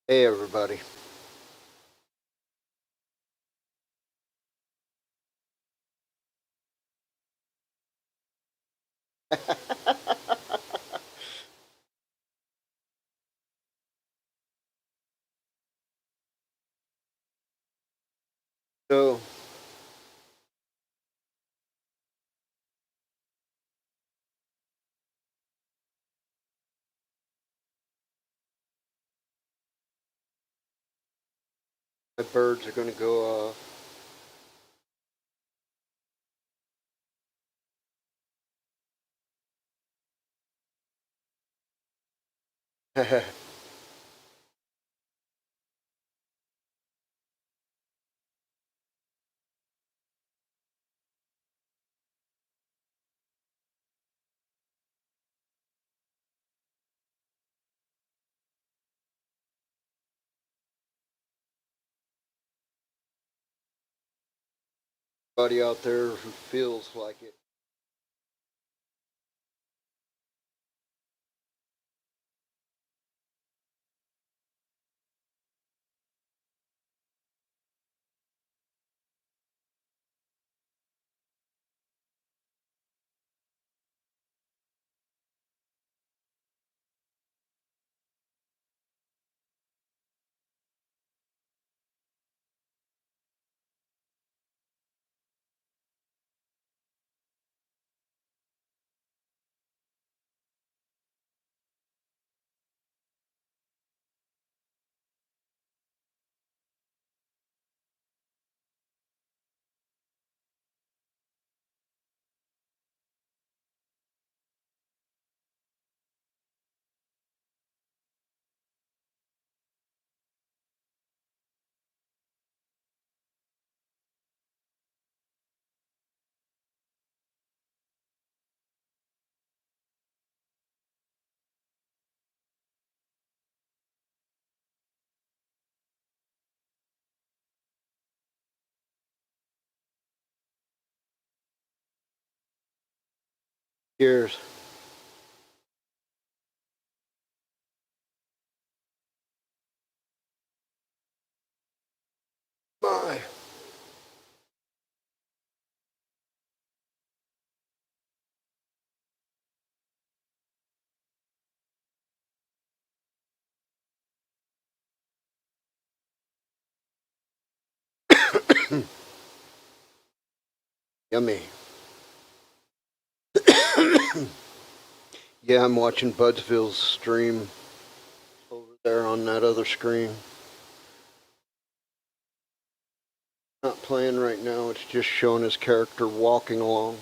Hey everybody. So, my birds are going to go off. Everybody out there who feels like it. Cheers. Bye. Yummy. Yeah, I'm watching Budsville's stream over there on that other screen. Not playing right now, it's just showing his character walking along.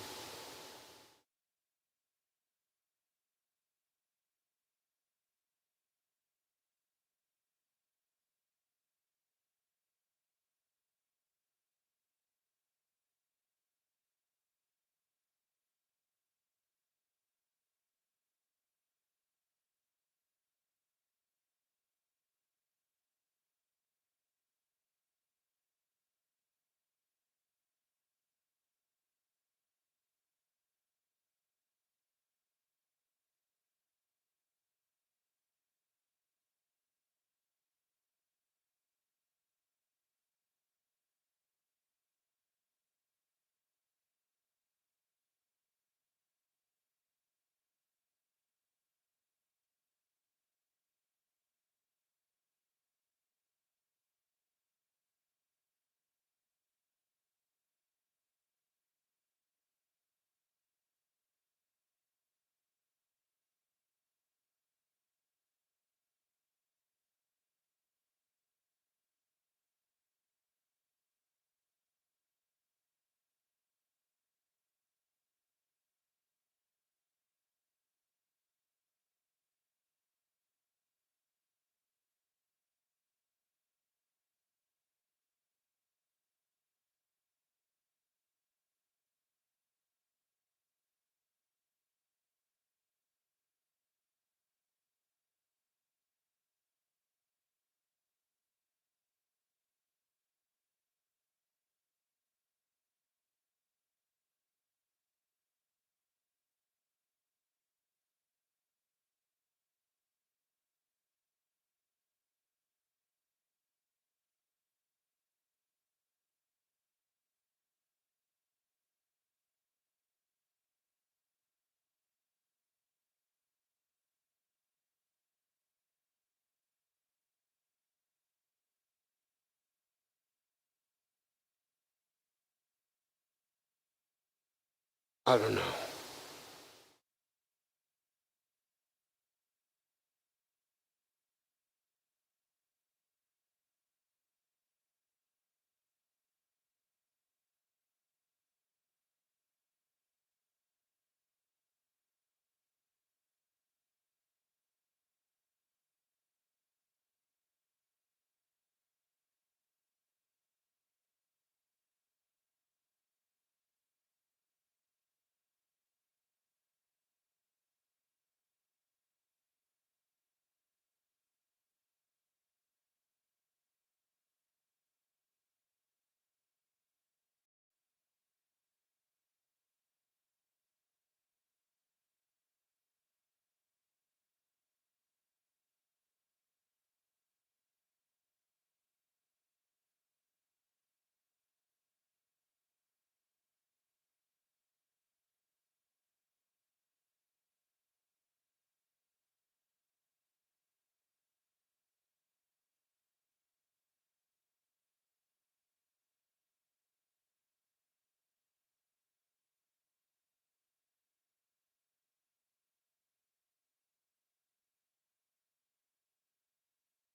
I don't know.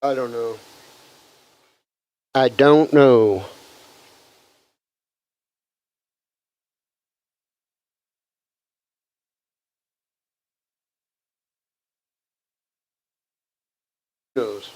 I don't know. I don't know. Who knows?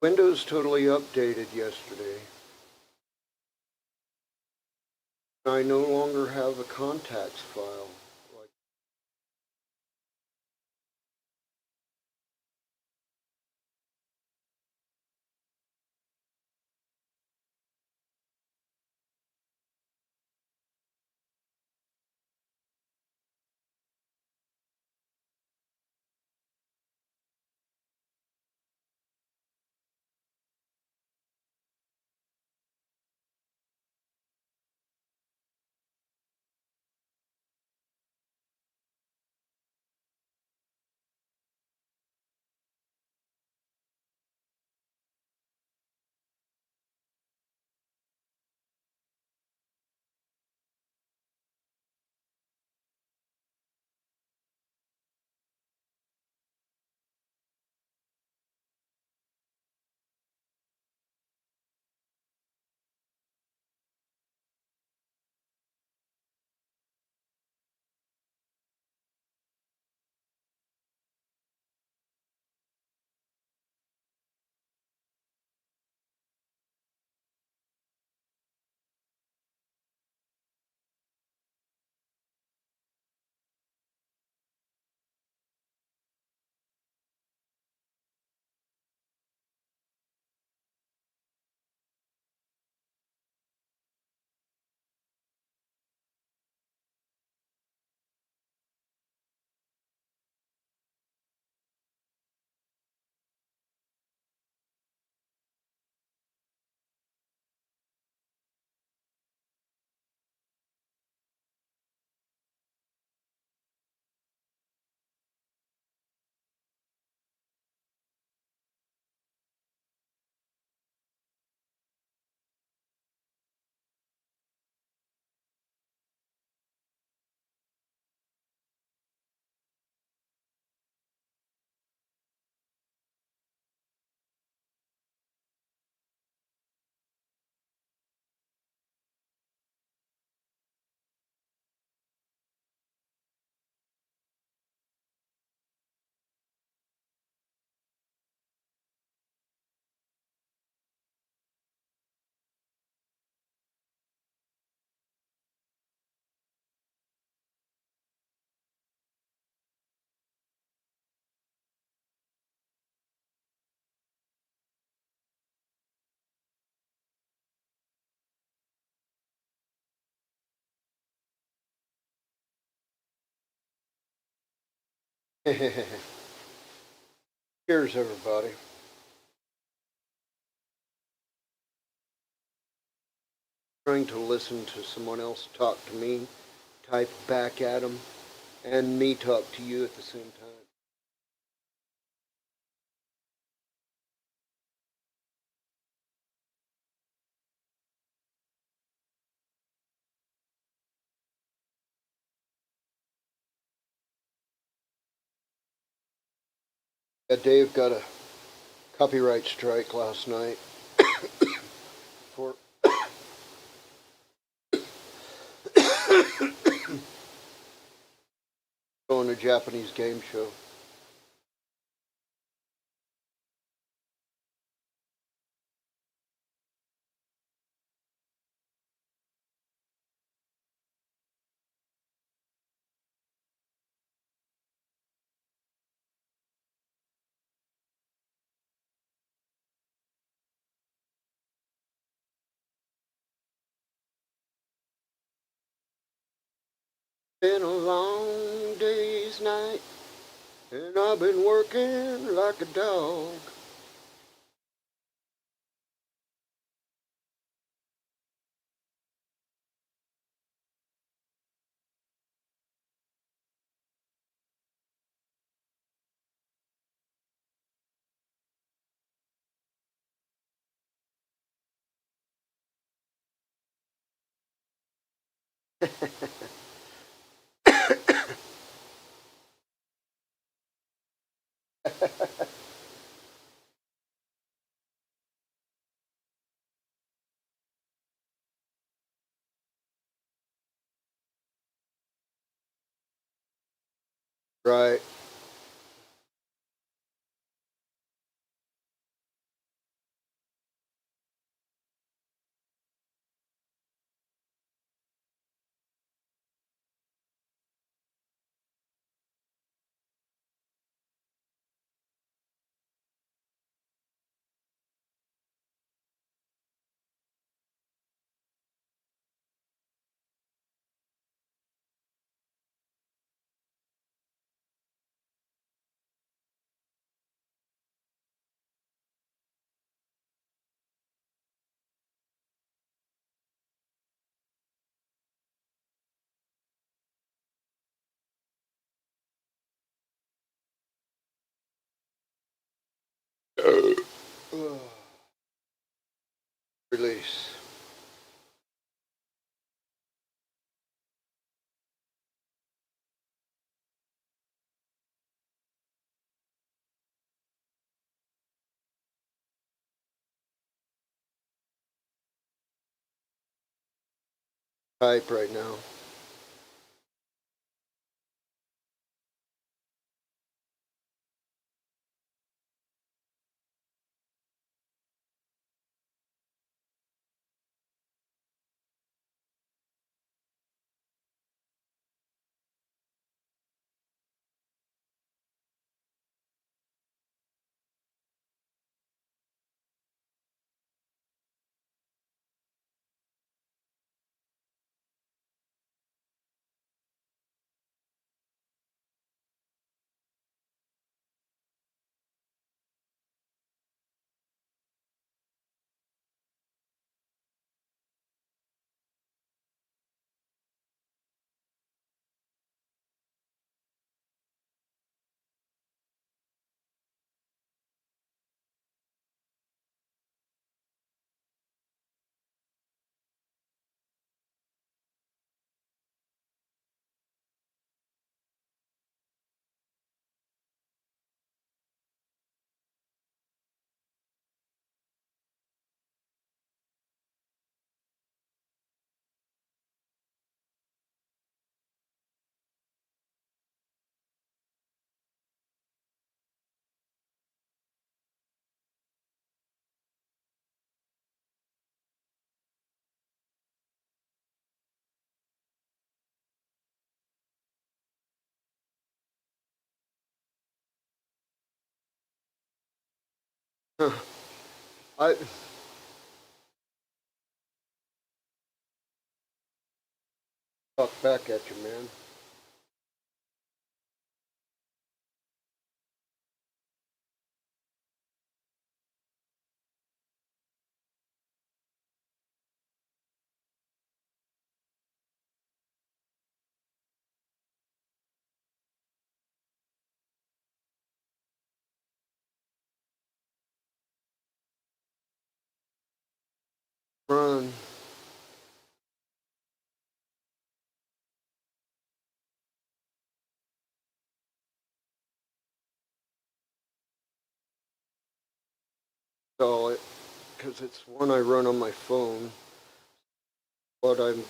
Windows totally updated yesterday. I no longer have a contacts file. Like, Cheers, everybody. Trying to listen to someone else talk to me, type back at them, and me talk to you at the same time. Yeah, Dave got a copyright strike last night for showing a Japanese game show. Been a long day's night, and I've been working like a dog. Right, release. Type right now. I talk back at you, man. Run. So it, because it's one I run on my phone, but I'm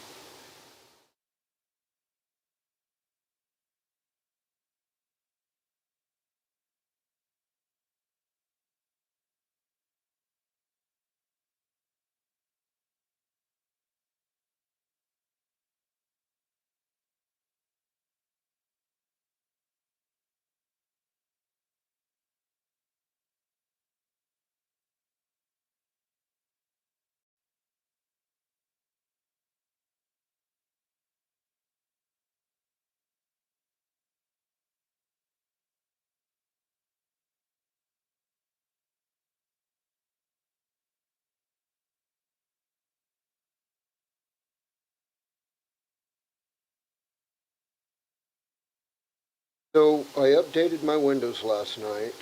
so I updated my Windows last night.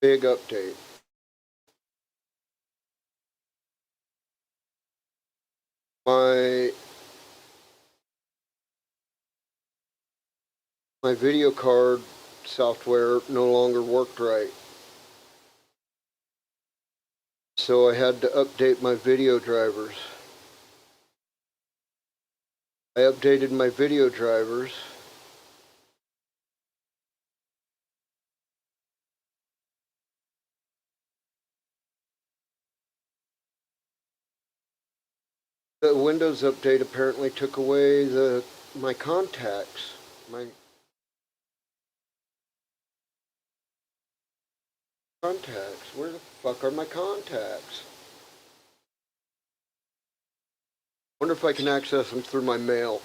Big update. My my video card software no longer worked right. So I had to update my video drivers. I updated my video drivers. The Windows update apparently took away my contacts. My contacts. Where the fuck are my contacts? Wonder if I can access them through my mail.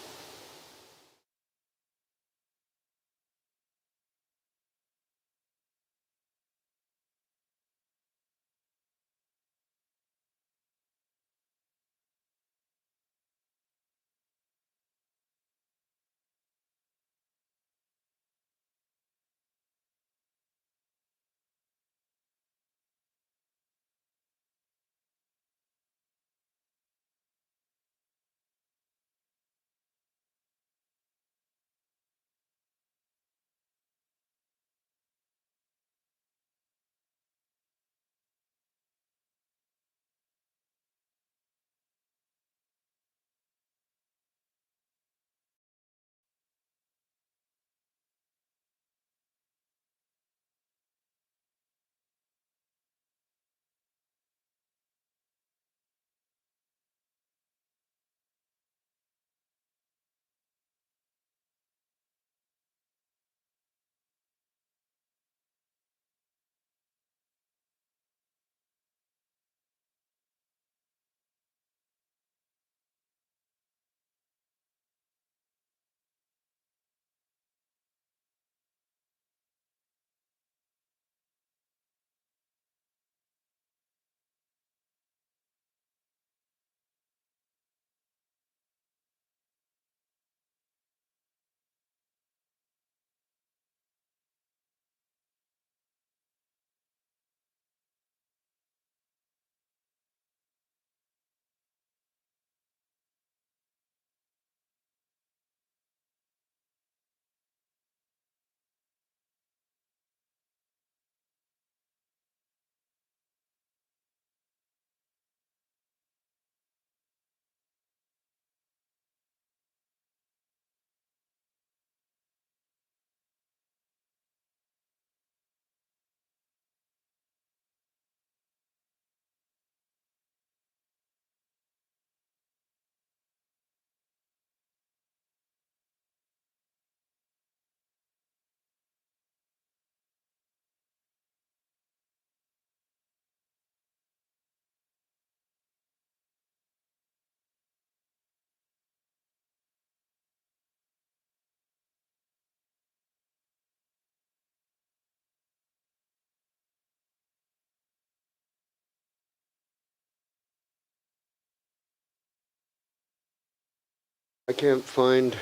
I can't find.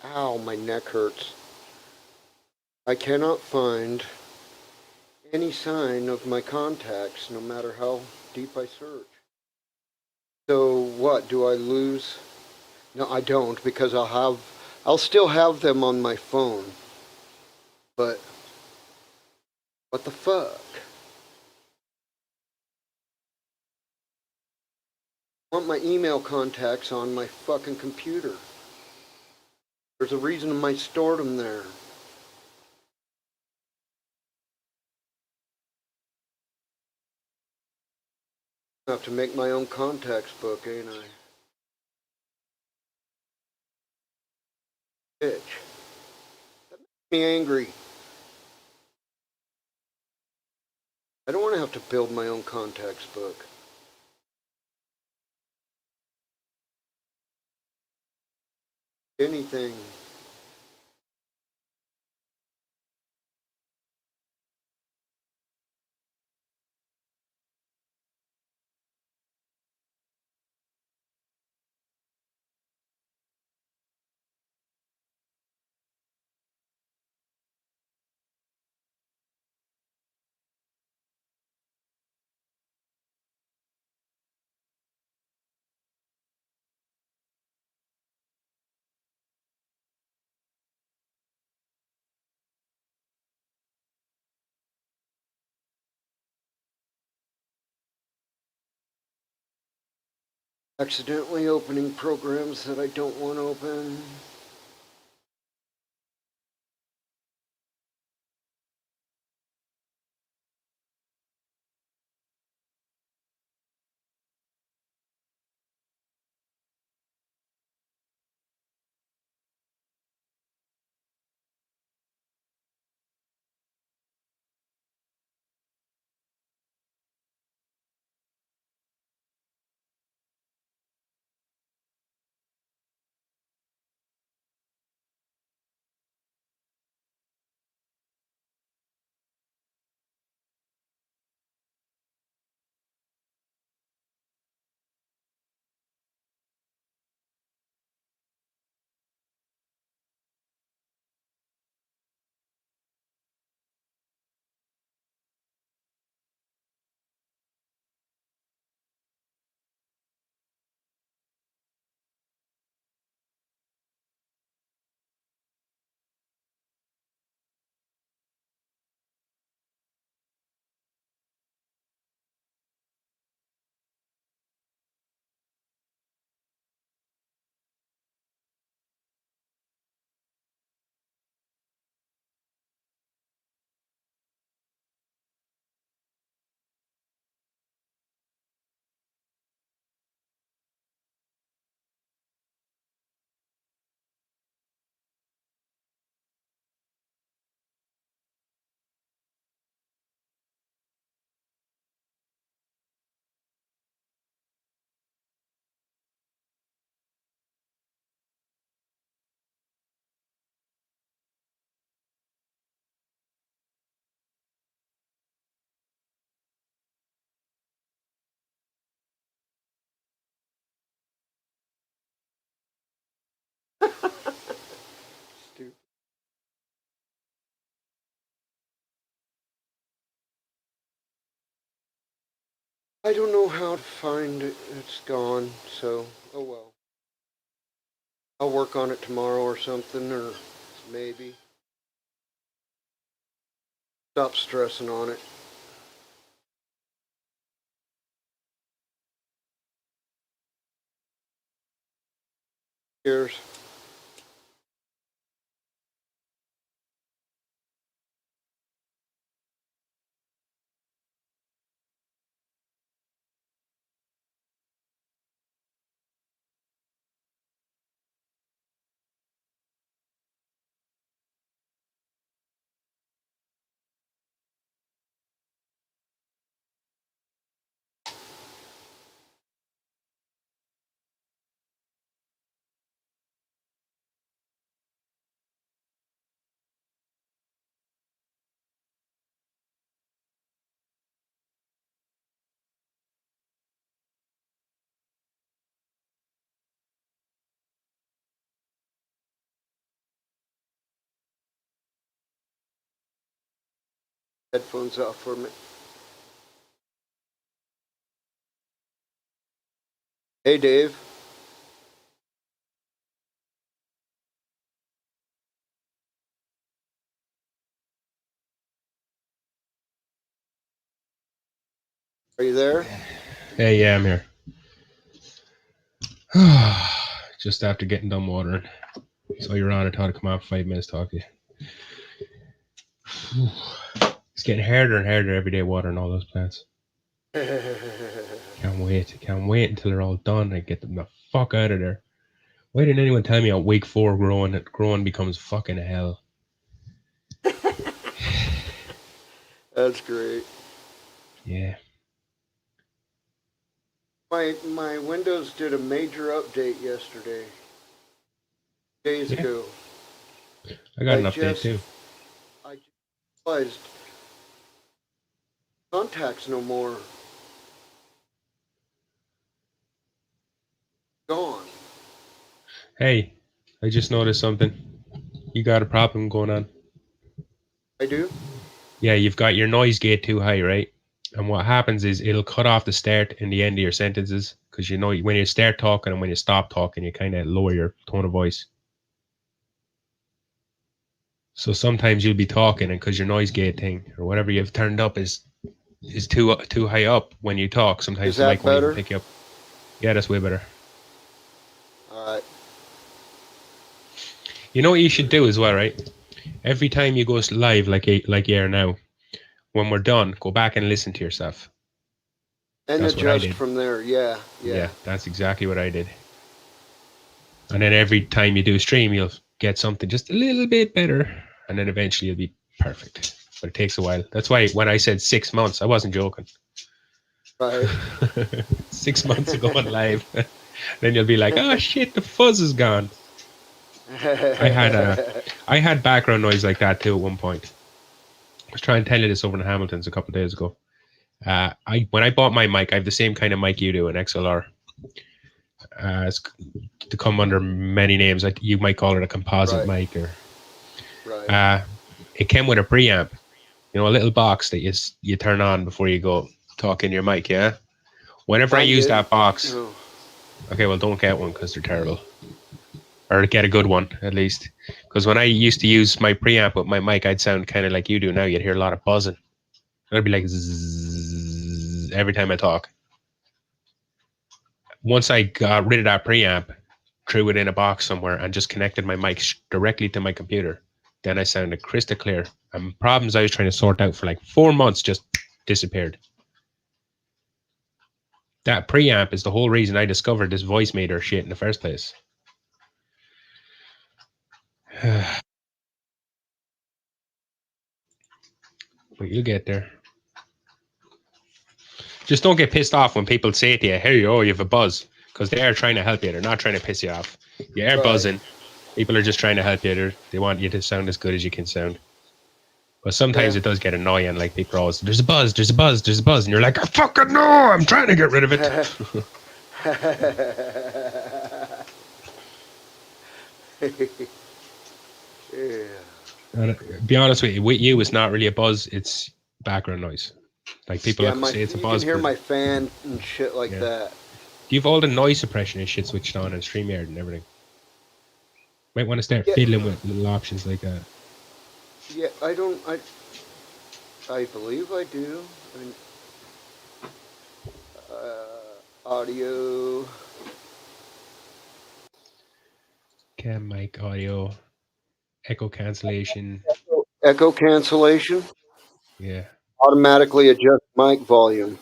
Ow, my neck hurts. I cannot find any sign of my contacts, no matter how deep I search. So what, do I lose? No, I don't, because I'll still have them on my phone. But what the fuck? I want my email contacts on my fucking computer. There's a reason I might stored them there. I have to make my own contacts book, ain't I? Bitch. That makes me angry. I don't want to have to build my own contacts book. Anything. Accidentally opening programs that I don't want to open. Stupid. I don't know how to find it. It's gone, so oh well. I'll work on it tomorrow or something, or maybe. Stop stressing on it. Cheers. Headphones off for me. Hey, Dave. Are you there? Hey, yeah, I'm here. Just after getting done watering. So you're on. I thought I'd come out for 5 minutes talk to you. It's getting harder and harder every day watering all those plants. Can't wait. Can't wait until they're all done and get them the fuck out of there. Why didn't anyone tell me at week 4 growing becomes fucking hell? That's great. Yeah. My Windows did a major update yesterday. Days Yeah. ago. I got an update too. I just realized contacts no more. Gone. Hey, I just noticed something. You got a problem going on. I do? Yeah, you've got your noise gate too high, right? And what happens is it'll cut off the start and the end of your sentences because you know when you start talking and when you stop talking, you kind of lower your tone of voice. So sometimes you'll be talking, and because your noise gate thing or whatever you've turned up is too high up when you talk, sometimes Is the mic that won't even better? pick you up. Yeah, that's way better. Alright. You know what you should do as well, right? Every time you go live like you are now, when we're done, go back and listen to yourself. And That's what I adjust did. from there. Yeah. Yeah, that's exactly what I did. And then every time you do a stream, you'll get something just a little bit better, and then eventually you'll be perfect. But it takes a while. That's why when I said 6 months, I wasn't joking. Right. 6 months ago on live, then you'll be like, "Oh shit, the fuzz is gone." I had background noise like that too at one point. I was trying to tell you this over in Hamilton's a couple of days ago. When I bought my mic, I have the same kind of mic you do, an XLR. It's to come under many names. Like you might call it a composite Right. mic, or Right. it came with a preamp. You know, a little box that you turn on before you go talk in your mic. Yeah. Whenever I Mine use did. that box, Oh. okay, well, don't get one because they're terrible, or get a good one at least. Because when I used to use my preamp with my mic, I'd sound kind of like you do now. You'd hear a lot of buzzing. I'd be like zzz every time I talk. Once I got rid of that preamp, threw it in a box somewhere, and just connected my mic directly to my computer, then I sounded crystal clear. And problems I was trying to sort out for like 4 months just disappeared. That preamp is the whole reason I discovered this voice meter shit in the first place. But you'll get there. Just don't get pissed off when people say to you, "Hey, oh, you have a buzz," because they are trying to help you. They're not trying to piss you off. You are Right. buzzing. People are just trying to help you. They want you to sound as good as you can sound. But sometimes Yeah. it does get annoying. Like people are always, "There's a buzz, there's a buzz, there's a buzz," and you're like, "I fucking know. I'm trying to get rid of it." Yeah. And be honest with you, it's not really a buzz. It's background noise. Like people Yeah, say it's a you can buzz, hear but my fan and shit like yeah. that. Do you have all the noise suppression and shit switched on in StreamYard and everything? Might want to start Yeah. fiddling with little options like that. Yeah, I believe I do. I mean, audio. Cam mic audio, echo cancellation. Echo cancellation. Yeah. Automatically adjust mic volume.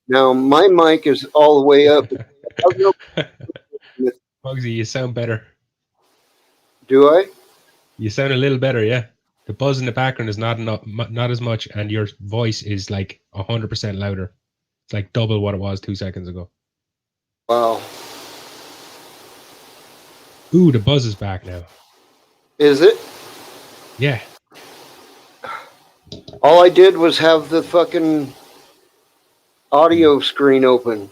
Now my mic is all the way up. Bugsy, you sound better. Do I? You sound a little better, yeah. The buzz in the background is not as much, and your voice is like 100% louder. It's like double what it was 2 seconds ago. Wow. Ooh, the buzz is back now. Is it? Yeah. All I did was have the fucking audio screen open.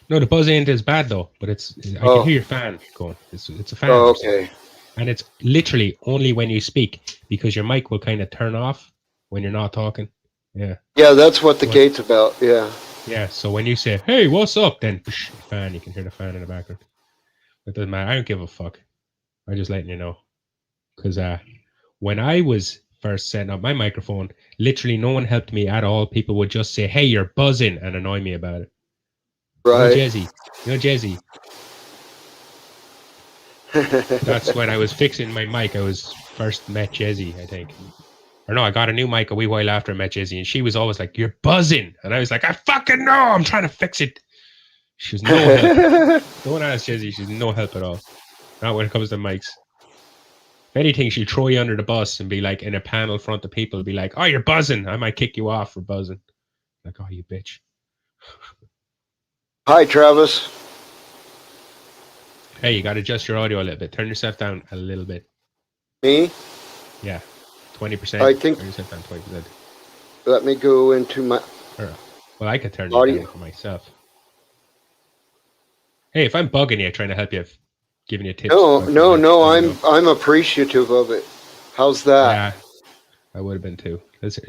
No, the buzz ain't as bad though, but I can Oh. hear your fan going. It's a fan Oh, or something. okay. And it's literally only when you speak because your mic will kind of turn off when you're not talking. Yeah. Yeah, that's what the So gate's about. Yeah. yeah. So when you say, "Hey, what's up?" then fan, you can hear the fan in the background. It doesn't matter. I don't give a fuck. I'm just letting you know. Because when I was first setting up my microphone, literally no one helped me at all. People would just say, "Hey, you're buzzing," and annoy me about it. Right. Jezzy. That's when I was fixing my mic. I was first met Jezzy, I think. Or no, I got a new mic a wee while after I met Jezzy, and she was always like, "You're buzzing," and I was like, "I fucking know. I'm trying to fix it." She's no help. Don't ask Jezzy. She's no help at all. Not when it comes to mics. If anything, she'll throw you under the bus and be like in a panel front of people, be like, "Oh, you're buzzing." I might kick you off for buzzing. Like, "Oh, you bitch." Hi, Travis. Hey, you got to adjust your audio a little bit. Turn yourself down a little bit. Me? Yeah, 20%. I think. Turn yourself down 20%. Let me go into my Well, I could turn you audio. down for myself. Hey, if I'm bugging you, trying to help you, giving you tips No, about the no, mic, no. let me know. I'm appreciative of it. How's that? Yeah, I would have been too. Let's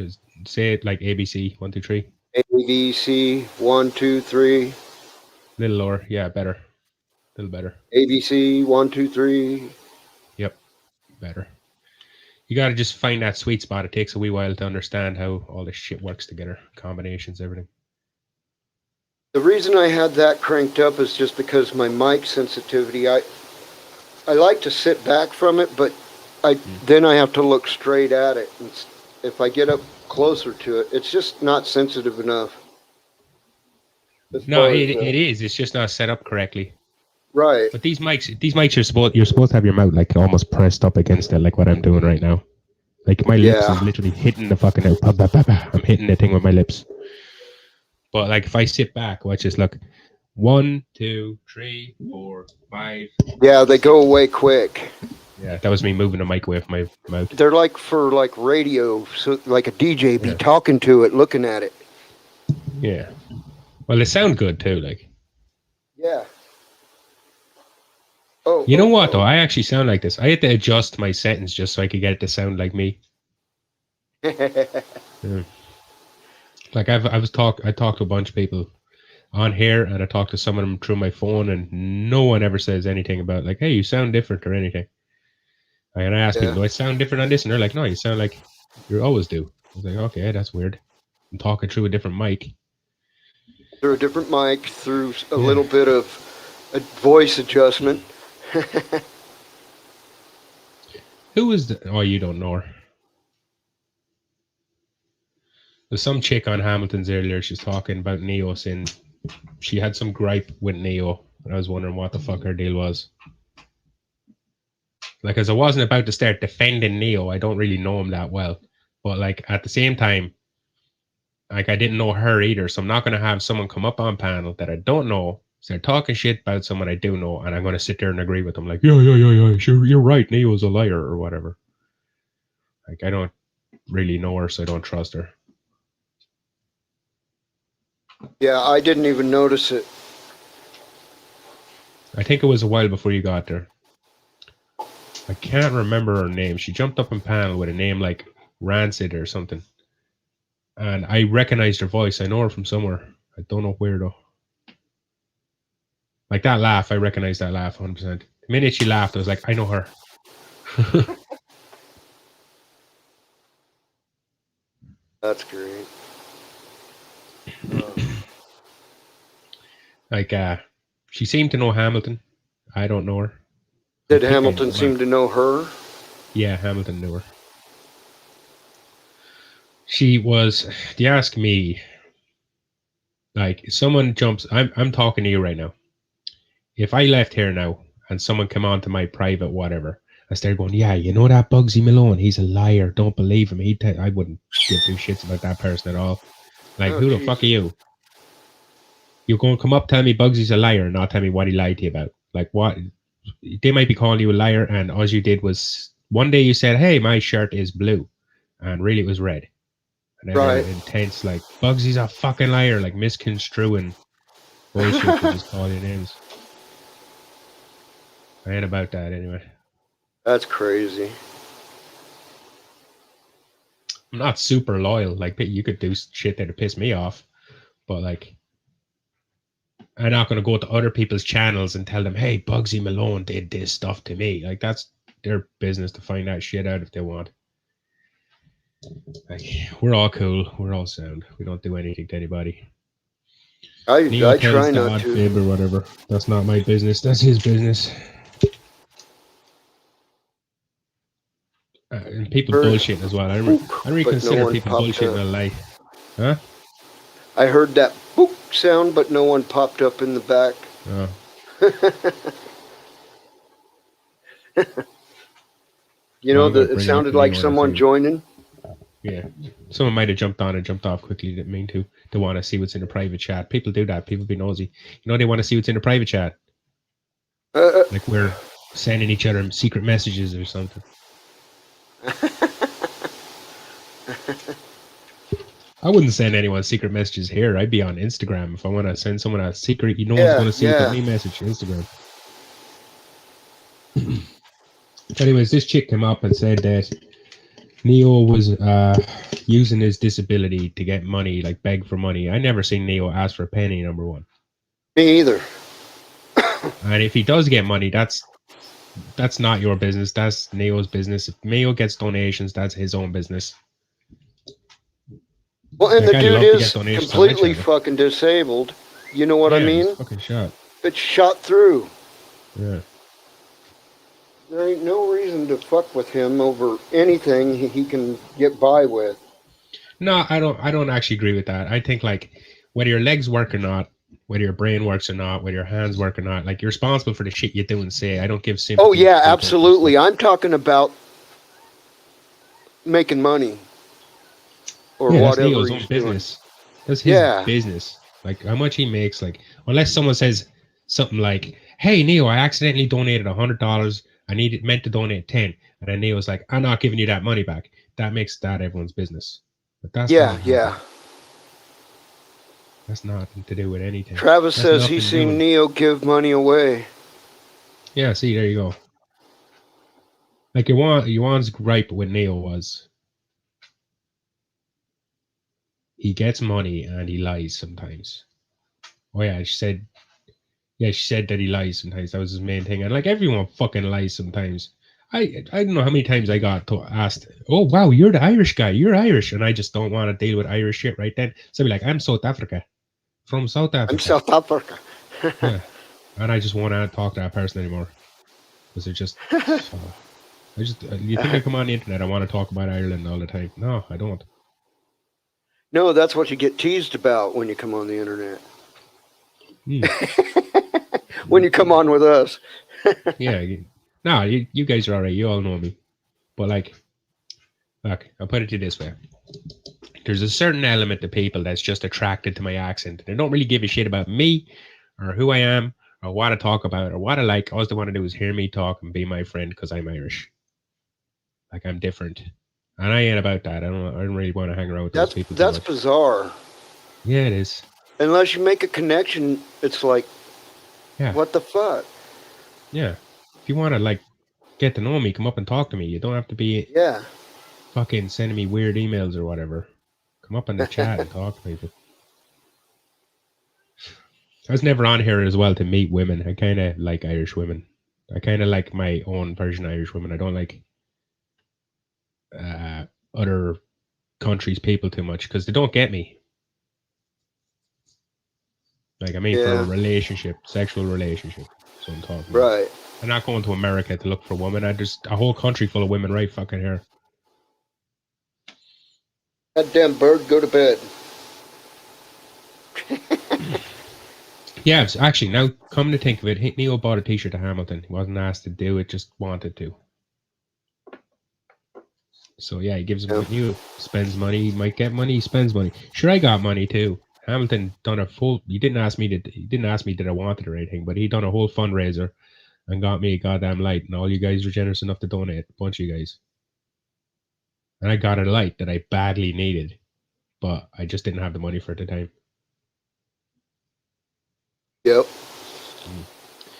say it like ABC 1 2 3. ABC 1 2 3. Little lower, yeah, better. A little better. ABC 1 2 3. Yep, better. You got to just find that sweet spot. It takes a wee while to understand how all this shit works together, combinations, everything. The reason I had that cranked up is just because my mic sensitivity. I like to sit back from it, but then I have to look straight at it. And if I get up closer to it, it's just not sensitive enough. No, it is. It's just not set up correctly. Right. But these mics, you're supposed to have your mouth like almost pressed up against it, like what I'm doing right now. Like my lips is literally hitting the fucking. I'm hitting the thing with my lips. But like if I sit back, watch this. Look, 1 2 3 4 5. Yeah, they go away quick. Yeah, that was me moving the mic away from my mouth. They're like for like radio, so like a DJ be talking to it, looking at it. Yeah. Well, they sound good too. Like. Yeah. Oh. You know what though? I actually sound like this. I had to adjust my settings just so I could get it to sound like me. Yeah. Like I talked to a bunch of people on here, and I talked to some of them through my phone, and no one ever says anything about like, "Hey, you sound different" or anything. And I ask people, "Do I sound different on this?" And they're like, "No, you sound like you always do." I was like, "Okay, that's weird." I'm talking through a different mic. Through a different mic, through a little bit of a voice adjustment. Who is the? Oh, you don't know her. There's some chick on Hamilton's earlier. She's talking about Neo, saying she had some gripe with Neo. And I was wondering what the fuck her deal was. Like, as I wasn't about to start defending Neo, I don't really know him that well. But like at the same time, like I didn't know her either. So I'm not gonna have someone come up on panel that I don't know, start talking shit about someone I do know, and I'm gonna sit there and agree with them, like, yeah, sure, you're right, Neo's a liar or whatever. Like I don't really know her, so I don't trust her. Yeah, I didn't even notice it. I think it was a while before you got there. I can't remember her name. She jumped up in panel with a name like Rancid or something. And I recognized her voice. I know her from somewhere. I don't know where though. Like that laugh, I recognized that laugh 100%. The minute she laughed, I was like, I know her. That's great. Like, she seemed to know Hamilton. I don't know her. Did Hamilton seem to know her? Yeah, Hamilton knew her. She was, if you ask me, like, someone jumps, I'm talking to you right now. If I left here now and someone came on to my private whatever, I started going, yeah, you know that Bugsy Malone, he's a liar. Don't believe him. I wouldn't give two shits about that person at all. Like, who the fuck are you? You're going to come up tell me Bugsy's a liar and not tell me what he lied to you about. Like, what? They might be calling you a liar, and all you did was one day you said, hey, my shirt is blue, and really it was red. And then they're intense, like, Bugsy's a fucking liar, like misconstruing bullshit to just call you names. I ain't about that anyway. That's crazy. I'm not super loyal. Like, you could do shit that'd piss me off, but like, I'm not going to go to other people's channels and tell them, hey, Bugsy Malone did this stuff to me. Like, that's their business to find that shit out if they want. Like, we're all cool. We're all sound. We don't do anything to anybody. Neo I tells try the not odd to. fib or whatever. That's not my business. That's his business. And people Heard bullshitting as well. I don't really but no consider one people popped bullshitting up. a lie. Huh? I heard that boop sound, but no one popped up in the back. Oh. You Well, know, I'm going to it bring up sounded like Neo in a someone second. joining. Yeah. Someone might have jumped on and jumped off quickly. Didn't mean to. They want to see what's in the private chat. People do that. People be nosy. You know, they want to see what's in the private chat. Like we're sending each other secret messages or something. I wouldn't send anyone secret messages here. I'd be on Instagram. If I want to send someone a secret, no one's going to see it but me message Instagram. Anyways, this chick came up and said that Neo was using his disability to get money, like beg for money. I never seen Neo ask for a penny, number one. Me either. And if he does get money, that's not your business. That's Neo's business. If Neo gets donations, that's his own business. Well, and like, the dude is completely fucking disabled. You know what I mean? He's fucking shot. It's shot through. Yeah. There ain't no reason to fuck with him over anything he can get by with. No, I don't actually agree with that. I think, like, whether your legs work or not, whether your brain works or not, whether your hands work or not, like, you're responsible for the shit you do and say. I don't give sympathy. Oh yeah, absolutely. I'm talking about making money or whatever. That's Neo's own business. That's his business. Like, how much he makes, like, unless someone says something like, "Hey Neo, I accidentally donated $100. I meant to donate 10," and then Neo's like, "I'm not giving you that money back." That makes that everyone's business. But that's That's nothing to do with anything. Travis says he's seen Neo give money away. Yeah, see, there you go. Like, Yuan's gripe with Neo was he gets money and he lies sometimes. Oh yeah, she said that he lies sometimes. That was his main thing. And like, everyone fucking lies sometimes. I don't know how many times I got asked, "Oh wow, you're the Irish guy. You're Irish," and I just don't want to deal with Irish shit right then. So I'd be like, "I'm South Africa, from South Africa." I'm South Africa. Yeah, and I just won't talk to that person anymore because they're just. You think I come on the internet? I want to talk about Ireland all the time. No, I don't. No, that's what you get teased about when you come on the internet. When you come on with us. Yeah. No, you guys are all right. You all know me. But like, look, I'll put it to you this way. There's a certain element of people that's just attracted to my accent. They don't really give a shit about me or who I am or what I talk about or what I like. All they want to do is hear me talk and be my friend because I'm Irish. Like, I'm different. And I ain't about that. I don't really want to hang around with those people. That's bizarre. Yeah, it is. Unless you make a connection, it's like, what the fuck? Yeah. If you want to, like, get to know me, come up and talk to me. You don't have to be fucking sending me weird emails or whatever. Come up in the chat and talk to people. I was never on here as well to meet women. I kind of like Irish women. I kind of like my own version of Irish women. I don't like other countries' people too much because they don't get me. Like, I mean, for a relationship, sexual relationship. So I'm talking about. Right. I'm not going to America to look for women. There's a whole country full of women right fucking here. That damn bird, go to bed. Yeah, actually, now come to think of it, Neo bought a t-shirt to Hamilton. He wasn't asked to do it, just wanted to. So yeah, he gives him what Neo spends money. He might get money. He spends money. Sure, I got money too. Hamilton done a full. He didn't ask me did I want it or anything, but he done a whole fundraiser and got me a goddamn light. And all you guys were generous enough to donate, a bunch of you guys. And I got a light that I badly needed, but I just didn't have the money for it at the time. Yep.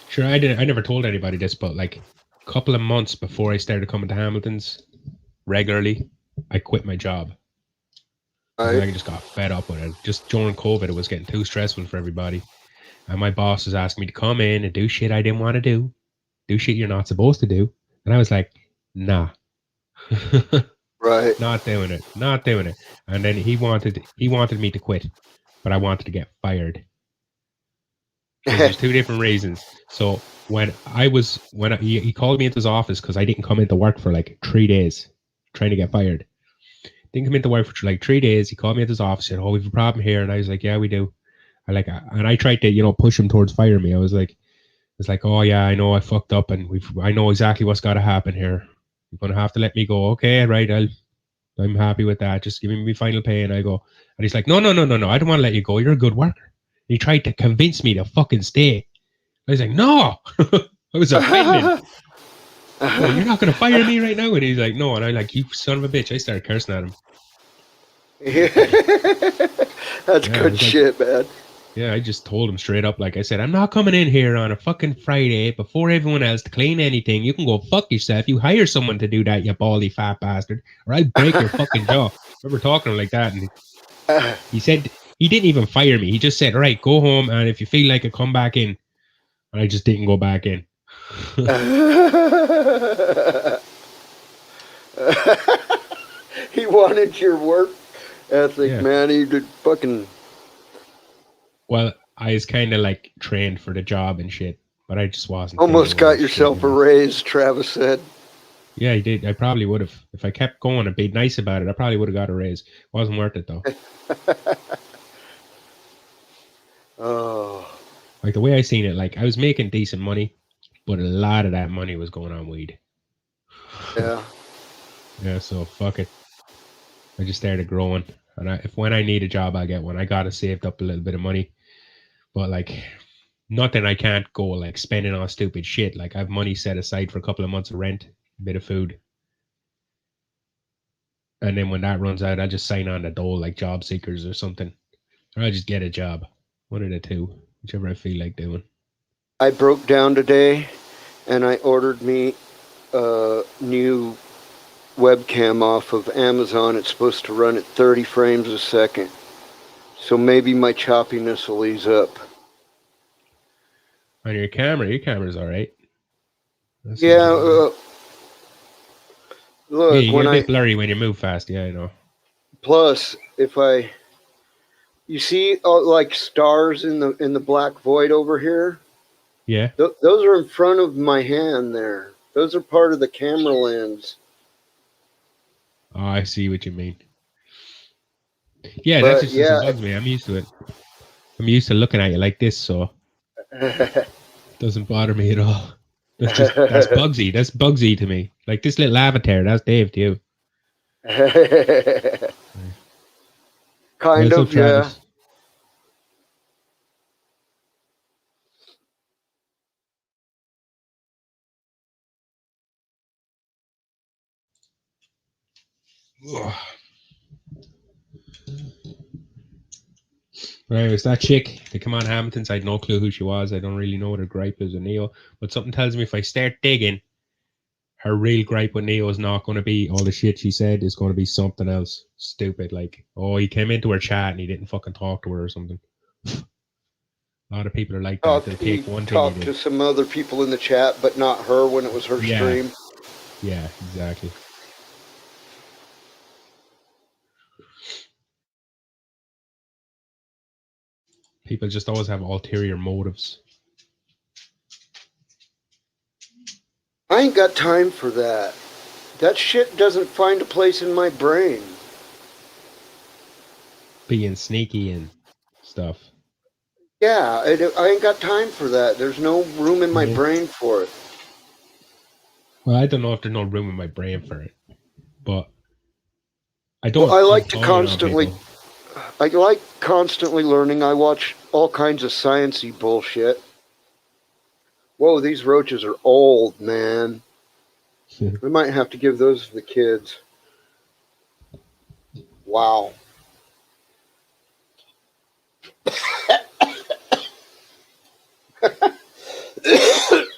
Sure, I never told anybody this, but like a couple of months before I started coming to Hamilton's regularly, I quit my job And I just got fed up with it. Just during COVID, it was getting too stressful for everybody. And my boss was asking me to come in and do shit I didn't want to do shit you're not supposed to do. And I was like, nah, Right. not doing it, not doing it. And then he wanted me to quit, but I wanted to get fired because there's two different reasons. So he called me into his office because I didn't come into work for like 3 days, trying to get fired. Didn't come into work for like 3 days. He called me at his office, said, "Oh, we have a problem here," and I was like, "Yeah, we do." And I tried to push him towards fire me. I was like, it's like, "Oh yeah, I know I fucked up, and I know exactly what's got to happen here. You're gonna have to let me go." Okay, right? I'm happy with that. Just give me my final pay, and I go. And he's like, "No, no, no, no, no. I don't want to let you go. You're a good worker." He tried to convince me to fucking stay. I was like, "No." I was offended. No, you're not gonna fire me right now. And he's like, "No," and I like, "You son of a bitch." I started cursing at him. That's Yeah, I good was like, shit, man. yeah, I just told him straight up, like I said, "I'm not coming in here on a fucking Friday before everyone else to clean anything. You can go fuck yourself. You hire someone to do that, you baldy fat bastard, or I'll break your fucking jaw." I remember talking to him like that, and he said he didn't even fire me. He just said, "All right, go home, and if you feel like it, come back in." And I just didn't go back in. He wanted your work ethic, Yeah. man. He did fucking. Well, I was kind of like trained for the job and shit, but I just wasn't feeling Almost all got this shit, yourself a raise, Travis said. Yeah, I did. I probably would have. If I kept going and be nice about it, I probably would have got a raise. Wasn't worth it though. Oh. Like the way I seen it, like I was making decent money, but a lot of that money was going on weed. Yeah. Yeah, so fuck it. I just started growing, and if when I need a job, I get one. I got to saved up a little bit of money, but like nothing I can't go like spending on stupid shit. Like I have money set aside for a couple of months of rent, a bit of food, and then when that runs out, I just sign on the dole like job seekers or something, or I just get a job. One of the two, whichever I feel like doing. I broke down today and I ordered me a new webcam off of Amazon. It's supposed to run at 30 frames a second. So maybe my choppiness will ease up. On your camera's all right. Yeah, Yeah, look, you get when a bit I. blurry when you move fast. Yeah, I know. Plus, if I. You see, like stars in the black void over here? Yeah. Those are in front of my hand there. Those are part of the camera lens. Oh, I see what you mean. Yeah, that But just doesn't yeah. bug me. I'm used to it. I'm used to looking at you like this, so it doesn't bother me at all. That's Bugsy. That's Bugsy to me. Like this little avatar, that's Dave to you. Kind What's up, of, yeah. Travis? Ugh. Right, it's that chick. They come on Hamilton's. I had no clue who she was. I don't really know what her gripe is with Neo. But something tells me if I start digging, her real gripe with Neo is not going to be all the shit she said. It's going to be something else stupid. Like, oh, he came into her chat and he didn't fucking talk to her or something. A lot of people are like that. They'll He take one thing you talked did. to some other people in the chat, but not her when it was her Yeah, stream. yeah, exactly. People just always have ulterior motives. I ain't got time for that. That shit doesn't find a place in my brain. Being sneaky and stuff. Yeah, I ain't got time for that. There's no room in my Yeah. brain for it. Well, I don't know if there's no room in my brain for it, but I Well, don't imply it on people. I like constantly learning. I watch all kinds of sciencey bullshit. Whoa, these roaches are old, man. We might have to give those to the kids. Wow.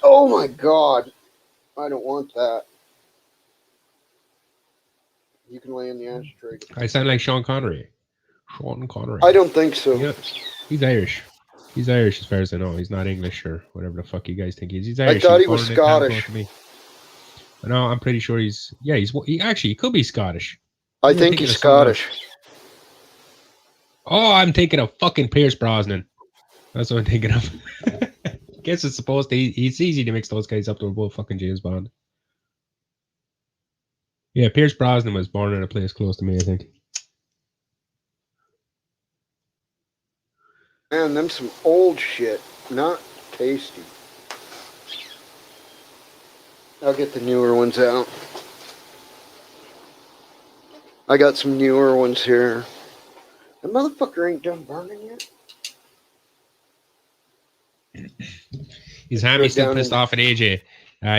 Oh my god. I don't want that. You can lay in the ashtray. I sound like Sean Connery. Sean Connery. I don't think so. Yeah, he's Irish. He's Irish as far as I know. He's not English or whatever the fuck you guys think he is. He's I Irish. thought He's he was born in a town close Scottish. to me. No, I'm pretty sure he's. Yeah, he could be Scottish. I Maybe I'm think thinking he's of someone else. Scottish. Oh, I'm thinking of fucking Pierce Brosnan. That's what I'm thinking of. Guess it's supposed to. It's easy to mix those guys up. They're both fucking James Bond. Yeah, Pierce Brosnan was born in a place close to me, I think. Man, them some old shit. Not tasty. I'll get the newer ones out. I got some newer ones here. The motherfucker ain't done burning yet. Is Throw Hammy it still down pissed in- off at AJ?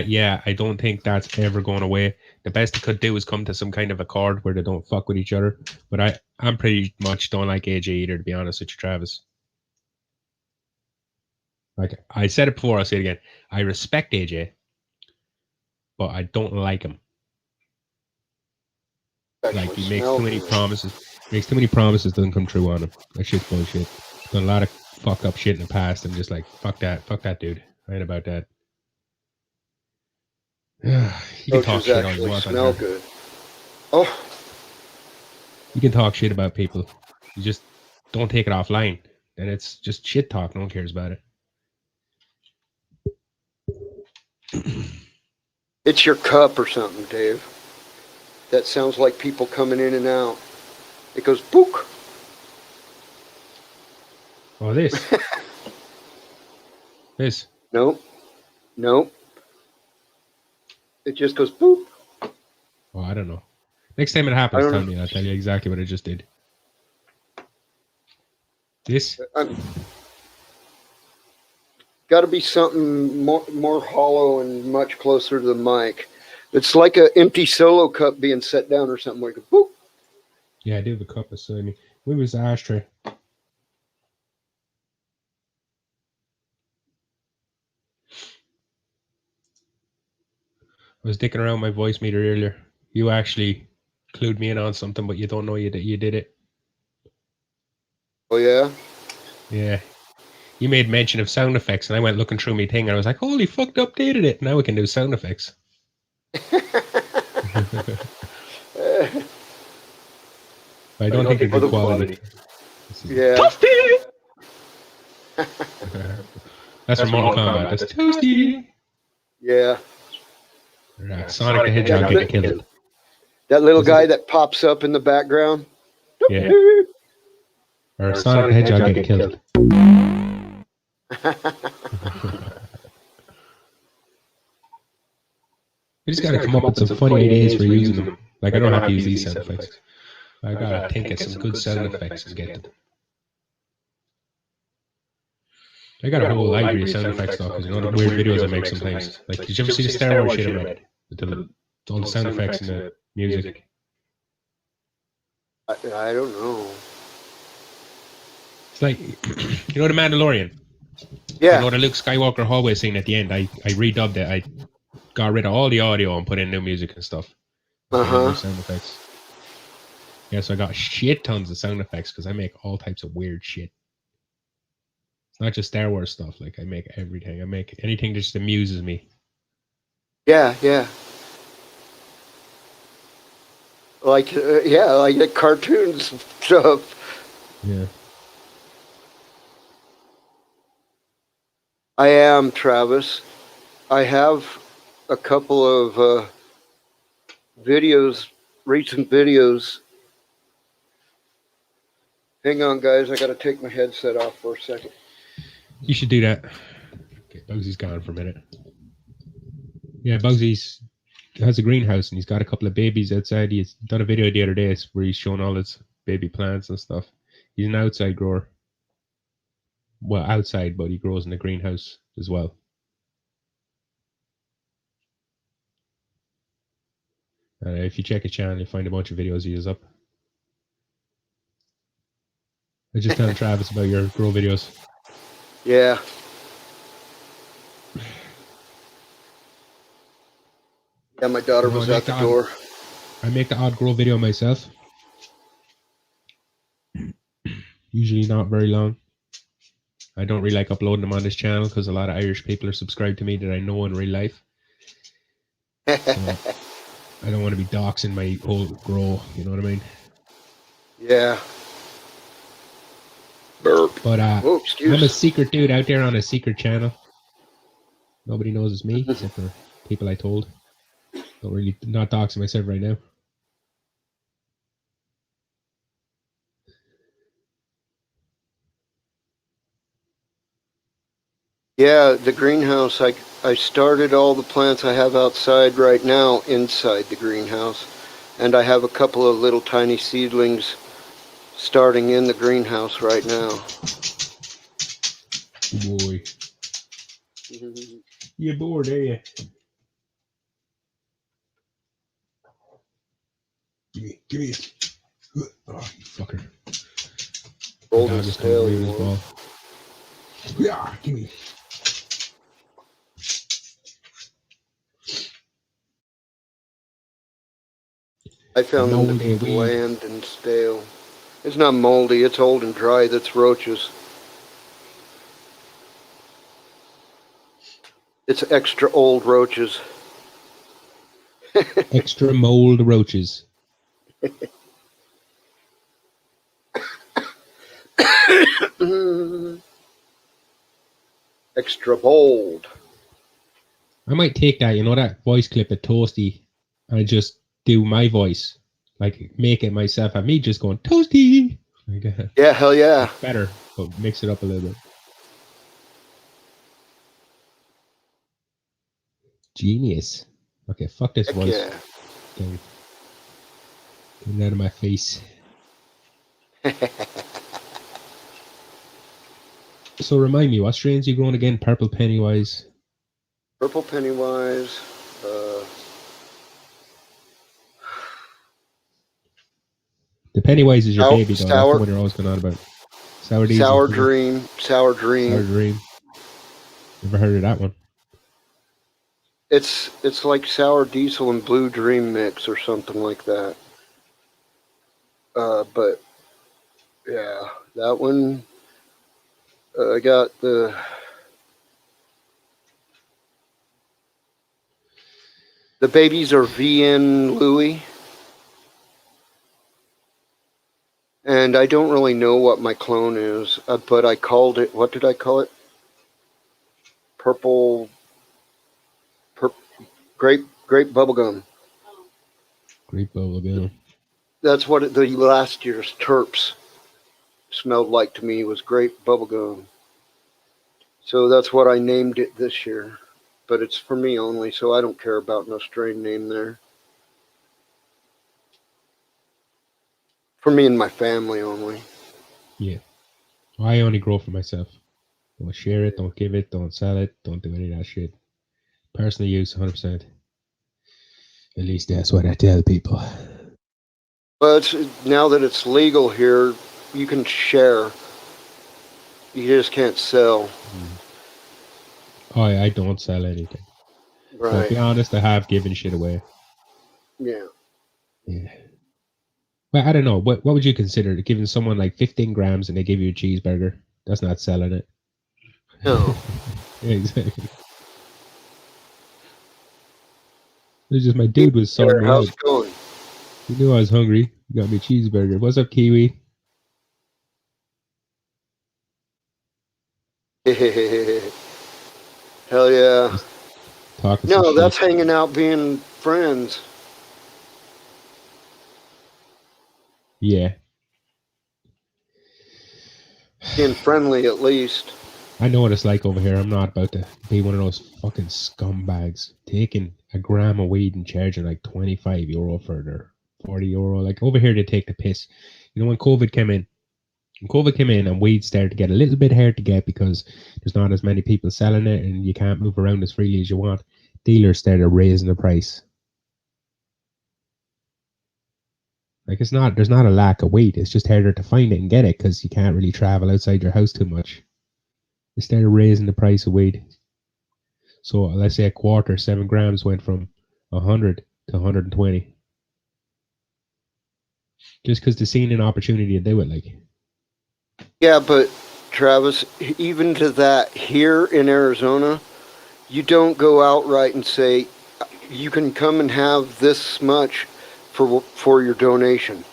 Yeah, I don't think that's ever going away. The best they could do is come to some kind of accord where they don't fuck with each other. But I'm pretty much don't like AJ either, to be honest with you, Travis. Like I said it before, I'll say it again. I respect AJ, but I don't like him. Actually Like he makes smell too many good. promises. Makes too many promises, doesn't come true on him. That shit's bullshit. Done a lot of fucked up shit in the past. I'm just like, fuck that dude. I ain't about that. You can talk Coaches shit all you actually want on smell here. good. Oh, You can talk shit about people. You just don't take it offline. Then it's just shit talk. No one cares about it. it's your cup or something, Dave. That sounds like people coming in and out. It goes book. Oh, this. This. Nope. Nope. It just goes boop. Oh, I don't know. Next time it I happens, don't tell know. me. I'll tell you exactly what I just did. This? Got to be something more hollow and much closer to the mic. It's like an empty solo cup being set down or something. Where it goes boop. Yeah, I do have a cup beside me. Where was the ashtray? I was dicking around my voice meter earlier. You actually clued me in on something, but you don't know you did it. Oh yeah. Yeah. You made mention of sound effects, and I went looking through my thing, and I was like, holy fuck, updated it. Now we can do sound effects. I don't think they're good quality. Yeah. That's from Mortal Kombat. That's Toasty. Yeah. Sonic the Hedgehog getting killed. That little guy that pops up in the background. Yeah. Or Sonic the Hedgehog getting killed. We just gotta come up with some funny ideas for using them. Like, I don't have to use these sound effects. I gotta think of some good sound effects and get them. I got a whole library of sound effects though, because you know the weird videos I make sometimes. Like, did you ever see the Star Wars shit I made? All the sound effects and the music. I don't know. It's like, you know the Mandalorian? Yeah. You know the Luke Skywalker hallway scene at the end? I redubbed it. I got rid of all the audio and put in new music and stuff. New sound effects. Yeah, so I got shit tons of sound effects because I make all types of weird shit. It's not just Star Wars stuff. Like, I make everything. I make anything that just amuses me. Yeah, yeah. Like, like the cartoons stuff. Yeah. I am, Travis. I have a couple of videos, recent videos. Hang on, guys. I got to take my headset off for a second. You should do that. Okay, Bugsy's gone for a minute. Yeah, Bugsy's has a greenhouse and he's got a couple of babies outside. He's done a video the other day where he's showing all his baby plants and stuff. He's an outside grower. Well, outside, but he grows in a greenhouse as well. If you check his channel, you'll find a bunch of videos he has up. I was just telling Travis about your grow videos. Yeah. Yeah, my daughter was out the door. I make the odd grow video myself. Usually not very long. I don't really like uploading them on this channel because a lot of Irish people are subscribed to me that I know in real life. So I don't want to be doxing my whole grow. You know what I mean? Yeah. Burp. But Oh, I'm a excuse. secret dude out there on a secret channel. Nobody knows it's me except for people I told. Don't really not doxing myself right now. Yeah, the greenhouse, I started all the plants I have outside right now inside the greenhouse. And I have a couple of little tiny seedlings starting in the greenhouse right now. Boy. You're bored, are you? Give me it. Oh, you fucker. The Golden dog is coming stale, to me you with his ball. want. Yeah, give me. I found them to be Moldy weed. bland and stale. It's not moldy, it's old and dry, that's roaches. It's extra old roaches. Extra mold roaches. Extra bold. I might take that, you know, that voice clip of Toasty and just do my voice. Like, make it myself and me just going, Toasty! Like, Yeah, hell yeah. it's better, but mix it up a little bit. Genius. Okay, fuck this Heck voice yeah. thing. Get it out of my face. So remind me, what strains you growing again? Purple Pennywise. Purple Pennywise. The Pennywise is your baby, though. That's the Sour, one you're always going on about. Sour Diesel. Sour Dream. Sour Dream. Sour Dream. Never heard of that one. It's like Sour Diesel and Blue Dream mix or something like that. But yeah, that one. I got the babies are VN Louis, and I don't really know what my clone is, but I called it. What did I call it? Purple, grape bubblegum. Great bubble gum. That's what the last year's terps smelled like to me, was grape bubblegum. So that's what I named it this year. But it's for me only, so I don't care about no strain name there. For me and my family only. Yeah. I only grow for myself. Don't share it, don't give it, don't sell it, don't do any of that shit. Personal use, 100%. At least that's what I tell people. But now that it's legal here, you can share. You just can't sell. Oh, I don't sell anything. But to Right. be honest, I have given shit away. Yeah. Yeah. Well, I don't know. What would you consider giving someone like 15 grams and they give you a cheeseburger? That's not selling it. No. Yeah, exactly. It's just my dude was sorting me How's out. it going? He knew I was hungry. He got me a cheeseburger. What's up, Kiwi? Hell yeah. Just talking some No, shit. that's hanging out being friends. Yeah. Being friendly at least. I know what it's like over here. I'm not about to be one of those fucking scumbags taking a gram of weed and charging like €25 for their €40. Like over here, they take the piss. You know, when COVID came in, and weed started to get a little bit hard to get because there's not as many people selling it and you can't move around as freely as you want. Dealers started raising the price. Like there's not a lack of weed. It's just harder to find it and get it because you can't really travel outside your house too much. They started raising the price of weed. So let's say a quarter, 7 grams went from 100 to 120. Just because they seen an opportunity to do it, like. Yeah, but Travis, even to that, here in Arizona, you don't go outright and say you can come and have this much for your donation.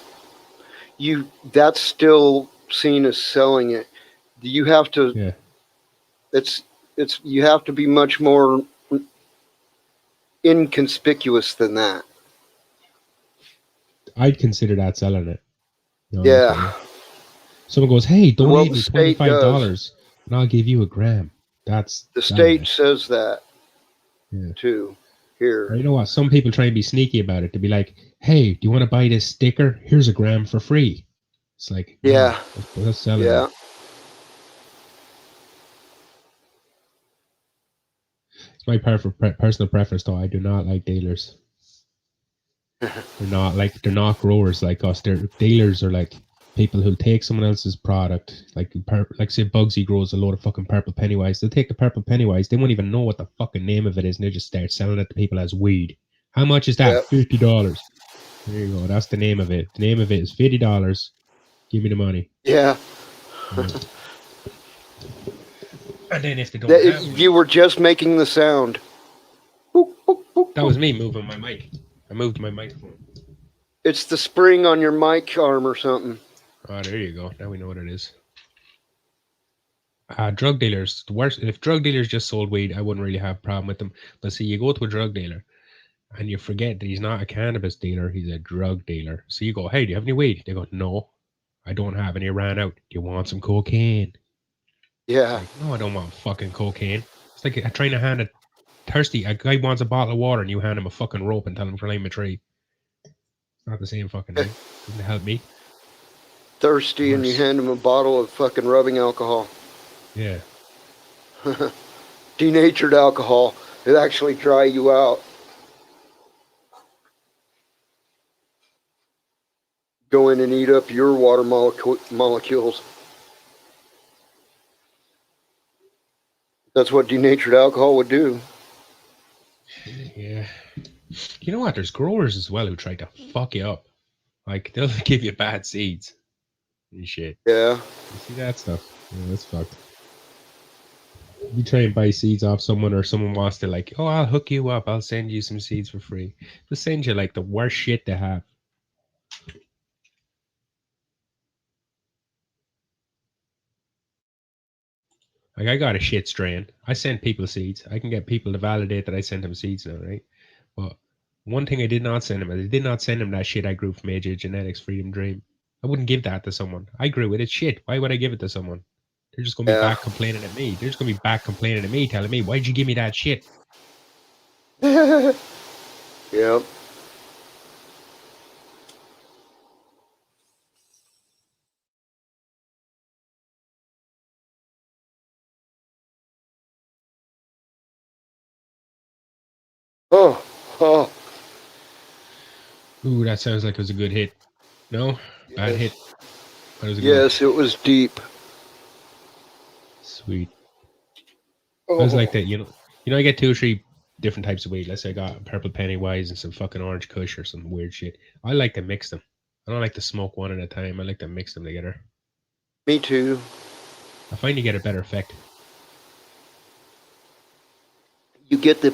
That's still seen as selling it. You have to. Yeah, It's you have to be much more inconspicuous than that. I'd consider that selling it. To be honest with Yeah. you. Someone goes, "Hey, Well, donate the me state does. $25, and I'll give you a gram." That's The selling state it. says that Yeah. too. Or Here. you know what? Some people try and be sneaky about it to be like, "Hey, do you want to buy this sticker? Here's a gram for free." It's like, no, Yeah. that's selling it. Yeah. It's my personal preference, though. I do not like dealers. They're not growers like us. They're dealers are like people who take someone else's product. Like say Bugsy grows a load of fucking purple pennywise. They'll take the purple pennywise. They won't even know what the fucking name of it is, and they just start selling it to people as weed. How much is that? Yeah. $50. There you go. That's the name of it. The name of it is $50. Give me the money. Yeah. Yeah. And then if they don't That, have you weed, were just making the sound. Boop, boop, boop, that boop. was me moving my mic. I moved my microphone. It's the spring on your mic arm or something. Oh, there you go. Now we know what it is. Drug dealers, the worst. If drug dealers just sold weed, I wouldn't really have a problem with them. But see, you go to a drug dealer and you forget that he's not a cannabis dealer; he's a drug dealer. So you go, "Hey, do you have any weed?" They go, "No, I don't have any. Ran out. Do you want some cocaine?" It's Yeah. like, "No, I don't want fucking cocaine." It's like trying to hand a guy wants a bottle of water and you hand him a fucking rope and tell him to climb a tree. It's not the same fucking thing. Doesn't help me. Thirsty and you Worse. hand him a bottle of fucking rubbing alcohol. Yeah. Denatured alcohol. It actually dry you out. Go in and eat up your water molecules. That's what denatured alcohol would do. Yeah. You know what? There's growers as well who try to fuck you up. Like they'll give you bad seeds and shit. Yeah. You see that stuff? Yeah, that's fucked. You try and buy seeds off someone, or someone wants to like, "Oh, I'll hook you up. I'll send you some seeds for free." They'll send you like the worst shit to have. Like I got a shit strain. I send people seeds. I can get people to validate that I sent them seeds now, right? But one thing I did not send them is I did not send them that shit I grew from AJ Genetics Freedom Dream. I wouldn't give that to someone. I grew it. It's shit. Why would I give it to someone? They're just gonna be Yeah. back complaining at me. They're just gonna be back complaining at me, telling me, "Why'd you give me that shit?" Yep. Oh. Oh. Ooh, that sounds like it was a good hit. No, bad Yes. hit. How does it go? Yes, it was deep. Sweet. I was like Oh. that, I get 2 or 3 different types of weed. Let's say I got purple Pennywise and some fucking orange Kush or some weird shit. I like to mix them. I don't like to smoke one at a time. I like to mix them together. Me too. I find you get a better effect. You get the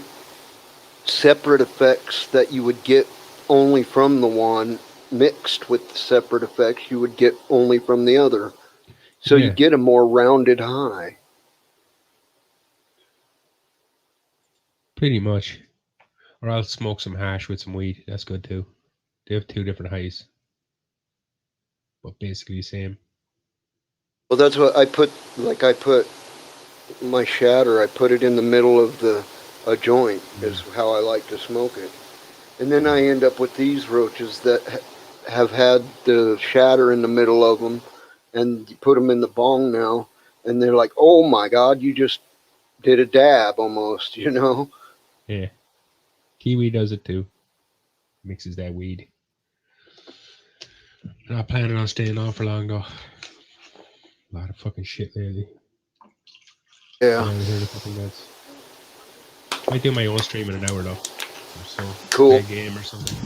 separate effects that you would get only from the one mixed with the separate effects you would get only from the other. So you Yeah, get a more rounded high. pretty much. Or I'll smoke some hash with some weed. That's good too. They have 2 different highs, but basically the same. Well, that's what I put. Like I put my shatter. I put it in the middle of the a joint. Is Mm, how I like to smoke it. And then yeah. I end up with these roaches that have had the shatter in the middle of them, and you put them in the bong now, and they're like, "Oh my God, you just did a dab almost," you know? Yeah. Kiwi does it too. Mixes that weed. Not planning on staying on for long though. A lot of fucking shit lately. Yeah, Been out of here in a couple minutes. Might do my own stream in an hour though. Or so. Play cool. a game or something.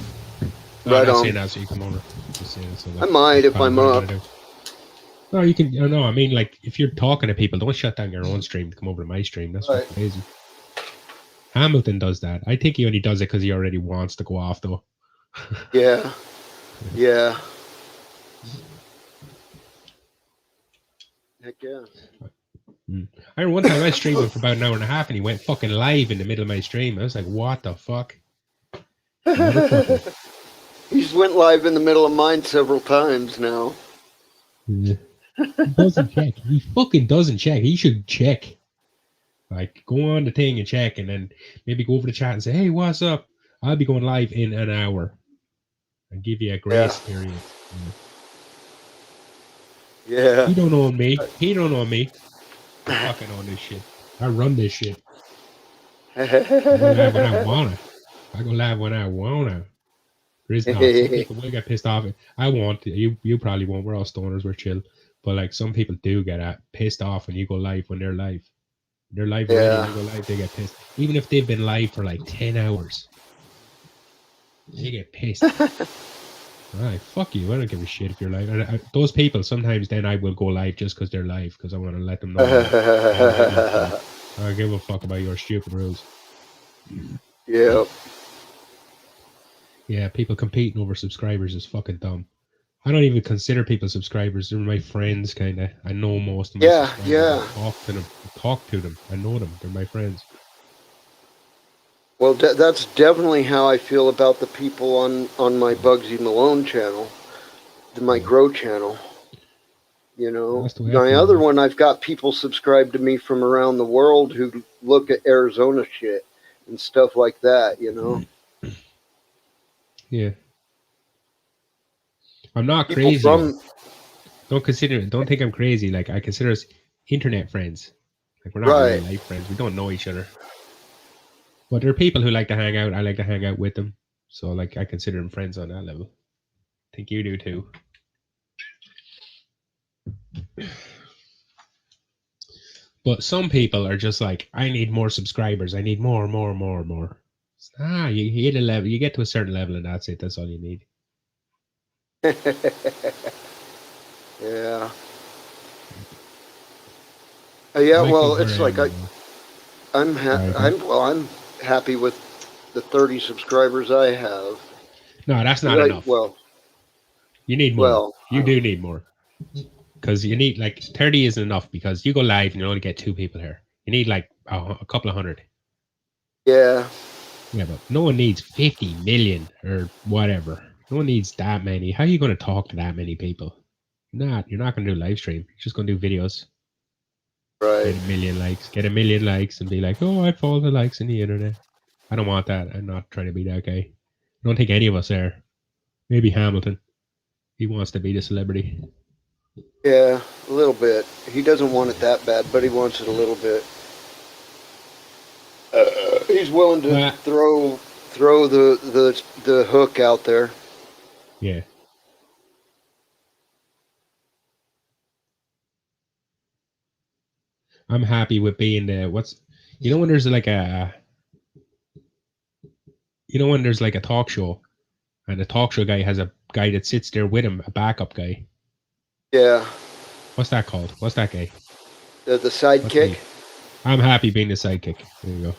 No, I'm Right not on. saying that so you come over. Just saying it so I that might that's if probably I'm what I'm gonna up. do. No, you can. No, I mean, like, if you're talking to people, don't shut down your own stream to come over to my stream. That's Right. fucking lazy. Hamilton does that. I think he only does it because he already wants to go off, though. Yeah. Yeah. Heck yeah. I remember one time I was streaming for about an hour and a half, and he went fucking live in the middle of my stream. I was like, "What the fuck, motherfucker!" He just went live in the middle of mine several times now. He doesn't check. He fucking doesn't check. He should check. Like, go on the thing and check, and then maybe go over the chat and say, "Hey, what's up? I'll be going live in an hour," and give you a grace period. Yeah. He don't know me. He don't know me. I fucking own this shit. I run this shit. I go live when I wanna. I go live when I wanna. There is not. Some people will get pissed off. I won't. You probably won't. We're all stoners. We're chill. But like some people do get pissed off when you go live when they're live. They're live already. Yeah. They go live. They get pissed. Even if they've been live for like 10 hours, they get pissed. Alright, fuck you. I don't give a shit if you're live. And those people sometimes then I will go live just because they're live because I want to let them know. I don't give a fuck about your stupid rules. Yep. Yeah, people competing over subscribers is fucking dumb. I don't even consider people subscribers. They're my friends, kind of. I know most of my subscribers. Yeah. I talk to them. I know them. They're my friends. Well, that's definitely how I feel about the people on my Bugsy Malone channel, my Grow channel. You know, my other one, I've got people subscribed to me from around the world who look at Arizona shit and stuff like that. You know. Yeah. I'm not crazy. Don't consider it. Don't think I'm crazy. Like, I consider us internet friends. Like, we're not real life friends. We don't know each other. But there are people who like to hang out. I like to hang out with them. So, like, I consider them friends on that level. I think you do too. But some people are just like, I need more subscribers. I need more. You hit a level. You get to a certain level, and that's it. That's all you need. Yeah. Yeah. Well, it's like I'm happy with the 30 subscribers I have. No, that's not enough. Well, you need more. Well, you do need more. Because you need, like, 30 isn't enough because you go live and you only get 2 people here. You need like a couple of hundred. Yeah. Yeah, but no one needs 50 million or whatever. No one needs that many. How are you going to talk to that many people? You're not going to do live stream. You're just going to do videos. Right. Get a million likes and be like, oh, I follow the likes in the internet. I don't want that. I'm not trying to be that guy. I don't think any of us are. Maybe Hamilton. He wants to be the celebrity. Yeah, a little bit. He doesn't want it that bad, but he wants it a little bit. He's willing to throw the hook out there. Yeah. I'm happy with being the when there's like a when there's like a talk show and the talk show guy has a guy that sits there with him, a backup guy. Yeah. What's that called? What's that guy? The sidekick? I'm happy being the sidekick. There you go.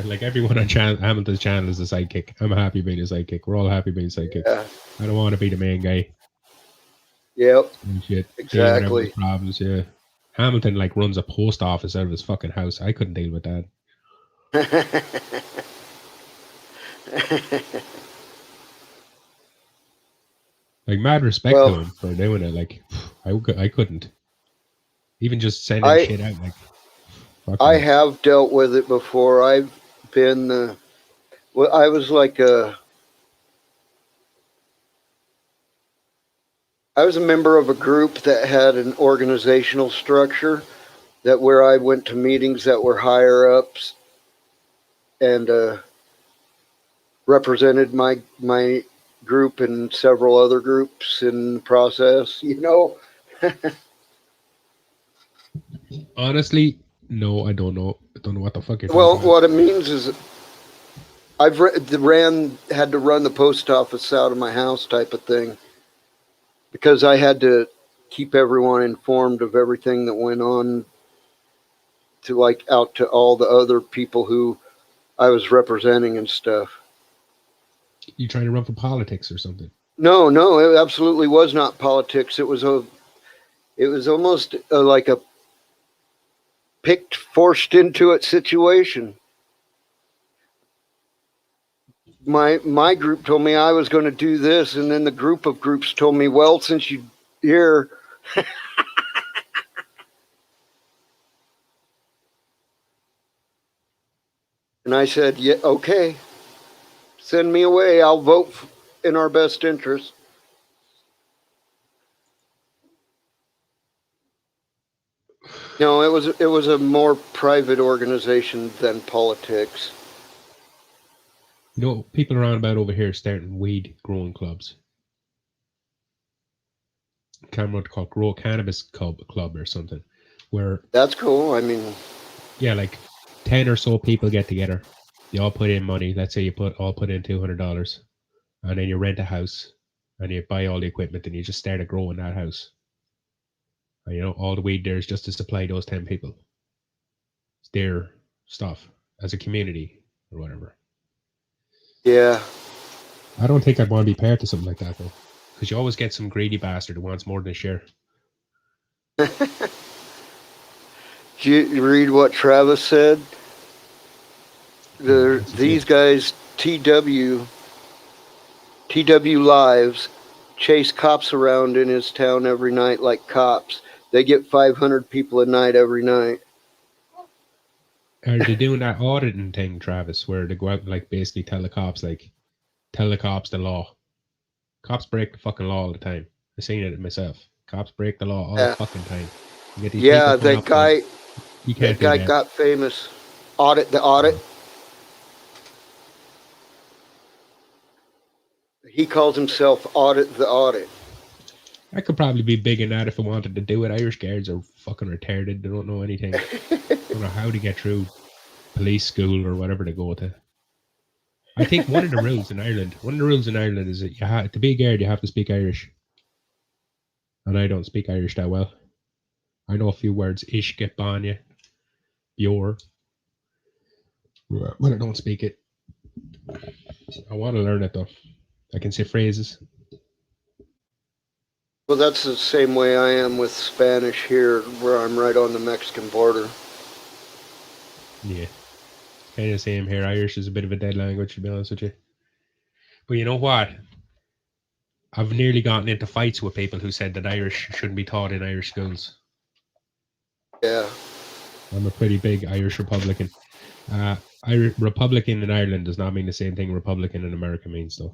Like everyone on Hamilton's channel is a sidekick. I'm happy being a sidekick. We're all happy being a sidekick. Yeah. I don't want to be the main guy. Yep. Shit. Exactly. Problems, yeah. Hamilton like runs a post office out of his fucking house. I couldn't deal with that. Like, mad respect to him for doing it. Like, I couldn't. Even just sending shit out. Like, I have dealt with it before. I've been. I was like I was a member of a group that had an organizational structure that where I went to meetings that were higher ups and represented my group and several other groups in the process, you know. Honestly, no, I don't know. I don't know what the fuck you're talking about. What it means is had to run the post office out of my house type of thing. because I had to keep everyone informed of everything that went on to like out to all the other people who I was representing and stuff. You trying to run for politics or something? No, no, it absolutely was not politics. It was almost like a picked, forced into it situation. My group told me I was going to do this, and then the group of groups told me, well, since you here, and I said, yeah, okay, send me away. I'll vote in our best interest. No, it was a more private organization than politics. You know, people around about over here starting weed growing clubs. Can't remember what to call it, Grow Cannabis Club or something. Where That's cool. I mean, yeah, like 10 or so people get together. You all put in money. Let's say you all put in $200, and then you rent a house, and you buy all the equipment, and you just start a grow in that house. And, you know, all the weed there is just to supply those 10 people. It's their stuff as a community or whatever. yeah. I don't think I'd want to be part of something like that though, because you always get some greedy bastard who wants more than a share. Did you read what Travis said? These guys, TW Lives, chase cops around in his town every night like cops. They get 500 people a night every night. Are they doing that auditing thing, Travis, where they go out and like basically tell the cops the law? Cops break the fucking law all the time. I've seen it myself. Cops break the law all the fucking time. You get these Yeah, people coming up going, you can't that do guy that. got famous. Audit the audit. He calls himself Audit the Audit. I could probably be big in that if I wanted to do it. Irish guards are fucking retarded. They don't know anything. They don't know how to get through police school or whatever they go to. I think one of the rules in Ireland is that to be a guard, you have to speak Irish. And I don't speak Irish that well. I know a few words, ish, get banya, your, but I don't speak it. I want to learn it though. I can say phrases. Well, that's the same way I am with Spanish here, where I'm right on the Mexican border. Yeah. Kind of the same here. Irish is a bit of a dead language, to be honest with you. But you know what? I've nearly gotten into fights with people who said that Irish shouldn't be taught in Irish schools. Yeah. I'm a pretty big Irish Republican. Republican in Ireland does not mean the same thing Republican in America means, though.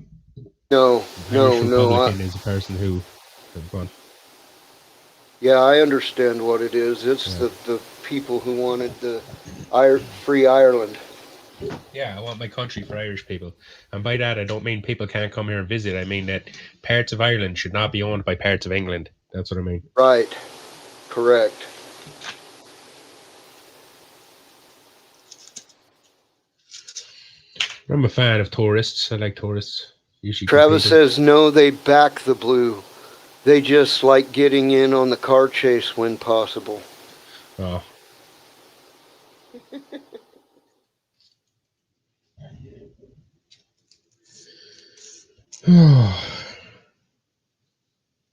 No, Irish no. Republican is a person who. Go on. Yeah, I understand what it is. It's the people who wanted the free Ireland. Yeah, I want my country for Irish people. And by that, I don't mean people can't come here and visit. I mean that parts of Ireland should not be owned by parts of England. That's what I mean. Right. Correct. I'm a fan of tourists. I like tourists. Usually Travis says no, they back the blue. They just like getting in on the car chase when possible. Oh.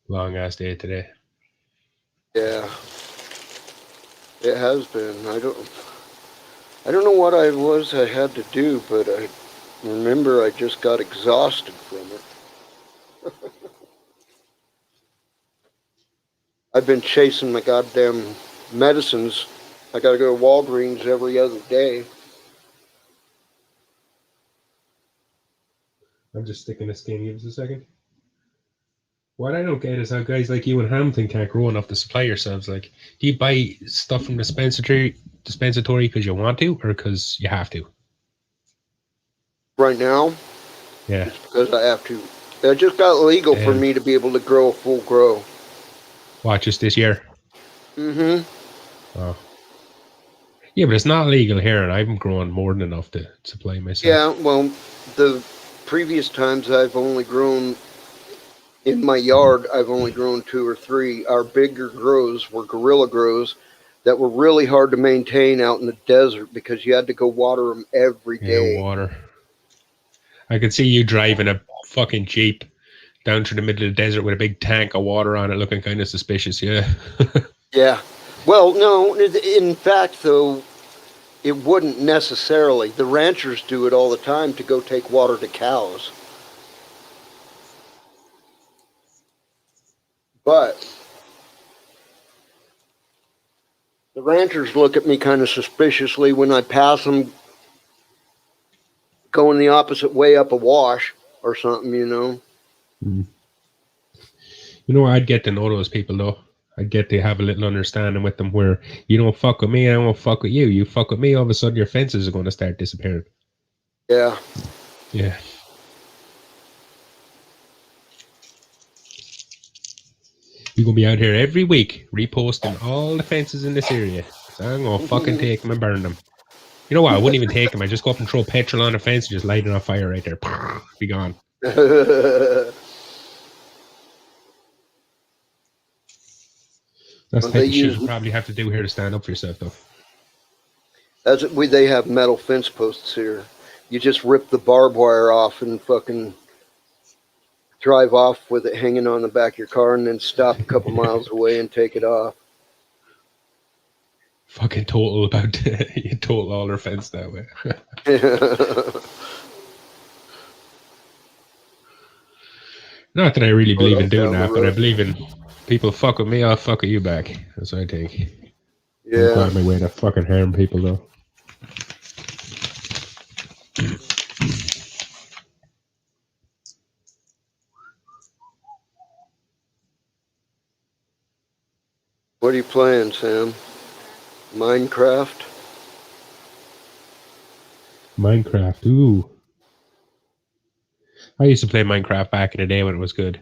Long ass day today. Yeah. It has been. I don't know what I had to do, but I remember I just got exhausted from it. I've been chasing my goddamn medicines. I gotta go to Walgreens every other day. I'm just sticking this game. Give us a second. What I don't get is how guys like you and Hamilton can't grow enough to supply yourselves. Like, do you buy stuff from dispensatory because you want to, or because you have to? Right now, Yeah. it's because I have to. It just got legal for me to be able to grow a full grow. What, just this year? Mm-hmm. Oh. Yeah, but it's not legal here, and I've grown more than enough to supply myself. Yeah, well, the previous times I've only grown in my yard, I've only grown 2 or 3. Our bigger grows were gorilla grows that were really hard to maintain out in the desert because you had to go water them every Yeah, day. water. I could see you driving a fucking Jeep down through the middle of the desert with a big tank of water on it, looking kind of suspicious. Yeah. Yeah. Well, no, in fact, though, it wouldn't necessarily. The ranchers do it all the time to go take water to cows. But the ranchers look at me kind of suspiciously when I pass them going the opposite way up a wash or something, you know. Mm. You know, I'd get to know those people though. I'd get to have a little understanding with them where you don't fuck with me, I won't fuck with you. You fuck with me, all of a sudden your fences are going to start disappearing. Yeah. Yeah. You're going to be out here every week reposting all the fences in this area. So I'm going to fucking take them and burn them. You know what? I wouldn't even take them. I just go up and throw petrol on the fence and just light it on fire right there. Be gone. That's the type of shit you probably have to do here to stand up for yourself, though. They have metal fence posts here. You just rip the barbed wire off and fucking drive off with it hanging on the back of your car and then stop a couple miles away and take it off. Fucking total about you total all their fence that way. Not that I really believe in doing that, but I believe in people fuck with me, I'll fuck with you back. That's what I think. Yeah. I'm going my way to fucking harm people though. What are you playing, Sam? Minecraft? Minecraft, ooh. I used to play Minecraft back in the day when it was good.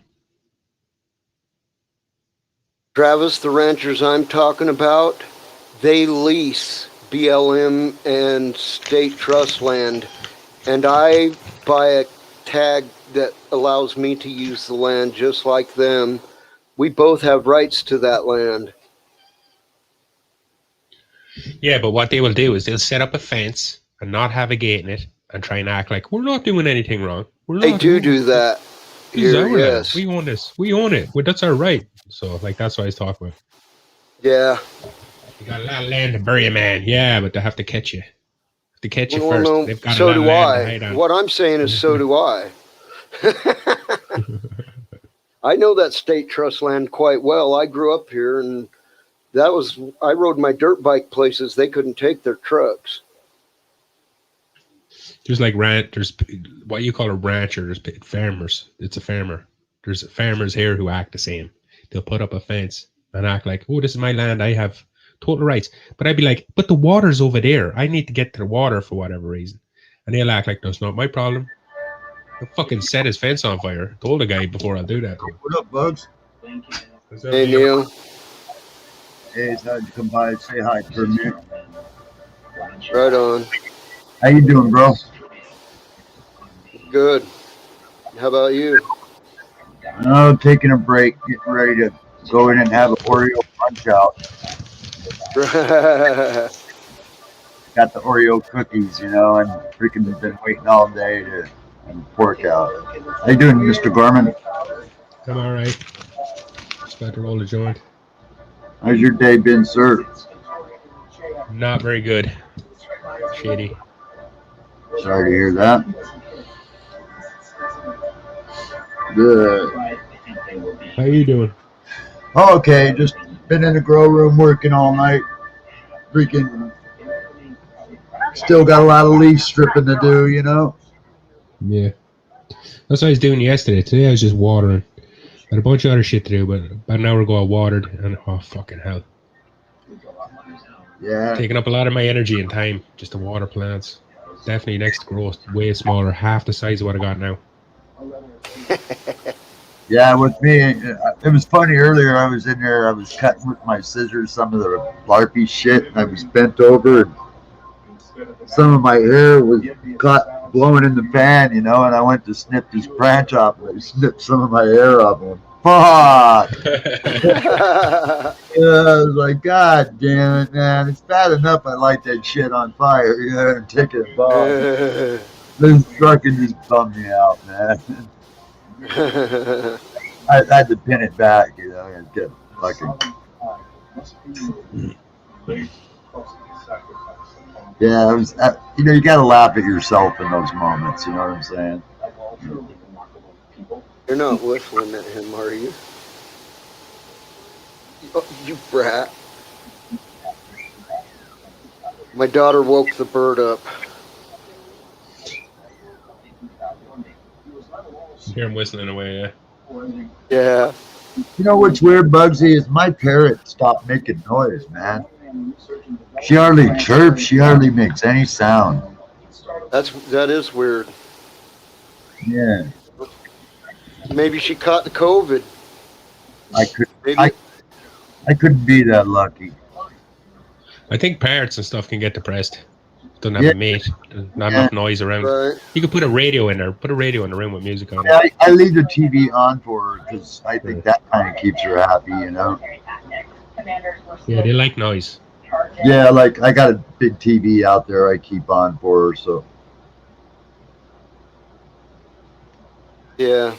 Travis, the ranchers I'm talking about, they lease BLM and state trust land, and I buy a tag that allows me to use the land just like them. We both have rights to that land. Yeah, but what they will do is they'll set up a fence and not have a gate in it and try and act like we're not doing anything wrong. They do that. Here, yes. We own this. We own it. Well, that's our right. So, like, that's what I was talking about. Yeah. You got a lot of land to bury a man. Yeah, but they have to catch you. To catch you well, first. No, They've got so a lot do of land I. To hide on. What I'm saying is, so do I. I know that state trust land quite well. I grew up here, and I rode my dirt bike places. They couldn't take their trucks. There's there's what you call a rancher. There's farmers. It's a farmer. There's farmers here who act the same. They'll put up a fence and act like, oh, this is my land. I have total rights. But I'd be like, but the water's over there. I need to get to the water for whatever reason. And they'll act like that's not my problem. He'll fucking set his fence on fire. Told the guy before I'll do that. What up, Bugs? Hey, Neil. Hey, it's hard to come by and say hi for a minute. Right on. How you doing, bro? Good. How about you? Oh, taking a break, getting ready to go in and have an Oreo punch out. Got the Oreo cookies, and freaking been waiting all day to pork out. How you doing, Mr. Gorman? I'm all right. Just about to roll a joint. How's your day been, sir? Not very good. Shitty. Sorry to hear that. Good. How you doing? Okay, just been in the grow room working all night. Freaking still got a lot of leaf stripping to do, Yeah. That's what I was doing yesterday. Today I was just watering. Had a bunch of other shit to do, but about an hour ago I watered, and oh, fucking hell. Yeah. Taking up a lot of my energy and time just to water plants. Definitely next growth, way smaller, half the size of what I got now. Yeah, with me, it was funny earlier. I was in there, I was cutting with my scissors some of the larpy shit, and I was bent over, and some of my hair was got blowing in the fan, you know, and I went to snip this branch off, and they snipped some of my hair off. And fuck! Yeah, I was like, God damn it, man! It's bad enough I light that shit on fire, you know, and take it off. This trucking just bummed me out, man. I had to pin it back, you know, and get fucking. Yeah, it was. You know, you got to laugh at yourself in those moments. You know what I'm saying? You're not whistling at him, are you? Oh, you brat. My daughter woke the bird up. You hear him whistling away, yeah. Yeah. You know what's weird, Bugsy, is my parrot stopped making noise, man. She hardly chirps. She hardly makes any sound. That is weird. Yeah, Maybe she caught the COVID. I could. Maybe. I couldn't be that lucky. I think parrots and stuff can get depressed. Doesn't have Yeah. a mate. Not enough noise around. Right. You could put a radio in there. Put a radio in the room with music on Yeah, it. I leave the TV on for her because I think that kind of keeps her happy, you know. Yeah, they like noise. Yeah, like I got a big TV out there I keep on for her, so Yeah.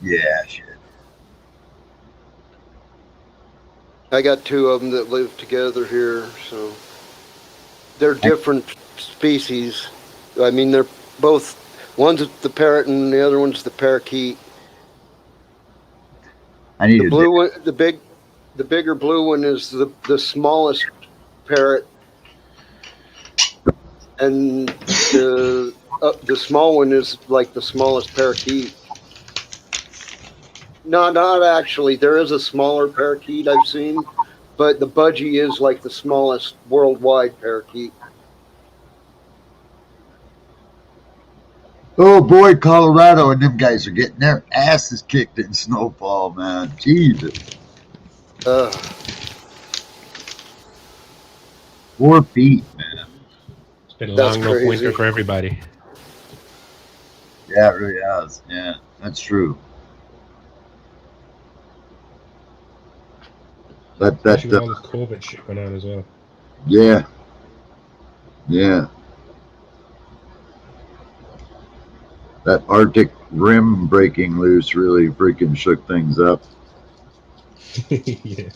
yeah, shit. I got two of them that live together here, so they're different species. I mean, they're both. One's the parrot and the other one's the parakeet. I need The to. blue one, the bigger blue one is the smallest parrot, and the small one is like the smallest parakeet. No, not actually. There is a smaller parakeet I've seen, but the budgie is like the smallest worldwide parakeet. Oh boy, Colorado and them guys are getting their asses kicked in snowfall, man. Jesus, Uh, 4 feet, man. It's been a That's long enough crazy. winter for everybody. Yeah, it really has. Yeah, that's true. Especially with all this COVID shit going on as well. Yeah, yeah. That Arctic rim breaking loose really freaking shook things up. Yeah.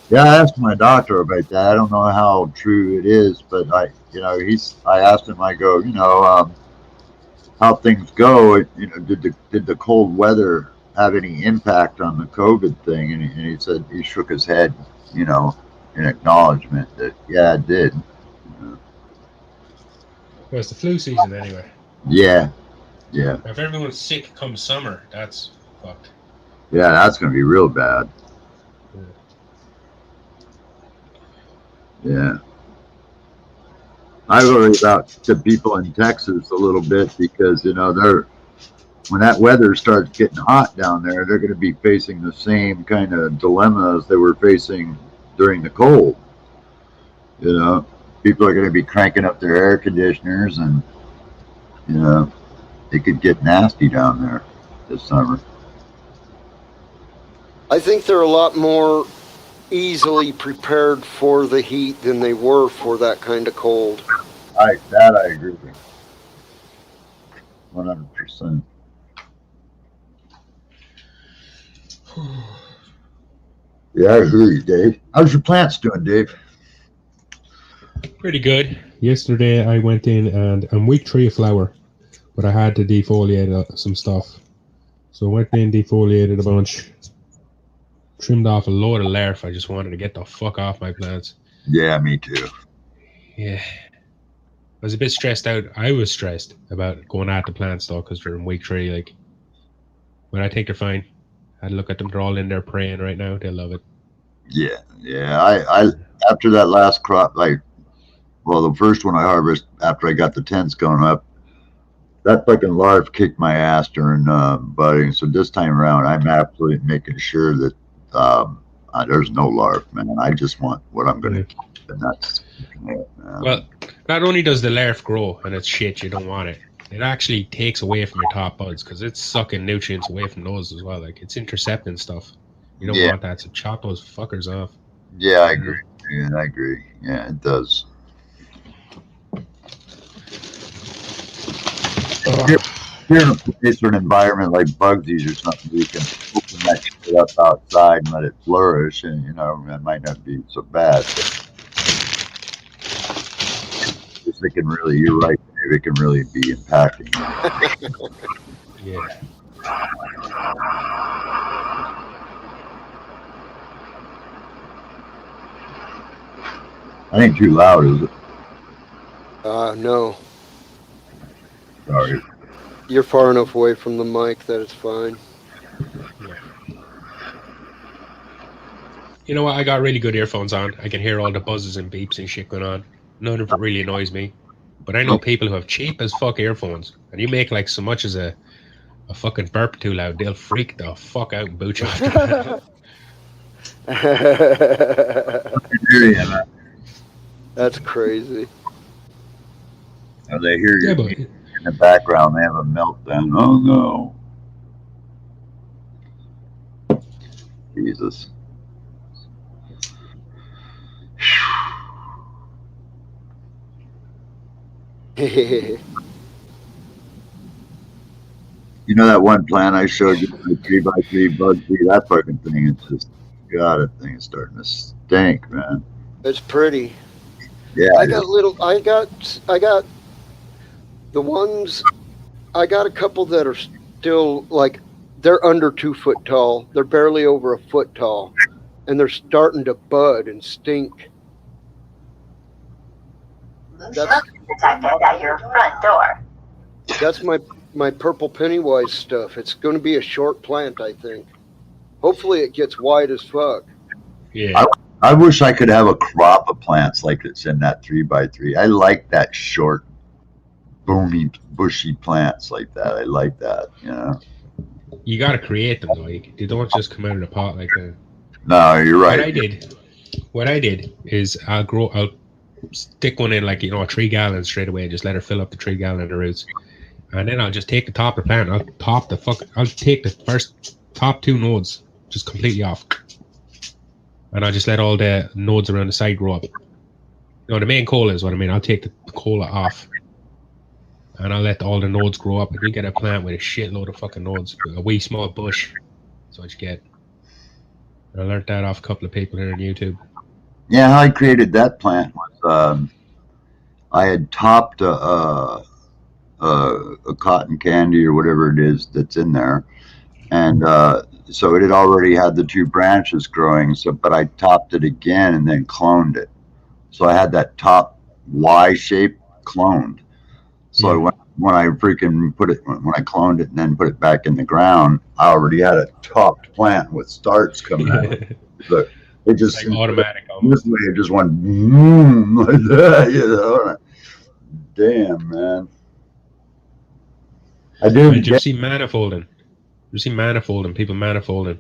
Yeah, I asked my doctor about that. I don't know how true it is, but I asked him. I go, how things go. Did the cold weather have any impact on the COVID thing? And he said he shook his head, in acknowledgement that yeah, it did. Well, it's the flu season anyway. Yeah, yeah, If everyone's sick come summer, that's fucked. yeah. That's gonna be real bad. Yeah. I worry about the people in Texas a little bit because, when that weather starts getting hot down there, they're going to be facing the same kind of dilemmas they were facing during the cold. People are going to be cranking up their air conditioners and, it could get nasty down there this summer. I think they're a lot more easily prepared for the heat than they were for that kind of cold. I agree with. 100%. Yeah, I hear you, Dave. How's your plants doing, Dave? Pretty good. Yesterday I went in and I'm week 3 of flower, but I had to defoliate some stuff. So I went in, defoliated a bunch, trimmed off a load of larf. I just wanted to get the fuck off my plants. Yeah, me too. Yeah. I was a bit stressed out. I was stressed about going at the plants though, because they're in week 3. But I think they're fine. I look at them; they're all in there praying right now. They love it. Yeah. I after that last crop, the first one I harvested after I got the tents going up, that fucking larf kicked my ass during budding. So this time around, I'm absolutely making sure that there's no larf, man. I just want what I'm gonna. and that's Well, not only does the larf grow and it's shit, you don't want it. It actually takes away from your top buds because it's sucking nutrients away from those as well. Like it's intercepting stuff. You don't yeah, want that, so chop those fuckers off. yeah, I agree. Yeah, I agree. Yeah, it does. You're in a place or an environment like Bugsy's or something, you can open that shit up outside and let it flourish, and you know that might not be so bad. But it can really, you're right, Dave, it can really be impacting. Yeah. I ain't too loud, is it? No. Sorry. You're far enough away from the mic that it's fine. Yeah. You know what? I got really good earphones on. I can hear all the buzzes and beeps and shit going on. None of it really annoys me. But I know people who have cheap as fuck earphones, and you make like so much as a fucking burp too loud, they'll freak the fuck out and boot you after that. That's crazy. Or they hear you Yeah, but in the background, they have a meltdown. Oh no. Jesus. You know that one plant I showed you, the 3x3 Bugsy? That fucking thing is just, God, that thing is starting to stink, man. It's pretty. Yeah. I got the ones, I got a couple that are still like, they're under 2 foot tall. They're barely over a foot tall, and they're starting to bud and stink. That's detected at your front door. That's my purple Pennywise stuff. It's going to be a short plant, I think. Hopefully it gets wide as fuck. yeah. I wish I could have a crop of plants like it's in that 3x3. I like that short, boomy, bushy plants like that. I like that, you know. You gotta create them though. They don't just come out of the pot like that. No, you're right. What I did is I'll stick one in like, you know, a 3 gallon straight away and just let her fill up the 3 gallon of the roots. And then I'll just take the top of the plant, I'll take the first top 2 nodes just completely off. And I'll just let all the nodes around the side grow up. No, the main cola is what I mean. I'll take the cola off. And I'll let all the nodes grow up. And you get a plant with a shitload of fucking nodes. A wee small bush. That's what you get. I learned that off a couple of people here on YouTube. Yeah, how I created that plant was I had topped a cotton candy or whatever it is that's in there. And so it had already had the 2 branches growing, but I topped it again and then cloned it. So I had that top Y shape cloned. So when I freaking when I cloned it and then put it back in the ground, I already had a topped plant with starts coming out. But it just like automatic this almost. way it just went boom like that, you know. Damn, man. I do. Did you see manifolding? You see manifolding, people manifolding.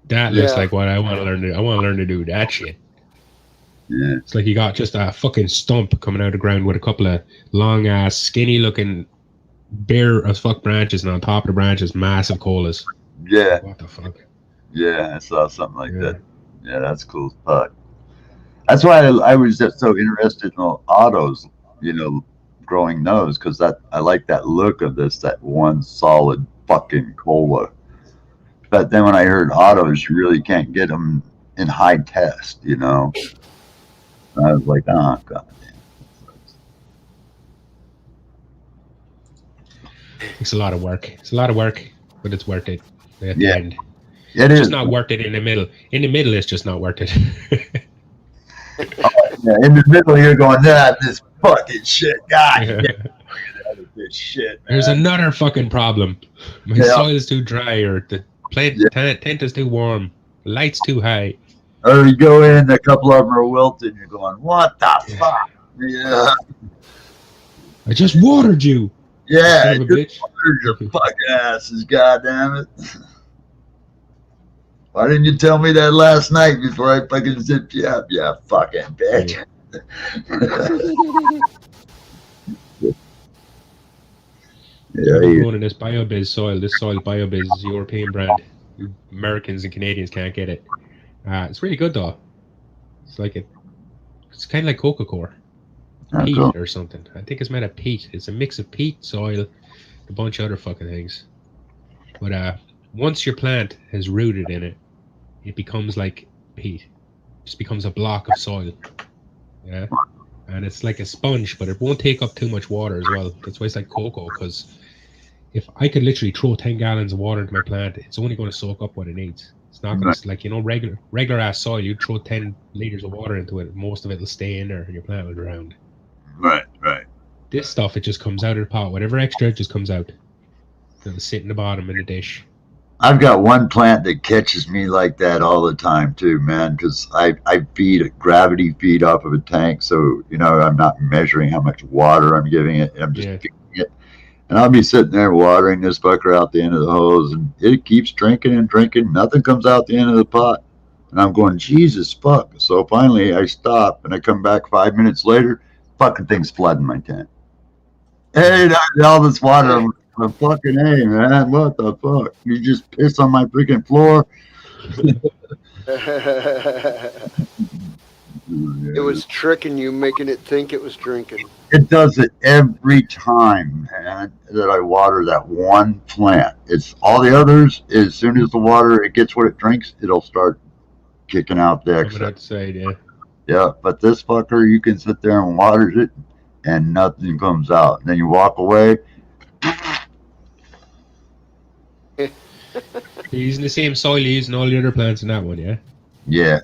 That looks like what I want to learn to do. I want to learn to do that shit. Yeah. It's like you got just a fucking stump coming out of the ground with a couple of long ass, skinny looking, bare as fuck branches, and on top of the branches, massive colas. Yeah. What the fuck? Yeah, I saw something like that. Yeah, that's cool as fuck. That's why I was just so interested in autos, you know, growing those, because I like that look of that one solid fucking cola. But then when I heard autos, you really can't get them in high test, you know. I was like, oh god. It's a lot of work. It's a lot of work, but it's worth it at the end. It It's is just not worth it in the middle. In the middle, it's just not worth it. Yeah, in the middle, you're going, this fucking shit. God, this shit, man. There's another fucking problem. My soil is too dry, or the tent is too warm, the light's too high. Or you go in, a couple of them are wilted, and you're going, what the fuck? Yeah. I just watered you. Yeah, Son of a bitch. watered your fucking asses, goddamn it. Why didn't you tell me that last night before I fucking zipped you up, you fucking bitch? Yeah, I've been you, growing in this BioBiz soil. This soil BioBiz is a European brand. You Americans and Canadians can't get it. It's really good though. It's like it's kind of like Coca Cola, that's peat cool. or something. I think it's made of peat. It's a mix of peat, soil, a bunch of other fucking things. But once your plant has rooted in it, it becomes like peat. It just becomes a block of soil. Yeah. And it's like a sponge, but it won't take up too much water as well. That's why it's like cocoa, because if I could literally throw 10 gallons of water into my plant, it's only going to soak up what it needs. It's not going to, like, regular ass soil, you throw 10 liters of water into it, most of it will stay in there and your plant will drown. Right. This stuff, it just comes out of the pot. Whatever extra, it just comes out. It'll sit in the bottom in the dish. I've got one plant that catches me like that all the time too, man, because I feed a gravity feed off of a tank, so I'm not measuring how much water I'm giving it. I'm just feeding it, and I'll be sitting there watering this fucker out the end of the hose, and it keeps drinking and drinking. Nothing comes out the end of the pot, and I'm going, Jesus fuck. So finally, I stop and I come back 5 minutes later, fucking thing's flooding my tank. Hey, all this water. I'm the fucking A, man. What the fuck? You just piss on my freaking floor? It was tricking you, making it think it was drinking. It does it every time, man, that I water that one plant. It's all the others, as soon as the water, it gets what it drinks, it'll start kicking out the Coming excess. outside, yeah. Yeah, but this fucker, you can sit there and water it, and nothing comes out. And then you walk away. You're using the same soil you're using all the other plants in that one, yeah? Yeah.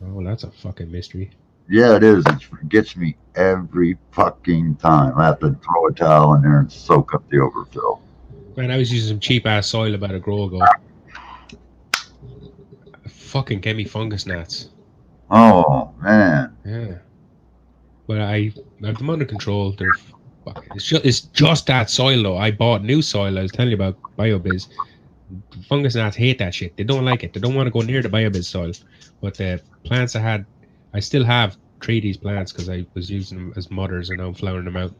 Oh, that's a fucking mystery. Yeah, it is. It gets me every fucking time. I have to throw a towel in there and soak up the overfill. Man, I was using some cheap ass soil about a grow ago. Fucking gave me fungus gnats. Oh, man. Yeah. But I have them under control. They're it's just that soil though. I bought new soil. I was telling you about BioBiz. Fungus gnats hate that shit. They don't like it. They don't want to go near the BioBiz soil. But the plants I still have 3 of these plants because I was using them as mothers and now I'm flowering them out.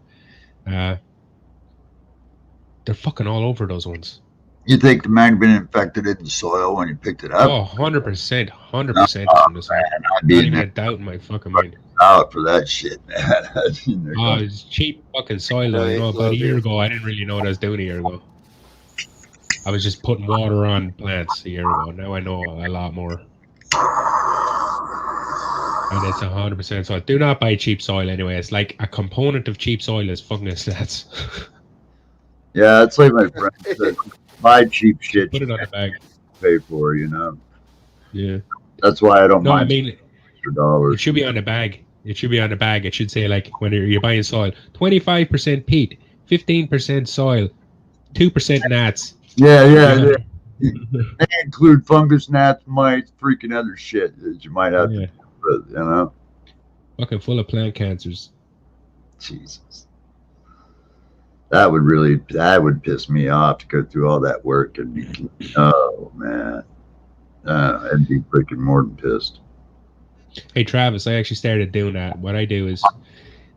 They're fucking all over those ones. You think the man been infected in the soil when you picked it up? Oh, 100%. 100% from this one. Not even a doubt in my fucking mind. Out for that shit, man. Oh, it's cheap fucking soil though. About a year ago, I didn't really know what I was doing a year ago. I was just putting water on plants a year ago. Now I know a lot more. And it's 100% soil. Do not buy cheap soil anyway. It's like a component of cheap soil is fungus gnats. Yeah, it's like my friend said, buy cheap shit. Put it on a bag. Pay for, Yeah. That's why I don't No, I mind mean, extra dollars. it should be on the bag. It should be on the bag. It should say, like, when you're buying soil, 25% peat, 15% soil, 2% gnats. Yeah. They include fungus, gnats, mites, freaking other shit that you might have to deal with, Fucking full of plant cancers. Jesus. That would piss me off to go through all that work and be, oh man. I'd be freaking more than pissed. Hey Travis, I actually started doing that. What I do is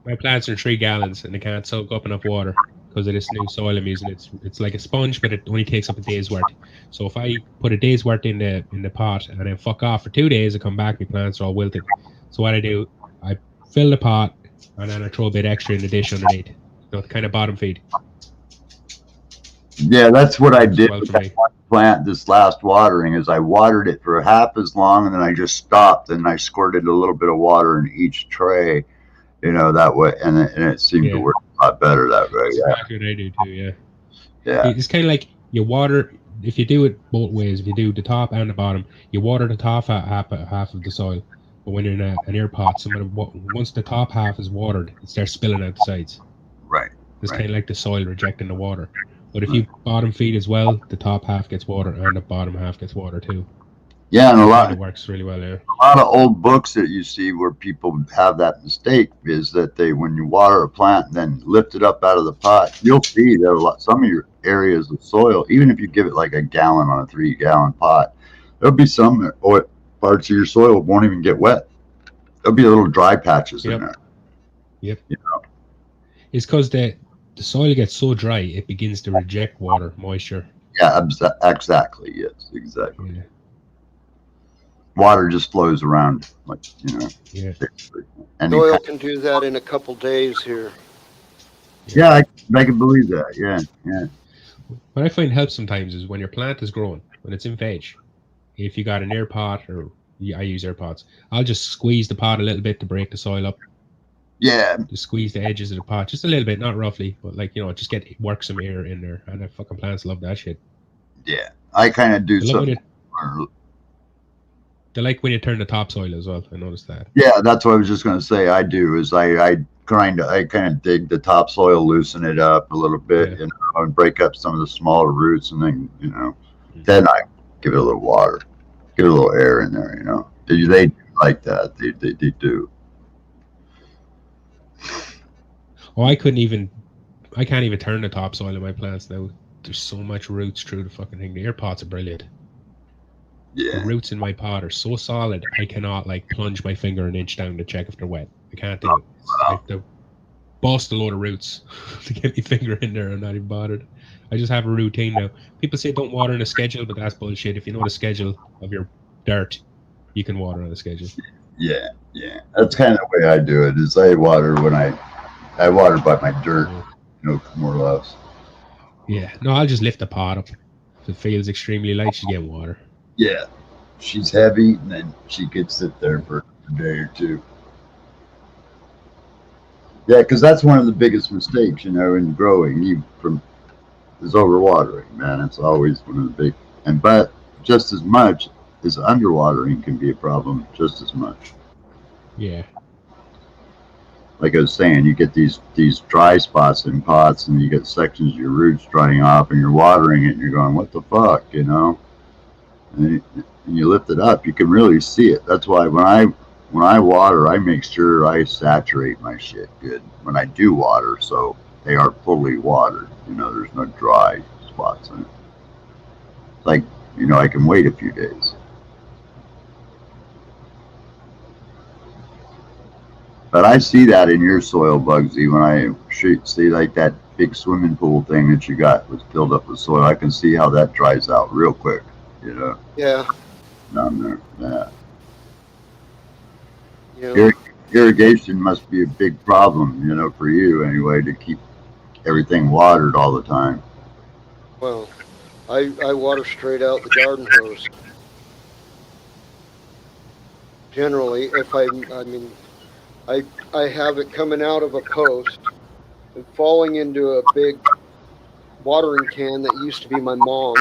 my plants are 3 gallons and they can't soak up enough water because of this new soil I'm using. It's like a sponge, but it only takes up a day's worth. So if I put a day's worth in the pot and then fuck off for 2 days, I come back, my plants are all wilted. So what I do, I fill the pot and then I throw a bit extra in the dish underneath. Kind of bottom feed. Yeah, that's what I did Well, with for that me. one plant this last watering. Is I watered it for half as long, and then I just stopped and I squirted a little bit of water in each tray, that way, and it seemed to work a lot better that way. That's Yeah, exactly what I do too. yeah, It's kind of like you water. If you do it both ways, if you do the top and the bottom, you water the top half of the soil. But when you're in an air pot, once the top half is watered, it starts spilling out the sides. right. It's kind of like the soil rejecting the water. But if you bottom feed as well, the top half gets water and the bottom half gets water too. Yeah, and It works really well there. a lot of old books that you see where people have that mistake is that when you water a plant and then lift it up out of the pot, you'll see that some of your areas of soil, even if you give it like a gallon on a 3-gallon pot, There'll be some parts of your soil won't even get wet. There'll be little dry patches in Yep. there. Yep. You know? It's because the soil gets so dry it begins to reject water, moisture. Yeah, exactly. Yes, exactly. Yeah. Water just flows around, like, Yeah. basically. Any Soil patch. can do that in a couple days here. Yeah. Yeah, I can believe that. Yeah, yeah. What I find helps sometimes is when your plant is growing, when it's in veg. If you got an air pot, or yeah, I use air pots, I'll just squeeze the pot a little bit to break the soil up. Yeah, Just squeeze the edges of the pot just a little bit, not roughly, but like just work some air in there. And the fucking plants love that shit. yeah. I kind of do They love when something. you they like when you turn the topsoil as well. I noticed that. Yeah, that's what I was just going to say. I do is I kind of dig the topsoil, loosen it up a little bit, Yeah. and break up some of the smaller roots, and then Mhm. then I give it a little water, give it a little air in there. They do like that. They do. Oh, I can't even turn the topsoil in my plants now. There's so much roots through the fucking thing. The air pots are brilliant. The Yeah. roots in my pot are so solid, I cannot like plunge my finger an inch down to check if they're wet. I can't do it. I have to bust a load of roots to get my finger in there. I'm not even bothered. I just have a routine now. People say don't water on a schedule, but that's bullshit. If you know the schedule of your dirt, you can water on a schedule. Yeah, yeah. That's kind of the way I do it. Is I water when I water by my dirt, Yeah. more or less. Yeah. No, I'll just lift the pot up. If it feels extremely light, she's getting water. Yeah, she's heavy, and then she could sit there for a day or two. Yeah, because that's one of the biggest mistakes, in growing. You from is overwatering, man. It's always one of the big, but just as much as underwatering can be a problem, just as much. Yeah. Like I was saying, you get these dry spots in pots, and you get sections of your roots drying off, and you're watering it, and you're going, "What the fuck?" And you lift it up, you can really see it. That's why when I water, I make sure I saturate my shit good when I do water, so they are fully watered. There's no dry spots in it. It's like I can wait a few days. But I see that in your soil, Bugsy, when I see like that big swimming pool thing that you got was filled up with soil. I can see how that dries out real quick, you know, Yeah, down there. Yeah. you know, Ir- Irrigation must be a big problem, for you anyway, to keep everything watered all the time. well, I water straight out the garden hose. Generally, if I mean, I have it coming out of a post and falling into a big watering can that used to be my mom's,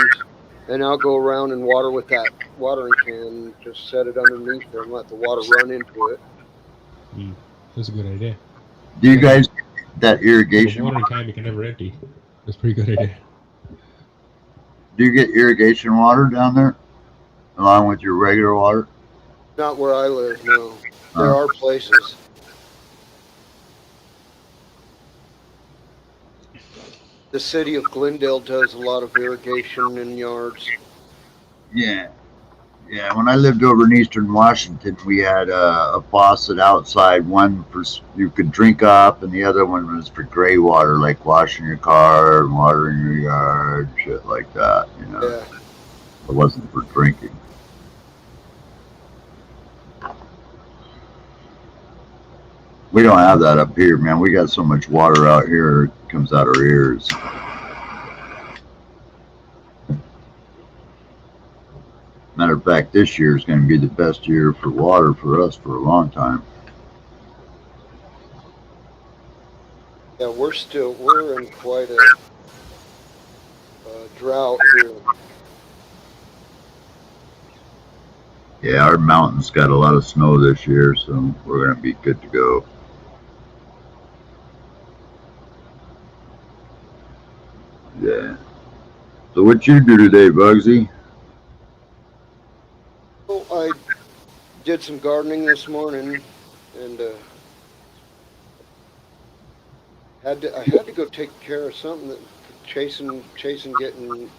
and I'll go around and water with that watering can, just set it underneath there and let the water run into it. Mm. That's a good idea. Do you You have guys get that you have a irrigation? watering can you can never empty. That's a pretty good idea. Do you get irrigation water down there along with your regular water? Not where I live, no. There Uh, are places. The city of Glendale does a lot of irrigation in yards. yeah. Yeah, when I lived over in Eastern Washington, we had a faucet outside. One for you could drink up, and the other one was for gray water, like washing your car and watering your yard, shit like that. Yeah. It wasn't for drinking. We don't have that up here, man. We got so much water out here, it comes out our ears. Matter of fact, this year is going to be the best year for water for us for a long time. Yeah, we're in quite a drought here. Yeah, our mountains got a lot of snow this year, so we're going to be good to go. Yeah. So what you do today, Bugsy? So I did some gardening this morning, and I had to go take care of something chasing getting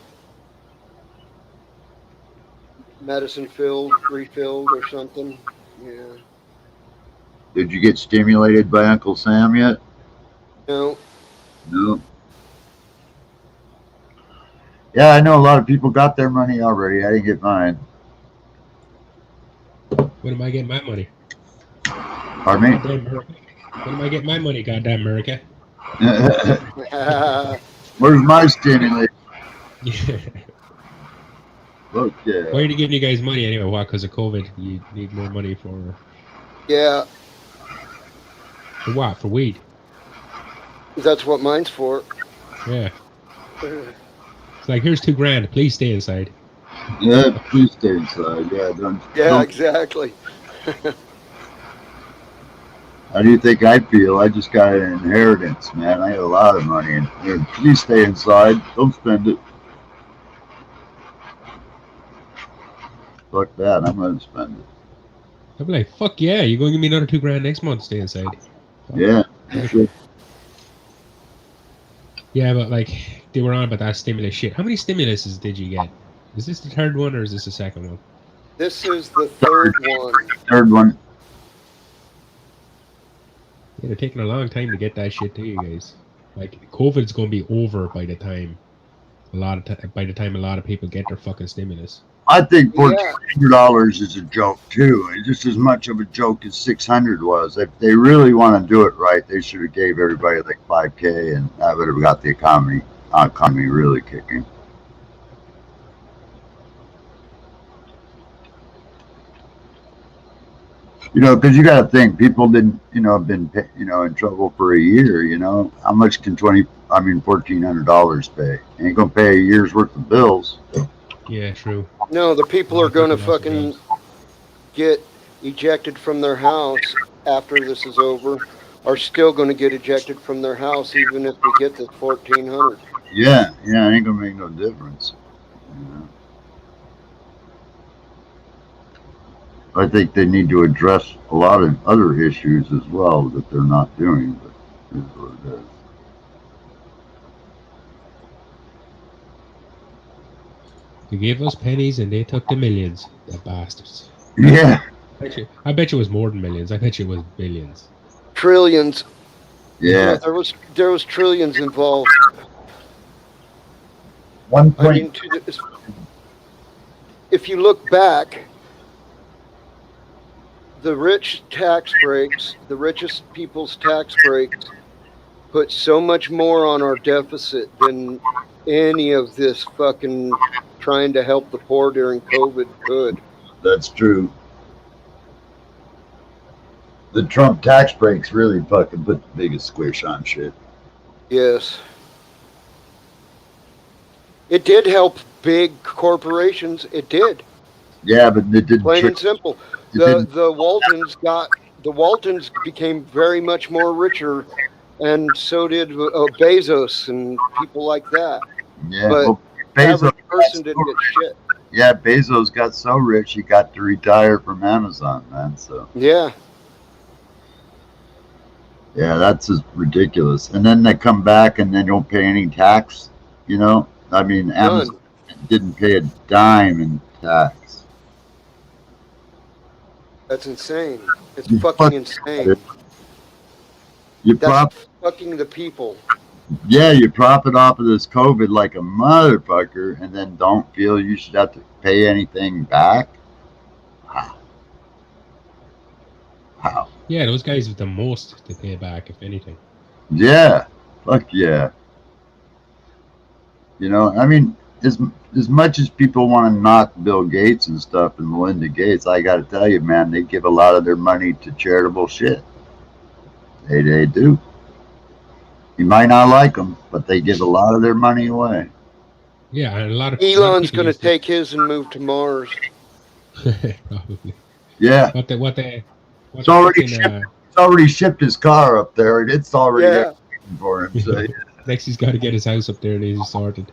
medicine filled, refilled, or something. Yeah. Did you get stimulated by Uncle Sam yet? No. No. Yeah, I know a lot of people got their money already. I didn't get mine. When am I getting my money? Pardon me? Goddamn America. When am I getting my money? Goddamn America. Where's my stimulation? Yeah. Look, Why yeah. are they giving you guys money anyway? Why? Because of COVID, you need more money for Yeah, what? For weed? that's what mine's for. Yeah. It's like, here's $2,000. Please stay inside. Yeah, please stay inside. Yeah, don't. Yeah, exactly. How do you think I feel? I just got an inheritance, man. I got a lot of money, and please stay inside. Don't spend it. Fuck that. I'm gonna spend it. I'd be like, fuck yeah, you're going to give me another $2,000 next month to stay inside. Fuck. Yeah, you should. Yeah, but like, they were on about that stimulus shit. How many stimuluses did you get? Is this the third one or is this the second one? This is the third one. Third one. Yeah, they're taking a long time to get that shit to you guys. Like, COVID's going to be over by the time a lot of people get their fucking stimulus. I think Yeah. $1,400 is a joke too. It's just as much of a joke as 600 was. If they really want to do it right, they should have gave everybody like 5K, and that would have got the economy really kicking. Because you got to think, people didn't, have been, in trouble for a year. How much can $1,400 pay? Ain't gonna pay a year's worth of bills. Yeah, true. No, the people are going to Lots of fucking jobs. get ejected from their house after this is over. Are still going to get ejected from their house even if we get this 1,400. Yeah, it ain't gonna make no difference. I think they need to address a lot of other issues as well that they're not doing, but it is what it is. They gave us pennies and they took the millions. The bastards. Yeah, I bet you it was more than millions. I bet you it was billions. Trillions. yeah. There was trillions involved. One I point. mean, if you look back, the rich tax breaks, the richest people's tax breaks, put so much more on our deficit than any of this fucking trying to help the poor during COVID could. That's true. The Trump tax breaks really fucking put the biggest squish on shit. Yes. It did help big corporations. It did. Yeah, but it didn't. Plain and simple. It didn't. The Waltons became very much more richer, and so did Bezos and people like that. Yeah, but well, Average Bezos. person didn't get shit. Yeah, Bezos got so rich he got to retire from Amazon, man. So Yeah. yeah, that's just ridiculous. And then they come back and they don't pay any tax. Amazon didn't pay a dime in tax. That's insane. It's You fucking insane. That's fucking the people. You profit off of this COVID like a motherfucker, and then don't feel you should have to pay anything back. How? Yeah, those guys with the most to pay back, if anything. Yeah, fuck yeah. As much as people want to knock Bill Gates and stuff and Melinda Gates, I got to tell you, man, they give a lot of their money to charitable shit. They do. You might not like them, but they give a lot of their money away. Yeah, and Elon's going to take his and move to Mars. Probably. Yeah. It's already shipped his car up there, and it's already there for him. So, next, he's got to get his house up there and he's sorted.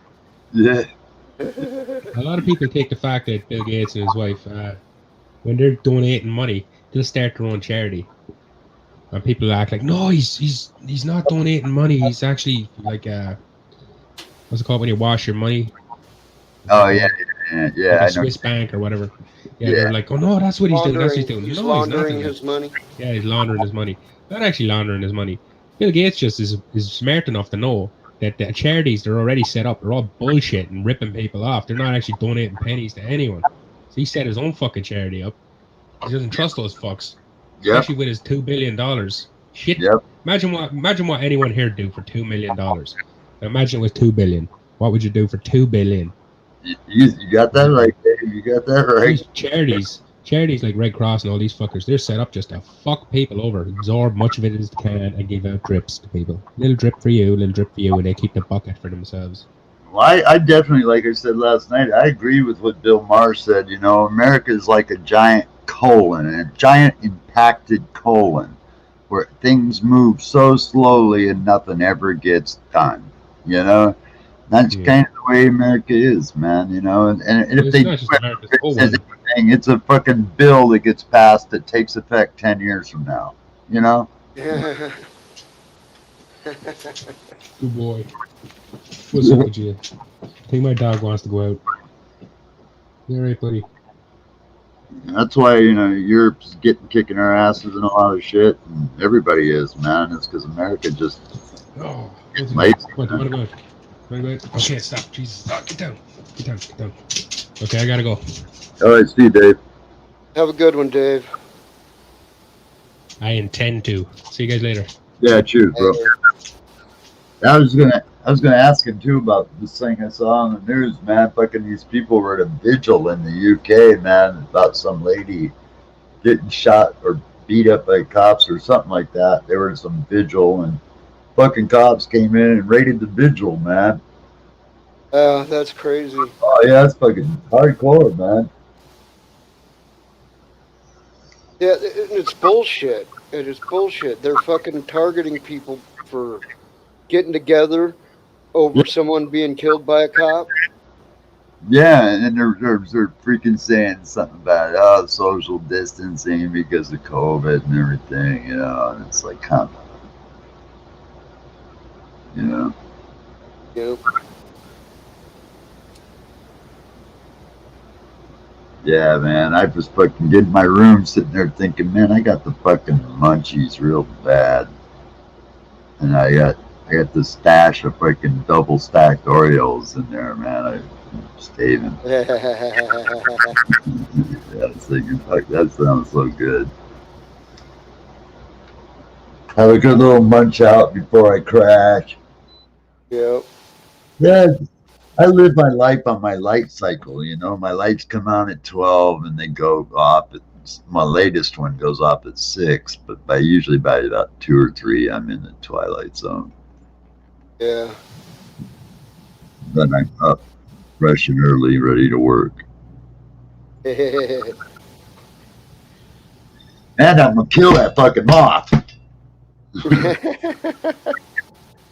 Yeah. A lot of people take the fact that Bill Gates and his wife, when they're donating money, they'll start their own charity. And people act like, no, he's not donating money. He's actually like, what's it called when you wash your money? Oh yeah, Yeah, like I a know. Swiss bank or whatever. Yeah, Yeah. they're like, oh no, that's what he's doing. That's what he's Laundering. doing. He's No, he's laundering nothing. his money. Yeah, he's laundering his money. Not actually laundering his money. Bill Gates just is smart enough to know that the charities they're already set up, they're all bullshit and ripping people off. They're not actually donating pennies to anyone. So he set his own fucking charity up. He doesn't trust those fucks, Yep. especially with his $2 billion. Shit. Yep. Imagine what anyone here do for $2 million. Now imagine with 2 billion. What would you do for 2 billion? You got that right, Dave. You got that right. These charities like Red Cross and all these fuckers, they're set up just to fuck people over, absorb much of it as they can, and give out drips to people. Little drip for you, little drip for you, and they keep the bucket for themselves. Well, I definitely, like I said last night, I agree with what Bill Maher said. You know, America is like a giant colon, a giant impacted colon, where things move so slowly and nothing ever gets done. You know, that's Yeah. kind of the way America is, man. You know, and But if it's they not just America's whole says one. anything, it's a fucking bill that gets passed that takes effect 10 years from now. You know. Yeah. Good boy. What's up with you? I think my dog wants to go out. You alright, buddy? That's why, you know, Europe's kicking our asses and a lot of shit, and everybody is, man. It's because America just Oh, gets what's lazy. what about? Okay, stop. Jesus, stop. Get down. Get down. Get down. Okay, I gotta go. All right, see you, Dave. Have a good one, Dave. I intend to. See you guys later. Yeah, cheers, bro. I was gonna ask him too about this thing I saw on the news, man. Fucking these people were at a vigil in the UK, man, about some lady getting shot or beat up by cops or something like that. They were at some vigil, and fucking cops came in and raided the vigil, man. That's crazy. Oh yeah, that's fucking hardcore, man. Yeah, it's bullshit. It is bullshit. They're fucking targeting people for getting together over someone being killed by a cop. Yeah, and they're freaking saying something about social distancing because of COVID and everything, you know. And it's like, come on, you know. Yep. Yeah, man. I was fucking getting my room sitting there thinking, man, I got the fucking munchies real bad, and I got this stash of fucking double stacked Oreos in there, man. I'm staving. Yeah, I was thinking, fuck, that sounds so good. Have a good little munch out before I crash. Yep. Yeah, I live my life on my light cycle. You know, my lights come on at 12 and they go off. My latest one goes off at 6, but usually by about 2 or 3, I'm in the twilight zone. Yeah. Then I'm up, fresh and early, ready to work. And I'm gonna kill that fucking moth.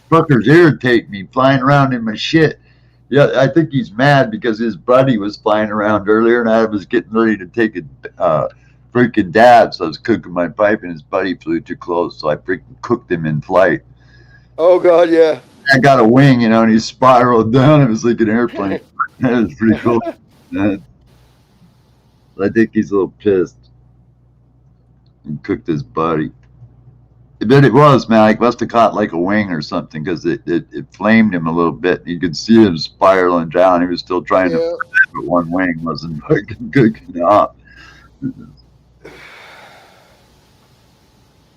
Fuckers irritate me flying around in my shit. Yeah, I think he's mad because his buddy was flying around earlier, and I was getting ready to take a freaking dab. So I was cooking my pipe, and his buddy flew too close, so I freaking cooked him in flight. Oh God, yeah. I got a wing, you know, and he spiraled down. It was like an airplane. That was pretty cool. I think he's a little pissed. And cooked his buddy. But it was, man. I must have caught like a wing or something because it flamed him a little bit. You could see him spiraling down. He was still trying to, but one wing wasn't fucking cooking off.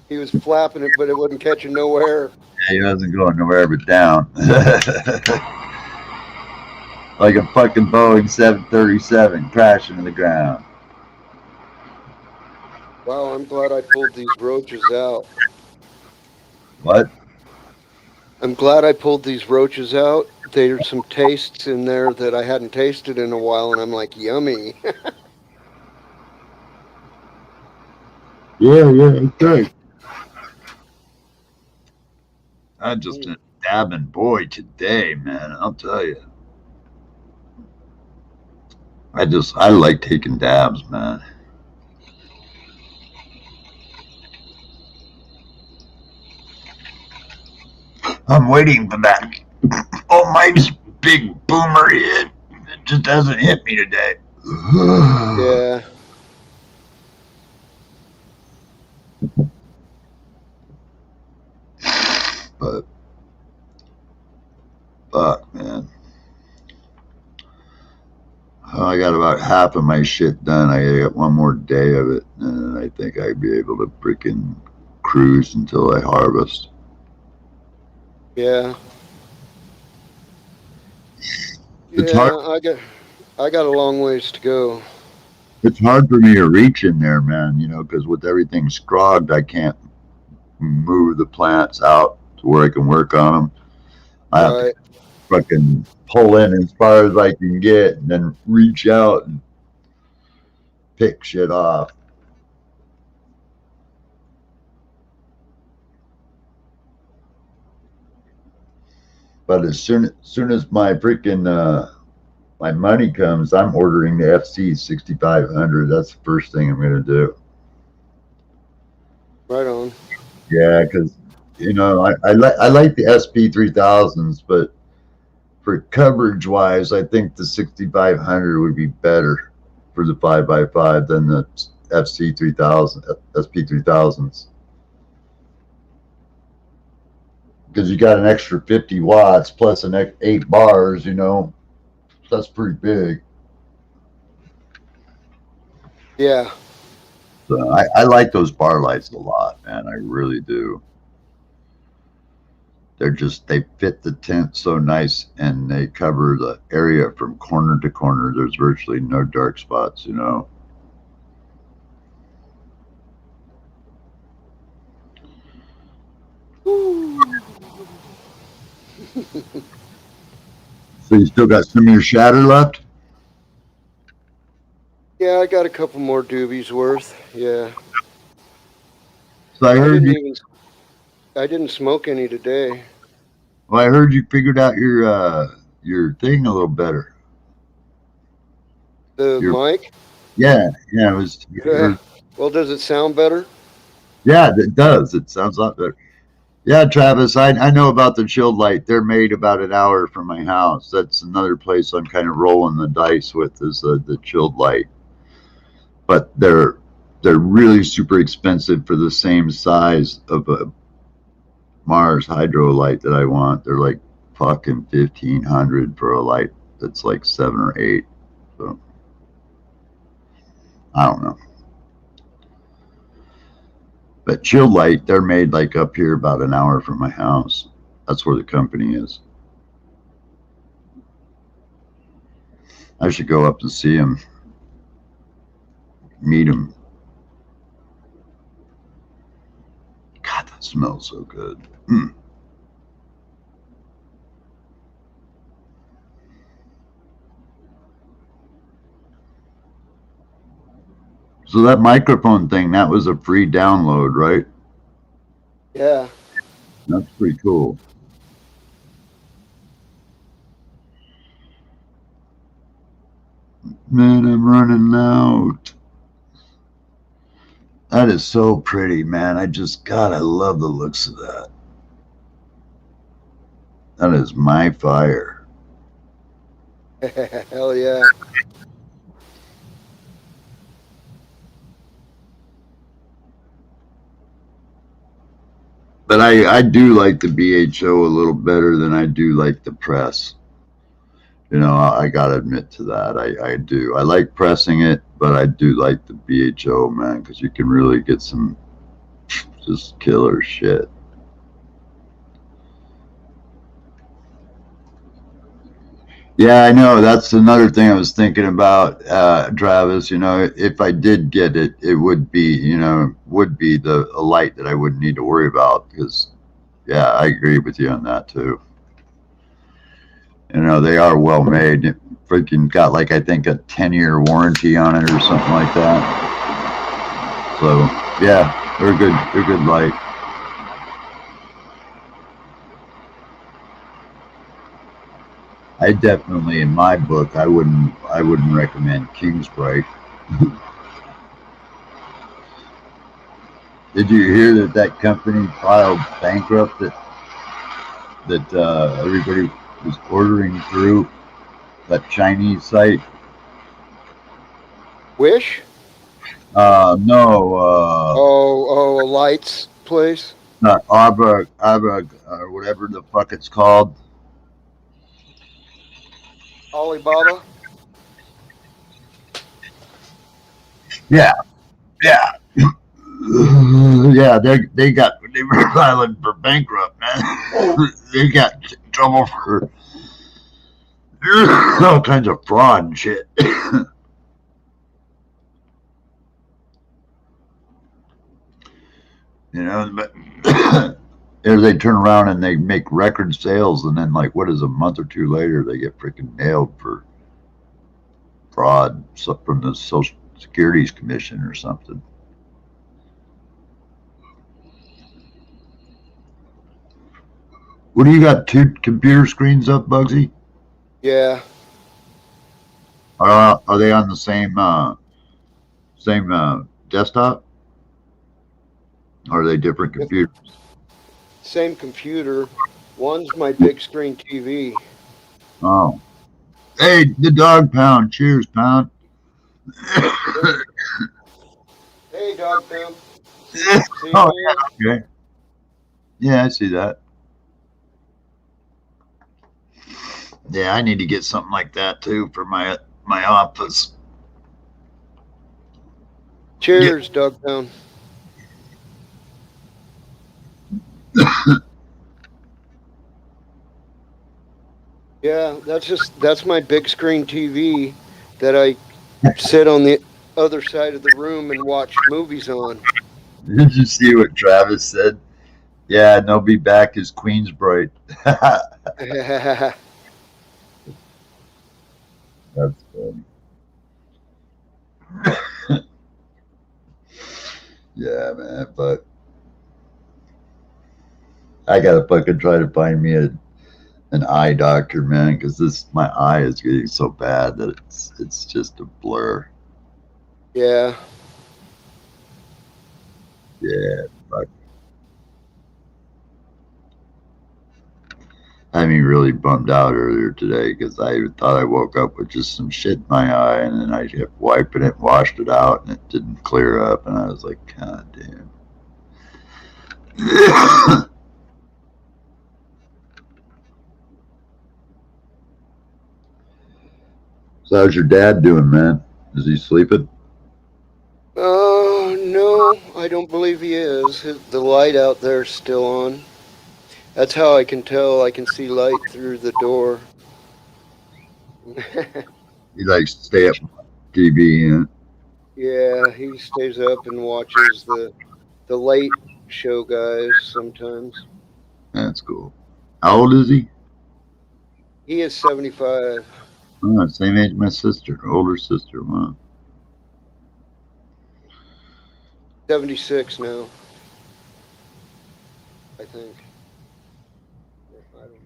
He was flapping it, but it wasn't catching nowhere. Yeah, he wasn't going nowhere but down. Like a fucking Boeing 737 crashing to the ground. Wow, I'm glad I pulled these roaches out. What? I'm glad I pulled these roaches out. There's some tastes in there that I hadn't tasted in a while, and I'm like, yummy. Yeah, okay. I just a dabbing boy today, man. I'll tell you. I like taking dabs, man. I'm waiting for that almighty big boomer hit just hasn't hit me today. Yeah. But fuck, man. I got about half of my shit done. I got one more day of it, and I think I'd be able to freaking cruise until I harvest. Yeah. It's Yeah, hard. I got a long ways to go. It's hard for me to reach in there, man. You know, because with everything scrogged, I can't move the plants out to where I can work on them. I have to Right. fucking pull in as far as I can get, and then reach out and pick shit off. But as soon as my freaking my money comes, I'm ordering the FC 6500. That's the first thing I'm gonna do. Right on. Yeah, because you know I like the SP 3000s, but for coverage wise, I think the 6500 would be better for the 5x5 than the FC 3000 SP 3000s. Because you got an extra 50 watts plus an 8 bars, you know, that's pretty big. Yeah. So I like those bar lights a lot, man. I really do. They fit the tent so nice, and they cover the area from corner to corner. There's virtually no dark spots, you know. So you still got some of your shatter left? Yeah, I got a couple more doobies worth. Yeah. So I I heard didn't you. even I didn't smoke any today. Well, I heard you figured out your thing a little better. The Your mic? yeah, it was. Yeah. Well, does it sound better? Yeah, it does. It sounds a lot better. Yeah, Travis, I know about the chilled light. They're made about an hour from my house. That's another place I'm kind of rolling the dice with is the chilled light. But they're really super expensive for the same size of a Mars hydro light that I want. They're like fucking 1,500 for a light that's like 7 or 8. So I don't know. But chilled light, they're made like up here about an hour from my house. That's where the company is. I should go up and see them, meet them. God, that smells so good. Mm. So that microphone thing, that was a free download, right? Yeah. That's pretty cool. Man, I'm running out. That is so pretty, man. God, I love the looks of that. That is my fire. Hell yeah. But I do like the BHO a little better than I do like the press. You know, I gotta admit to that. I do. I like pressing it, but I do like the BHO, man, because you can really get some just killer shit. Yeah, I know. That's another thing I was thinking about, Travis. You know, if I did get it, it would be, would be a light that I wouldn't need to worry about because, yeah, I agree with you on that too. You know, they are well made. It freaking got like I think a 10-year warranty on it or something like that. So yeah, they're good. They're good light. I definitely, in my book, I wouldn't recommend Kingsbright. Did you hear that company filed bankrupt? That everybody was ordering through, that Chinese site. Wish? No, Oh, a lights place? not Abra, or whatever the fuck it's called. Alibaba? Yeah, yeah. Yeah, they were filing for bankrupt, man. They got in trouble for all kinds of fraud and shit. But or they turn around and they make record sales, and then like, what is a month or two later, they get freaking nailed for fraud from the Social Securities Commission or something. What do you got? 2 computer screens up, Bugsy? Yeah. Are they on the same desktop? Or are they different computers? Same computer. One's my big screen TV. Oh, hey, the dog pound. Cheers, pound. Hey, dog pound. Oh, yeah, okay. Yeah, I see that. Yeah, I need to get something like that too for my office. Cheers, dog pound. Yeah, that's my big screen TV that I sit on the other side of the room and watch movies on. Did you see what Travis said? Yeah, and they'll be back as Queensbright. That's funny. Yeah, man, but I gotta fucking try to find me an eye doctor, man, because my eye is getting so bad that it's just a blur. Yeah. Yeah, fuck. I mean, really bummed out earlier today because I thought I woke up with just some shit in my eye, and then I kept wiping it, washed it out, and it didn't clear up, and I was like, God damn. So how's your dad doing, man? Is he sleeping? Oh, no, I don't believe he is. The light out there's still on. That's how I can tell I can see light through the door. He likes to stay up on TV, Yeah, he stays up and watches the late show guys sometimes. That's cool. How old is he? He is 75. Oh, same age as my sister, older sister. Wow. 76 now, I think. I don't know.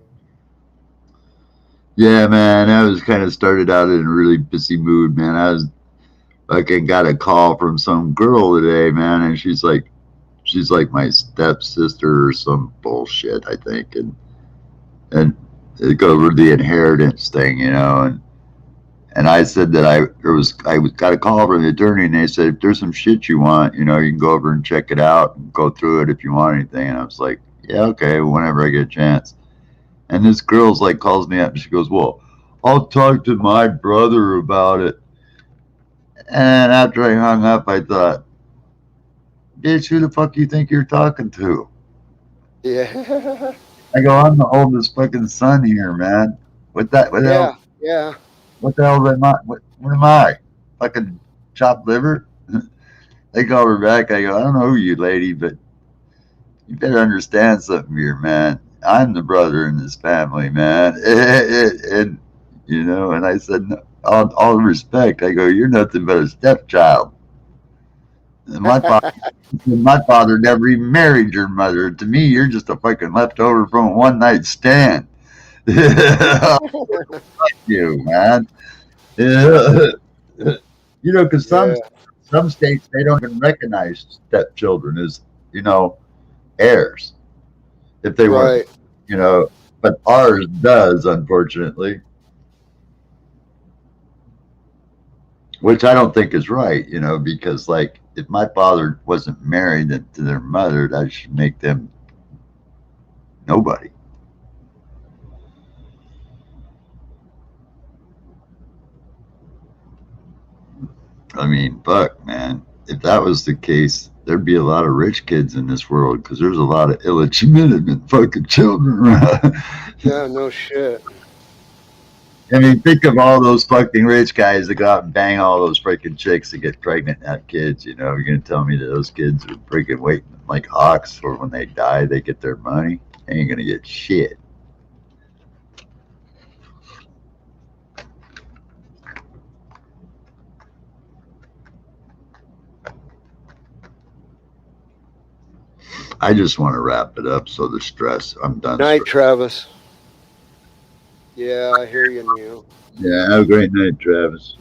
Yeah, man, I was kind of started out in a really busy mood, man. I was fucking got a call from some girl today, man, and she's like my stepsister or some bullshit, I think, and it go over the inheritance thing, and I said that I got a call from the attorney, and they said if there's some shit you want, you can go over and check it out and go through it if you want anything. And I was like, yeah, okay, whenever I get a chance. And this girl's like calls me up and she goes, well, I'll talk to my brother about it. And after I hung up, I thought, bitch, who the fuck you think you're talking to? Yeah. I go, I'm the oldest fucking son here, man. What the hell? Yeah. What the hell am I? What am I? Fucking chopped liver? They call her back. I go, I don't know who you, lady, but you better understand something here, man. I'm the brother in this family, man. And and I said, no, all respect. I go, you're nothing but a stepchild. And my father never even married your mother. To me, you're just a fucking leftover from a one night stand. Fuck you, man. Because some states they don't even recognize stepchildren as heirs if they Right. weren't, but ours does, unfortunately. which I don't think is right, you know, because like if my father wasn't married to their mother, that should make them nobody. I mean, fuck, man. If that was the case, there'd be a lot of rich kids in this world because there's a lot of illegitimate fucking children around. Yeah, no shit. I mean, think of all those fucking rich guys that go out and bang all those freaking chicks that get pregnant and have kids. You know, you're gonna tell me that those kids are freaking waiting like hawks for when they die, they get their money? They ain't gonna get shit. I just want to wrap it up so the stress, I'm done. Night, Travis. Yeah, I hear you, Neil. Yeah, have a great night, Travis.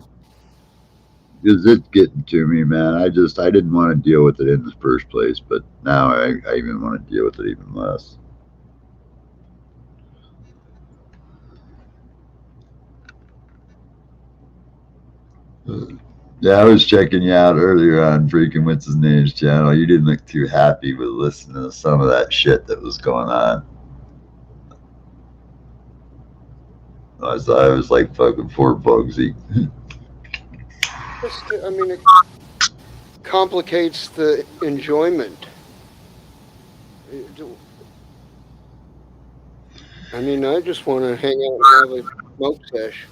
Because it's getting to me, man. I didn't want to deal with it in the first place, but now I even want to deal with it even less. Yeah, I was checking you out earlier on freaking what's his name's channel. You didn't look too happy with listening to some of that shit that was going on. I was like fucking poor Bugsy. I mean, it complicates the enjoyment. I mean, I just want to hang out and have a smoke sesh.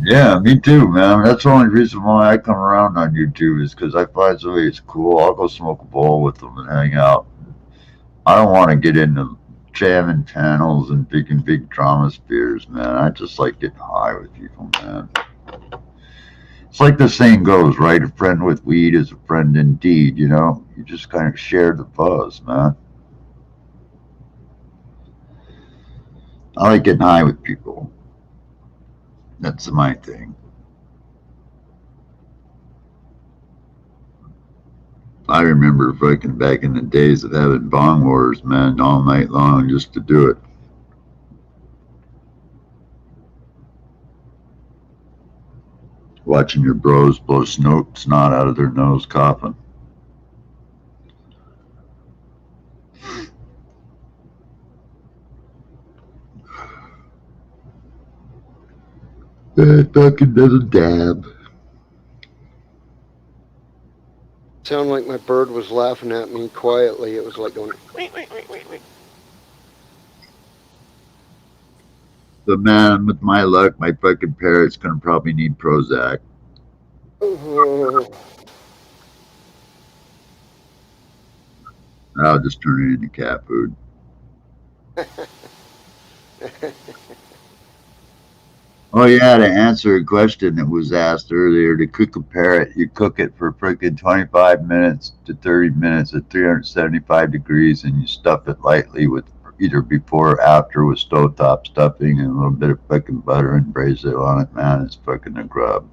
Yeah, me too, man. That's the only reason why I come around on YouTube is because I find somebody it's cool. I'll go smoke a bowl with them and hang out. I don't want to get into jamming channels and big drama spheres, man. I just like getting high with people, man. It's like the saying goes, right? A friend with weed is a friend indeed, you know? You just kind of share the buzz, man. I like getting high with people. That's my thing. I remember fucking back in the days of having bong wars, man, all night long just to do it. Watching your bros blow snot out of their nose coughing. That fucking does a dab. Sounded like my bird was laughing at me quietly. It was like going. But man, with my luck, my fucking parrot's gonna probably need Prozac. I'll just turn it into cat food. Oh yeah, to answer a question that was asked earlier, to cook a parrot, you cook it for freaking 25 minutes to 30 minutes at 375 degrees, and you stuff it lightly with either before or after with stovetop stuffing and a little bit of fucking butter and braise it on it, man. It's fucking a grub.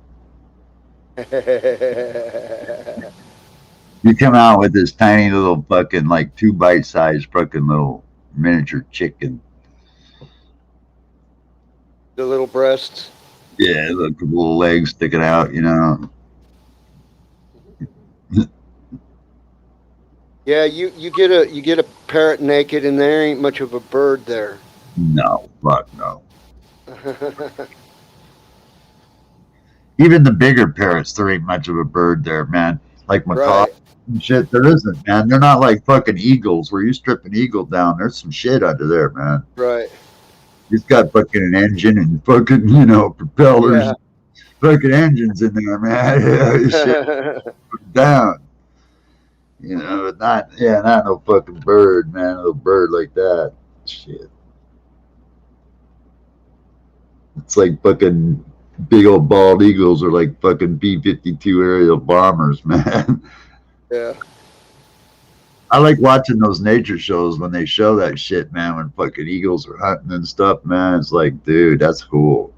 You come out with this tiny little fucking like 2 bite-sized fucking little miniature chicken. The little breasts. Yeah, look, little legs sticking out, you know. Yeah, you get a parrot naked and there ain't much of a bird there. No, fuck no. Even the bigger parrots, there ain't much of a bird there, man. Like macaws and shit, there isn't, man. They're not like fucking eagles where you strip an eagle down. There's some shit under there, man. Right. He's got fucking an engine and fucking, you know, propellers, fucking engines in there, man. Shit down. You know, not no fucking bird, man. A little bird like that. Shit. It's like fucking big old bald eagles are like fucking B-52 aerial bombers, man. Yeah. I like watching those nature shows when they show that shit, man, when fucking eagles are hunting and stuff, man. It's like, dude, that's cool.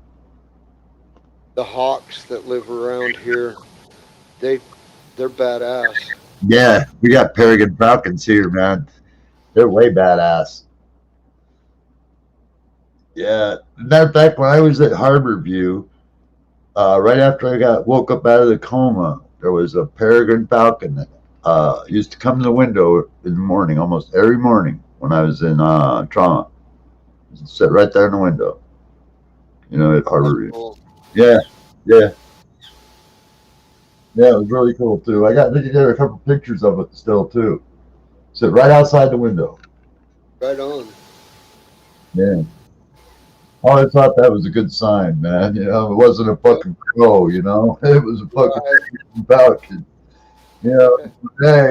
The hawks that live around here, they're badass. Yeah, we got peregrine falcons here, man. They're way badass. Yeah. Matter of fact, when I was at Harborview, right after I woke up out of the coma, there was a peregrine falcon that used to come to the window in the morning, almost every morning when I was in trauma. Sit right there in the window, at That's Harborview. cool. Yeah, yeah, yeah. It was really cool too. I got there a couple pictures of it still too. Sit right outside the window. Right on. Yeah. I always thought that was a good sign, man. It wasn't a fucking crow. It was a fucking falcon. Hey,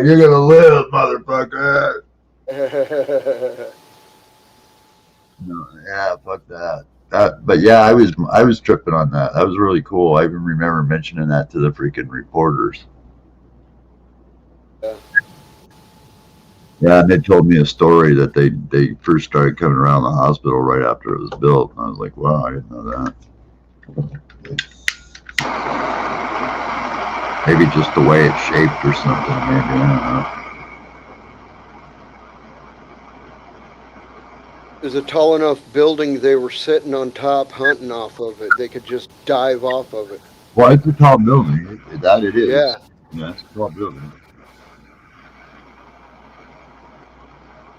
you're gonna live, motherfucker. Right. No, yeah, fuck that. But yeah, I was tripping on that. That was really cool. I even remember mentioning that to the freaking reporters. Yeah. Yeah, and they told me a story that they first started coming around the hospital right after it was built. And I was like, wow, I didn't know that. Maybe just the way it's shaped or something. Maybe I don't know. It was a tall enough building they were sitting on top hunting off of it. They could just dive off of it. Well, it's a tall building. That it is. Yeah. Yeah, it's a tall building.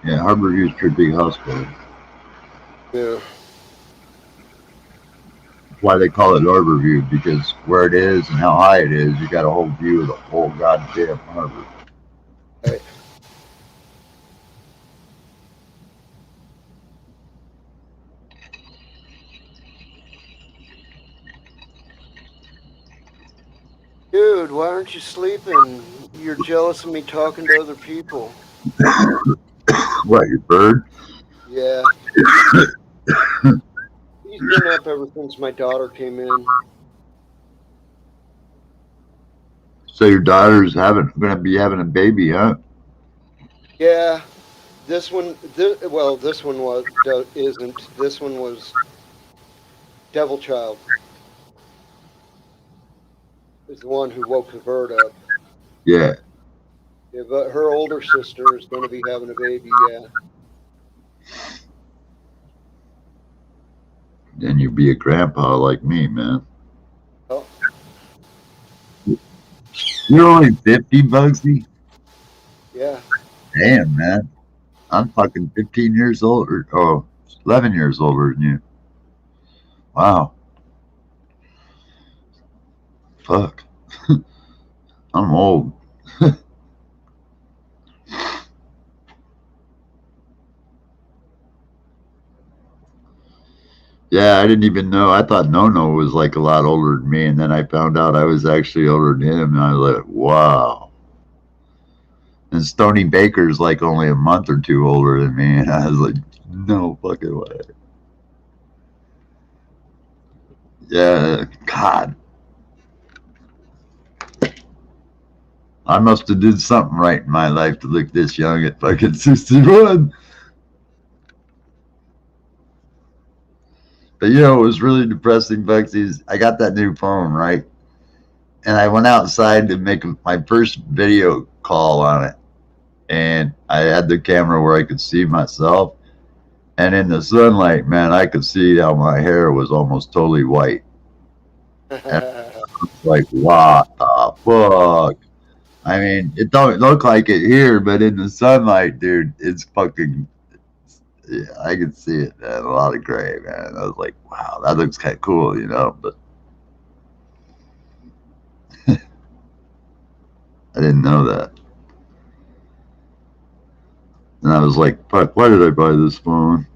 Yeah, Harborview is a pretty big hospital. Yeah. That's why they call it Harborview, because where it is and how high it is, you got a whole view of the whole goddamn harbor. Right. Dude, why aren't you sleeping? You're jealous of me talking to other people. What, your bird? Yeah. He's been up ever since my daughter came in. So your daughter's gonna be having a baby, huh? Yeah. This one, this one isn't. This one was Devil Child. Is the one who woke the bird up. Yeah. Yeah, but her older sister is going to be having a baby. Yeah. Then you'd be a grandpa like me, man. Oh, You're only 50, Bugsy? yeah. Damn, man. I'm fucking 15 years older. Oh, 11 years older than you. Wow. Fuck. I'm old. Yeah, I didn't even know. I thought Nono was like a lot older than me, and then I found out I was actually older than him, and I was like, wow. And Stony Baker's like only a month or two older than me, and I was like, no fucking way. Yeah, God. I must have did something right in my life to look this young at fucking 61. But it was really depressing, Bugsy. I got that new phone, right? And I went outside to make my first video call on it. And I had the camera where I could see myself. And in the sunlight, man, I could see how my hair was almost totally white. And like, what the fuck? I mean, it don't look like it here, but in the sunlight, dude, it's fucking. Yeah, I can see it, man. A lot of gray, man. I was like, wow, that looks kind of cool, but I didn't know that. And I was like, fuck, why did I buy this phone?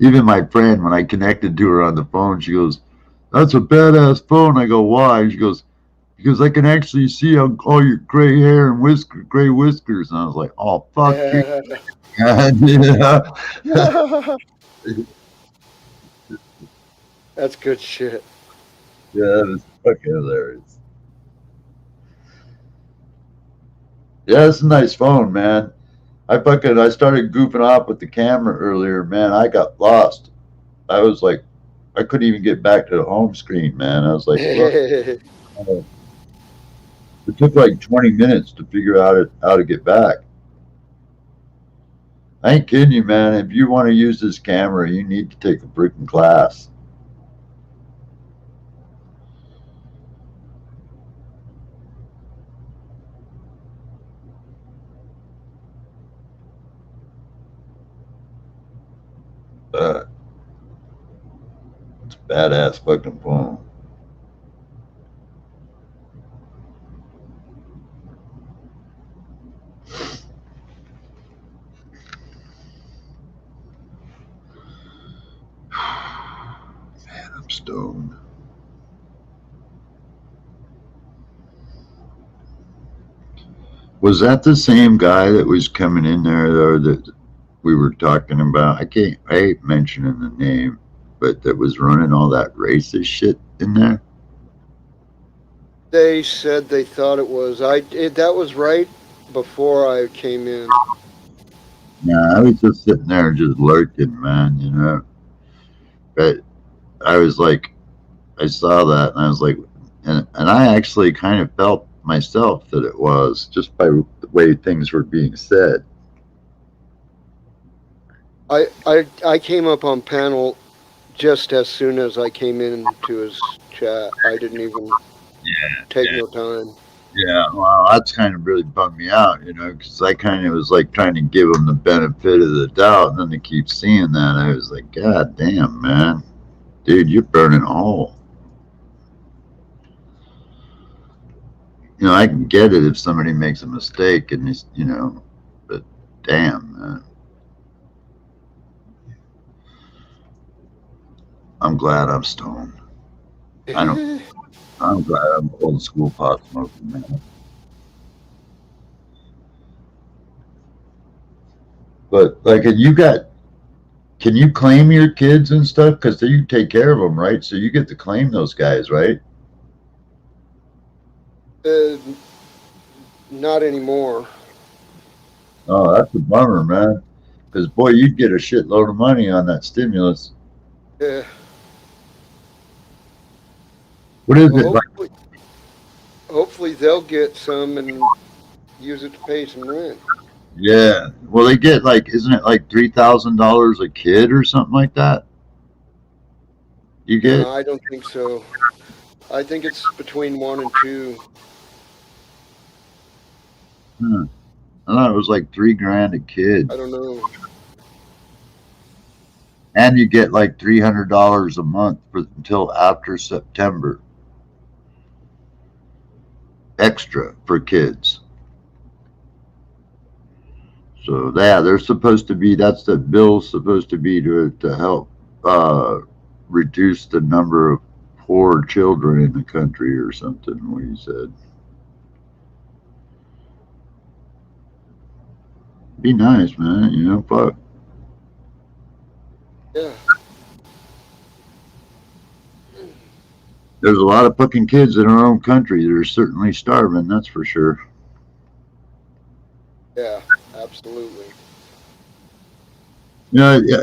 Even my friend, when I connected to her on the phone, she goes, that's a badass phone. I go, why? And she goes, because I can actually see all your gray hair and gray whiskers. And I was like, oh, fuck you. Yeah. That's good shit. Yeah, that was fucking hilarious. Yeah, it's a nice phone, man. I started goofing off with the camera earlier, man. I got lost. I was like, I couldn't even get back to the home screen, man. I was like, it took like 20 minutes to figure out how to get back. I ain't kidding you, man. If you want to use this camera, you need to take a freaking class. It's a badass fucking phone. Man, I'm stoned. Was that the same guy that was coming in there though that we were talking about? I hate mentioning the name, but that was running all that racist shit in there. They said they thought it was. That was right before I came in. Yeah, I was just sitting there just lurking, man, you know. But I was like, I saw that and I was like, and I actually kind of felt myself that it was just by the way things were being said. I came up on panel just as soon as I came into his chat. I didn't even take no time. Yeah, well, that's kind of really bummed me out, you know, because I kind of was like trying to give them the benefit of the doubt, and then to keep seeing that, I was like, God damn, man, dude, you're burning a hole. You know, I can get it if somebody makes a mistake, and he's, you know, but damn, man. I'm glad I'm stoned. I'm glad I'm old school pot smoking, man. But like, can you claim your kids and stuff? Because you take care of them, right? So you get to claim those guys, right? Uh, not anymore. Oh, that's a bummer, man. Because boy, you'd get a shitload of money on that stimulus. Yeah. What is Well, it like? hopefully they'll get some and use it to pay some rent. Yeah. Well, they get like, isn't it like $3,000 a kid or something like that? You get? No, I don't think so. I think it's between 1 and 2. I thought it was like $3,000 a kid, I don't know. and you get like $300 a month until after September, extra for kids. So yeah, they're supposed to be. That's the bill's supposed to be to help reduce the number of poor children in the country or something. What he said. Be nice, man. You know, fuck. Yeah. There's a lot of fucking kids in our own country that are certainly starving. That's for sure. Yeah, absolutely. You know, yeah,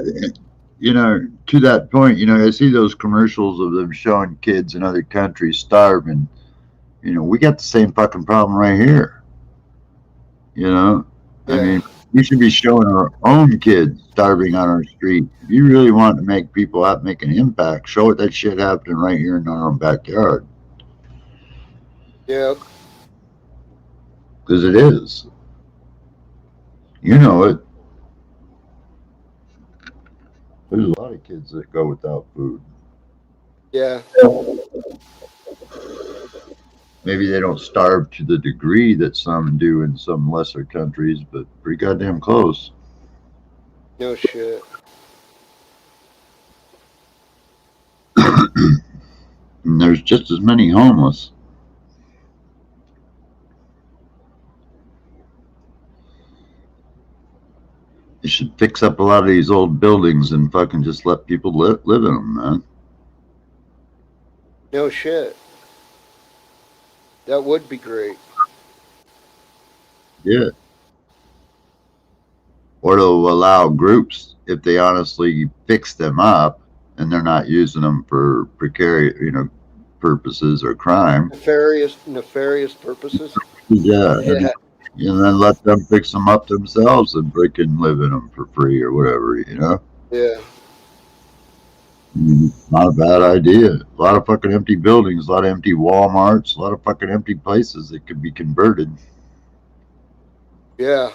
you know, to that point, you know, I see those commercials of them showing kids in other countries starving. You know, we got the same fucking problem right here. You know, I Yeah. mean, we should be showing our own kids starving on our street. If you really want to make people out, make an impact, show it that shit happening right here in our own backyard. Yeah. Because it is. You know it. There's a lot of kids that go without food. Yeah. Maybe they don't starve to the degree that some do in some lesser countries, but pretty goddamn close. No shit. And there's just as many homeless. They should fix up a lot of these old buildings and fucking just let people live in them, man. No shit. That would be great. Yeah. Or to allow groups, if they honestly fix them up and they're not using them for precarious, you know, purposes or crime. Nefarious purposes. Yeah. Yeah. and then let them fix them up themselves and freaking live in them for free or whatever, you know? Yeah. Not a bad idea. A lot of fucking empty buildings, a lot of empty Walmarts, a lot of fucking empty places that could be converted. Yeah.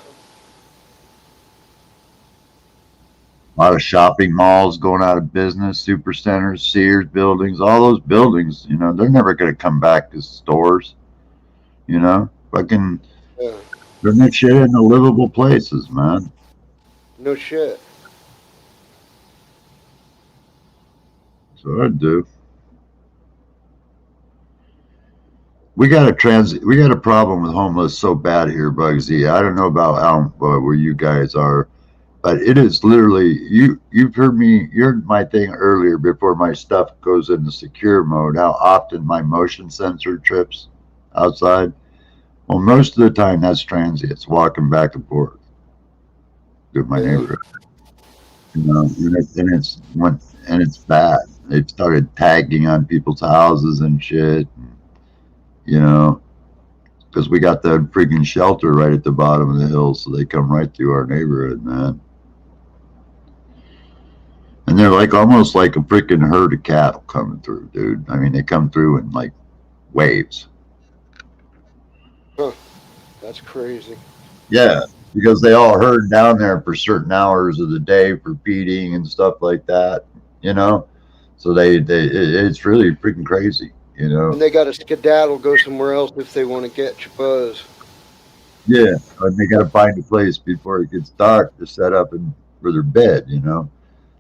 A lot of shopping malls going out of business, super centers, Sears buildings, all those buildings, you know, they're never going to come back as stores, you know? Fucking, Yeah. they're that shit into livable places, man. No shit. So I'd do. We got a problem with homeless so bad here, Bugsy. I don't know about how where you guys are, but it is literally you've heard me you heard my thing earlier before my stuff goes into secure mode, how often my motion sensor trips outside. Well, most of the time that's transients walking back and forth through my Yeah. neighborhood. You know, and it's bad. They've started tagging on people's houses and shit. You know, because we got that freaking shelter right at the bottom of the hill, so they come right through our neighborhood, man. And they're like almost like a freaking herd of cattle coming through, dude. I mean, they come through in like waves. Huh. That's crazy. Yeah, because they all herd down there for certain hours of the day for feeding and stuff like that, you know. So it's really freaking crazy, you know. And they got to skedaddle, go somewhere else if they want to get your buzz. Yeah, and they got to find a place before it gets dark to set up and for their bed, you know.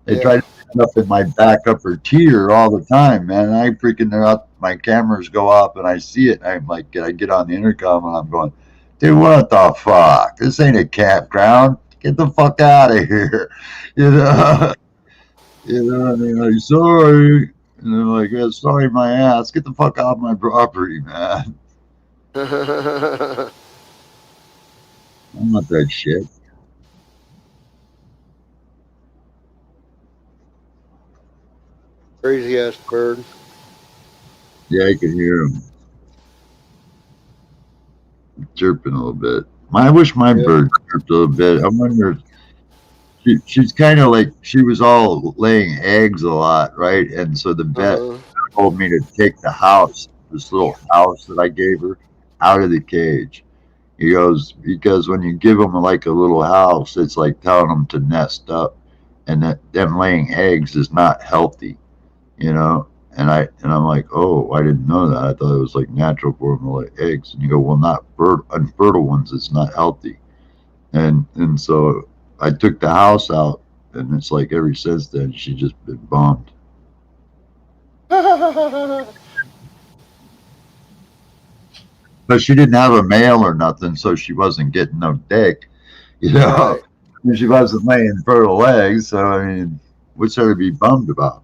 They try Yeah. to set up in my back upper tier all the time, man. I freaking they're out, my cameras go off and I see it. And I'm like, I get on the intercom and I'm going, dude, what the fuck? This ain't a campground. Get the fuck out of here, you know. You know, and they're like, sorry, and they're like, yeah, sorry, my ass. Get the fuck off my property, man. I'm not that shit. Crazy ass bird. Yeah, I can hear him chirping a little bit. I wish my Yeah. bird chirped a little bit. I wonder. She's kind of like she was all laying eggs a lot, right? And so the vet Uh-huh. told me to take the house, this little house that I gave her, out of the cage. He goes, because when you give them like a little house, it's like telling them to nest up, and that them laying eggs is not healthy, you know. And I'm like, oh, I didn't know that. I thought it was like natural for them to lay eggs. And you go, well, not unfertile ones. It's not healthy. And so I took the house out, and it's like ever since then she's just been bummed. But she didn't have a male or nothing, so she wasn't getting no dick, you know. Right. And she wasn't laying fertile eggs, so I mean, what's there to be bummed about?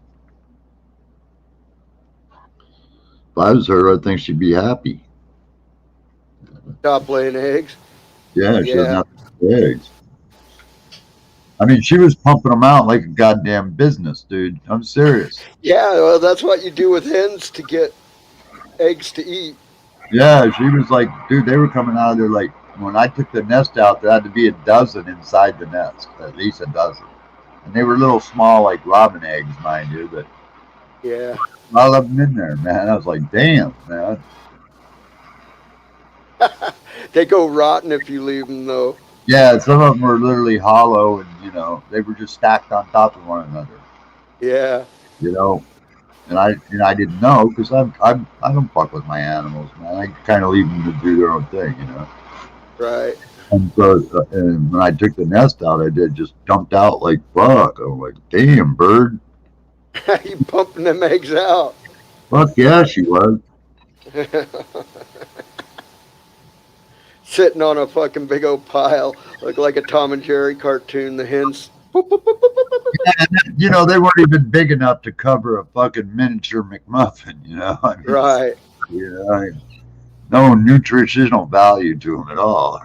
If I was her, I think she'd be happy. Stop laying eggs. Yeah, she doesn't Yeah. have to lay eggs. I mean, she was pumping them out like a goddamn business, dude. I'm serious. Yeah, well, that's what you do with hens to get eggs to eat. Yeah, she was like, dude, they were coming out of there like when I took the nest out, there had to be a dozen inside the nest, at least a dozen. And they were little small, like robin eggs, mind you, but Yeah. a lot of them in there, man. I was like, damn, man. They go rotten if you leave them, though. Yeah, some of them were literally hollow, and you know, they were just stacked on top of one another. Yeah. You know, and I didn't know because I don't fuck with my animals, man. I kind of leave them to do their own thing, you know. Right. And so, and when I took the nest out, I did just dumped out like fuck. I'm like, damn, bird. You pumping them eggs out. Fuck yeah, she was. Sitting on a fucking big old pile. Look like a Tom and Jerry cartoon. The hens. You know, they weren't even big enough to cover a fucking miniature McMuffin. You know, I mean, Right. you know, no nutritional value to them at all.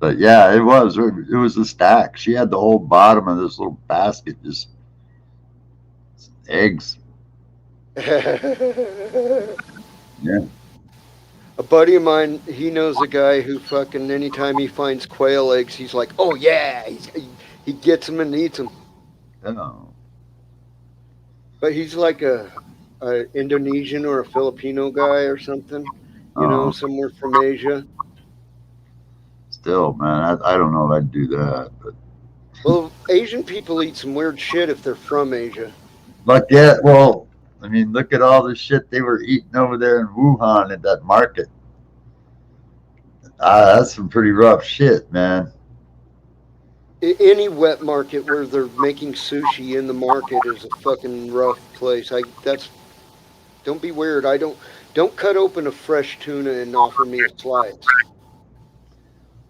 But yeah, it was a stack. She had the whole bottom of this little basket just eggs. Yeah. Yeah. A buddy of mine, he knows a guy who fucking anytime he finds quail eggs, he's like, "Oh yeah," he gets them and eats them. Oh, But he's like a Indonesian or a Filipino guy or something, oh, somewhere from Asia. still, man, I don't know if I'd do that, but Well, Asian people eat some weird shit if they're from Asia. yeah, well, I mean, look at all the shit they were eating over there in Wuhan at that market. That's some pretty rough shit, man. Any wet market where they're making sushi in the market is a fucking rough place. Don't be weird. Don't cut open a fresh tuna and offer me a slice.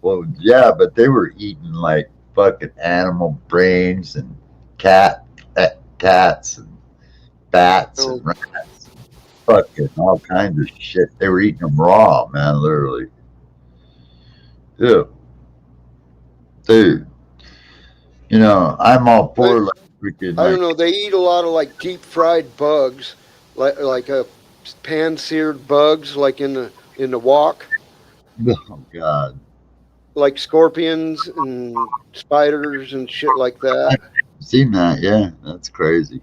Well, yeah, but they were eating like fucking animal brains and cats and bats and Oh, rats, fucking all kinds of shit. They were eating them raw, man, literally. Dude, dude, I'm all I for like freaking I don't like, know. They eat a lot of like deep fried bugs, like a pan seared bugs, like in the wok, oh god, like scorpions and spiders and shit like that. I've seen that. Yeah, that's crazy.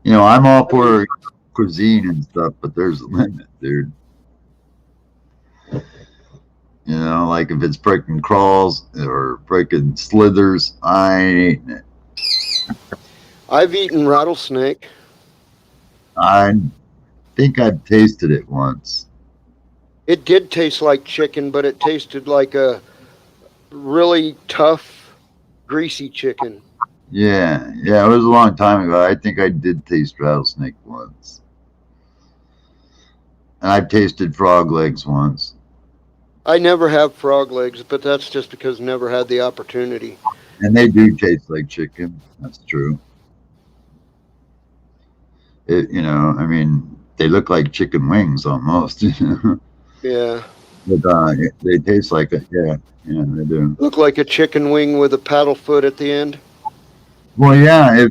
I'm all I mean, for cuisine and stuff, but there's a limit, dude. Like if it's freaking crawls or freaking slithers, I ain't eating it. I've eaten rattlesnake. I think I've tasted it once. It did taste like chicken, but it tasted like a really tough, greasy chicken. Yeah, yeah, it was a long time ago. I think I did taste rattlesnake once. And I've tasted frog legs once. I never have frog legs, but that's just because never had the opportunity. And they do taste like chicken. That's true. I mean, they look like chicken wings almost. Yeah, But they taste like it. Yeah, yeah, they do. look like a chicken wing with a paddle foot at the end. Well, yeah, if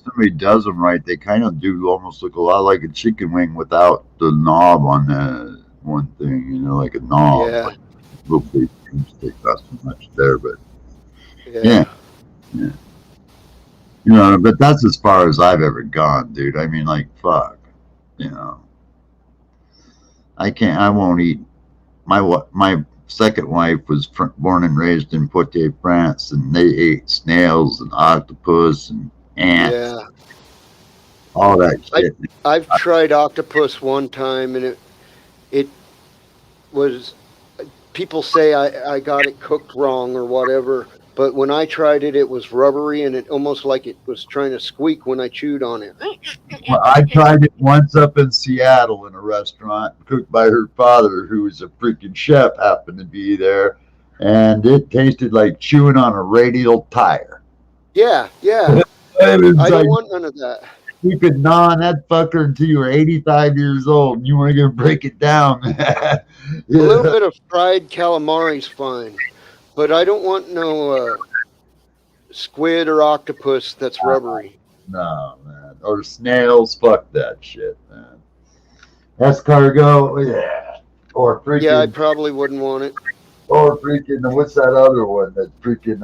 somebody does them right, they kind of do almost look a lot like a chicken wing without the knob on the one thing, like a knob. Yeah, Like, hopefully, drumstick not so much there, but yeah, yeah. yeah. But that's as far as I've ever gone, dude. I mean, like, fuck, you know, I won't eat. My second wife was born and raised in Poitiers, France, and they ate snails and octopus and ants, Yeah, all that I shit. I've tried octopus one time, and it was people say I got it cooked wrong or whatever. But when I tried it, it was rubbery and it almost like it was trying to squeak when I chewed on it. Well, I tried it once up in Seattle in a restaurant cooked by her father, who was a freaking chef, happened to be there, and it tasted like chewing on a radial tire. Yeah, yeah. It was I don't like want none of that. you could gnaw on that fucker until you were 85 years old, and you weren't going to break it down, man. A little Yeah. bit of fried calamari's fine, but I don't want no squid or octopus that's rubbery. No, man. Or snails, fuck that shit, man. Escargot, yeah. Or Yeah, I freaking, probably wouldn't want it. what's that other one that freaking,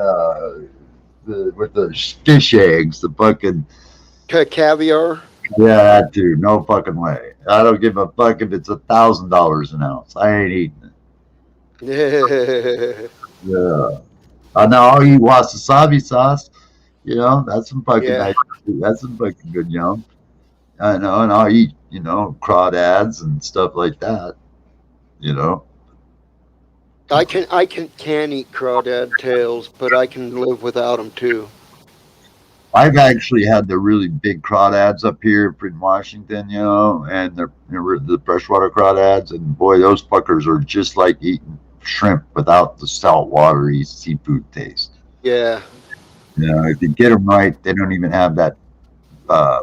with the fish eggs, the fucking, Caviar. yeah, that too. No fucking way. I don't give a fuck if it's $1,000 an ounce. I ain't eating it. Yeah, Yeah. Now I'll eat wasabi sauce. That's some fucking yeah. nice. That's some fucking good yum. I know, and I'll eat, crawdads and stuff like that. You know. I can eat crawdad tails, but I can live without them too. I've actually had the really big crawdads up here in Washington, and they're the freshwater crawdads, and boy, those fuckers are just like eating shrimp without the saltwatery seafood taste. Yeah. If you get them right, they don't even have that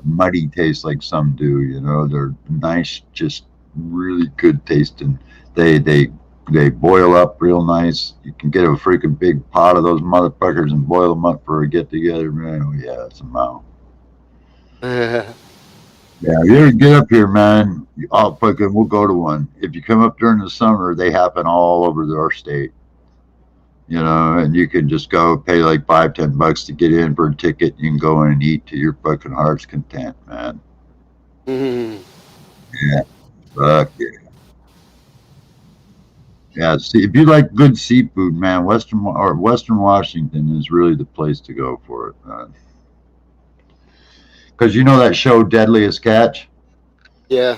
muddy taste like some do. They're nice, just really good tasting. They boil up real nice. You can get a freaking big pot of those motherfuckers and boil them up for a get together, man. Oh yeah, it's a mouth. Yeah, if you ever get up here, man, I'll fucking we'll go to one. If you come up during the summer, they happen all over our state. You know, and you can just go pay like $5-10 to get in for a ticket. You can go in and eat to your fucking heart's content, man. Mm. Yeah, fuck yeah. Yeah, see, if you like good seafood, man, Western Washington is really the place to go for it, man. Because you know that show Deadliest Catch? Yeah.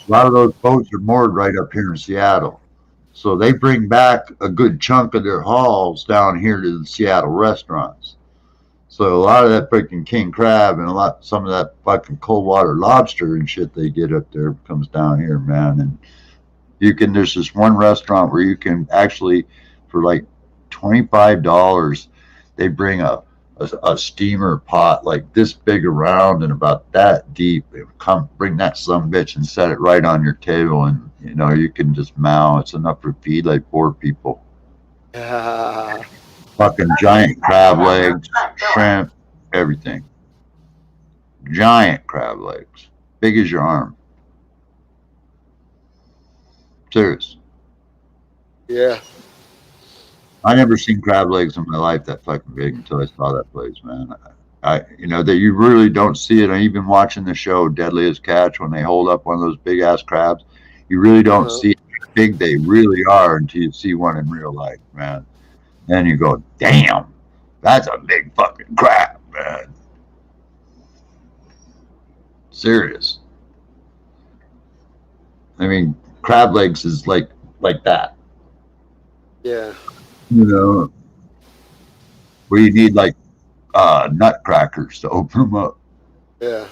A lot of those boats are moored right up here in Seattle. So they bring back a good chunk of their hauls down here to the Seattle restaurants. So a lot of that freaking king crab and some of that fucking cold water lobster and shit they get up there comes down here, man. And there's this one restaurant where you can actually, for like $25, they bring a steamer pot like this big around and about that deep. Come bring that some bitch and set it right on your table, and you can just mow. It's enough to feed like 4 people. Ah, Fucking giant crab legs, shrimp, everything. Giant crab legs, big as your arm. Serious. yeah. I never seen crab legs in my life that fucking big until I saw that place, man. That you really don't see it. I've been watching the show Deadliest Catch when they hold up one of those big ass crabs. You really don't Uh-huh. see how big they really are until you see one in real life, man. And you go, damn, that's a big fucking crab, man. Serious. I mean, crab legs is like that, Yeah. where you need like nutcrackers to open them up. Yeah.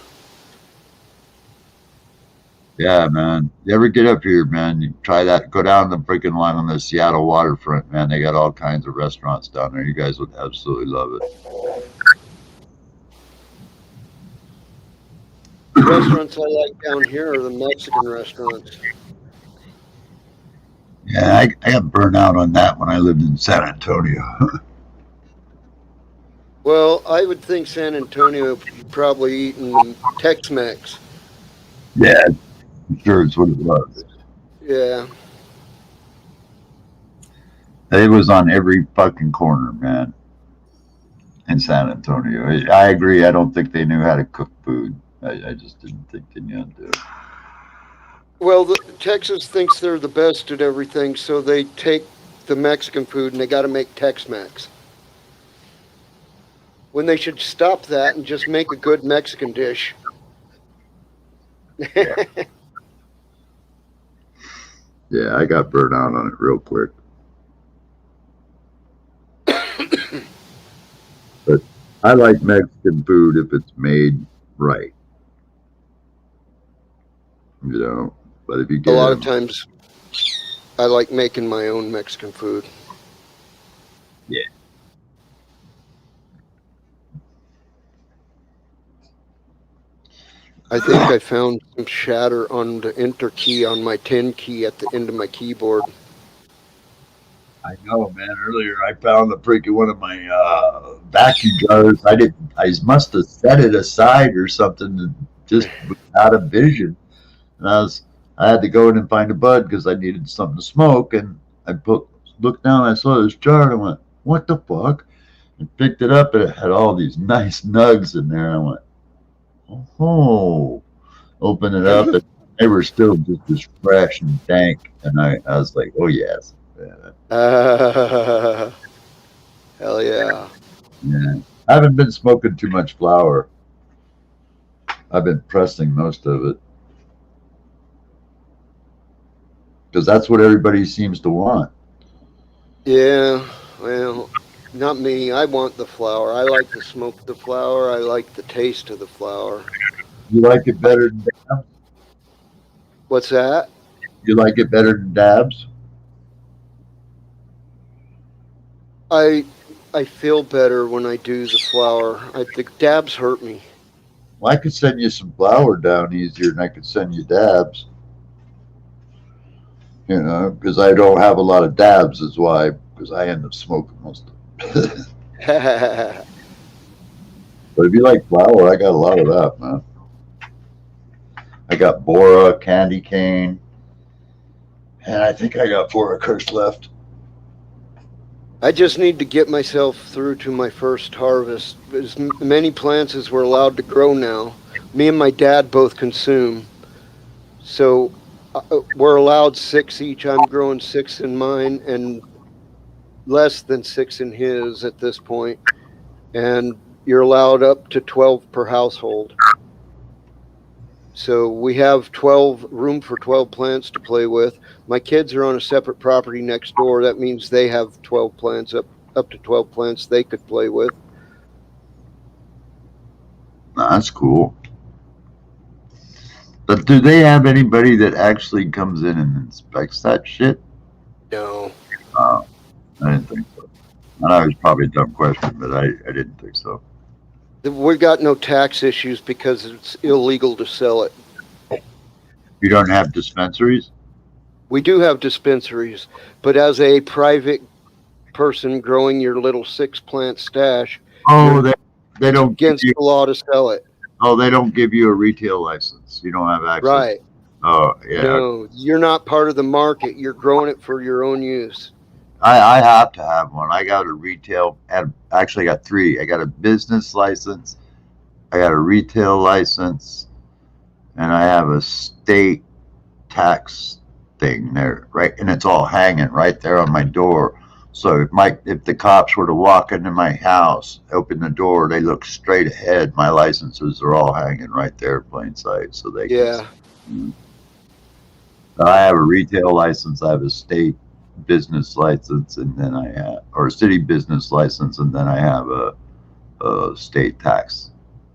Yeah, man. You ever get up here, man? You try that. Go down the freaking line on the Seattle waterfront, man. They got all kinds of restaurants down there. You guys would absolutely love it. The restaurants I like down here are the Mexican restaurants. Yeah, I got burned out on that when I lived in San Antonio. Well, I would think San Antonio probably eating Tex-Mex. Yeah, I'm sure it's what it was. Yeah. It was on every fucking corner, man, in San Antonio. I agree. I don't think they knew how to cook food. I just didn't think they knew how to do it. Well, Texas thinks they're the best at everything, so they take the Mexican food and they got to make Tex-Mex. When they should stop that and just make a good Mexican dish. Yeah, I got burned out on it real quick. But I like Mexican food if it's made right, But if you A get lot of times, I like making my own Mexican food. Yeah. I think I found some shatter on the enter key on my 10 key at the end of my keyboard. I know, man. Earlier, I found the freaking one of my vacuum jars. I must have set it aside or something, and just was out of vision. And I had to go in and find a bud because I needed something to smoke. And looked down, I saw this jar, and I went, "What the fuck?" And picked it up, and it had all these nice nugs in there. I went, "Oh!" Open it up, and they were still just as fresh and dank. And I was like, "Oh yes." Hell yeah. Yeah. I haven't been smoking too much flower. I've been pressing most of it because that's what everybody seems to want. Yeah, well, not me. I want the flower. I like the smoke of the flower. I like the taste of the flower. You like it better than dabs? What's that? You like it better than dabs? I I feel better when I do the flower. The dabs hurt me. Well, I could send you some flower down easier than I could send you dabs. Because I don't have a lot of dabs, is why. Because I end up smoking most of it. But if you like flower, I got a lot of that, man. I got Bora, Candy Cane, and I think I got Bora Kush left. I just need to get myself through to my first harvest. As many plants as we're allowed to grow now. Me and my dad both consume. So we're allowed 6 each. I'm growing 6 in mine and less than 6 in his at this point. And you're allowed up to 12 per household. So we have 12 room for 12 plants to play with. My kids are on a separate property next door. That means they have 12 plants up to 12 plants they could play with. That's cool. But do they have anybody that actually comes in and inspects that shit? No. I didn't think so. I know it was probably a dumb question, but I didn't think so. We got no tax issues because it's illegal to sell it. You don't have dispensaries? We do have dispensaries, but as a private person growing your little 6-plant stash, Oh, you're they don't give against you, the law to sell it. oh, they don't give you a retail license. You don't have access. Right. Oh, yeah. No, you're not part of the market. You're growing it for your own use. I have to have one. I got a retail, and actually I got 3. I got a business license, I got a retail license, and I have a state tax thing there, right? And it's all hanging right there on my door. So if the cops were to walk into my house, open the door, they look straight ahead. My licenses are all hanging right there, plain sight, so they Yeah. can. I have a retail license. I have a state business license, and then or a city business license, and then I have a state tax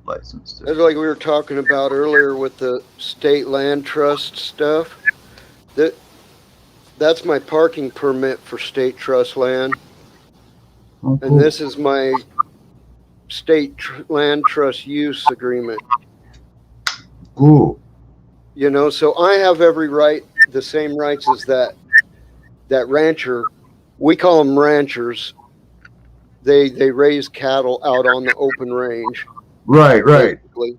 license That's too. like we were talking about earlier with the state land trust stuff. That's my parking permit for state trust land, Oh, and cool. this is my state land trust use agreement. Cool. You know, so I have every right, the same rights as that rancher. We call them ranchers. They raise cattle out on the open range. Right. Basically.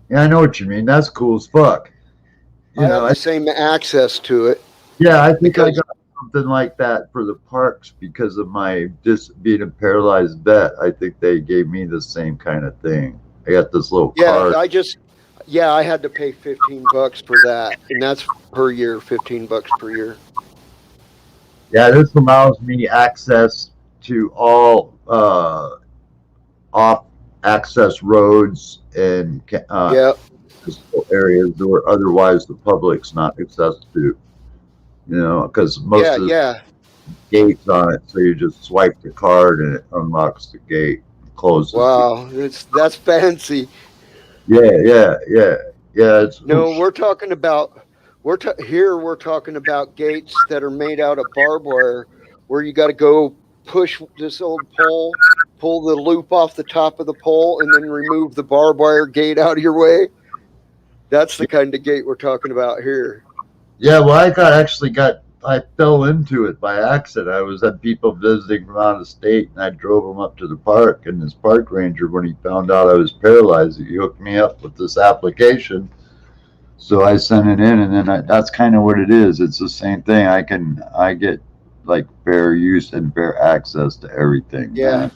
Yeah, I know what you mean. That's cool as fuck. I have the same access to it. Yeah, I think I got something like that for the parks because of my just being a paralyzed vet. I think they gave me the same kind of thing. I got this little card. I had to pay $15 for that, and that's per year, $15 per year. Yeah, this allows me access to all off access roads and areas where otherwise the public's not access to. You know, because most of the gates on it, so you just swipe the card and it unlocks the gate and closes. Wow, that's fancy. Yeah. It's we're talking about we're talking about gates that are made out of barbed wire, where you got to go push this old pole, pull the loop off the top of the pole, and then remove the barbed wire gate out of your way. That's the kind of gate we're talking about here. Yeah, well, I fell into it by accident. I was at people visiting from out of state, and I drove them up to the park. And this park ranger, when he found out I was paralyzed, he hooked me up with this application. So I sent it in, and then that's kind of what it is. It's the same thing. I get like fair use and fair access to everything. Yeah.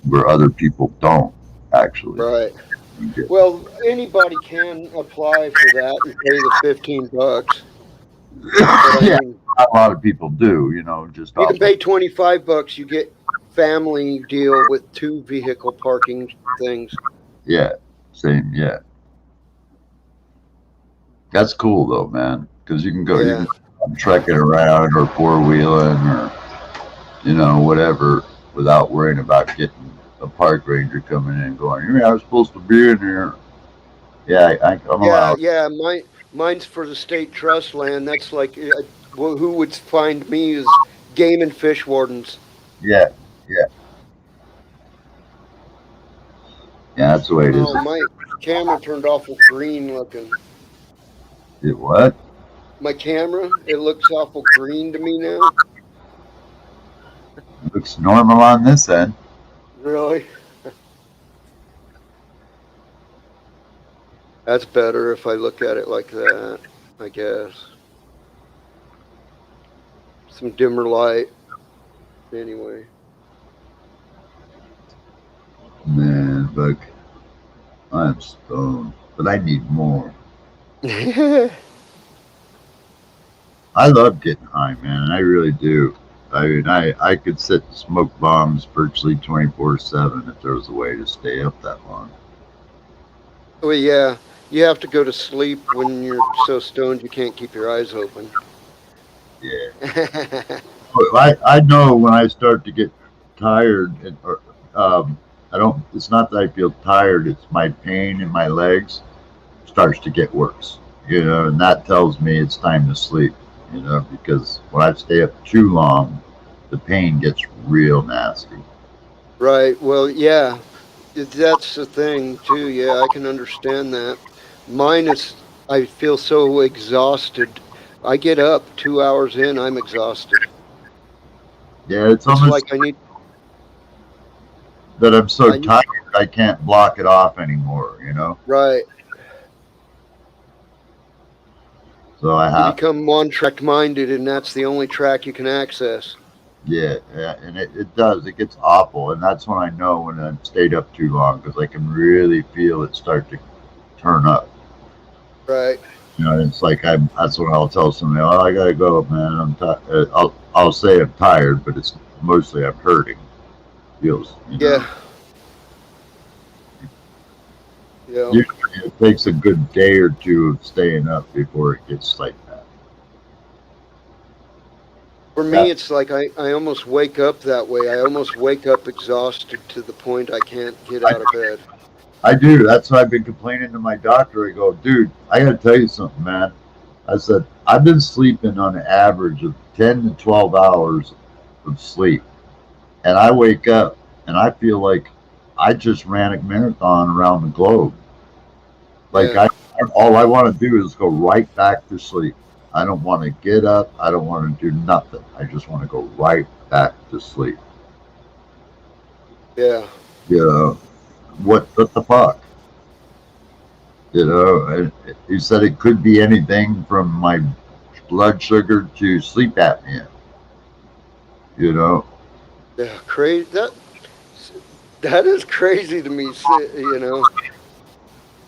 Where other people don't, actually. Right. Well, anybody can apply for that and pay the $15. Yeah, a lot of people do. You know, just you can pay $25. You get family deal with 2 vehicle parking things. Yeah, same. Yeah, that's cool though, man. Because you can go, you can trekking around or 4-wheeling or whatever without worrying about getting a park ranger coming in and going, I was supposed to be in here. Yeah, I'm allowed. Yeah, mine's for the state trust land. That's like, who would find me is game and fish wardens. Yeah, that's the way it is. My camera turned awful green looking. It what? My camera, it looks awful green to me now. It looks normal on this end. Really? That's better if I look at it like that, I guess. Some dimmer light, anyway. Man, look, I'm stoned, but I need more. I love getting high, man. I really do. I mean, I could sit and smoke bombs virtually 24/7 if there was a way to stay up that long. Well, yeah, you have to go to sleep when you're so stoned you can't keep your eyes open. Yeah. I know when I start to get tired, I don't. It's not that I feel tired. It's my pain in my legs starts to get worse. And that tells me it's time to sleep. Because when I stay up too long, the pain gets real nasty. Right. Well, yeah, that's the thing too. Yeah, I can understand that. Mine is, I feel so exhausted. I get up 2 hours in, I'm exhausted. Yeah, it's It's almost like I need, that I'm so I tired I can't block it off anymore. right. So I You have, become one track minded, and that's the only track you can access. yeah, and it does. It gets awful, and that's when I know when I've stayed up too long because I can really feel it start to turn up. Right. It's like That's when I'll tell somebody, "Oh, I gotta go, man. I'm tired." I'll say I'm tired, but it's mostly I'm hurting. Feels, Yeah. Yeah. Usually it takes a good day or two of staying up before it gets like that. For Yeah, me, it's like I almost wake up that way. I almost wake up exhausted to the point I can't get I, out of bed. I do. That's why I've been complaining to my doctor. I go, dude, I gotta tell you something, man. I said, I've been sleeping on an average of 10 to 12 hours of sleep. And I wake up and I feel like I just ran a marathon around the globe. Like Yeah. all I want to do is go right back to sleep. I don't want to get up. I don't want to do nothing. I just want to go right back to sleep. Yeah. You know what the fuck? And he said it could be anything from my blood sugar to sleep apnea. You know, Yeah. Crazy. That is crazy to me.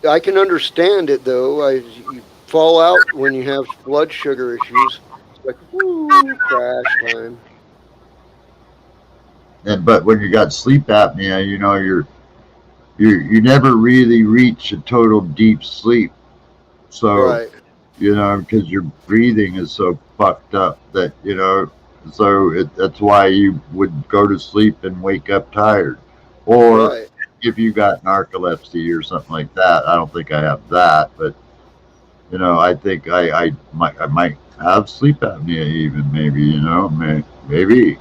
I can understand it though. You fall out when you have blood sugar issues. It's like, whoo, crash time. and but when you got sleep apnea, you never really reach a total deep sleep. So Right. because your breathing is so fucked up that that's why you would go to sleep and wake up tired, or Right. if you got narcolepsy or something like that. I don't think I have that, but I think I might have sleep apnea even maybe maybe.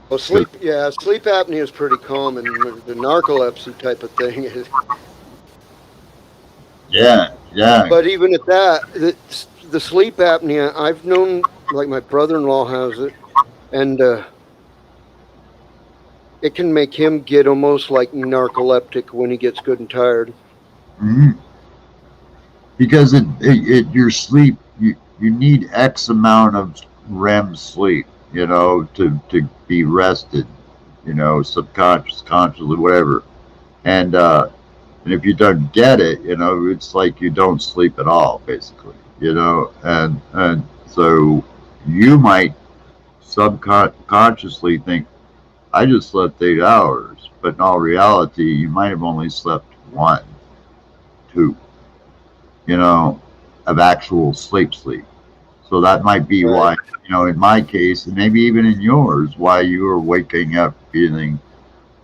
Well, sleep apnea is pretty common. The narcolepsy type of thing is, Yeah, but even at that, the sleep apnea, I've known, like my brother-in-law has it, and it can make him get almost like narcoleptic when he gets good and tired. mhm. Because your sleep you need X amount of REM sleep, to be rested, subconscious, consciously, whatever. And if you don't get it, it's like you don't sleep at all, basically, and so you might subconsciously think I just slept 8 hours, but in all reality, you might have only slept one, two, you know, of actual sleep. So that might be Right. why, in my case, and maybe even in yours, why you are waking up feeling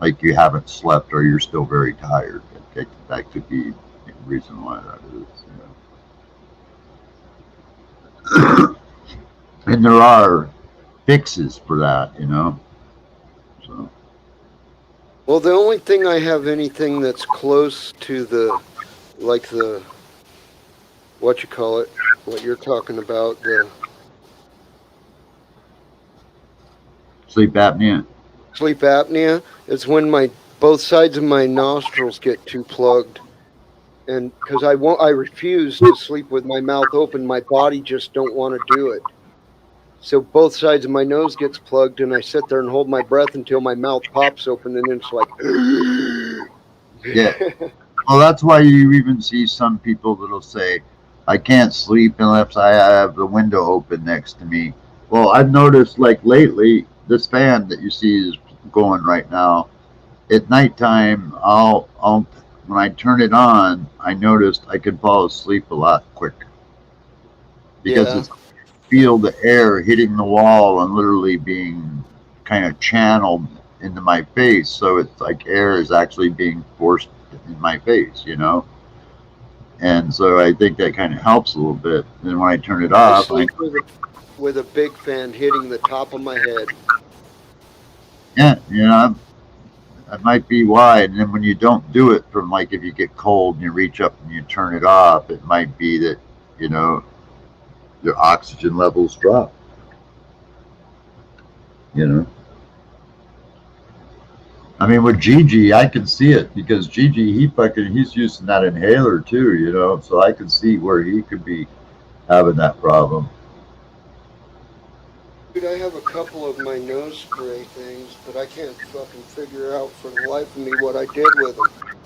like you haven't slept or you're still very tired. That could be the reason why that is. And there are fixes for that. So, Well, the only thing I have anything that's close to like what you call it, what you're talking about, the sleep apnea. sleep apnea, is when my both sides of my nostrils get too plugged. And because I refuse to sleep with my mouth open. My body just don't want to do it. So both sides of my nose gets plugged, and I sit there and hold my breath until my mouth pops open, and then it's like, Yeah. Well, that's why you even see some people that'll say, I can't sleep unless I have the window open next to me. Well, I've noticed like lately, this fan that you see is going right now. At nighttime, I'll when I turn it on, I noticed I could fall asleep a lot quicker because yeah, it's feel the air hitting the wall and literally being kind of channeled into my face. So it's like air is actually being forced in my face, you know? And so I think that kind of helps a little bit. And when I turn it I off, sleep with a big fan hitting the top of my head. yeah, you know, that might be why. And then when you don't do it from like if you get cold and you reach up and you turn it off, it might be that, you know, your oxygen levels drop, you know. I mean, with Gigi, I can see it because Gigi, he's using that inhaler too, you know, so I can see where he could be having that problem. Dude, I have a couple of my nose spray things, but I can't fucking figure out for the life of me what I did with them.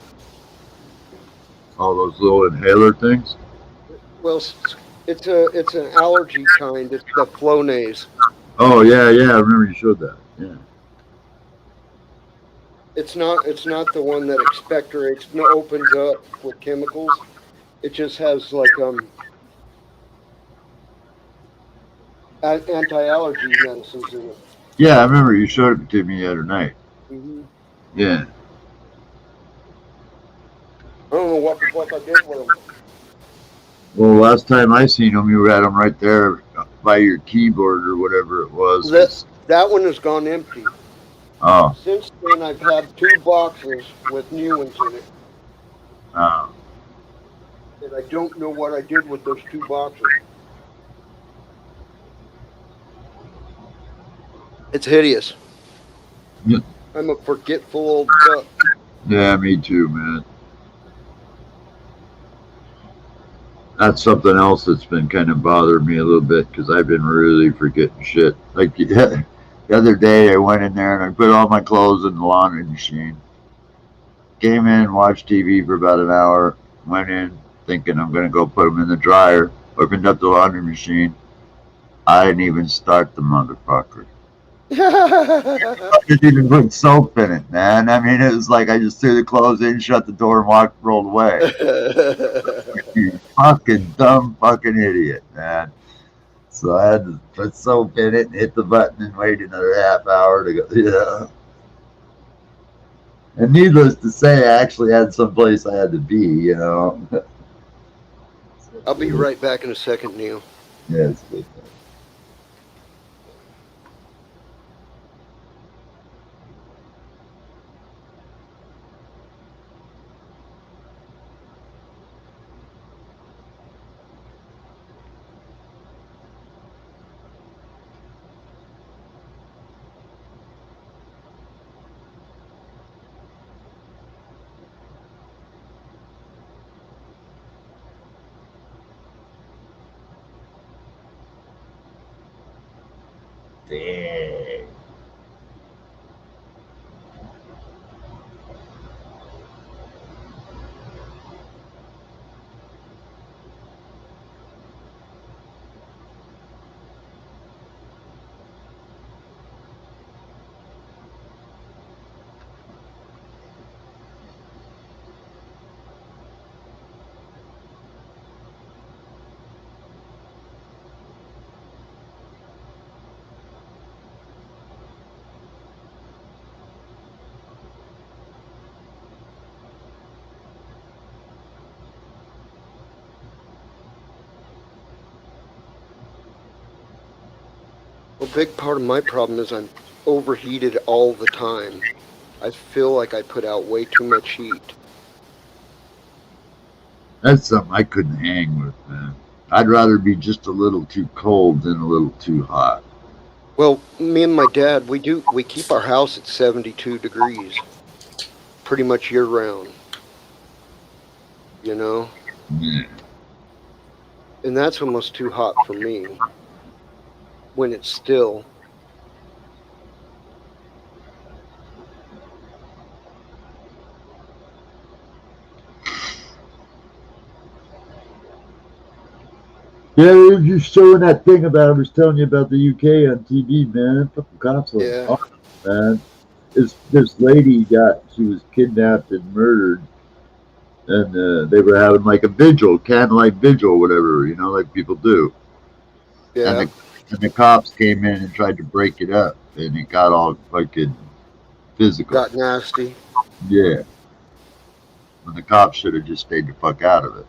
All those little inhaler things. Well, it's an allergy kind. It's the Flonase. Oh yeah, yeah, I remember you showed that. Yeah. It's not the one that expectorates, no, opens up with chemicals. It just has like anti-allergy medicines in it. Yeah, I remember you showed it to me the other night. Hmm. Yeah. I don't know what the fuck I did with them. Well, last time I seen them, you had them right there by your keyboard or whatever it was. That that one has gone empty. Oh, Since then, I've had two boxes with new ones in it, oh, and I don't know what I did with those two boxes. It's hideous. yeah, I'm a forgetful old fuck. yeah, me too, man. That's something else that's been kind of bothering me a little bit because I've been really forgetting shit. Like the other day, I went in there and I put all my clothes in the laundry machine. Came in, watched TV for about an hour. Went in thinking I'm gonna go put them in the dryer. Opened up the laundry machine. I didn't even start the motherfucker. I didn't even put soap in it, man. I mean, it was like I just threw the clothes in, shut the door, and walked, rolled away. You fucking dumb fucking idiot, man. So I had to put soap in it and hit the button and wait another half hour to go. Yeah. And needless to say, I actually had someplace I had to be, you know. I'll be right back in a second, Neil. Yeah, it's good. Dang. A big part of my problem is I'm overheated all the time. I feel like I put out way too much heat. That's something I couldn't hang with, man. I'd rather be just a little too cold than a little too hot. Well, me and my dad, we keep our house at 72 degrees pretty much year round. you know? Yeah. And that's almost too hot for me when it's still. Yeah, they were just showing that thing about I was telling you about the UK on TV, man. Fucking cops are Yeah. awesome, man. This lady she was kidnapped and murdered, and they were having like a vigil, candlelight vigil, whatever, like people do. And Yeah. the cops came in and tried to break it up, and it got all fucking physical. Got nasty. Yeah, and the cops should have just stayed the fuck out of it.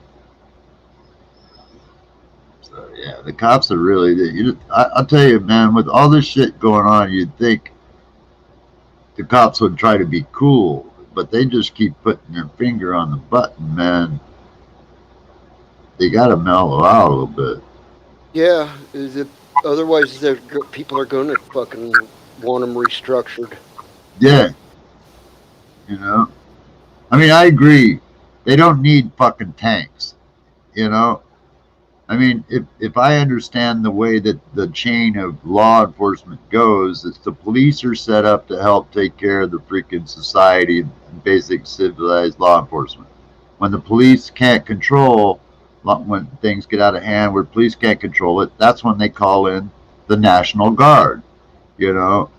So yeah, the cops are really. I'll tell you, man, with all this shit going on, you'd think the cops would try to be cool, but they just keep putting their finger on the button, man. They got to mellow out a little bit. Yeah. Otherwise, people are going to fucking want them restructured. Yeah, you know. I mean, I agree. They don't need fucking tanks, you know. I mean, if I understand the way that the chain of law enforcement goes, it's the police are set up to help take care of the freaking society and basic civilized law enforcement. When the police can't control, when things get out of hand, where police can't control it, that's when they call in the National Guard, you know.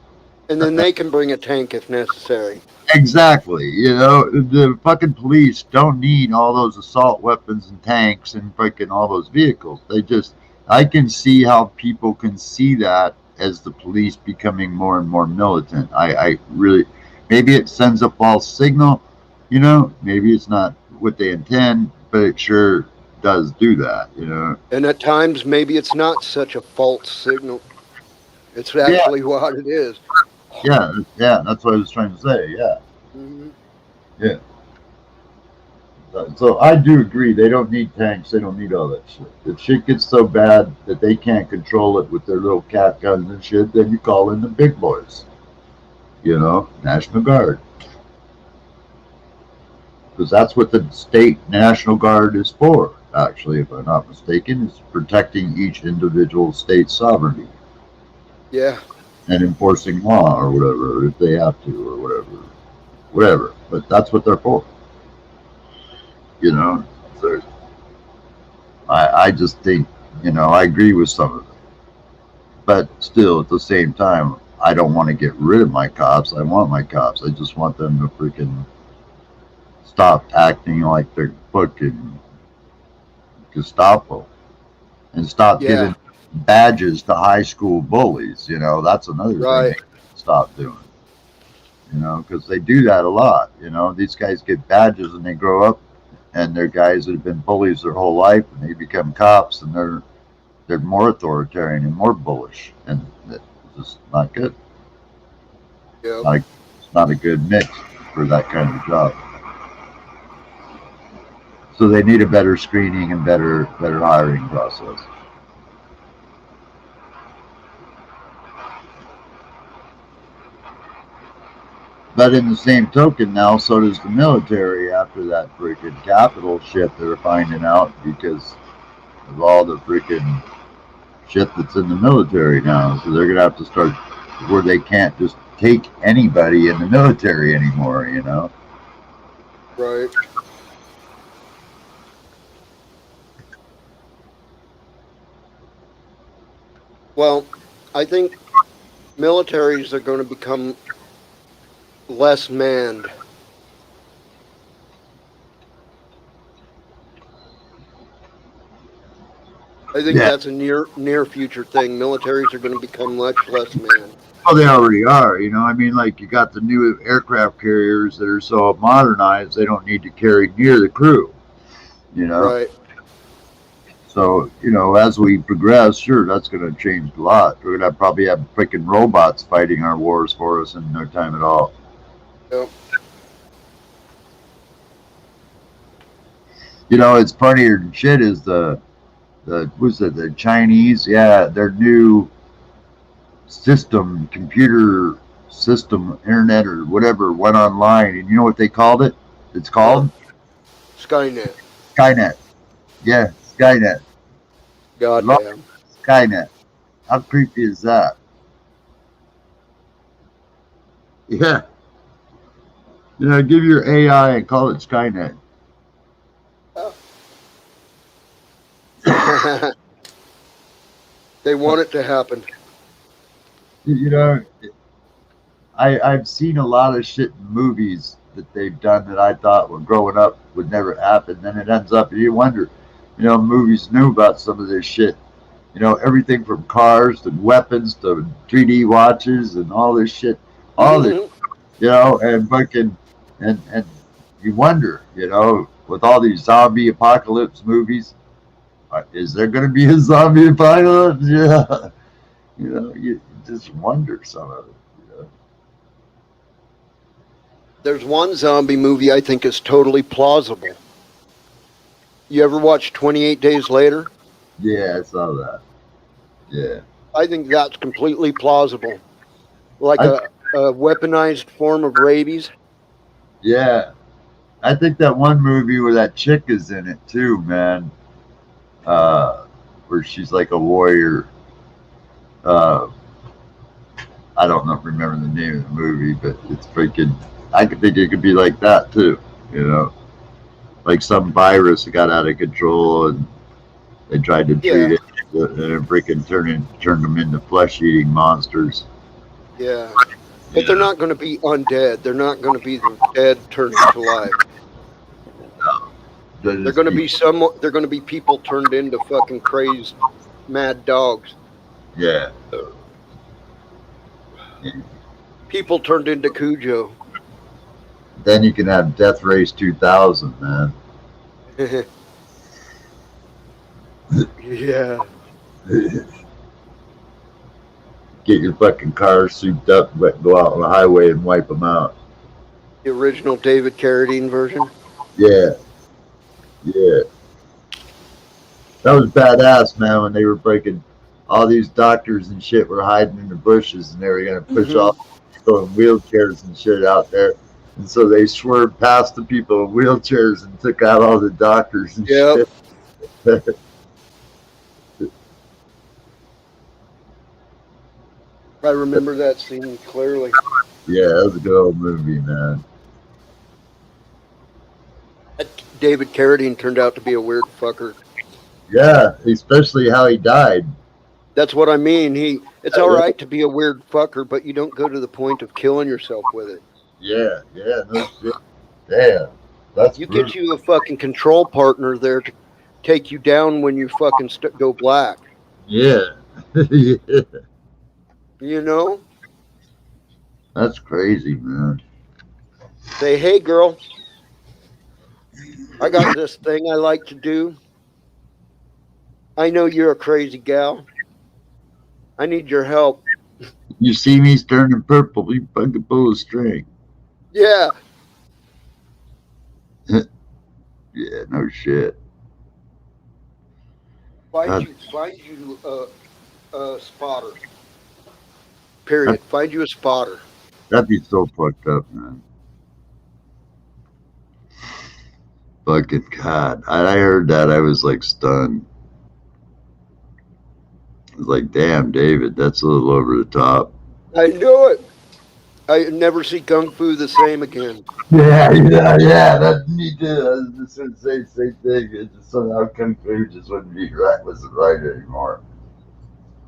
And then they can bring a tank if necessary. Exactly. The fucking police don't need all those assault weapons and tanks and fucking all those vehicles. I can see how people can see that as the police becoming more and more militant. I really, maybe it sends a false signal, maybe it's not what they intend, but it sure does do that. And at times, maybe it's not such a false signal. It's Yeah, actually what it is. yeah, that's what I was trying to say. Yeah, Mhm. yeah. So I do agree. They don't need tanks. They don't need all that shit. If shit gets so bad that they can't control it with their little cat guns and shit, then you call in the big boys. National Guard. Because that's what the state National Guard is for, actually, if I'm not mistaken, is protecting each individual state's sovereignty Yeah. and enforcing law or whatever, if they have to or whatever. Whatever. But that's what they're for. So I just think, I agree with some of it. But still, at the same time, I don't want to get rid of my cops. I want my cops. I just want them to freaking stop acting like they're fucking Gestapo and stop Yeah. giving badges to high school bullies. That's another thing they Right. stop doing. Because they do that a lot. These guys get badges and they grow up and they're guys that have been bullies their whole life and they become cops and they're more authoritarian and more bullish, and it's just not good. Yep. It's not a good mix for that kind of job. So they need a better screening and better hiring process. But in the same token, now so does the military after that freaking Capitol shit they're finding out because of all the freaking shit that's in the military now. So they're gonna have to start where they can't just take anybody in the military anymore. Right. Well, I think militaries are going to become less manned. I think Yeah. that's a near future thing. Militaries are going to become much less manned. Oh, they already are. I mean, like you got the new aircraft carriers that are so modernized, they don't need to carry near the crew. You know. Right. So as we progress, sure, that's going to change a lot. We're going to probably have freaking robots fighting our wars for us in no time at all. Yep. It's funnier than shit is the the Chinese, yeah, their new computer system, internet or whatever went online, and you know what they called it? It's Huh. called Skynet. Skynet. Yeah, Skynet. Goddamn. Skynet. How creepy is that? Yeah. You know, give your AI and call it Skynet. They want it to happen. You know, I've seen a lot of shit in movies that they've done that I thought when growing up would never happen. Then it ends up, you wonder, you know, movies knew about some of this shit. You know, everything from cars to weapons to 3D watches and all this shit. All this, you know, and fucking, and you wonder, you know, with all these zombie apocalypse movies, is there going to be a zombie apocalypse? Yeah. You know, you just wonder some of it. You know? There's one zombie movie I think is totally plausible. You ever watch 28 Days Later? Yeah, I saw that. Yeah. I think that's completely plausible. Like I, a weaponized form of rabies. yeah. I think that one movie where that chick is in it too, man. Where she's like a warrior. Uh, I don't know, remember the name of the movie, but it's freaking. I could think it could be like that too. You know, like some virus got out of control and they tried to treat it, and it freaking turned them into flesh-eating monsters. Yeah. But they're not going to be undead. They're not going to be the dead turned into life. They're going to be They're going to be people turned into fucking crazed, mad dogs. Yeah. People turned into Cujo. Then you can have Death Race 2000, man. Yeah. Get your fucking car souped up, but go out on the highway and wipe them out. The original David Carradine version. Yeah. Yeah. That was badass, man, when they were breaking. All these doctors and shit were hiding in the bushes and they were going to push off people in wheelchairs and shit out there. And so they swerved past the people in wheelchairs and took out all the doctors and shit. I remember that scene clearly. Yeah, that was a good old movie, man. David Carradine turned out to be a weird fucker. Yeah, especially how he died. That's what I mean. It's all right to be a weird fucker, but you don't go to the point of killing yourself with it. Yeah, no shit. Yeah, that's you brutal. get you a fucking control partner there to take you down when you fucking go black. Yeah. Yeah. You know? That's crazy, man. Say, hey, girl, I got this thing I like to do. I know you're a crazy gal. I need your help. You see me turning purple, you fucking pull a string. Yeah. Yeah, no shit. Find you a spotter. Period. Find you a spotter. That'd be so fucked up, man. Fucking God. I heard that, I was like stunned. I was like, damn, David, that's a little over the top. I knew it. I never see Kung Fu the same again. Yeah, that's me too. I was just going to say the same thing. It's just somehow Kung Fu just wasn't right anymore.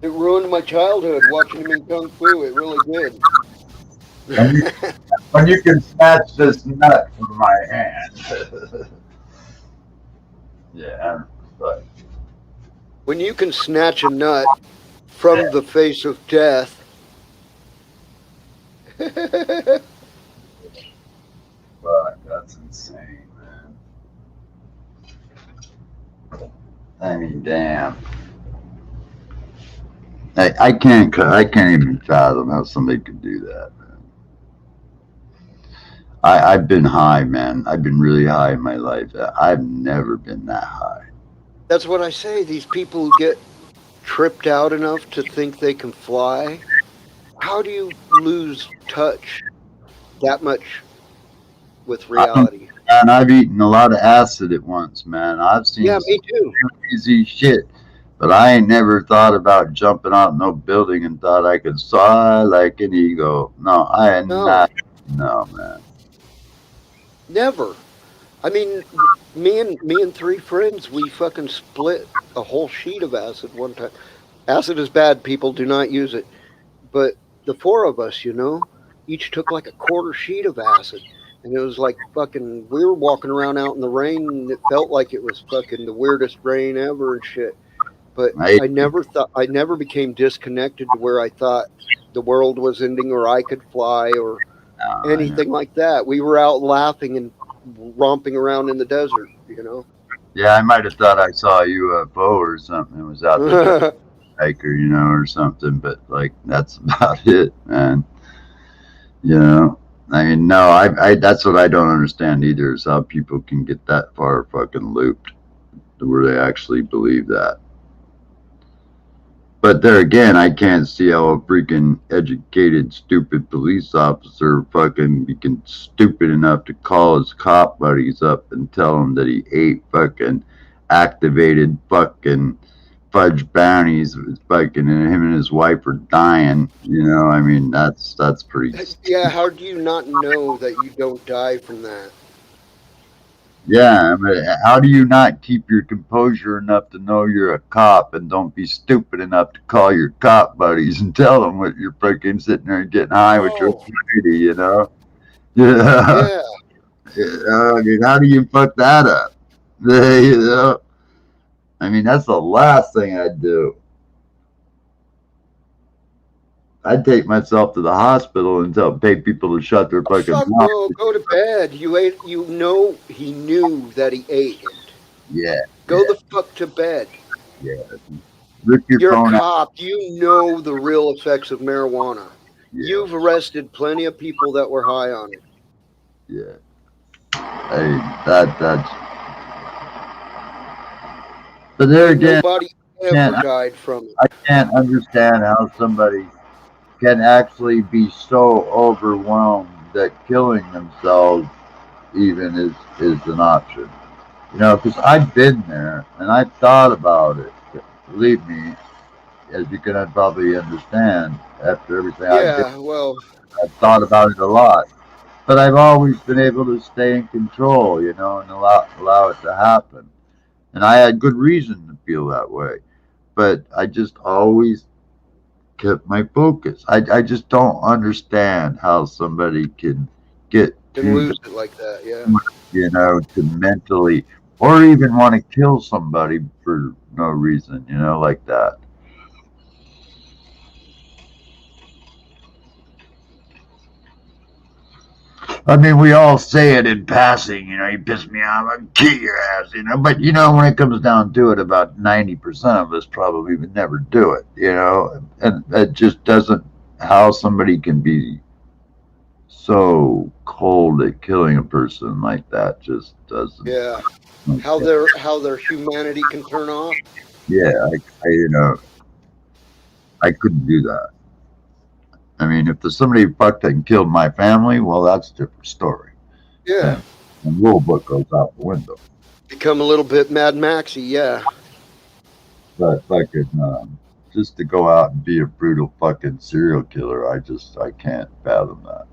It ruined my childhood watching him in Kung Fu. It really did. When you can snatch this nut from my hand. Yeah, but when you can snatch a nut from the face of death. Fuck, that's insane, man. I mean, damn. I can't even fathom how somebody could do that, man. I've been high, man. I've been really high in my life. I've never been that high. That's what I say. These people who get tripped out enough to think they can fly, how do you lose touch that much with reality? And I've eaten a lot of acid at once, man. I've seen Yeah, some me too. crazy shit. But I ain't never thought about jumping out no building and thought I could soar like an eagle. No, I had No, not. No, man. never. I mean, me and three friends, we fucking split a whole sheet of acid one time. Acid is bad, people do not use it. But the four of us, each took like a quarter sheet of acid. And it was like fucking, we were walking around out in the rain and it felt like it was fucking the weirdest rain ever and shit. But I, I never became disconnected to where I thought the world was ending or I could fly or I know. anything like that. We were out laughing and romping around in the desert. Yeah, I might have thought I saw a UFO or something. It was out there, hiker, or something. But like, that's about it, man. You know, I mean, no, that's what I don't understand either is how people can get that far fucking looped to where they actually believe that. But there again, I can't see how a freaking educated, stupid police officer fucking became stupid enough to call his cop buddies up and tell them that he ate fucking activated fucking fudge brownies with fucking and him and his wife are dying. I mean, that's pretty. Yeah, how do you not know that you don't die from that? Yeah, I mean, how do you not keep your composure enough to know you're a cop and don't be stupid enough to call your cop buddies and tell them what you're freaking sitting there and getting high with your Oh, lady? Yeah. yeah. I mean, how do you fuck that up? you know? I mean, that's the last thing I'd do. I'd take myself to the hospital and pay people to shut their Oh, fucking fuck mouth. no, go to bed. He knew that he ate it. Yeah, Go the fuck to bed. yeah. Rip your You're a phone out. cop. You know the real effects of marijuana. Yeah, You've arrested plenty of people that were high on it. yeah. Hey, that's. But there again, Nobody can't ever died from it. I can't understand how somebody can actually be so overwhelmed that killing themselves even is an option. Because I've been there and I've thought about it. Believe me, as you can probably understand, after everything I've been, Yeah, well, I've thought about it a lot. But I've always been able to stay in control, and allow it to happen. And I had good reason to feel that way. But I just always kept my focus. I just don't understand how somebody can get can to, lose it like that. Yeah. to mentally or even want to kill somebody for no reason, like that. I mean, we all say it in passing, you piss me off, I'll kill your ass, but when it comes down to it, about 90% of us probably would never do it, and it just doesn't, how somebody can be so cold at killing a person like that just doesn't. Yeah. How their humanity can turn off. Yeah, I couldn't do that. I mean, if there's somebody fucked and killed my family, well, that's a different story. Yeah. And rule book goes out the window. Become a little bit Mad Maxy. Yeah. But fucking, just to go out and be a brutal fucking serial killer, I can't fathom that.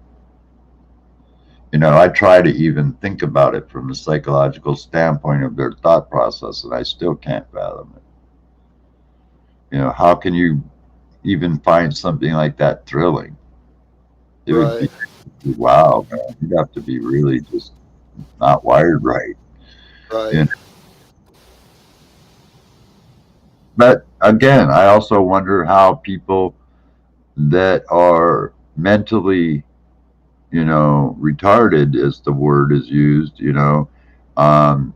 I try to even think about it from a psychological standpoint of their thought process, and I still can't fathom it. How can you even find something like that thrilling? It would Right. be wow, man. You'd have to be really just not wired right. Right. But again, I also wonder how people that are mentally, retarded, as the word is used, um,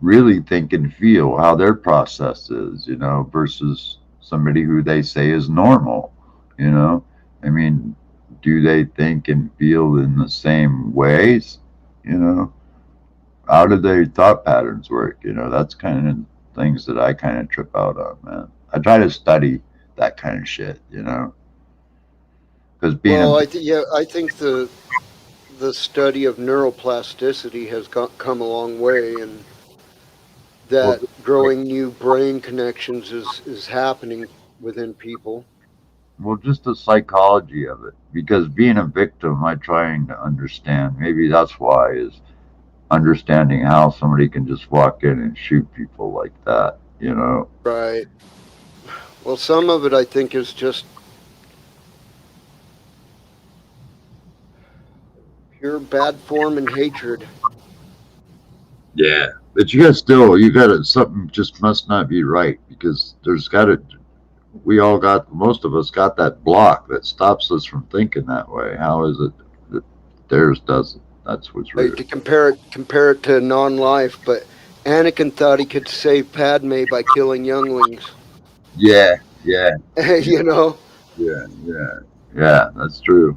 really think and feel how their process is, versus somebody who they say is normal, I mean, do they think and feel in the same ways? How do their thought patterns work? That's kind of things that I kind of trip out on, man. I try to study that kind of shit, because being Well, a I think the the study of neuroplasticity has come a long way, and Well, that growing new brain connections is happening within people. well, just the psychology of it. Because being a victim, I'm trying to understand. Maybe that's why is understanding how somebody can just walk in and shoot people like that. You know. Right. Well, some of it I think is just pure bad form and hatred. Yeah. But you got to, something just must not be right because there's got to, most of us got that block that stops us from thinking that way. How is it that theirs doesn't? That's what's Right, real. to compare it to non-life, but Anakin thought he could save Padme by killing younglings. Yeah, yeah, You know. yeah, yeah, yeah. That's true.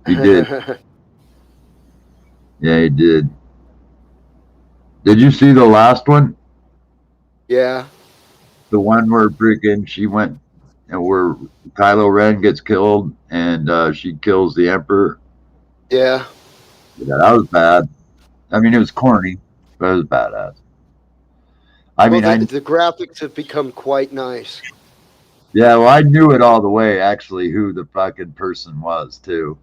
He did. Yeah, he did. Did you see the last one? Yeah, The one where freaking she went and where Kylo Ren gets killed and she kills the Emperor. yeah. Yeah, that was bad. I mean, it was corny, but it was badass. I Well, mean, the graphics have become quite nice. yeah, well, I knew it all the way, actually, who the fucking person was, too.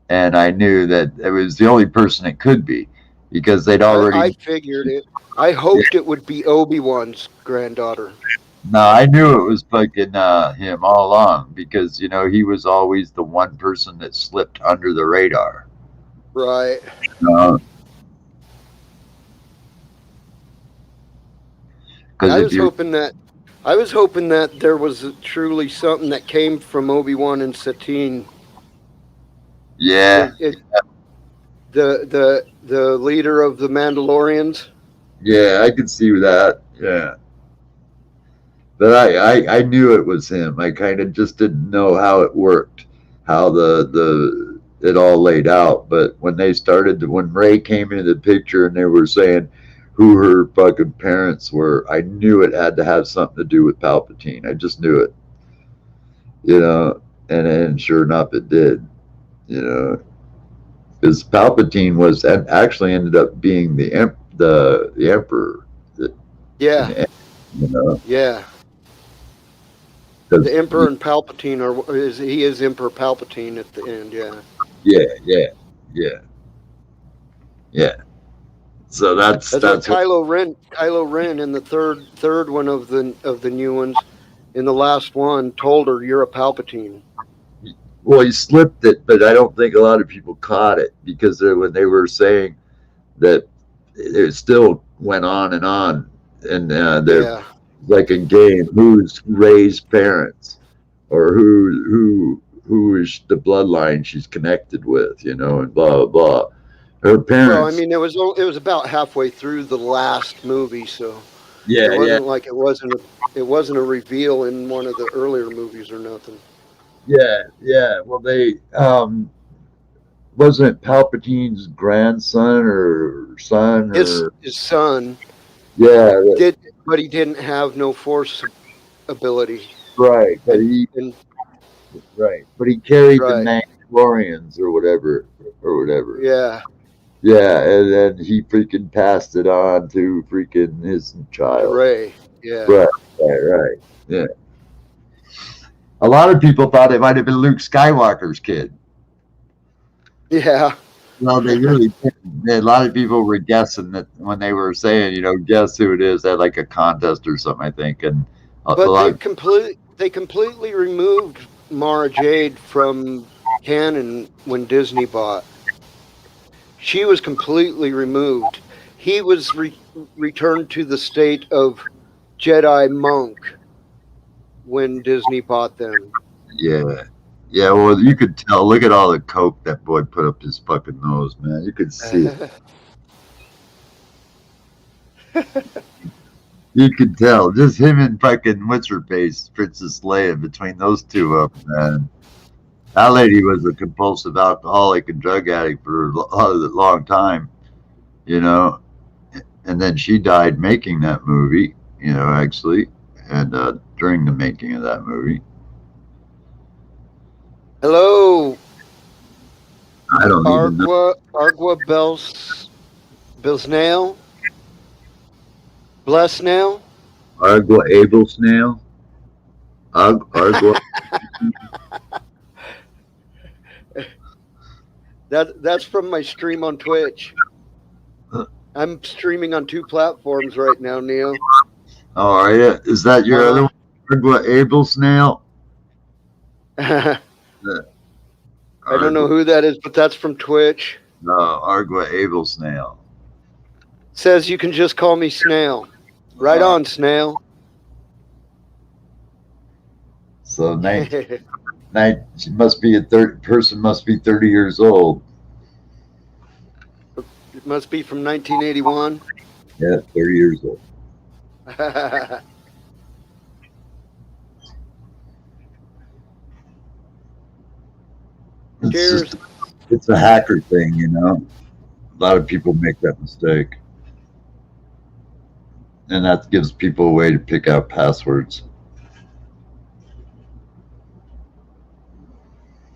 And I knew that it was the only person it could be because they'd I already. figured it. I Yeah, hoped it would be Obi-Wan's granddaughter. no, I knew it was fucking him all along because, he was always the one person that slipped under the radar. Right. Because I if was you. hoping that I was hoping that there was truly something that came from Obi-Wan and Satine. Yeah, It the leader of the Mandalorians. yeah, I could see that. Yeah. But I knew it was him. I kind of just didn't know how it worked, how the it all laid out. But when Ray came into the picture and they were saying who her fucking parents were, I knew it had to have something to do with Palpatine. I just knew it, and sure enough, it did, you know, because Palpatine was and actually ended up being the emperor, in Yeah, the end, you know, yeah. The because Emperor and Palpatine he is Emperor Palpatine at the end. Yeah. yeah, yeah, yeah, yeah. So That's what that's what. Kylo Ren in the third one of the new ones, in the last one, told her, "You're a Palpatine." Well, he slipped it, but I don't think a lot of people caught it because when they were saying that, it still went on, and they're Yeah. like a game. Who's Ray's parents, or who is the bloodline she's connected with, and blah blah blah. Her Well, I parents. mean, it was about halfway through the last movie, so it Yeah, yeah, wasn't like it wasn't a reveal in one of the earlier movies or nothing. yeah, yeah. Well, they wasn't it Palpatine's grandson or son His son yeah, did, but he didn't have no force ability, right. But and he and right, but he carried the right, Mandalorians or whatever. yeah, Yeah, and then he freaking passed it on to freaking his to child. Ray, yeah, Right, right. Yeah. A lot of people thought it might have been Luke Skywalker's kid. yeah. Well, they really didn't. A lot of people were guessing that when they were saying, guess who it is, they had like a contest or something, I think. And a But lot of, they completely removed Mara Jade from canon when Disney bought. She was completely removed. He was returned to the state of Jedi monk when Disney bought them. yeah. Yeah, well, you could tell. Look at all the coke that boy put up his fucking nose, man. You could see it. You could tell. Just him and fucking what's her face, Princess Leia, between those two of them, man. That lady was a compulsive alcoholic and drug addict for a long time, you know. And then she died making that movie, actually, and during the making of that movie. Hello, I don't even know. Argua Belsnail? Blessnail? Argua able snail. Argua. That's from my stream on Twitch. I'm streaming on 2 platforms right now, Neil. Oh, are you? Is that your other Uh-huh. one? Argua able snail. I don't know Argua. who that is, but that's from Twitch. No, Argua able snail. Says you can just call me Snail. Right on, Snail. So she must be person must be 30 years old. It must be from 1981. Yeah, 30 years old. It's Cheers. just it's a hacker thing, you know. A lot of people make that mistake, and that gives people a way to pick out passwords.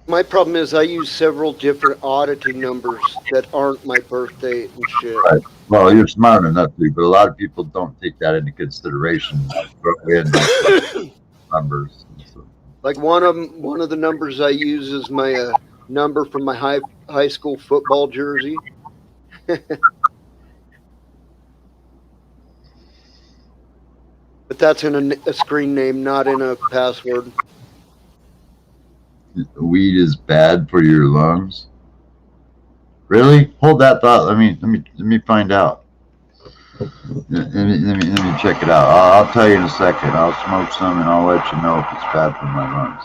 My problem is I use several different oddity numbers that aren't my birth date and shit. Right. Well, you're smart enough to, but a lot of people don't take that into consideration. Throw in numbers. So. Like one of the numbers I use is my number from my high school football jersey. But that's in a screen name, not in a password. Weed is bad for your lungs. Really? Hold that thought. Let me find out. Let me check it out. I'll tell you in a second. I'll smoke some and I'll let you know if it's bad for my lungs.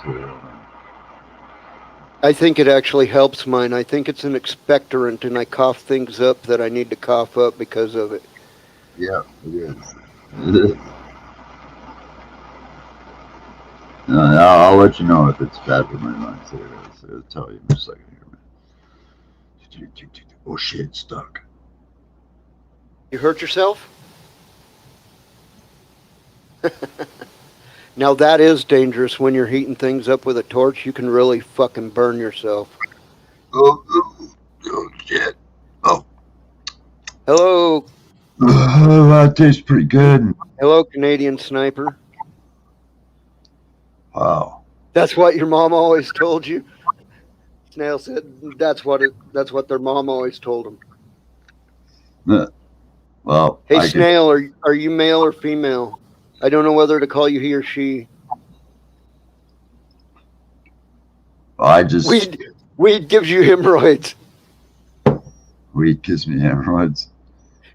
I think it actually helps mine. I think it's an expectorant, and I cough things up that I need to cough up because of it. Yeah, it is. I'll let you know if it's bad for my lungs. I'll tell you in a second here, man. Oh shit, it's stuck. You hurt yourself? Now that is dangerous when you're heating things up with a torch. You can really fucking burn yourself. Oh shit. Oh. Hello. That tastes pretty good. Hello, Canadian sniper. Wow. That's what your mom always told you. Snail said that's what their mom always told them. Well, hey, Snail, are you male or female? I don't know whether to call you he or she. I just weed gives you hemorrhoids. Weed gives me hemorrhoids.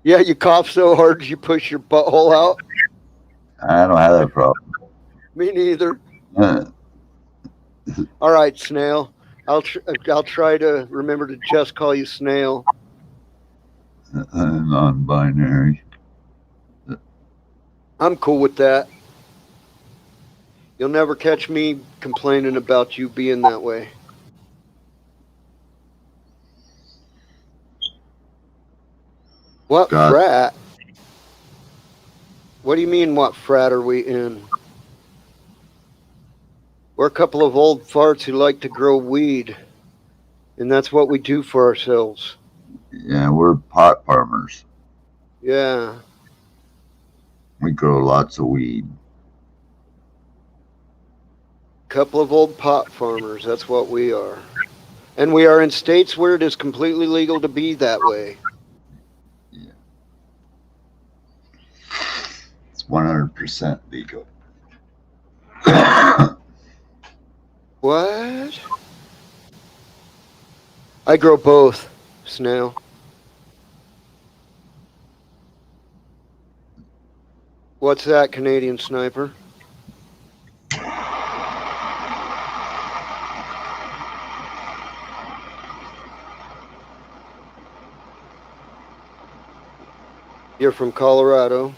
Yeah, you cough so hard you push your butthole out. I don't have that problem. Me neither. All right, Snail. I'll try to remember to just call you Snail. Non-binary. I'm cool with that. You'll never catch me complaining about you being that way. What frat? What do you mean, what frat are we in? We're a couple of old farts who like to grow weed. And that's what we do for ourselves. Yeah, we're pot farmers. Yeah. We grow lots of weed. Couple of old pot farmers, that's what we are. And we are in states where it is completely legal to be that way. Yeah. It's 100% legal. What? I grow both, Snail. What's that, Canadian sniper? You're from Colorado.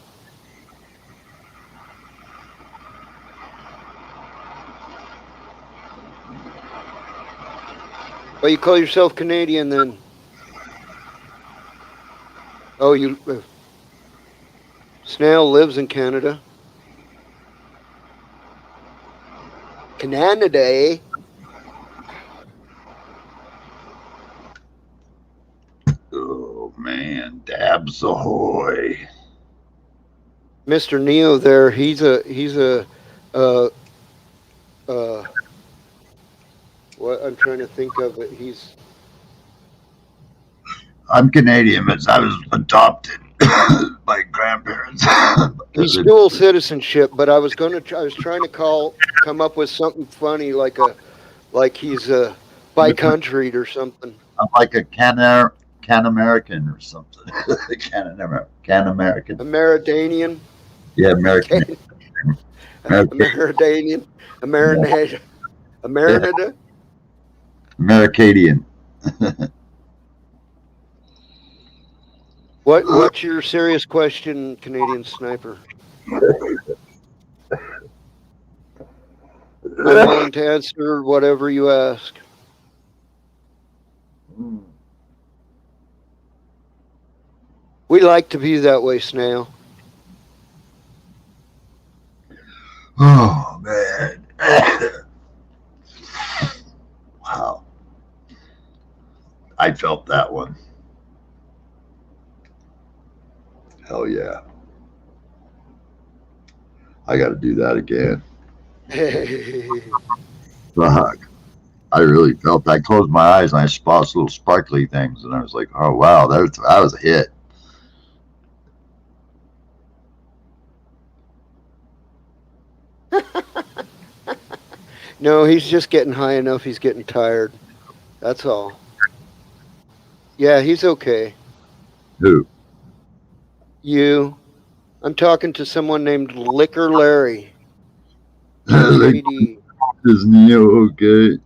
Well, you call yourself Canadian then. Oh, you... Snail lives in Canada. Canada, eh? Boats ahoy. Mr. Neo there, he's a uh what I'm trying to think of it. I'm Canadian, but I was adopted by grandparents. He's dual citizenship, but I was trying to come up with something funny like he's bi-country or something. I'm like a Can American or something. Can American. Ameridanian, Yeah, American. American. Ameridanian, Amerinada, Amerinada. Americadian. What's your serious question, Canadian Sniper? I'm willing to answer whatever you ask. We like to be that way, Snail. Oh man. Wow. I felt that one. Hell yeah. I got to do that again. Fuck. I really felt that. I closed my eyes and I saw little sparkly things, and I was like, oh, wow, that was a hit. No, he's just getting high enough. He's getting tired. That's all. Yeah, he's okay. Who? You. I'm talking to someone named Liquor Larry. Like, is Neo okay?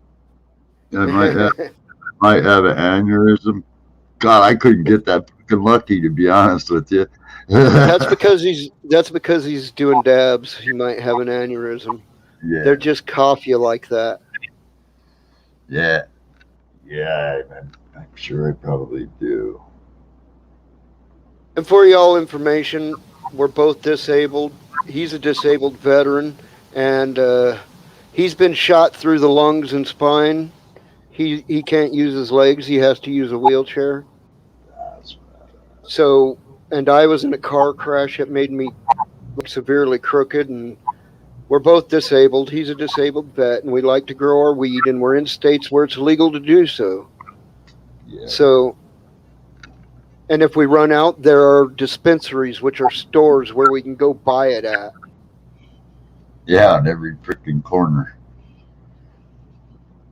I might have an aneurysm. God, I couldn't get that fucking lucky, to be honest with you. That's because he's doing dabs. He might have an aneurysm. Yeah. They're just coffee like that. Yeah. Yeah, I'm sure I probably do. And for y'all information, we're both disabled. He's a disabled veteran, and he's been shot through the lungs and spine. He can't use his legs. He has to use a wheelchair. So, and I was in a car crash that made me severely crooked, and we're both disabled. He's a disabled vet, and we like to grow our weed, and we're in states where it's legal to do so. Yeah. So, and if we run out, there are dispensaries, which are stores where we can go buy it at. Yeah, on every freaking corner.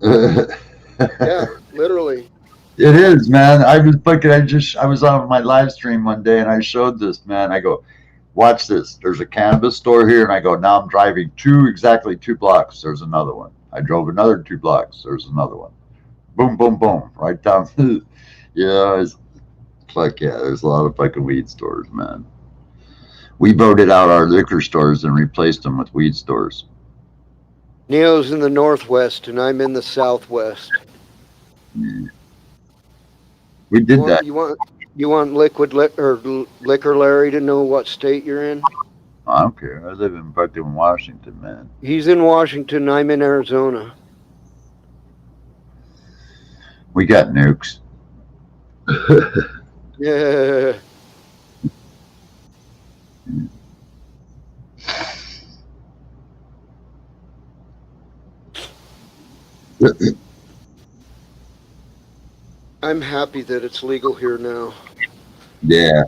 Yeah, literally. It is, man. I was on my live stream one day and I showed this, man. I go, watch this. There's a cannabis store here, and I go, now I'm driving exactly 2 blocks. There's another one. I drove another 2 blocks. There's another one. Boom, boom, boom. Right down. Yeah, fuck yeah. There's a lot of fucking weed stores, man. We voted out our liquor stores and replaced them with weed stores. Neo's in the northwest, and I'm in the southwest. Yeah. We did that. You want Liquor Larry to know what state you're in? I don't care. I live in fucking Washington, man. He's in Washington. I'm in Arizona. We got nukes. Yeah. I'm happy that it's legal here now. Yeah.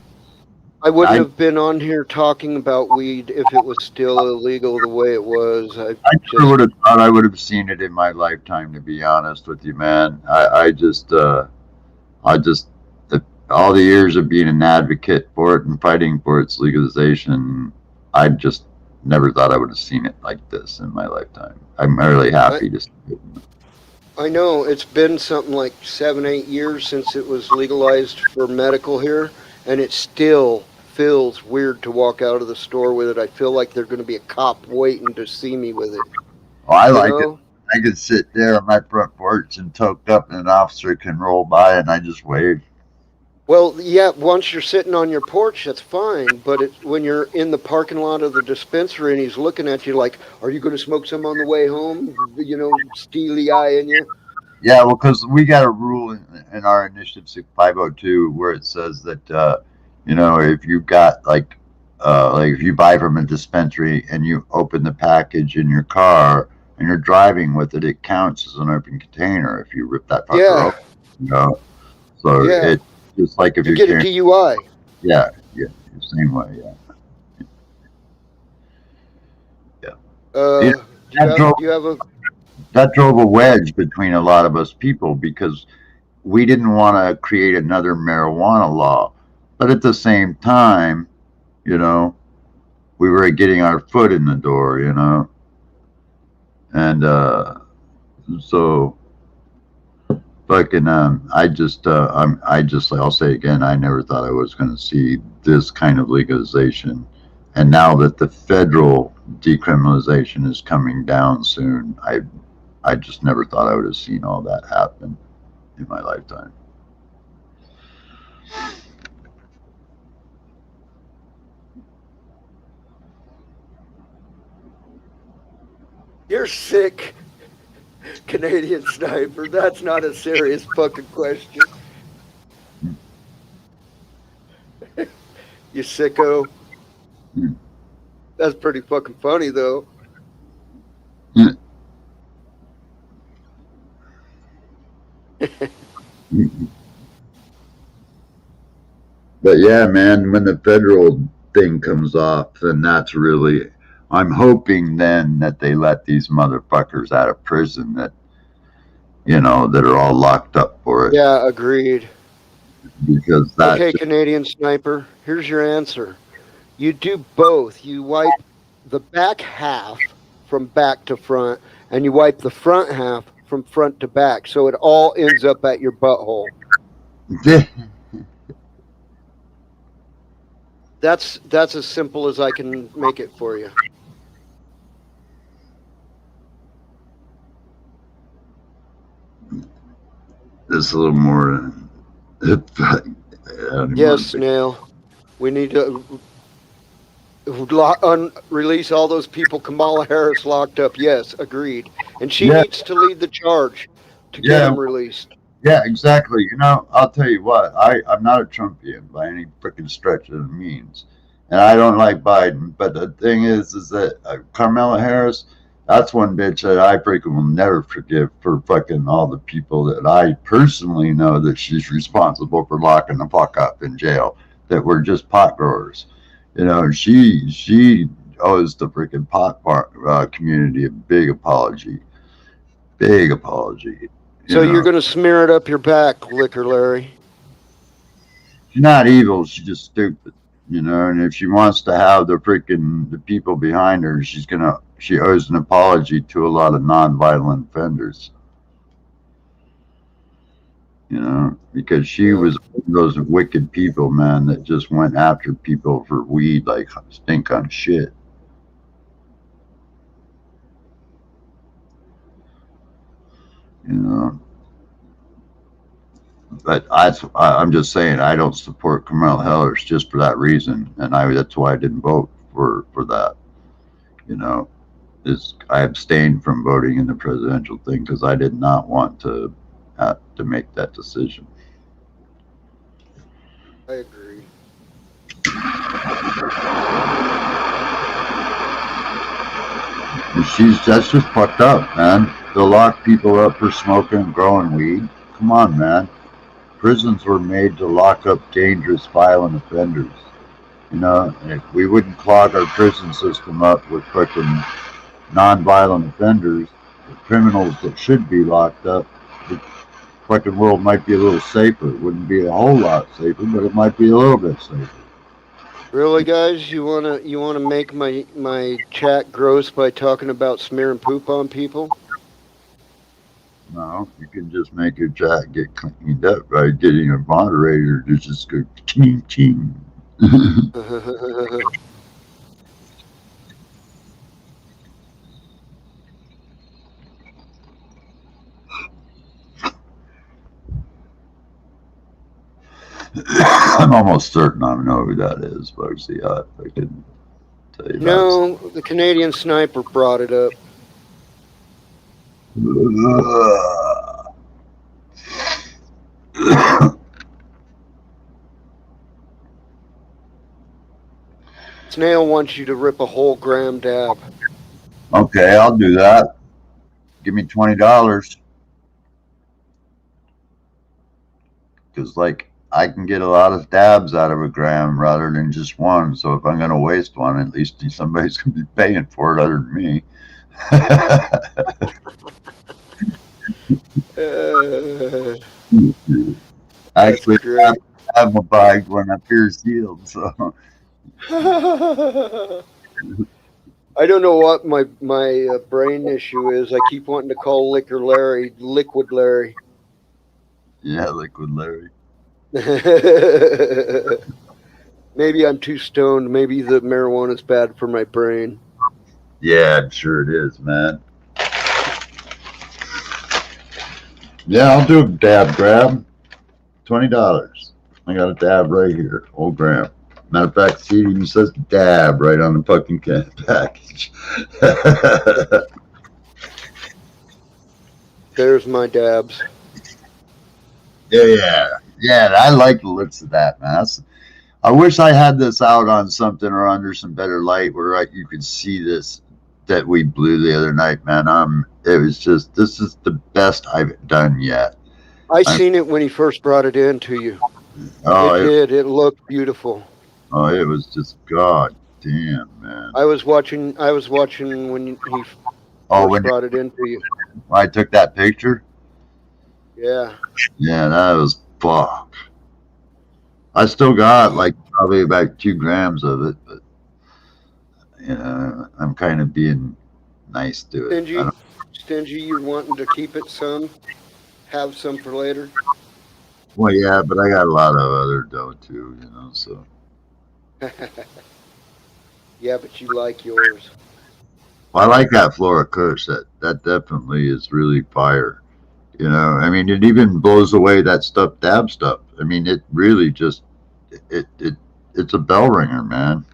I wouldn't have been on here talking about weed if it was still illegal the way it was. I never would have thought I would have seen it in my lifetime, to be honest with you, man. All the years of being an advocate for it and fighting for its legalization, I just never thought I would have seen it like this in my lifetime. I'm really happy to see it. I know it's been something like 7-8 years since it was legalized for medical here, and it still feels weird to walk out of the store with it. I feel like there's going to be a cop waiting to see me with it. Oh, I like it. I could sit there on my front porch and toke up, and an officer can roll by, and I just wave. Well, yeah, once you're sitting on your porch, that's fine. But when you're in the parking lot of the dispensary and he's looking at you like, are you going to smoke some on the way home? You know, steely eyeing you. Yeah, well, because we got a rule in our initiative 502 where it says that You know, if you got like if you buy from a dispensary and you open the package in your car and you're driving with it, it counts as an open container if you rip that fucker Yeah, open. You know, so yeah. it just like if You you're get a carrying, DUI. yeah, yeah, same way, yeah, yeah. You know, Do you that have drove do you have a that drove a wedge between a lot of us people because we didn't want to create another marijuana law, but at the same time, you know, we were getting our foot in the door, you know, and so fucking I just I'll say again, I never thought I was going to see this kind of legalization, and now that the federal decriminalization is coming down soon, I just never thought I would have seen all that happen in my lifetime. You're sick, Canadian sniper. That's not a serious fucking question. You sicko. That's pretty fucking funny though. But yeah, man, when the federal thing comes off, then that's really. I'm hoping then that they let these motherfuckers out of prison that that are all locked up for it Yeah, agreed. because that Okay, Canadian sniper, here's your answer. You do both. You wipe the back half from back to front, and you wipe the front half from front to back, so it all ends up at your butthole. just That's as simple as I can make it for you. a little more. I don't even Yes, want to say. Snail. We need to release all those people Kamala Harris locked up. Yes, agreed. And she Yeah, needs to lead the charge to get yeah, them released. yeah, exactly. I'll tell you what. I'm not a Trumpian by any freaking stretch of the means, and I don't like Biden. But the thing is that Carmela Harris, that's one bitch that I freaking will never forgive for fucking all the people that I personally know that she's responsible for locking the fuck up in jail that were just pot growers. She owes the freaking community a big apology. You So you're know. going to smear it up your back, Liquor Larry. She's not evil. She's just stupid, And if she wants to have the people behind her, she owes an apology to a lot of nonviolent offenders, because she Yeah. was one of those wicked people, man, that just went after people for weed like stink on shit, you know. But I'm just saying I don't support Kamala Harris just for that reason, and that's why I didn't vote for that, you know. Is I abstained from voting in the presidential thing because I did not want to have to make that decision. I agree. That's just fucked up, man. They'll lock people up for smoking and growing weed. Come on, man. Prisons were made to lock up dangerous, violent offenders. And if we wouldn't clog our prison system up with fucking non-violent offenders, the criminals that should be locked up, the fucking world might be a little safer. It wouldn't be a whole lot safer, but it might be a little bit safer. Really, guys, you wanna make my chat gross by talking about smearing poop on people? No, you can just make your chat get cleaned up by getting a moderator to just go ching ching. I'm almost certain I know who that is, but see, I can tell you that. No, the Canadian sniper brought it up. Snail wants you to rip a whole gram dab. Okay, I'll do that. Give me $20. Because, like, I can get a lot of dabs out of a gram rather than just one. So if I'm going to waste one, at least somebody's going to be paying for it other than me. That's Actually, great. I have my bag when I pierce healed. So, I don't know what my brain issue is. I keep wanting to call Liquor Larry Liquid Larry. yeah, Liquid Larry. Maybe I'm too stoned. Maybe the marijuana is bad for my brain. Yeah, I'm sure it is, man. Yeah, I'll do a dab grab. $20. I got a dab right here. Old gram. Matter of fact, see, it even says dab right on the fucking package. There's my dabs. Yeah. I like the looks of that, man. I wish I had this out on something or under some better light where you could see this that we blew the other night, man. It was just this is the best I've done yet. I I'm, seen it when he first brought it in to you. oh, It did. It looked beautiful. it was just god damn, man. I was watching. I was watching when he Oh, first when brought it into you. I took that picture, Yeah. yeah, that was fuck. I still got like probably about 2 grams of it, but I'm kind of being nice to it. I Stingy. don't. Stingy. You're wanting to keep it some. Have some for later. Well, yeah, but I got a lot of other dough too, So Yeah, but you like yours. well, I like that Flora Kush. That definitely is really fire. I mean, it even blows away that dab stuff. I mean, it really just it's a bell ringer, man.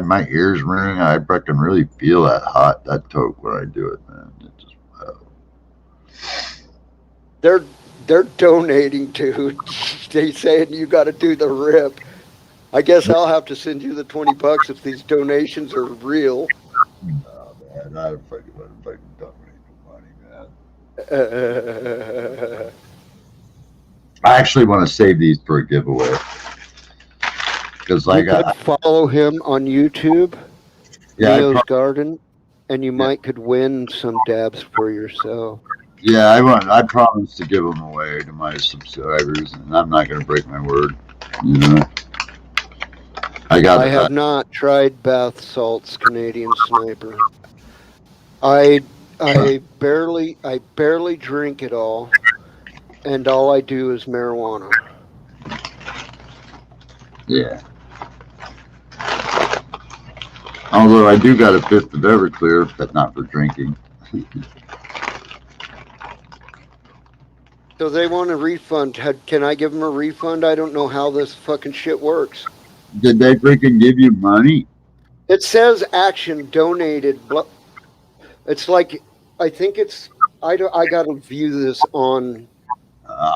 My ears ring. I can really feel that toke when I do it, man. It just They're they're donating, dude. They saying you got to do the rip. I guess I'll have to send you the $20 if these donations are real. oh man, I don't fucking donate no money, man. I actually want to save these for a giveaway because You like could follow him on YouTube, yeah, Neo's Garden, and you might could win some dabs for yourself. I promised to give them away to my subscribers, and I'm not going to break my word. You know, I have not tried bath salts Canadian Sniper. I barely drink it all, and all I do is marijuana. Yeah. Although I do got a fifth of Everclear, but not for drinking. So they want a refund. Can I give them a refund? I don't know how this fucking shit works. Did they freaking give you money? It says action donated. It's like I think it's. I got to view this on.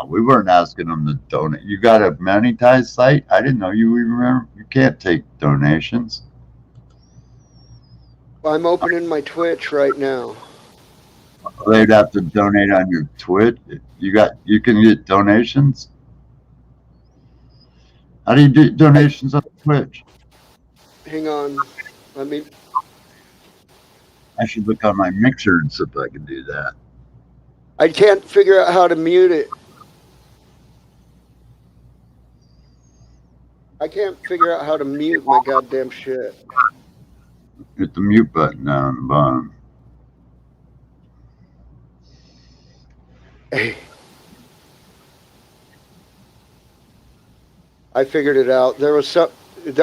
We weren't asking them to donate. You got a monetized site? I didn't know you even remember. You can't take donations. I'm opening my Twitch right now. They'd have to donate on your Twitch. You can get donations. How do you do donations on Twitch? Hang on. Let me. I should look on my mixer and see if I can do that. I can't figure out how to mute it. I can't figure out how to mute my goddamn shit. Hit the mute button down on the bottom. I figured it out. There was some.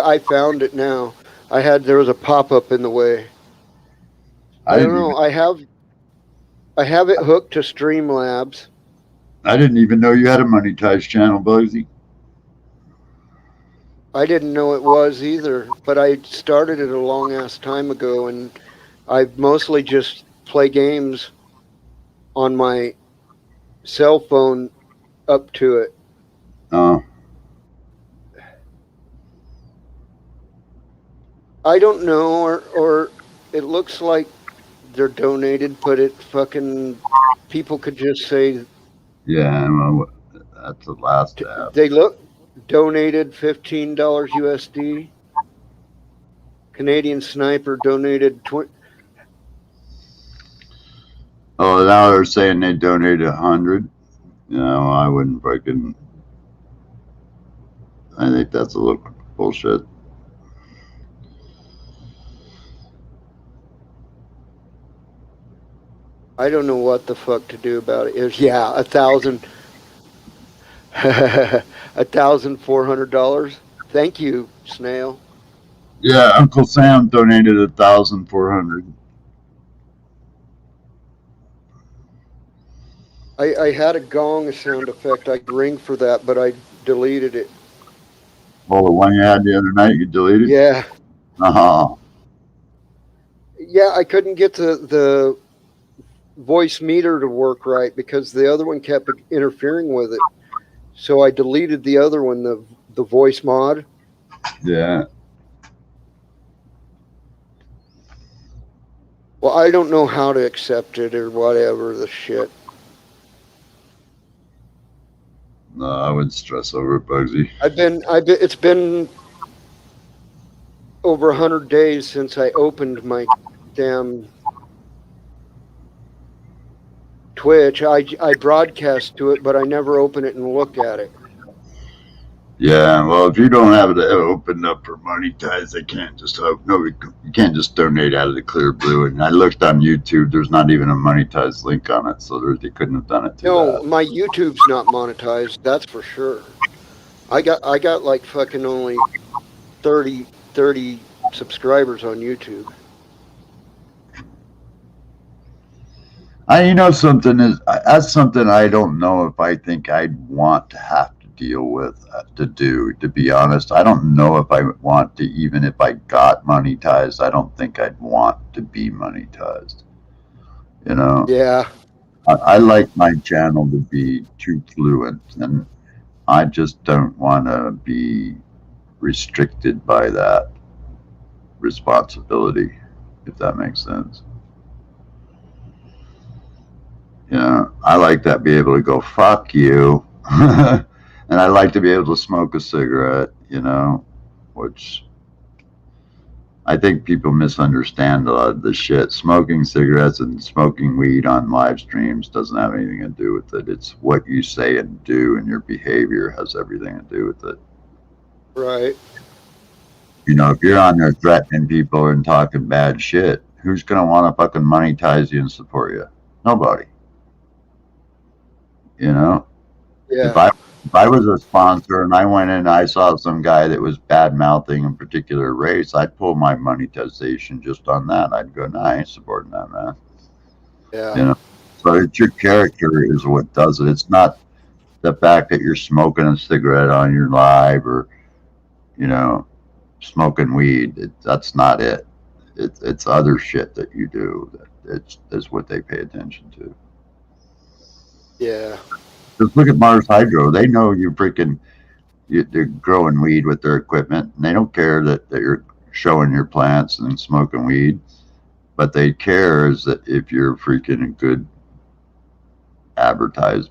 I found it now. There was a pop-up in the way. I don't know. I have it hooked to Streamlabs. I didn't even know you had a monetized channel, Bugsy. I didn't know it was either, but I started it a long ass time ago, and I mostly just play games on my cell phone up to it. Oh. I don't know, or it looks like they're donated, but it fucking people could just say Yeah, well, that's the last tab. they look donated $15 USD. Canadian Sniper donated 20. Oh, now they're saying they donated 100. No, I wouldn't fucking. I think that's a little bullshit. I don't know what the fuck to do about it. Is yeah, 1,000, $1,400. Thank you, Snail. Yeah, Uncle Sam donated 1,400. I had a gong sound effect. I'd ring for that, but I deleted it. Well, the one you had the other night, you deleted. Yeah, Oh, yeah. I couldn't get the voice meter to work right because the other one kept interfering with it. So I deleted the other one, the voice mod. yeah. Well, I don't know how to accept it or whatever the shit. No, I would stress over it, Bugsy. It's been over 100 days since I opened my damn Twitch. I broadcast to it, but I never open it and look at it. Yeah, well, if you don't have it opened up for money ties, they can't just you can't just donate out of the clear blue. And I looked on YouTube; there's not even a money ties link on it, so they couldn't have done it to No, that. my YouTube's not monetized. That's for sure. I got like fucking only 30 subscribers on YouTube. Something that's something I don't know if I think I'd want to have to deal with to do. To be honest, I don't know if I would want to, even if I got monetized. I don't think I'd want to be monetized. You know, Yeah, I like my channel to be too fluent, and I just don't want to be restricted by that responsibility, if that makes sense. I like that be able to go fuck you, and I like to be able to smoke a cigarette. Which I think people misunderstand a lot of the shit. Smoking cigarettes and smoking weed on live streams doesn't have anything to do with it. It's what you say and do, and your behavior has everything to do with it. right. If you're on there threatening people and talking bad shit, who's gonna want to fucking monetize you and support you? Nobody. You know, if Yeah, I was a sponsor and I went in and I saw some guy that was bad mouthing a particular race, I'd pull my monetization just on that. I'd go, nah, I ain't supporting that, man. yeah. You know, so it's your character is what does it. It's not the fact that you're smoking a cigarette on your live or smoking weed. That's not it. It's other shit that you do is what they pay attention to. Yeah. Just look at Mars Hydro. They know they're growing weed with their equipment, and they don't care that you're showing your plants and smoking weed. But they care is that if you're freaking a good advertiser,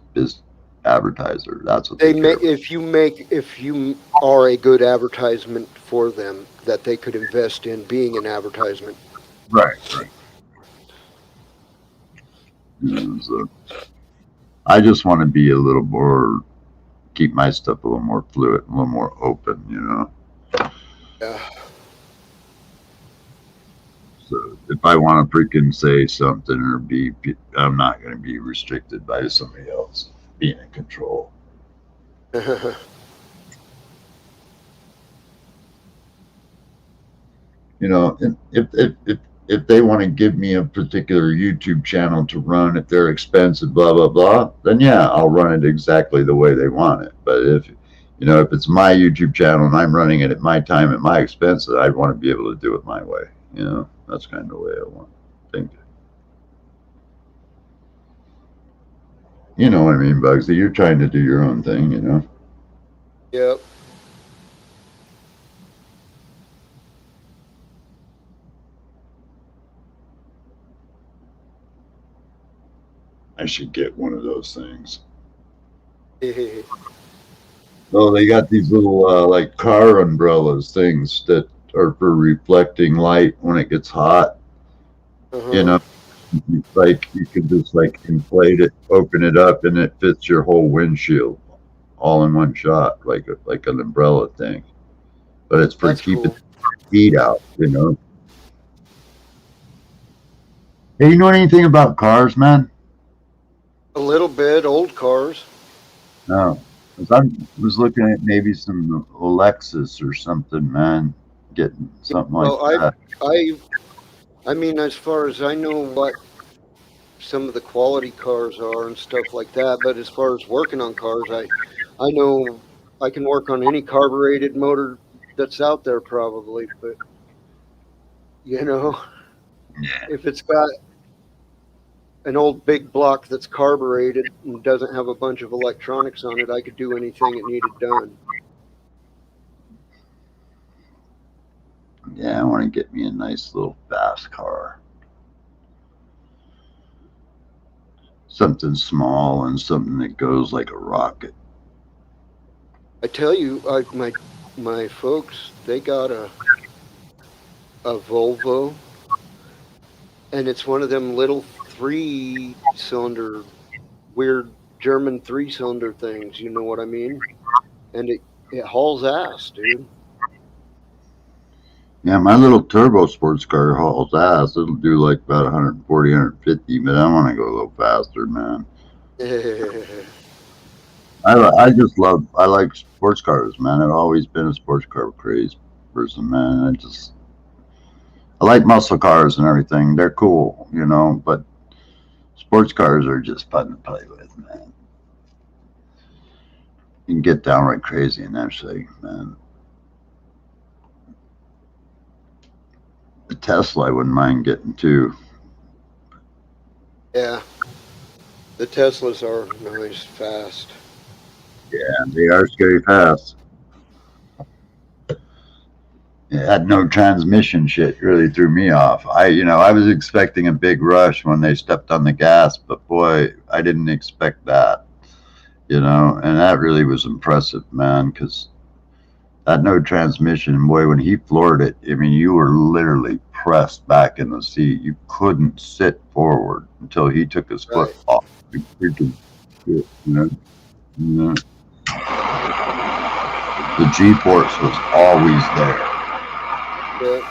that's what they care about. If you are a good advertisement for them that they could invest in being an advertisement. Right. So I just want to be a little more, keep my stuff a little more fluid, a little more open. Yeah. So if I want to freaking say something or I'm not going to be restricted by somebody else being in control. If they want to give me a particular YouTube channel to run at their expense and blah blah blah, then yeah, I'll run it exactly the way they want it. But if it's my YouTube channel and I'm running it at my time at my expense, I want to be able to do it my way. That's kind of the way I want to think. You know what I mean, Bugsy? You're trying to do your own thing, Yep. I should get one of those things. Oh, they got these little like car umbrellas things that are for reflecting light when it gets hot. You Uh-huh. know, like you can just like inflate it, open it up, and it fits your whole windshield all in one shot, like an umbrella thing. But it's for That's keeping cool. heat out. You know. Hey, you know anything about cars, man? A little bit, old cars. No. 'Cause I was looking at maybe some Lexus or something, man. Getting something like Well, that. I, I mean, as far as I know what some of the quality cars are and stuff like that, but as far as working on cars, I know I can work on any carbureted motor that's out there probably, but you know, Yeah. if it's got an old big block that's carbureted and doesn't have a bunch of electronics on it, I could do anything it needed done. Yeah, I want to get me a nice little fast car. Something small and something that goes like a rocket. I tell you, my folks, they got a Volvo, and it's one of them little three-cylinder, weird German three-cylinder things. You know what I mean? And it hauls ass, dude. Yeah, my little turbo sports car hauls ass. It'll do like about 140, 150, but I want to go a little faster, man. I like sports cars, man. I've always been a sports car crazy person, man. I like muscle cars and everything. They're cool, you know, but sports cars are just fun to play with, man. You can get downright crazy in that thing, man. The Tesla, I wouldn't mind getting too. Yeah, the Teslas are nice, fast. Yeah, they are scary fast. It had no transmission shit really threw me off. I was expecting a big rush when they stepped on the gas, but boy, I didn't expect that, and that really was impressive, man, because that no transmission, boy, when he floored it, I mean, you were literally pressed back in the seat. You couldn't sit forward until he took his foot Right. off the freaking shit, you know? You know? The G force was always there. Yeah.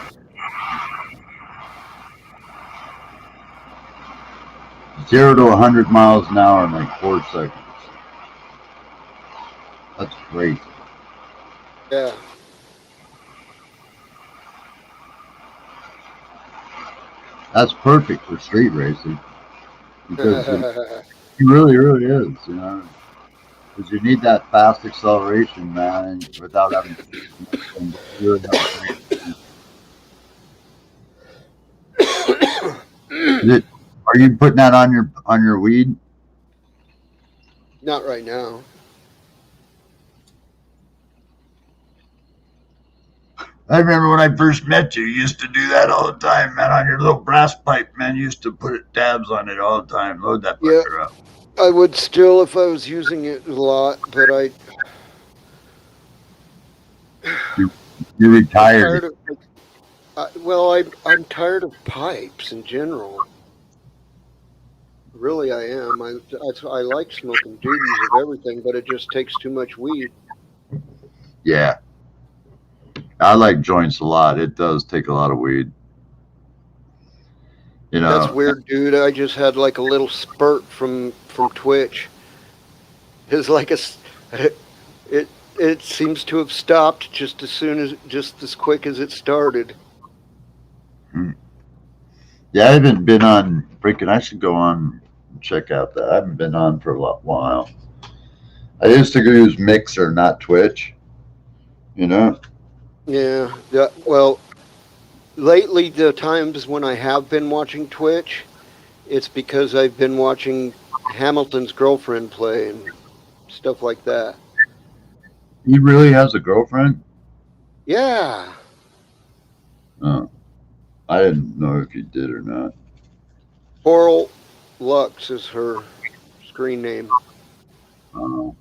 0 to 100 miles an hour in like 4 seconds. That's great. Yeah. That's perfect for street racing because it really, really is. Because you need that fast acceleration, man, without having to do it. Is it, are you putting that on your weed? Not right now. I remember when I first met you, you used to do that all the time, man, on your little brass pipe, man. You used to put tabs on it all the time. Load that Yeah, fucker up. I would still if I was using it a lot, but You, you I'm retired. tired of. Well, I'm tired of pipes in general. Really, I am. I like smoking doobies of everything, but it just takes too much weed. Yeah. I like joints a lot. It does take a lot of weed. You That's know, weird, dude. I just had like a little spurt from Twitch. It's like it it seems to have stopped just as quick as it started. hmm. Yeah, I haven't been on freaking. I should go on and check out that. I haven't been on for a while. I used to use Mixer, not Twitch. You know, Yeah. Yeah. Well, lately the times when I have been watching Twitch, it's because I've been watching Hamilton's girlfriend play and stuff like that. he really has a girlfriend. Yeah. Oh, I didn't know if he did or not. Coral Lux is her screen name. Uh,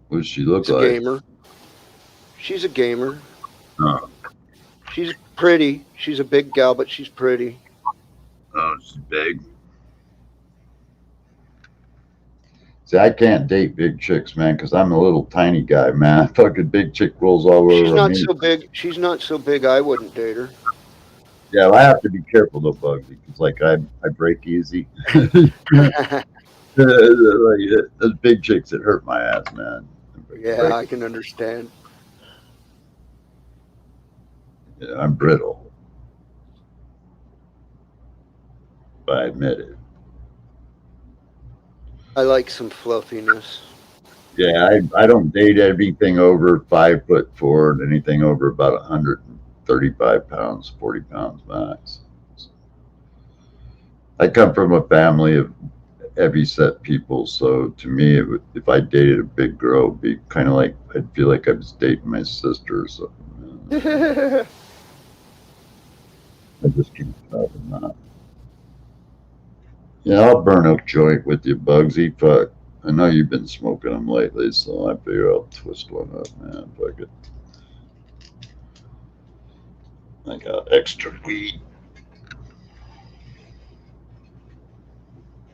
what does she look She's a like? gamer. She's a gamer. Oh, She's pretty. She's a big gal, but she's pretty. oh, she's big. See, I can't date big chicks, man, because I'm a little tiny guy, man. Fucking big chick rolls all She's over not me. so big. She's not so big. I wouldn't date her. Yeah, well, I have to be careful though, Bugsy, because like I break easy. Like, those big chicks that hurt my ass, man. Yeah, I can understand. Yeah, I'm brittle. I admit it. I like some fluffiness. Yeah, I don't date anything over 5'4" and anything over about 135 pounds, 40 pounds max. I come from a family of heavy set people, so to me, if I dated a big girl, it'd be kind of like I'd feel like I was dating my sister or something. Yeah, I just can't fathom that. Yeah, I'll burn a joint with you, Bugsy. Fuck. I know you've been smoking them lately, so I figure I'll twist one up, man. Fuck it. I got extra weed.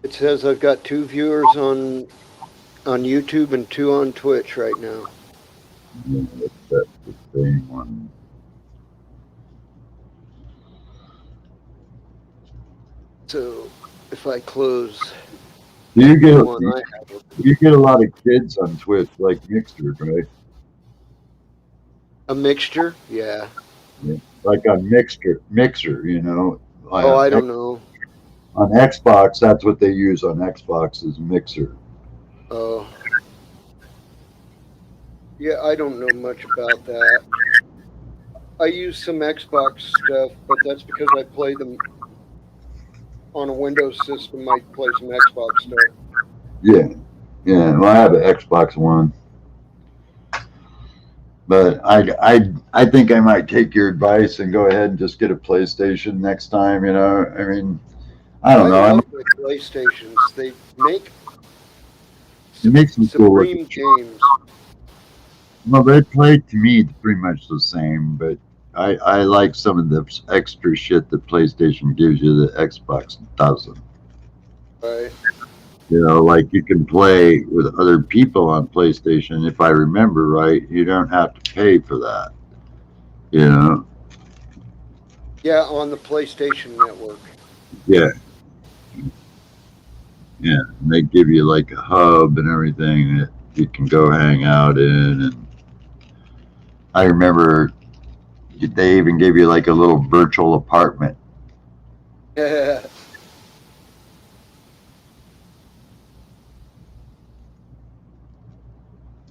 it says I've got 2 viewers on YouTube and 2 on Twitch right now. Yeah, that's the same one. So if I close Do you get the one I have, you get a lot of kids on Twitch like Mixer, right? a mixture, yeah. Yeah. Like on Mixer, you know. Like Oh, I don't know. on Xbox, that's what they use on Xbox is Mixer. Oh, yeah, I don't know much about that. I use some Xbox stuff, but that's because I play them on a Windows system. I play some Xbox stuff. Yeah, yeah. Well, I have an Xbox One, but I think I might take your advice and go ahead and just get a PlayStation next time. You know, I mean, I don't I know. love my PlayStations. They make It makes some cool looking. supreme games. Well, they play to me pretty much the same, but I like some of the extra shit that PlayStation gives you that Xbox doesn't. Right. You know, like you can play with other people on PlayStation. If I remember right, you don't have to pay for that. You know, Yeah, on the PlayStation Network. yeah, yeah. And they give you like a hub and everything that you can go hang out in. And I remember they even gave you like a little virtual apartment. Yeah.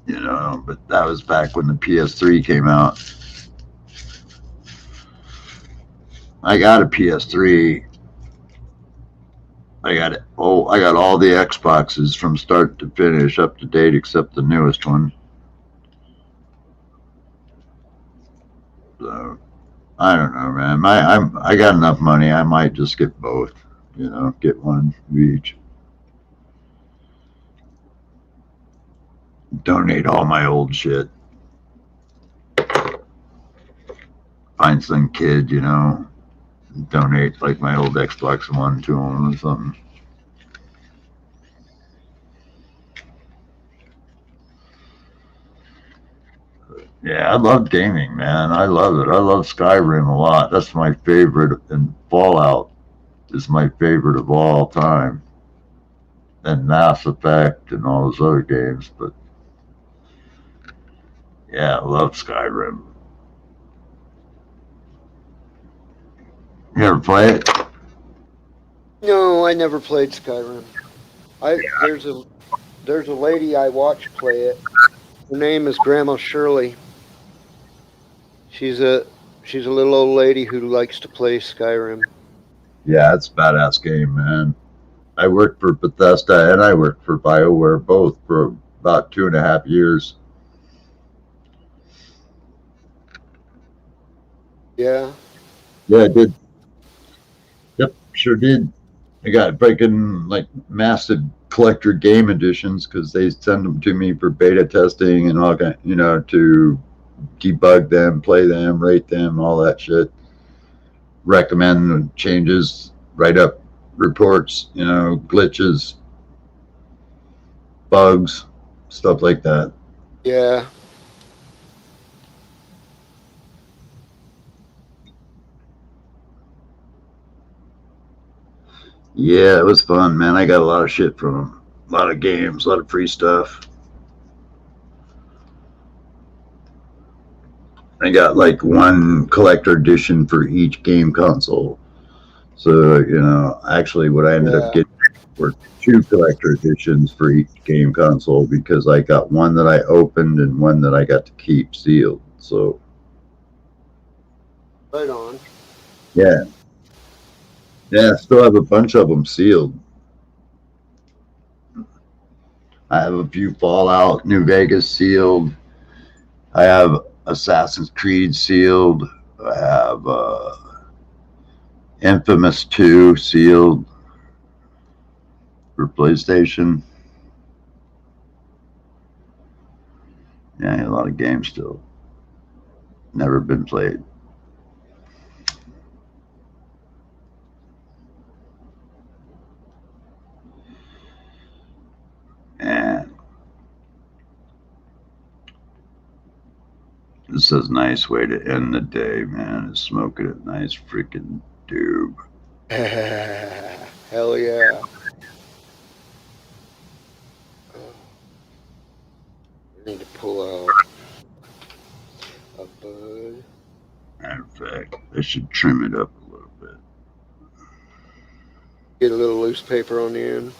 You know, but that was back when the PS3 came out. I got a PS3. I got it. Oh, I got all the Xboxes from start to finish, up to date, except the newest one. So I don't know, man. I got enough money. I might just get both. You know, get one of each. Donate all my old shit. Find some kid, you know, donate like my old Xbox One to him or something. Yeah, I love gaming, man. I love it. I love Skyrim a lot. That's my favorite, and Fallout is my favorite of all time. And Mass Effect and all those other games, but yeah, I love Skyrim. You ever play it? No, I never played Skyrim. I there's a lady I watch play it. Her name is Grandma Shirley. She's a she's a little old lady who likes to play Skyrim. Yeah, it's a badass game, man. I worked for Bethesda and I worked for BioWare both for about 2.5 years. Yeah. Yeah, I did. Yep, sure did. I got freaking like massive collector game editions because they send them to me for beta testing and all kind, to debug them, play them, rate them, all that shit. Recommend changes, write up reports, glitches, bugs, stuff like that. Yeah. Yeah, it was fun, man. I got a lot of shit from them. A lot of games, a lot of free stuff. I got like one collector edition for each game console. So, actually what I ended up Yeah. getting were two collector editions for each game console because I got one that I opened and one that I got to keep sealed. So, Right on. yeah. Yeah, I still have a bunch of them sealed. I have a few Fallout, New Vegas sealed. I have Assassin's Creed sealed. I have Infamous 2 sealed for PlayStation. Yeah, a lot of games still never been played. And this is a nice way to end the day, man. Is smoking a nice freaking doob. Hell yeah. Oh, I need to pull out a bud. Matter of fact, I should trim it up a little bit. Get a little loose paper on the end.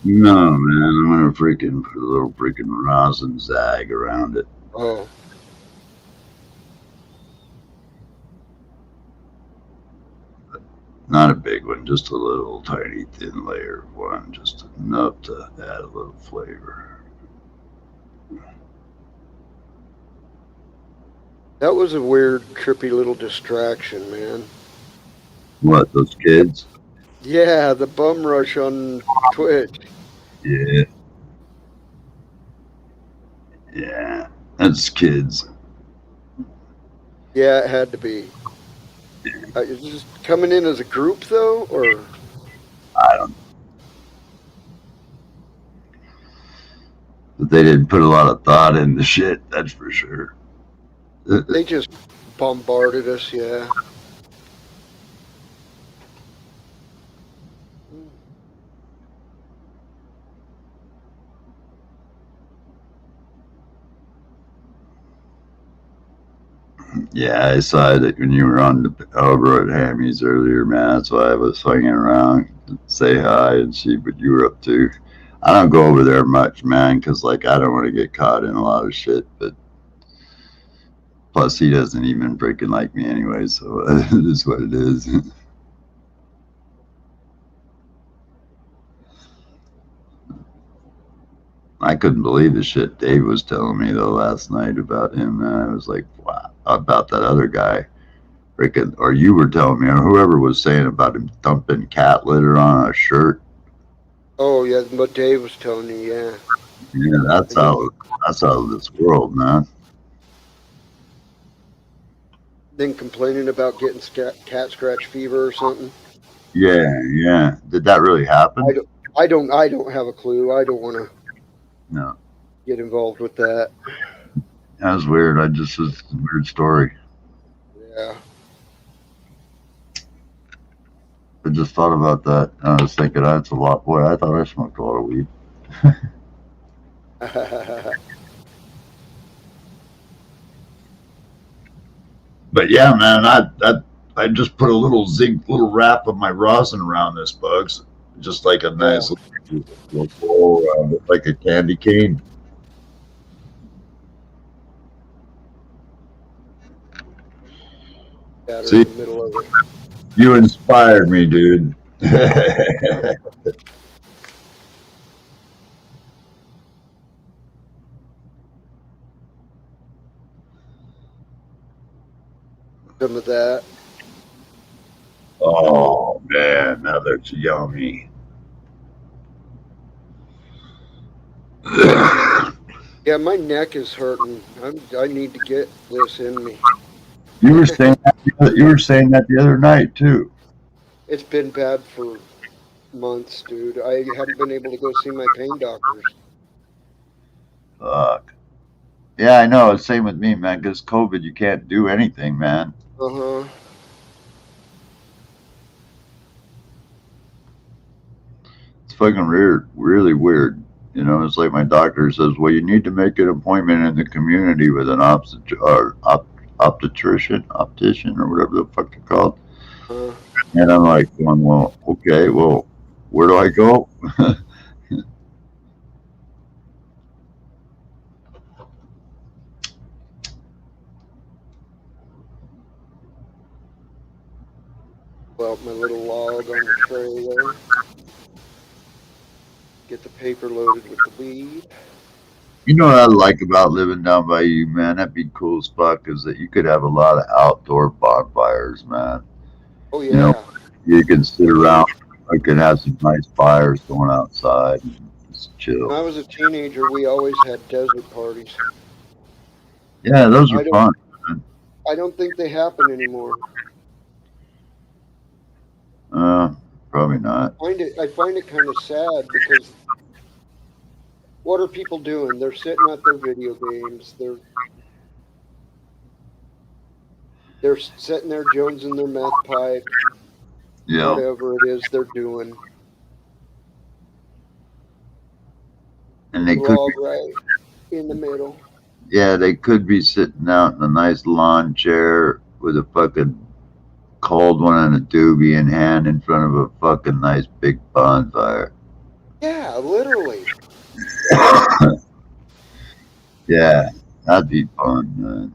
No, man, I'm gonna freaking put a little freaking rosin zag around it. Oh, Not a big one, just a little tiny thin layer of one, just enough to add a little flavor. that was a weird, trippy little distraction, man. What, those kids? Yeah, the bum rush on Twitch. Yeah, yeah, that's kids. Yeah, it had to be. Is this coming in as a group though, or I don't. But they didn't put a lot of thought into shit. That's for sure. they just bombarded us? Yeah. Yeah, I saw that when you were on the over at Hammy's earlier, man. That's why I was swinging around to say hi and see what you were up to. I don't go over there much, man, because like I don't want to get caught in a lot of shit. But plus, he doesn't even freaking like me anyway, so it is what it is. I couldn't believe the shit Dave was telling me though last night about him. Man, I was like, wow, about that other guy. Freaking, or you were telling me, or whoever was saying about him dumping cat litter on a shirt. Oh yeah, what Dave was telling you. Yeah. Yeah, And that's out of this world, man. then complaining about getting cat scratch fever or something. Yeah, yeah. Did that really I happen? don't. I don't have a clue. I don't want to No. get involved with that. That was weird. It's a weird story. Yeah. I just thought about that. I was thinking that's a lot. Boy, I thought I smoked a lot of weed. But yeah, man, I just put a little wrap of my rosin around this, Bugs. Just like a Yeah. nice little bowl around it, like a candy cane. Got her See, in the middle of it. you inspired me, dude. Some of that. Oh Man, that looks yummy. Yeah, my neck is hurting. I need to get this in me. You were saying that. You were saying that the other night too. It's been bad for months, dude. I haven't been able to go see my pain doctors. Fuck. Yeah, I know. It's same with me, man. Because COVID, you can't do anything, man. Uh huh. It's fucking weird, really weird. You know, it's like my doctor says, well, you need to make an appointment in the community with an optician, or whatever the fuck they're called. Uh, And I'm like, going, well, okay, well, where do I go? well, my little log on the trailer. Get the paper loaded with the weed. You know what I like about living down by you, man? That'd be cool as fuck, is that you could have a lot of outdoor bonfires, man. Oh You know, yeah. you can sit around, I can have some nice fires going outside and just When chill. I was a teenager, we always had desert parties. Yeah, those are I don't. fun. I don't think they happen anymore. Uh, Probably not. I find it kind of sad because what are people doing? They're sitting at their video games. They're sitting there jonesing their meth pipe, Yeah, whatever it is they're doing. and Put they the could, log right in the middle. yeah, they could be sitting out in a nice lawn chair with a fucking cold one and a doobie in hand in front of a fucking nice big bonfire. Yeah, literally. Yeah, that'd be fun, man.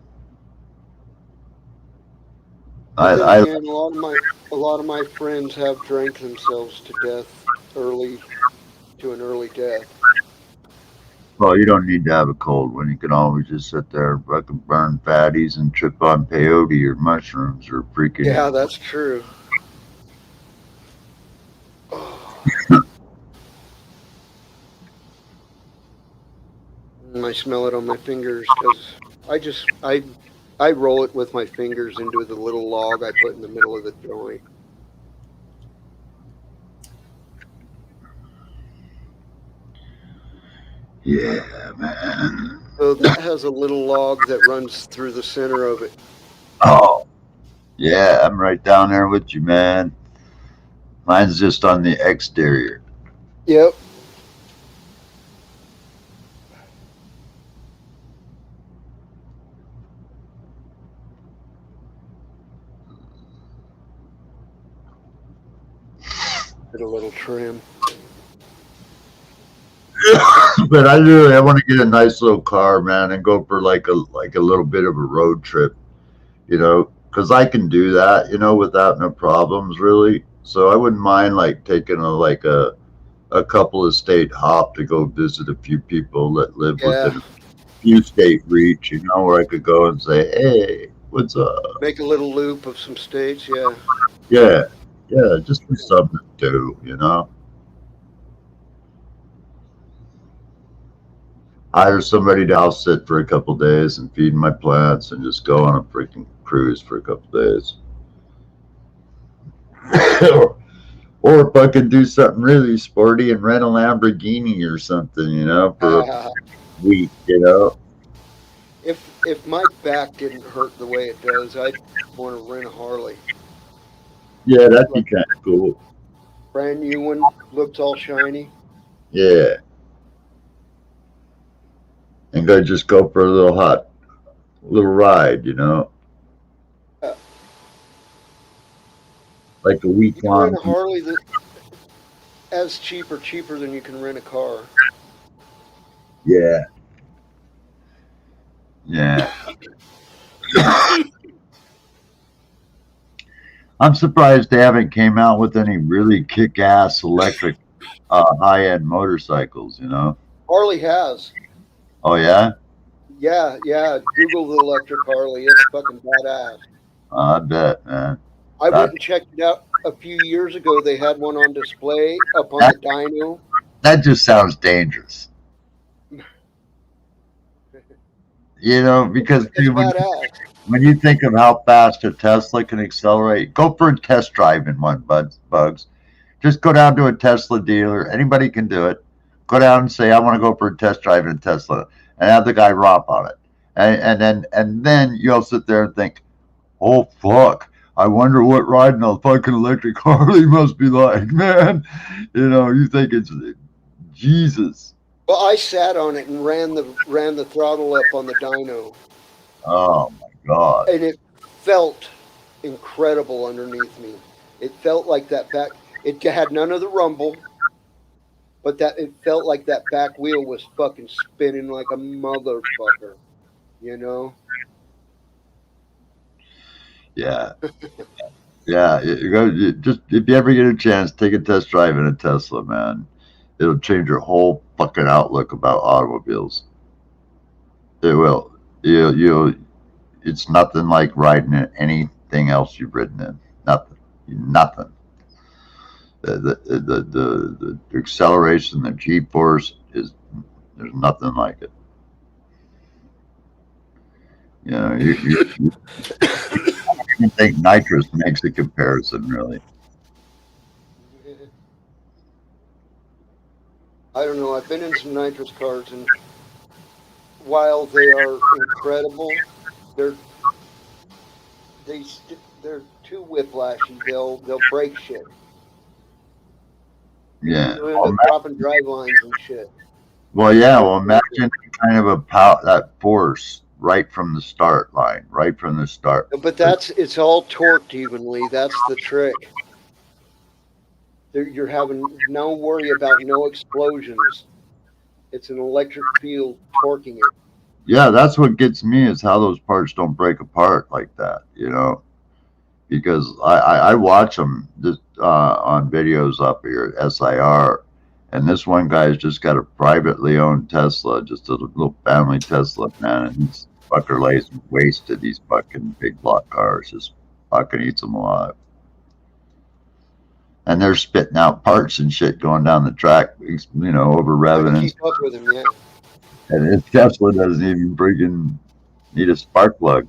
But then I again, a lot of my friends have drank themselves to death to an early death. Well, you don't need to have a cold one. You can always just sit there and fucking burn fatties and trip on peyote or mushrooms or freaking. Yeah, that's true. I smell it on my fingers because I roll it with my fingers into the little log I put in the middle of the joint. Yeah, man. So that has a little log that runs through the center of it. Oh, yeah, I'm right down there with you, man. Mine's just on the exterior. Yep. Did a little trim. But I want to get a nice little car, man, and go for like a little bit of a road trip, because I can do that, without no problems, really. So I wouldn't mind like taking a couple of state hop to go visit a few people that live Yeah. within a few state reach, where I could go and say, hey, what's up? Make a little loop of some states. Yeah. Yeah, yeah, just for something to do. Hire somebody to house sit for a couple days and feed my plants and just go on a freaking cruise for a couple days. Or if I could do something really sporty and rent a Lamborghini or something, for a week. If my back didn't hurt the way it does, I'd want to rent a Harley. Yeah, that'd be kind of cool. Brand new one, looks all shiny. Yeah. And just go for a little ride. Uh, Like a you week can rent long. a Harley that as cheaper than you can rent a car. Yeah. Yeah. I'm surprised they haven't came out with any really kick-ass electric high-end motorcycles. Harley has. Oh yeah? Yeah. Google the electric Harley. It's fucking badass. I bet, man. I That, went and checked it out. a few years ago they had one on display up on the dyno. That just sounds dangerous. Because It's dude, badass. when you think of how fast a Tesla can accelerate, go for a test drive in one, Bugs. Just go down to a Tesla dealer. Anybody can do it. Go down and say, I want to go for a test drive in a Tesla, and have the guy romp on it. And then you'll sit there and think, oh fuck, I wonder what riding a fucking electric Harley must be like, man. You think it's Jesus. Well, I sat on it and ran the throttle up on the dyno, Oh my God. and it felt incredible underneath me. It felt like that back. It had none of the rumble, but that it felt like that back wheel was fucking spinning like a motherfucker. You know? Yeah. Yeah. Just if you ever get a chance, take a test drive in a Tesla, man. It'll change your whole fucking outlook about automobiles. It will. You. It's nothing like riding in anything else you've ridden in. Nothing. Nothing. The acceleration, the G-force there's nothing like it. You I don't even think nitrous makes a comparison, really. I don't know. I've been in some nitrous cars, and while they are incredible, they're they're too whiplashy. They'll break shit. Yeah. They'll end up dropping drive lines and shit. Well, yeah. Well, imagine kind of that force right from the start line, right from the start. But it's all torqued evenly. That's the trick. You're having no worry about no explosions. It's an electric field torquing it. Yeah, that's what gets me is how those parts don't break apart like that, because I watch them just on videos up here at SIR, and this one guy's just got a privately owned Tesla, just a little family Tesla, man, and he's fucker lays wasted these fucking big block cars, just fucking eats them alive. And they're spitting out parts and shit going down the track, over revving. Keep up with him, yeah. And his Tesla doesn't even freaking need a spark plug.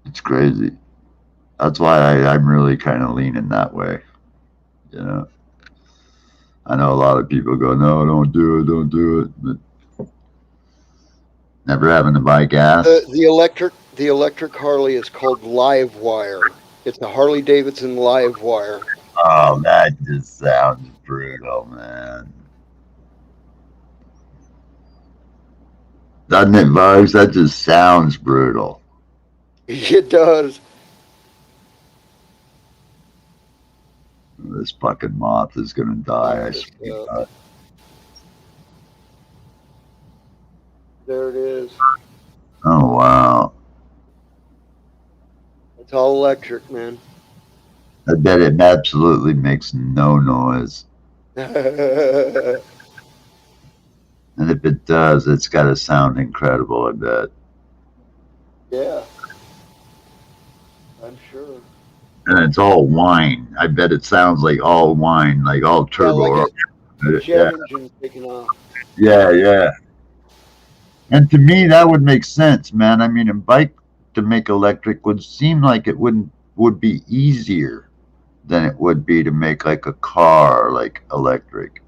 It's crazy. That's why I'm really kind of leaning that way. I know a lot of people go, no, don't do it. But never having to buy gas. The electric Harley is called Live Wire. It's a Harley Davidson Live Wire. Oh, that just sounds brutal, man. Doesn't it, Bugs? That just sounds brutal. It does. This fucking moth is gonna die. I swear to God. There it is. Oh wow. It's all electric, man. I bet it absolutely makes no noise. And if it does, it's got to sound incredible, I bet. Yeah. I'm sure. And it's all whine. I bet it sounds like all whine, like all turbo. Yeah, like a jet engine taking off. Yeah. And to me, that would make sense, man. I mean, a bike to make electric would seem like it would be easier than it would be to make like a car like electric.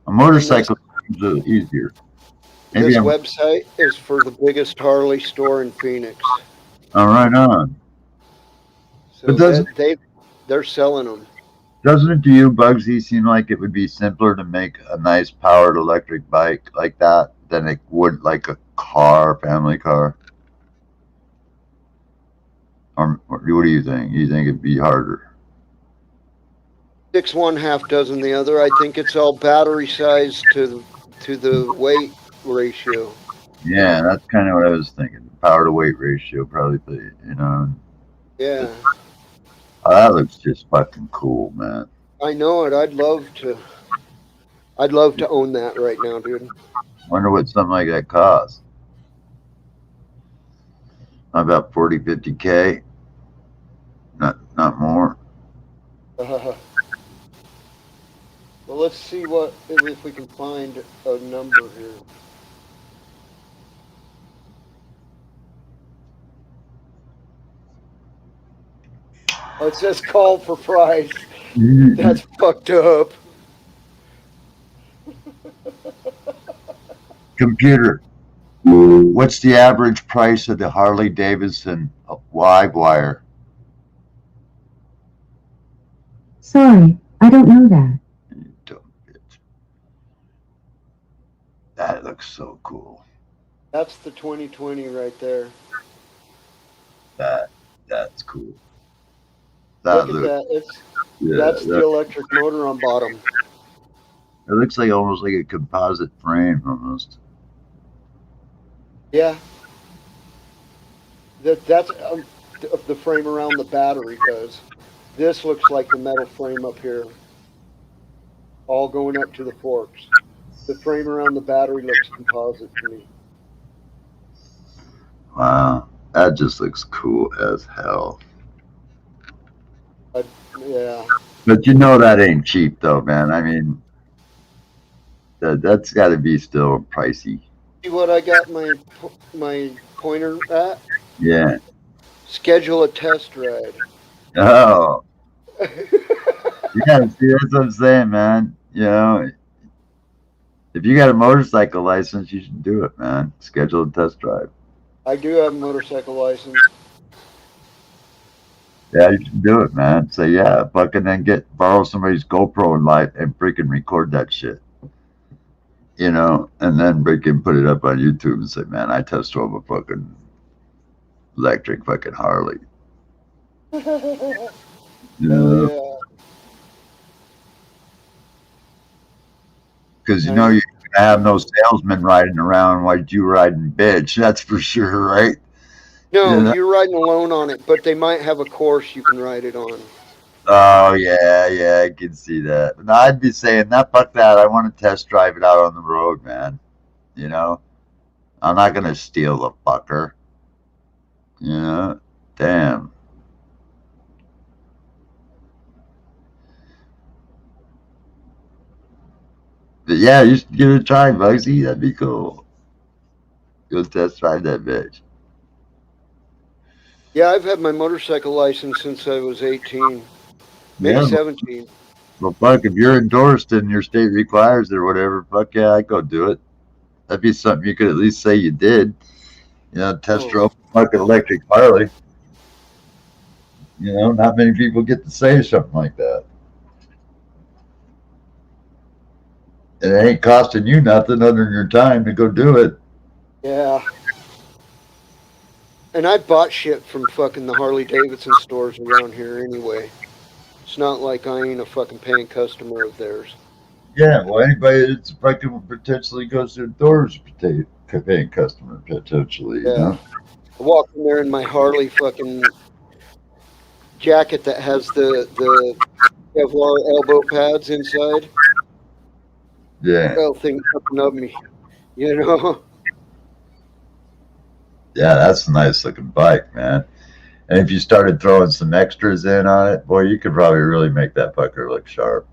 A motorcycle is easier. This website is for the biggest Harley store in Phoenix. Oh, right on. So they're selling them. Doesn't it to you, Bugsy, seem like it would be simpler to make a nice powered electric bike like that than it would like a family car? Or what do you think? You think it'd be harder? 6 one, half dozen the other. I think it's all battery size to the weight ratio. Yeah, that's kind of what I was thinking. The power to weight ratio probably, Yeah. Oh, that looks just fucking cool, man. I know it. I'd love to own that right now, dude. Wonder what something like that costs. About 40, 50K. Not more. Well, let's see if we can find a number here. Oh, it says call for price. That's fucked up. Computer, what's the average price of the Harley Davidson live wire? Sorry, I don't know that. You dumb bitch. That looks so cool. That's the 2020 right there. That's cool. Look at that. That's the electric motor on bottom. It looks like almost like a composite frame almost. Yeah. That's the frame around the battery does. This looks like the metal frame up here. All going up to the forks. The frame around the battery looks composite to me. Wow, that just looks cool as hell. Yeah. But you know that ain't cheap though, man. I mean, that's got to be still pricey. See what I got my pointer at? Yeah. Schedule a test ride. Oh. Yeah, see, that's what I'm saying, man. You know, if you got a motorcycle license, you should do it, man. Schedule a test drive. I do have a motorcycle license. Yeah, you should do it, man. Say, yeah, fucking then borrow somebody's GoPro and freaking record that shit. You know, and then freaking put it up on YouTube and say, man, I test drove a fucking electric fucking Harley. You know? Yeah. Because you know you're gonna have no salesman riding around while you riding bitch. That's for sure, right? No, You know? you're riding alone on it, but they might have a course you can ride it on. Oh yeah, I can see that. But no, I'd be saying that. Fuck that. I want to test drive it out on the road, man. You know, I'm not gonna steal the fucker. You know, damn. But yeah, you should give it a try, Bugsy. That'd be cool. Go test drive that bitch. Yeah, I've had my motorcycle license since I was 18, maybe Yeah. 17. Well, fuck, if you're endorsed and your state requires it or whatever, fuck yeah, I'd go do it. That'd be something you could at least say you did. You know, test drove a fucking electric Harley. You know, not many people get to say something like that. And it ain't costing you nothing other than your time to go do it. Yeah. And I bought shit from fucking the Harley Davidson stores around here anyway. It's not like I ain't a fucking paying customer of theirs. Yeah, well, anybody that's fucking potentially goes to the doors, paying customer potentially, you know? I walk in there in my Harley fucking jacket that has the Kevlar elbow pads inside. Yeah. Well, thing fucking of me, you know. Yeah, that's a nice looking bike, man. And if you started throwing some extras in on it, boy, you could probably really make that fucker look sharp.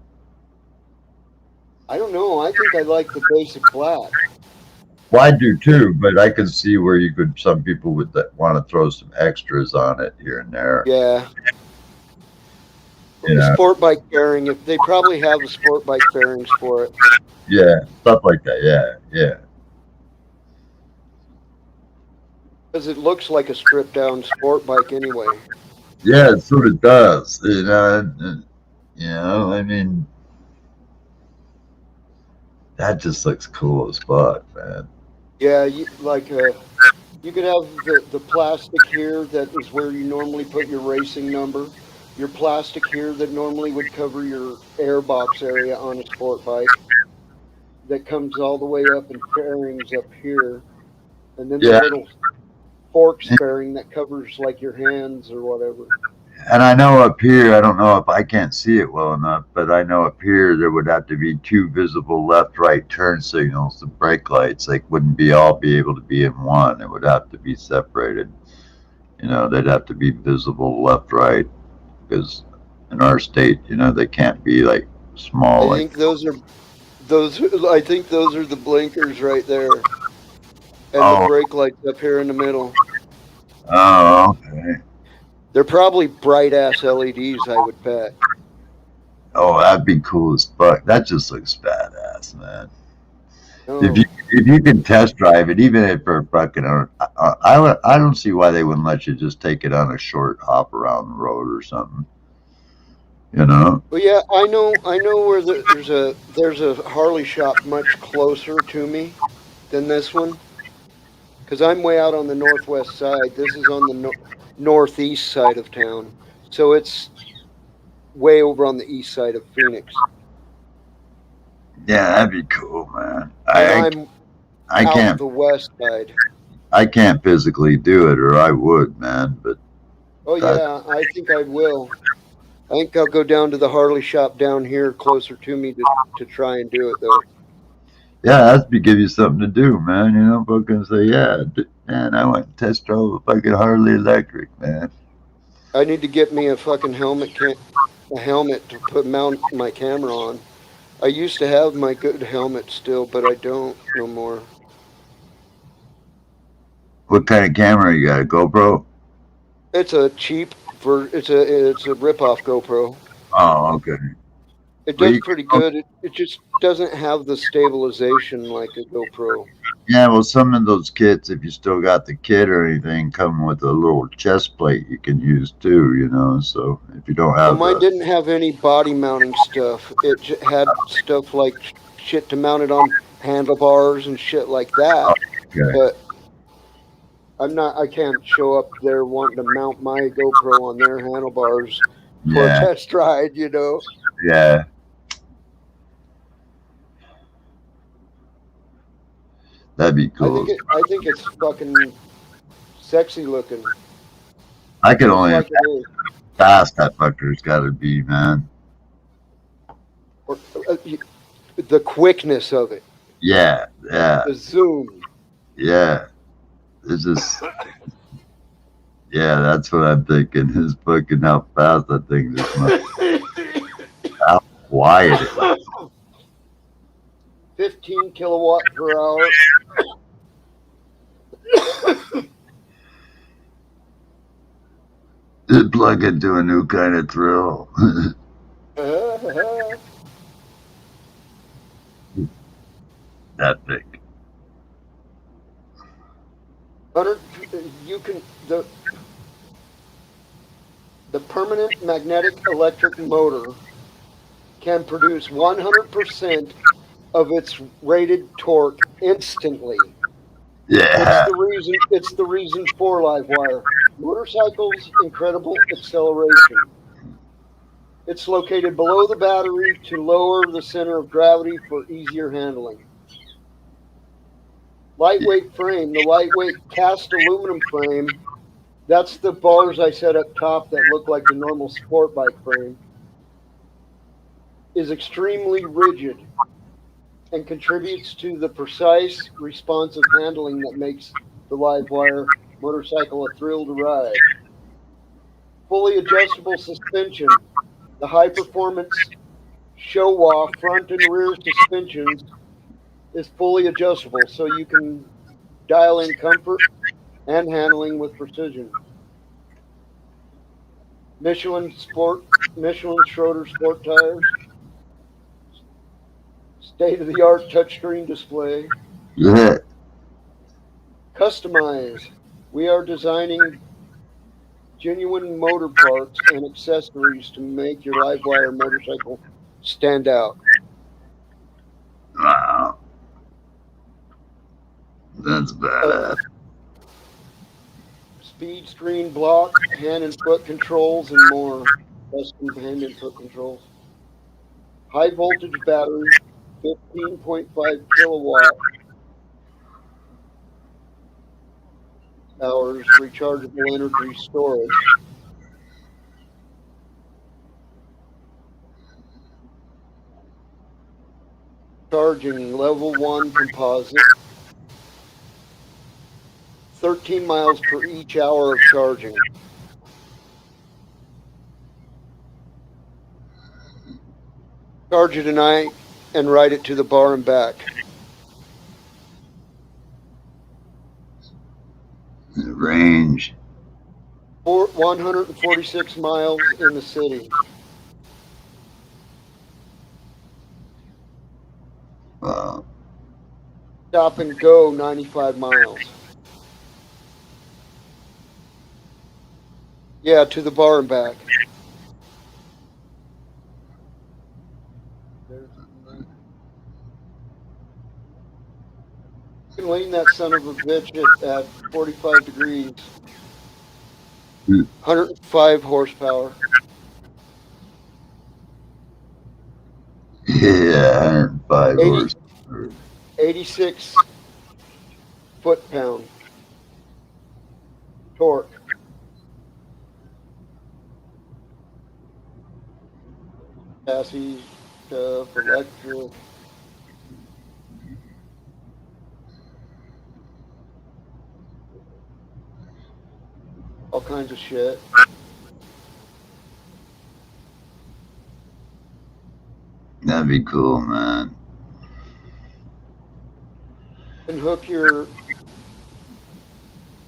I don't know. I think I like the basic black. Well, I do too, but I can see where you could. Some people would want to throw some extras on it here and there. Yeah. You The know? sport bike fairing. If they probably have the sport bike fairings for it. Yeah, stuff like that. Yeah. Because it looks like a stripped down sport bike anyway. Yeah, it sort of does. You know, I mean, that just looks cool as fuck, man. Yeah, you could have the plastic here that is where you normally put your racing number. Your plastic here that normally would cover your airbox area on a sport bike. That comes all the way up in fairings up here. And then Yeah. the little forks fairing that covers like your hands or whatever. And I know up here, I don't know if I can't see it well enough, but I know up here there would have to be 2 visible left-right turn signals. The brake lights, they wouldn't be able to be in one. It would have to be separated. You know, they'd have to be visible left, right, because in our state, you know, they can't be like small. I Like, think those are those. I think those are the blinkers right there, and the oh, brake lights up here in the middle. oh, okay. They're probably bright ass LEDs, I would bet. Oh, that'd be cool as fuck. That just looks badass, man. If you Oh, if you can test drive it, even if for fucking, I don't see why they wouldn't let you just take it on a short hop around the road or something. You know? well, yeah, I know. I know where there's a Harley shop much closer to me than this one, because I'm way out on the northwest side. This is on the northeast side of town, so it's way over on the east side of Phoenix, Yeah, that'd be cool, man. and I'm I out can't the west side. I can't physically do it, or I would, man. But Oh that yeah, I think I will. I think I'll go down to the Harley shop down here closer to me to try and do it though. yeah, that'd be give you something to do, man. You know, fucking say, yeah, man, I went and test drove a fucking Harley Electric, man. I need to get me a fucking a helmet to put mount my camera on. I used to have my good helmet still, but I don't no more. What kind of camera you got? A GoPro? It's a cheap for it's a rip off GoPro. Oh, okay. It Well, does you pretty can, good. It just doesn't have the stabilization like a GoPro. yeah, well, some of those kits, if you still got the kit or anything, come with a little chest plate you can use too, you know. So if you don't Well, have mine the, didn't have any body mounting stuff. It had stuff like shit to mount it on handlebars and shit like that. okay, But I can't show up there wanting to mount my GoPro on their handlebars for a yeah, test ride, you know. yeah, that'd be cool. I think it's fucking sexy looking, I could just only like imagine it is. how fast that fucker's got to be, man. Or, the quickness of it, Yeah, yeah, the zoom. yeah. It's just, yeah, that's what I'm thinking. Is fucking how fast that thing just must, how quiet it. 15 kilowatt per hour. Just plug into a new kind of thrill. That thing. 100, you can the permanent magnetic electric motor can produce 100% of its rated torque instantly. Yeah, It's the reason for Livewire. Motorcycles incredible acceleration. It's located below the battery to lower the center of gravity for easier handling. Lightweight frame, the lightweight cast aluminum frame, that's the bars I set up top that look like the normal sport bike frame, is extremely rigid and contributes to the precise, responsive handling that makes the Livewire motorcycle a thrill to ride. Fully adjustable suspension. The high performance Showa front and rear suspensions is fully adjustable, so you can dial in comfort and handling with precision. Michelin Schroeder sport tires, state of the art touchscreen display. yeah. Customize. We are designing genuine motor parts and accessories to make your Livewire motorcycle stand out. Wow, that's Uh, badass. speed screen block, hand and foot controls, and more. Custom hand and foot controls. High voltage battery, 15.5 kilowatt hours rechargeable energy storage. Charging level 1 composite. 13 miles per each hour of charging. Charge it tonight and ride it to the bar and back. Range. 146 miles in the city. Wow. Stop and go 95 miles. Yeah, to the bar and back. You can lean that son of a bitch at 45 degrees. 105 horsepower. Yeah, 105 80, horsepower. 86 foot-pound torque. Chassis stuff, electric. All kinds of shit. That'd be cool, man. And hook your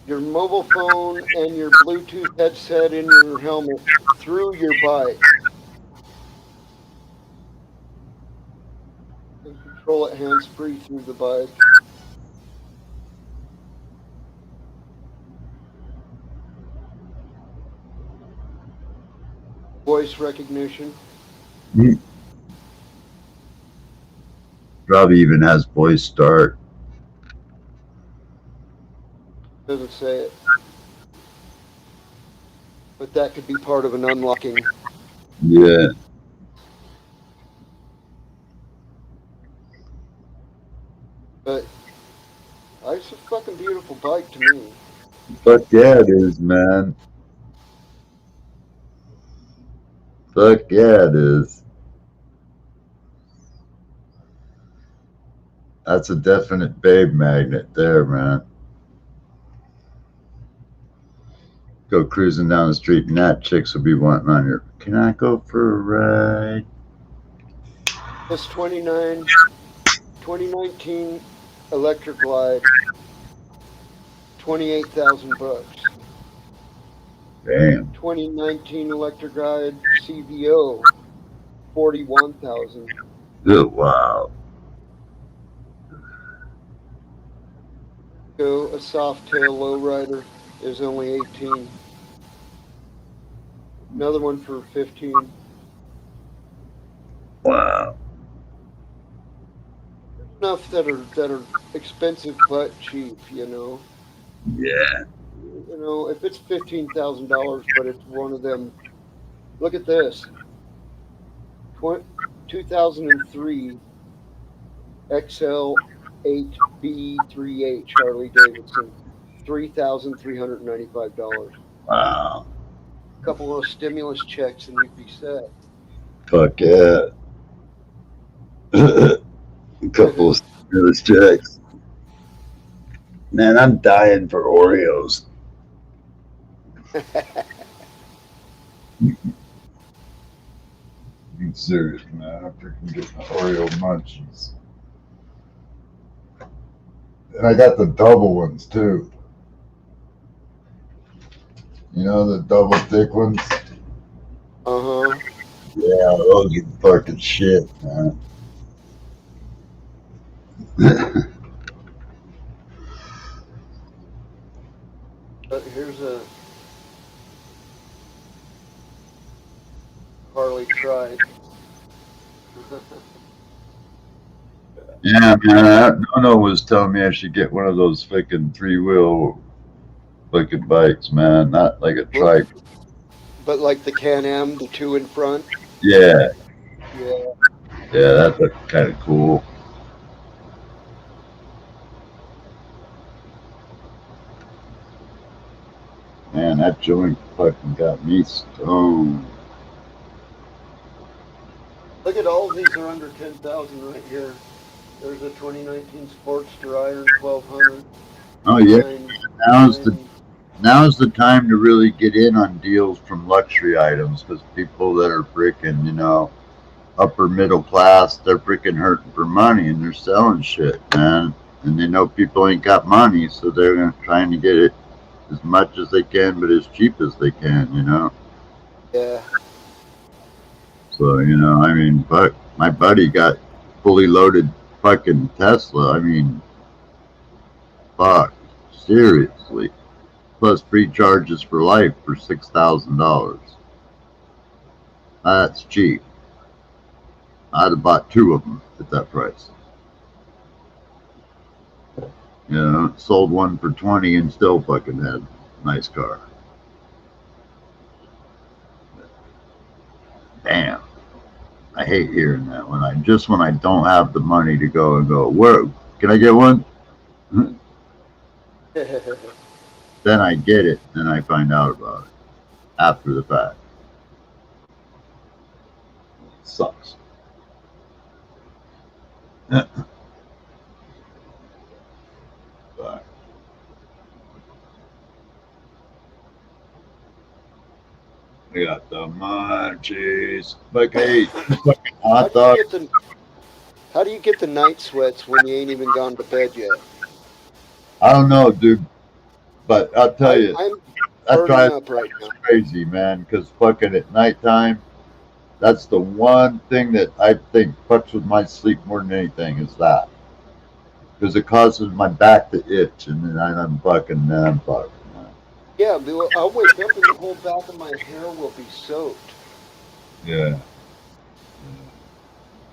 mobile phone and your Bluetooth headset in your helmet through your bike. And control it hands-free through the bike. Voice recognition. Probably even has voice start. Doesn't say it. But that could be part of an unlocking. Yeah. But it's a fucking beautiful bike to me. Fuck yeah, it is, man. Fuck yeah, it is. That's a definite babe magnet there, man. Go cruising down the street and that chicks will be wanting on your, can I go for a ride? This 2019 Electric Glide, $28,000. Damn. 2019 Electric Glide CVO, $41,000. Oh, wow. Go a soft tail lowrider is only 18. Another one for 15. Wow. Enough that are expensive but cheap, you know. Yeah. You know, if it's $15,000, but it's one of them. Look at this. 2003 XL8B3H Harley Davidson, $3,395. Wow. A couple of stimulus checks and you'd be set. Fuck yeah. A couple of stimulus checks. Man, I'm dying for Oreos. I'm serious, man. I freaking get my Oreo munchies. And I got the double ones too. You know, the double thick ones? Uh-huh. Yeah, those are fucking shit, man. But here's a Harley trike. Yeah, man. Nono was telling me I should get one of those fucking 3-wheel fucking bikes, man. Not like a trike. But like the Can-Am, the two in front. Yeah. Yeah. Yeah, that's kind of cool. Man, that joint fucking got me stoned. Look at all these are under 10,000 right here. There's a 2019 Sportster Iron 1200. Oh, yeah. Now's the And now's the time to really get in on deals from luxury items because people that are freaking, upper middle class, they're freaking hurting for money and they're selling shit, man. And they know people ain't got money, so they're trying to get it as much as they can, but as cheap as they can. yeah, So, I mean, but my buddy got fully loaded fucking Tesla. I mean, fuck, seriously. Plus free charges for life for $6,000. That's cheap. I'd have bought two of them at that price. Sold one for 20 and still fucking had a nice car. Damn. I hate hearing that when I don't have the money to go and go, whoa, can I get one? Then I get it, then I find out about it after the fact. It sucks. But we got the munchies. Like, hey, fucking how hot do you dog. get the how do you get the night sweats when you ain't even gone to bed yet? I don't know, dude, but I'll tell you, I'm that burning drives up right now. me crazy, man, because fucking at nighttime, that's the one thing that I think fucks with my sleep more than anything is that. Because it causes my back to itch, and then I'm fucking, man. Yeah, I'll wake up and the whole back of my hair will be soaked. Yeah.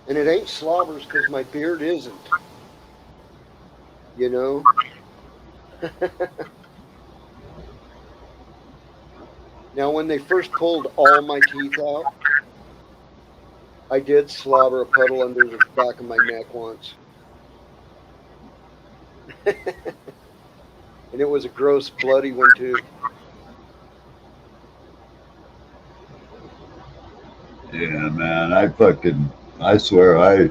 And it ain't slobbers because my beard isn't, you know? Now, when they first pulled all my teeth out, I did slobber a puddle under the back of my neck once. And it was a gross, bloody one, too. Yeah, man. I swear, I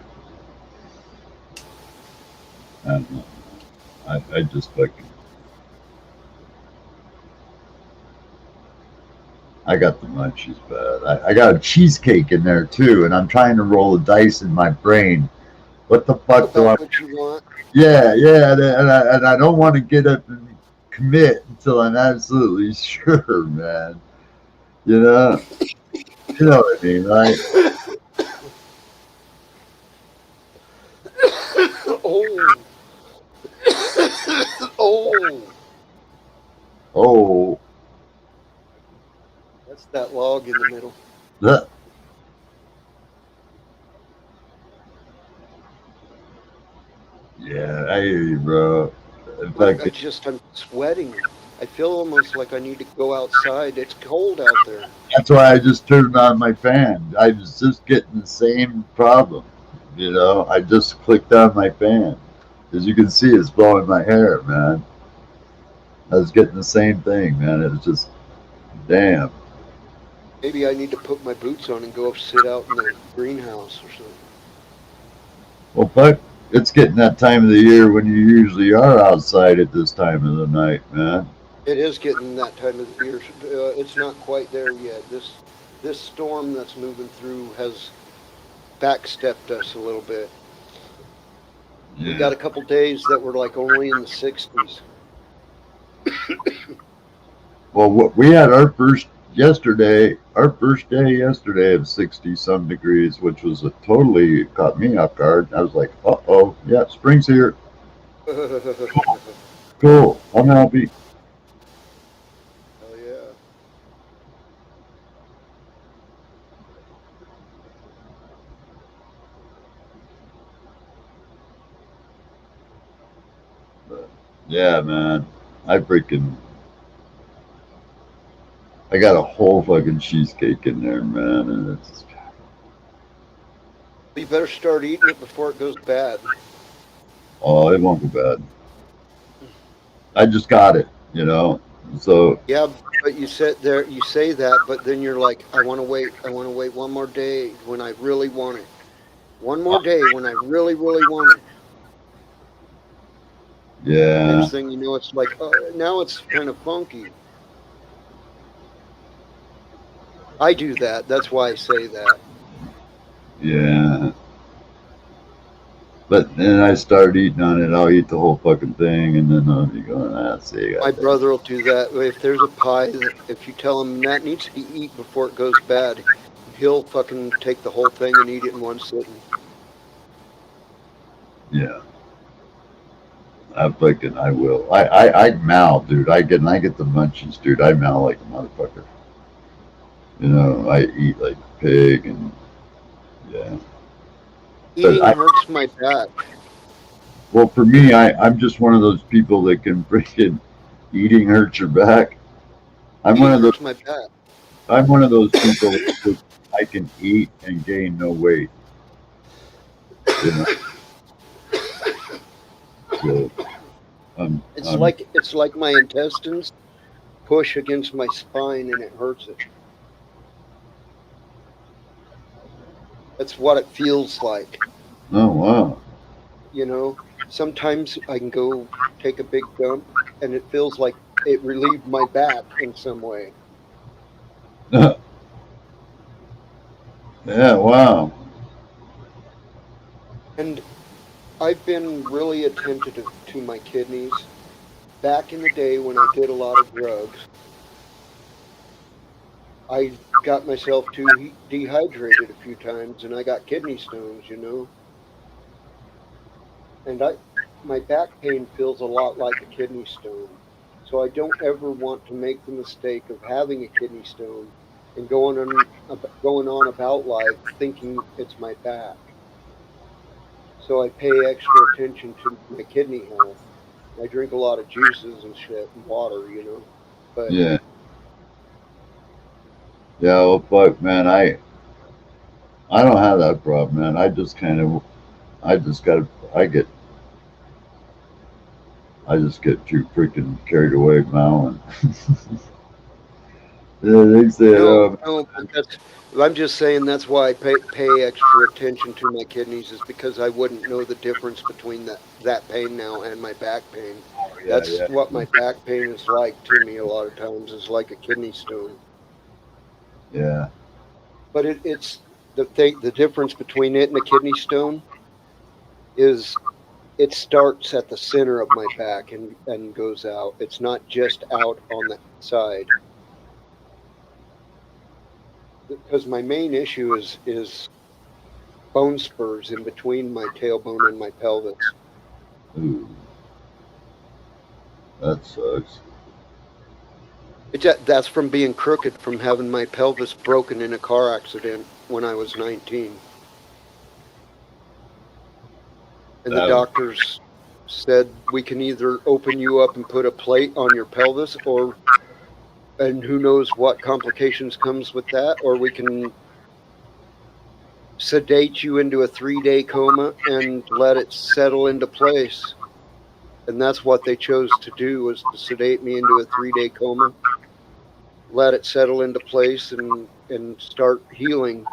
don't know. I just fucking, I got the munchies bad. I got a cheesecake in there too, and I'm trying to roll the dice in my brain. What the fuck do I? About what you want. Yeah, yeah, and I don't want to get up and commit until I'm absolutely sure, man. You know, you know what I mean, right? Oh, oh, Oh, that's that log in the middle. that, yeah, I hear you, bro. In Like fact, I'm sweating. I feel almost like I need to go outside. It's cold out there. that's why I just turned on my fan. I was just getting the same problem. I just clicked on my fan. As you can see, it's blowing my hair, man. I was getting the same thing, man. It was just, damn. Maybe I need to put my boots on and go sit out in the greenhouse or something. Well, fuck, it's getting that time of the year when you usually are outside at this time of the night, man. It is getting that time of the year. It's not quite there yet. This storm that's moving through has backstepped us a little bit. We got Yeah. a couple days that were like only in the 60s. Well, we had our first day yesterday of 60 some degrees, which was totally caught me off guard. I was like, uh oh, yeah, spring's here. Hell Cool. I'm happy. yeah. But, yeah, man. I freaking, I got a whole fucking cheesecake in there, man. And it's, You better start eating it before it goes bad. oh, it won't go bad. I just got it. So, Yeah, but you sit there, you say that, but then you're like, I want to wait. I want to wait one more day when I really want it. 1 more day when I really, really want it. Yeah. Next thing you know, it's like, now it's kind of funky. I do that. That's why I say that. Yeah. But then I start eating on it. I'll eat the whole fucking thing, and then I'll be going, see, My goddamn. brother will do that. If there's a pie, if you tell him that needs to be eaten before it goes bad, he'll fucking take the whole thing and eat it in one sitting. Yeah. I will. I mow, dude. I get the munchies, dude. I mow like a motherfucker. You know, I eat like a pig, and yeah. But Eating hurts my back. well, for me, I'm just one of those people that can freaking eating hurts your back. I'm one Eating of those. hurts my back. I'm one of those people that I can eat and gain no weight. You know. So, It's like my intestines push against my spine and it hurts it. That's what it feels like. oh wow. You know, sometimes I can go take a big dump and it feels like it relieved my back in some way. Yeah. Wow. And I've been really attentive to my kidneys. Back in the day when I did a lot of drugs, I got myself too dehydrated a few times and I got kidney stones, you know. And my back pain feels a lot like a kidney stone. So I don't ever want to make the mistake of having a kidney stone and going on about life thinking it's my back. So I pay extra attention to my kidney health. I drink a lot of juices and shit and water, you know. But Yeah. Yeah. Well, fuck, man. I don't have that problem, man. I just kind of. I just got. I get. I just get too freaking carried away, mowing. Yeah, they said, no, but that's. I'm just saying that's why I pay extra attention to my kidneys is because I wouldn't know the difference between that pain now and my back pain. oh yeah, That's yeah, what my back pain is like to me a lot of times is like a kidney stone. yeah. But it's the difference between it and a kidney stone is it starts at the center of my back and goes out. It's not just out on the side. Because my main issue is bone spurs in between my tailbone and my pelvis. Ooh, that sucks. That's from being crooked from having my pelvis broken in a car accident when I was 19. And the That doctors said we can either open you up and put a plate on your pelvis or and who knows what complications comes with that, or we can sedate you into a 3-day coma and let it settle into place. And that's what they chose to do was to sedate me into a 3-day coma, let it settle into place and start healing.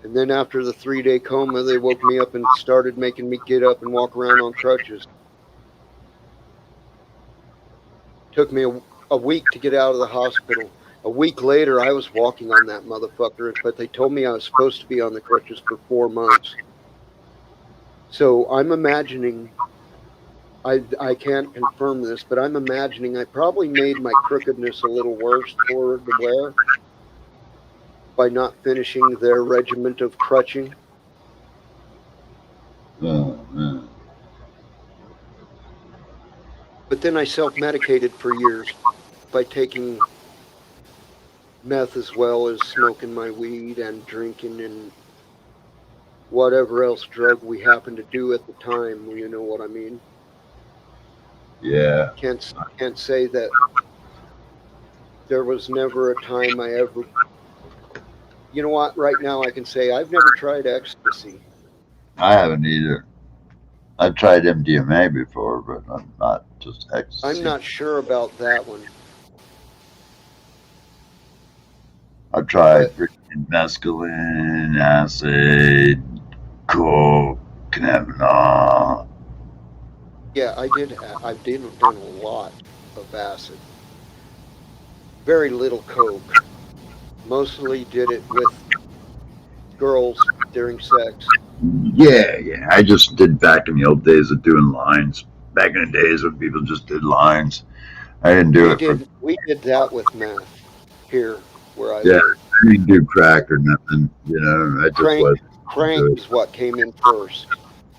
And then after the 3-day coma, they woke me up and started making me get up and walk around on crutches. Took me a week to get out of the hospital. A week later, I was walking on that motherfucker, but they told me I was supposed to be on the crutches for 4 months. So I'm imagining, I can't confirm this, but I'm imagining I probably made my crookedness a little worse for the wear by not finishing their regiment of crutching. oh man. But then I self-medicated for years by taking meth as well as smoking my weed and drinking and whatever else drug we happened to do at the time. You know what I mean? Yeah. Can't say that there was never a time I ever. You know what? Right now I can say I've never tried ecstasy. I haven't either. I've tried MDMA before, but I'm not just I'm ecstasy. not sure about that one, I've tried but freaking mescaline, acid, coke, cannabinol. Yeah, I did. I've done a lot of acid. Very little coke. Mostly did it with girls during sex. Yeah, yeah. I just did back in the old days of doing lines. Back in the days when people just did lines. I didn't do it for. We did that with meth here where I Yeah, live. I didn't do crack or nothing. You know, I just Crank, wasn't crank into it. is what came in first.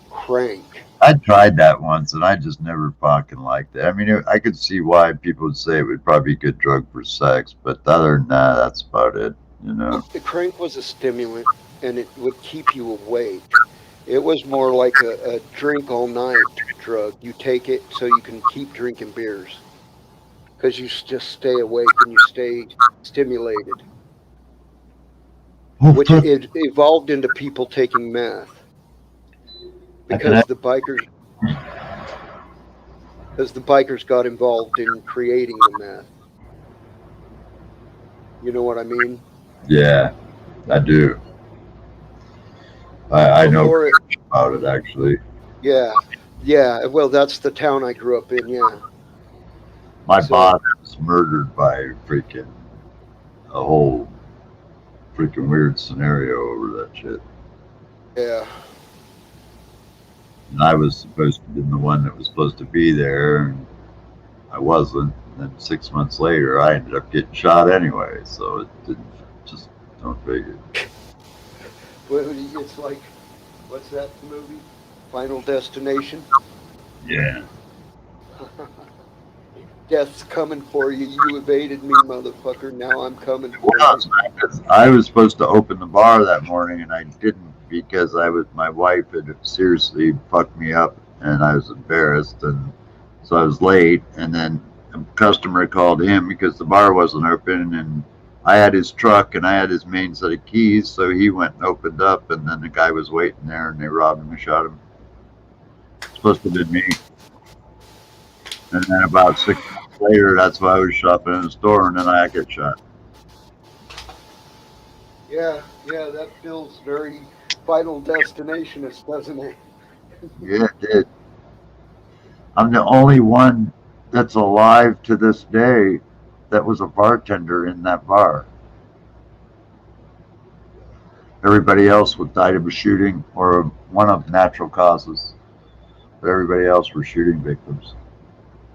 Crank. I tried that once, and I just never fucking liked it. I mean, I could see why people would say it would probably be a good drug for sex, but other than that, that's about it. You know. The crank was a stimulant and it would keep you awake. It was more like a drink all night drug. You take it so you can keep drinking beers because just stay awake and you stay stimulated, which it evolved into people taking meth I can. because the bikers got involved in creating the meth. You know what I mean? Yeah, I do. I know Before it, about it actually. yeah, yeah. Well, that's the town I grew up in. Yeah. My So boss was murdered by freaking a whole freaking weird scenario over that shit. yeah, And I was supposed to be the one that was supposed to be there, and I wasn't. And then 6 months later, I ended up getting shot anyway. So it didn't just don't figure. well, it's like what's that movie? Final Destination. Yeah. Death's coming for you. You evaded me, motherfucker. Now I'm coming for you. Was, man, 'cause I was supposed to open the bar that morning, and I didn't because my wife had seriously fucked me up, and I was embarrassed, and so I was late. And then a customer called him because the bar wasn't open, and I had his truck and I had his main set of keys, so he went and opened up, and then the guy was waiting there, and they robbed him and shot him. Supposed to have been me. And then about 6 months later, that's why I was shopping in the store, and then I get shot. Yeah, yeah, that feels very Final Destinationist, doesn't it? Yeah, it did. I'm the only one that's alive to this day that was a bartender in that bar. Everybody else would died of a shooting or one of natural causes, but everybody else were shooting victims.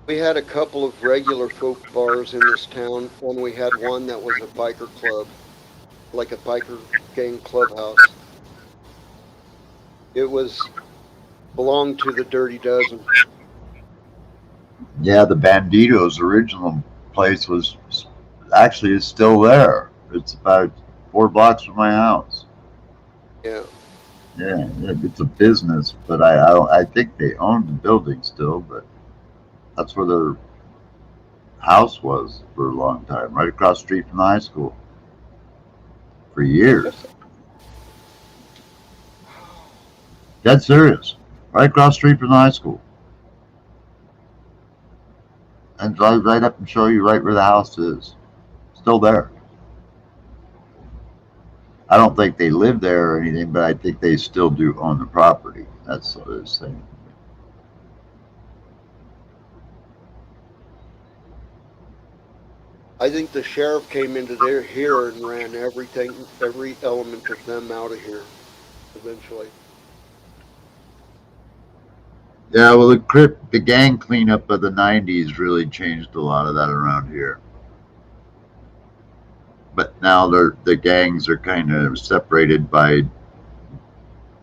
We had a couple of regular folk bars in this town, and we had one that was a biker club, like a biker gang clubhouse. It was belonged to the Dirty Dozen. Yeah, the Banditos original place was actually is still there. It's about 4 blocks from my house. Yeah. Yeah, it's a business, but I think they own the building still, but that's where their house was for a long time, right across the street from the high school for years. Dead serious. Right across the street from the high school. And drive right up and show you right where the house is. Still there. I don't think they live there or anything, but I think they still do own the property. That's what they're saying. I think the sheriff came into here and ran everything, every element of them out of here eventually. Yeah, well, the gang cleanup of the '90s really changed a lot of that around here. But now the gangs are kind of separated by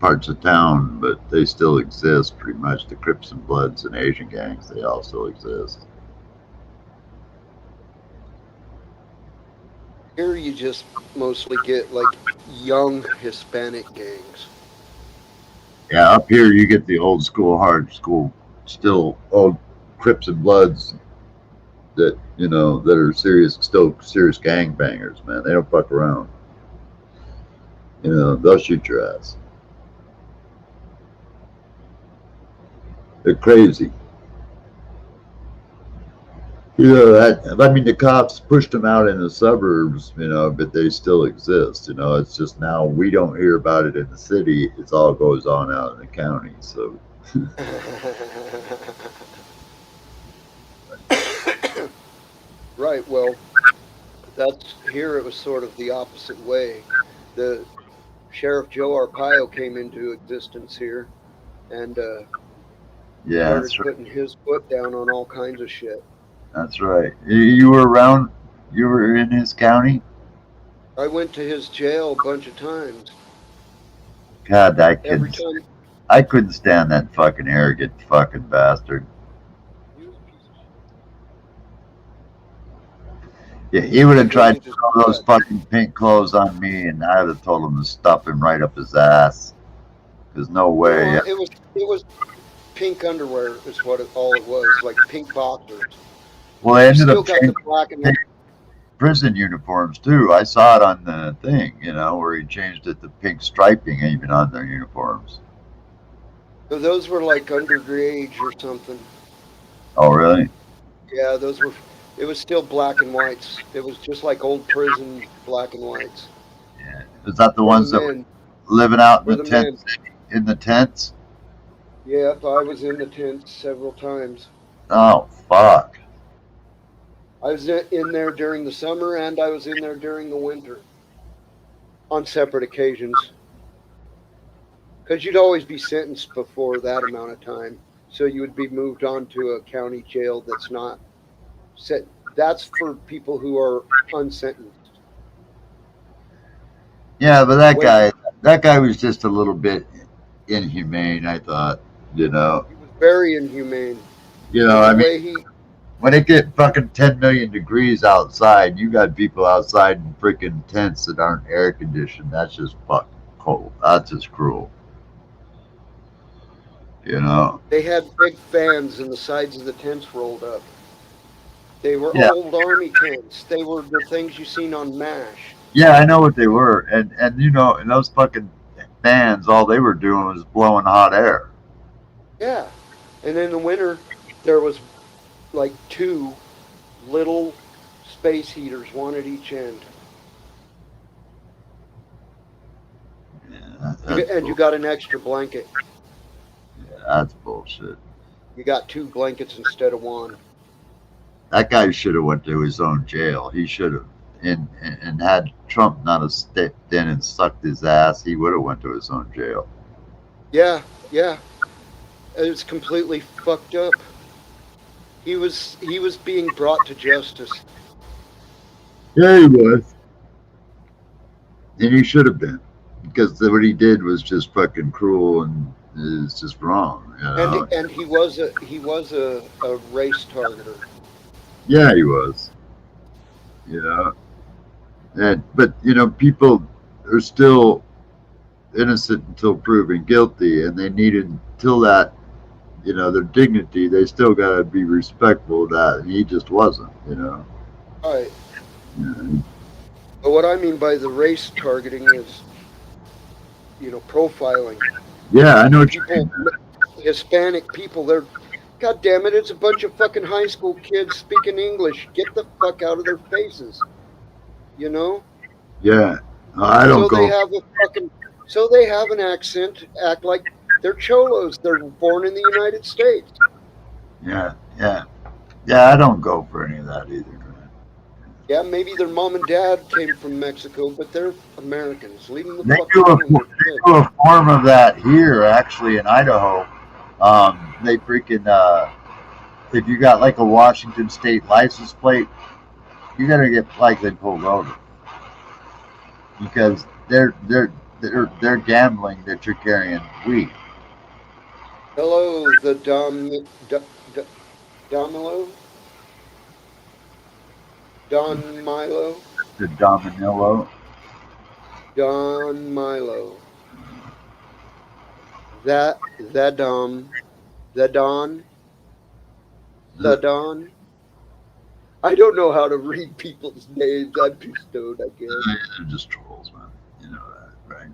parts of town, but they still exist pretty much. The Crips and Bloods and Asian gangs, they all still exist. Here you just mostly get like young Hispanic gangs. Yeah, up here you get the old school, hard school, still old Crips and Bloods that that are still serious gang bangers, man. They don't fuck around. They'll shoot your ass. They're crazy. I mean, the cops pushed them out in the suburbs, but they still exist. It's just now we don't hear about it in the city. It all goes on out in the county. So Right. Well, that's here. It was sort of the opposite way. The Sheriff Joe Arpaio came into existence here and Yeah, started that's right. putting his foot down on all kinds of shit. That's right. You were around. You were in his county. I went to his jail a bunch of times. God, Every time I couldn't stand that fucking arrogant fucking bastard. he was a piece of shit. Yeah, he would He have tried to hated his throw those blood. fucking pink clothes on me, and I'd have told him to stuff him right up his ass. There's no way. No, it was pink underwear is what all it was, like pink boxers. Well, they You ended still up got the changing black and prison uniforms too. I saw it on the thing, where he changed it to pink striping even on their uniforms. those were like underage or something. Oh, really? Yeah, those were. It was still black and whites. It was just like old prison black and whites Yeah. Is that the for the ones that were men. living out in For the the men. tents? In the tents? Yep, I was in the tent several times. Oh, fuck. I was in there during the summer and I was in there during the winter on separate occasions. Because you'd always be sentenced before that amount of time. So you would be moved on to a county jail that's not set. That's for people who are unsentenced. Yeah, but When that guy was just a little bit inhumane. I thought, you know, he was very inhumane. you know. And the I mean, way he, when it get fucking 10 million degrees outside, you got people outside in freaking tents that aren't air conditioned. That's just fucking cold. That's just cruel. You know. they had big fans and the sides of the tents rolled up. They were Yeah, old army tents. They were the things you seen on MASH. yeah, I know what they were, and and those fucking fans, all they were doing was blowing hot air. Yeah. And in the winter, there was like two little space heaters, one at each end. Yeah, And you got an extra blanket. that's bullshit. You got two blankets instead of one. That guy should have went to his own jail. He should have, and had Trump not have stepped in and sucked his ass, he would have went to his own jail. Yeah, yeah. It's completely fucked up. He was being brought to justice. Yeah, he was, and he should have been, because what he did was just fucking cruel and is just wrong. And he was a race targeter. Yeah, he was. You know, and but people are still innocent until proven guilty, and they needed until that their dignity. They still got to be respectful of that, and he just wasn't. Right. Yeah, But what I mean by the race targeting is, profiling. yeah, I know what you People, mean. Hispanic people, they're, God damn it, it's a bunch of fucking high school kids speaking English. Get the fuck out of their faces, you know? Yeah, I don't So they go. have a fucking, so they have an accent, act like they're cholos. They're born in the United States. Yeah, yeah, yeah, I don't go for any of that either. Man. Yeah, maybe their mom and dad came from Mexico, but they're Americans. Leave them the They fuck do a alone. they They're good. do a form of that here, actually, in Idaho. They freaking if you got like a Washington State license plate, you gotta get likely pulled over because they're gambling that you're carrying weed. Hello, the Domilo? Don Milo? The Dominillo. Don Milo. The Dom. The Don. The Don. I don't know how to read people's names. I'm too stoned, I guess. They're just trolls, man. You know that, right?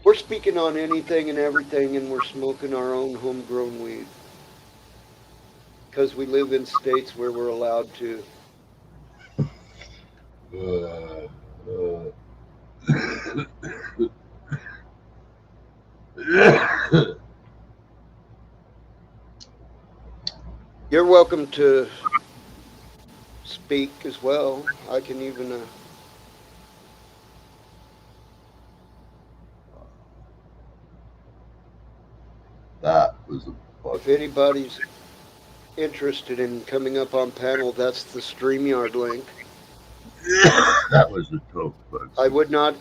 We're speaking on anything and everything, and we're smoking our own homegrown weed. Because we live in states where we're allowed to. Uh, uh, You're welcome to speak as well. I can even, That was a if fucking. anybody's interested in coming up on panel, that's the StreamYard link. That was a tough bug. I would not,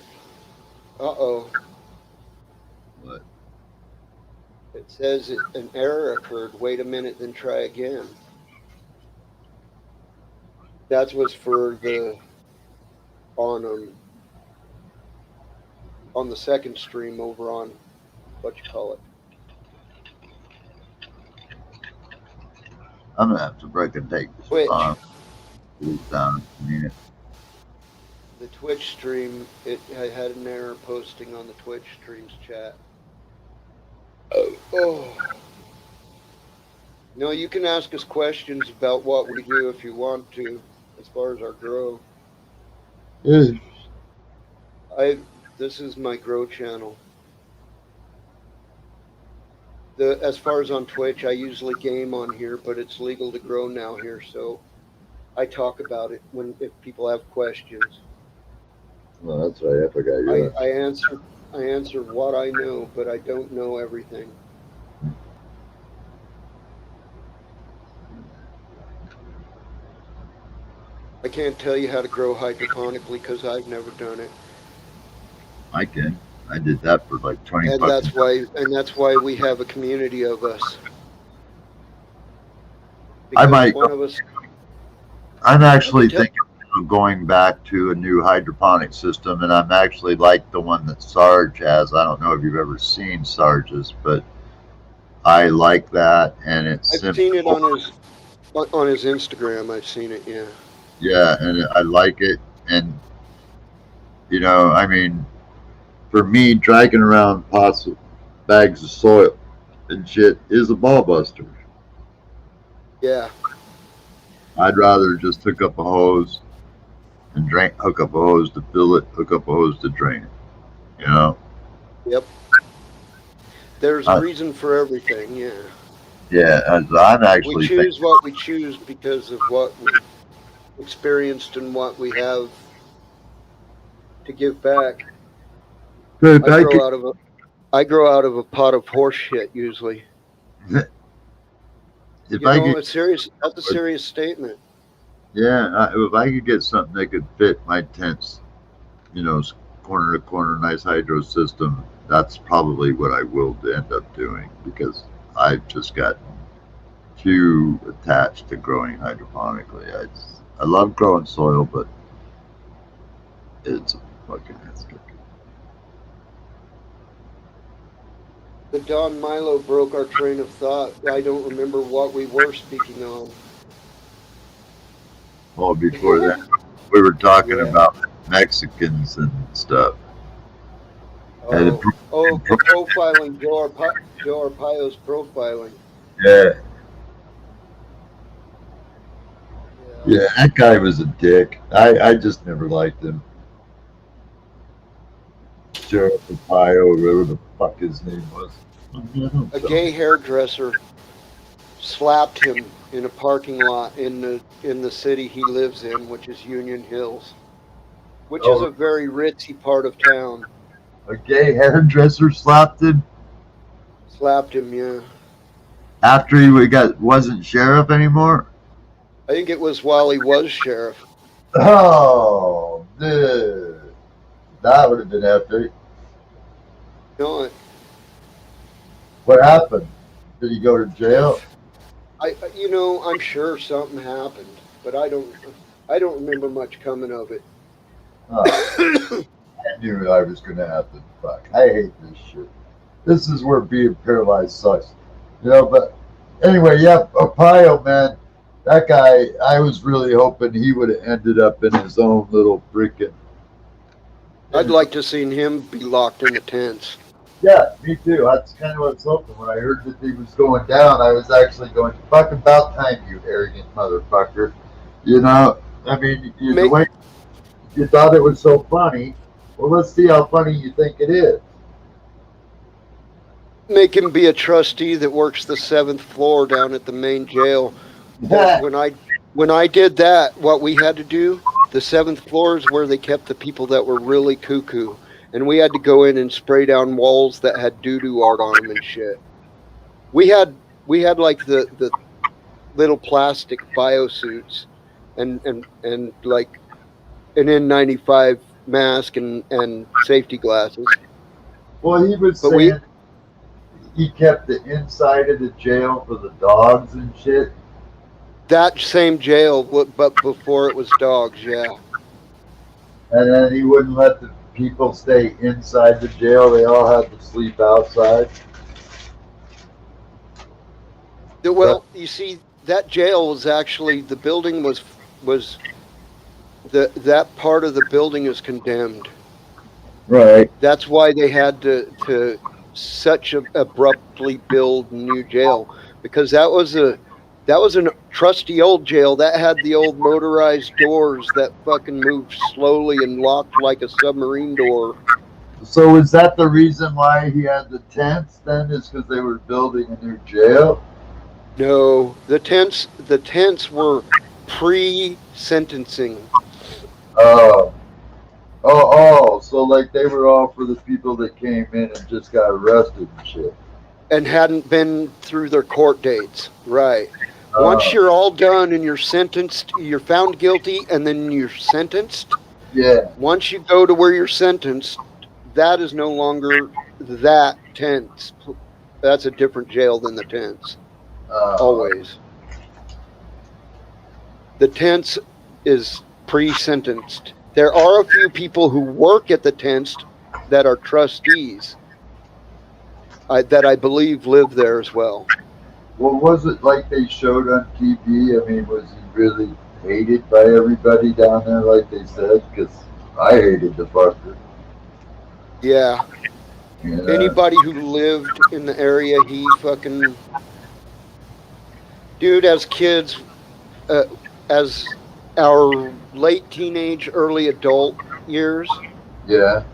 uh-oh, What? it says an error occurred. Wait a minute, then try again. That was for the, on the second stream over on, what you call it. I'm gonna have to break and take this Twitch. down a minute. The Twitch stream, I had an error posting on the Twitch streams chat. Oh. No, you can ask us questions about what we do if you want to, as far as our grow. This is my grow channel. As far as on Twitch, I usually game on here, but it's legal to grow now here, so I talk about it if people have questions. Well, that's right. I forgot you. I answer what I know, but I don't know everything. I can't tell you how to grow hydroponically because I've never done it. I can. I did that for like 20 And that's why we have a community of us. I might. One of us, I'm actually thinking of going back to a new hydroponic system, and I'm actually like the one that Sarge has. I don't know if you've ever seen Sarge's, but I like that, and it's I've simple. seen it on his Instagram. I've seen it, yeah. Yeah, and I like it, and you know, I mean, for me, dragging around pots of bags of soil and shit is a ball buster. Yeah. I'd rather just hook up a hose and hook up a hose to fill it, hook up a hose to drain it. You know? Yep. There's a reason for everything, yeah. Yeah, I'm actually. We choose what we choose because of what we experienced and what we have to give back. I grow out of a pot of horse shit usually. That's a serious statement. Yeah, if I could get something that could fit my tents, you know, corner to corner, nice hydro system, that's probably what I will end up doing because I've just gotten too attached to growing hydroponically. I love growing soil, but it's a fucking ass kicker. The Don Milo broke our train of thought. I don't remember what we were speaking on. Well, before that, we were talking about Mexicans and stuff. Profiling, Joe Arpaio's profiling. Yeah. Yeah, that guy was a dick. I just never liked him. Joe Arpaio, whatever the fuck his name was. A gay hairdresser slapped him in a parking lot in the city he lives in, which is Union Hills, which is a very ritzy part of town. A gay hairdresser slapped him? Slapped him, yeah. After he wasn't sheriff anymore? I think it was while he was sheriff. Oh, dude. That would have been epic. No, what happened? Did he go to jail? I'm sure something happened, but I don't remember much coming of it. Oh, I knew I was going to happen. Fuck, I hate this shit. This is where being paralyzed sucks. You know, but anyway, yeah, Arpaio, man, that guy, I was really hoping he would have ended up in his own little freaking... I'd like to seen him be locked in the tents. Yeah, me too. That's kind of what I was hoping. When I heard that he was going down, I was actually going, fuck about time, you arrogant motherfucker. You know, I mean, the way you thought it was so funny, well, let's see how funny you think it is. Make him be a trustee that works the 7th floor down at the main jail. That when I did that, what we had to do, the 7th floor is where they kept the people that were really cuckoo, and we had to go in and spray down walls that had doo doo art on them and shit. We had like the little plastic biosuits and like an N95 mask and safety glasses. Well, he was But we saying he kept the inside of the jail for the dogs and shit. that same jail, but before it was dogs, yeah. And then he wouldn't let the people stay inside the jail. They all had to sleep outside. Well, you see, that jail was actually the building was that part of the building is condemned. Right. That's why they had to such abruptly build new jail, because that was a trusty old jail that had the old motorized doors that fucking moved slowly and locked like a submarine door. So is that the reason why he had the tents then? Is because they were building a new jail? No, the tents were pre-sentencing. Oh. Oh, so like they were all for the people that came in and just got arrested and shit. And hadn't been through their court dates. Right. Once you're all done and you're sentenced, you're found guilty and then you're sentenced. Yeah. Once you go to where you're sentenced, that is no longer that tense. That's a different jail than the tents. Always. The tents is pre-sentenced. There are a few people who work at the tents that are trustees that I believe live there as well. Well, was it like they showed on TV? I mean, was he really hated by everybody down there, like they said? Because I hated the fucker. Yeah. You know? Anybody who lived in the area, he fucking... Dude, as kids, as our late teenage, early adult years, Yeah.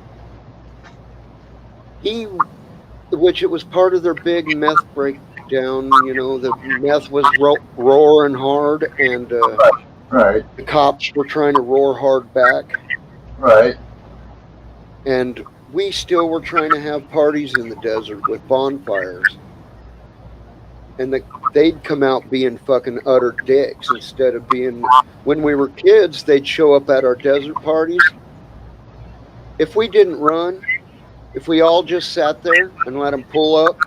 which it was part of their big meth breakdown, you know, the meth was roaring hard, and Right. the cops were trying to roar hard back, Right. and we still were trying to have parties in the desert with bonfires. And they'd come out being fucking utter dicks instead of being... When we were kids, they'd show up at our desert parties. If we didn't run, if we all just sat there and let them pull up,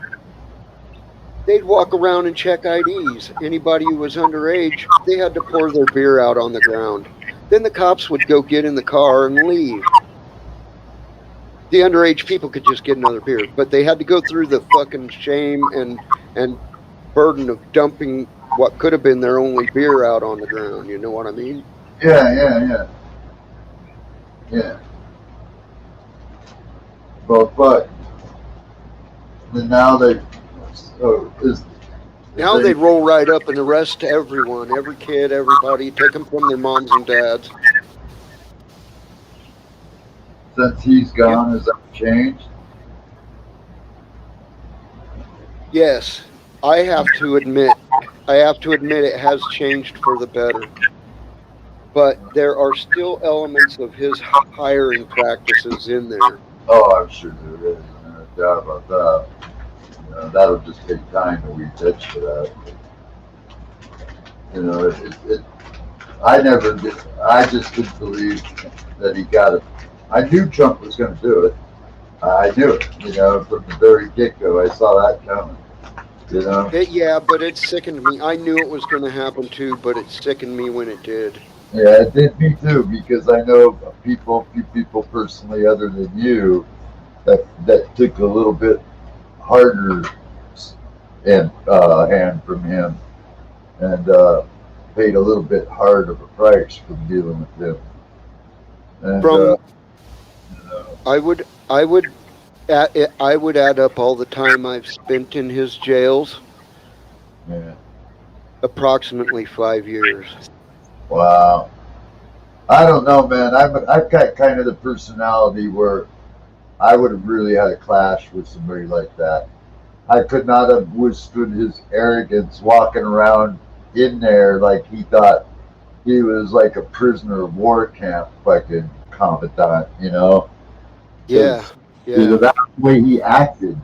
they'd walk around and check IDs. Anybody who was underage, they had to pour their beer out on the ground. Then the cops would go get in the car and leave. The underage people could just get another beer, but they had to go through the fucking shame and burden of dumping what could have been their only beer out on the ground. You know what I mean? Yeah. But then now they... So Now they roll right up and arrest everyone, every kid, everybody, take them from their moms and dads. Since he's gone, has that changed? Yes, I have to admit it has changed for the better. But there are still elements of his hiring practices in there. Oh, I'm sure there is. No doubt about that. You know, that'll just take time to weed that shit out. You know, I just couldn't believe that he got it. I knew Trump was going to do it. I knew it, you know, from the very get-go. I saw that coming, you know. Yeah, but it sickened me. I knew it was going to happen too, but it sickened me when it did. Yeah, it did me too, because I know few people personally other than you that took a little bit harder hand from him and paid a little bit hard of a price from dealing with him. And, From you know, I would add up all the time I've spent in his jails. yeah. Approximately 5 years. Wow. I don't know, man. I've got kind of the personality where I would have really had a clash with somebody like that. I could not have withstood his arrogance walking around in there like he thought he was like a prisoner of war camp fucking commandant, you know? Yeah, Because yeah. that's the way he acted.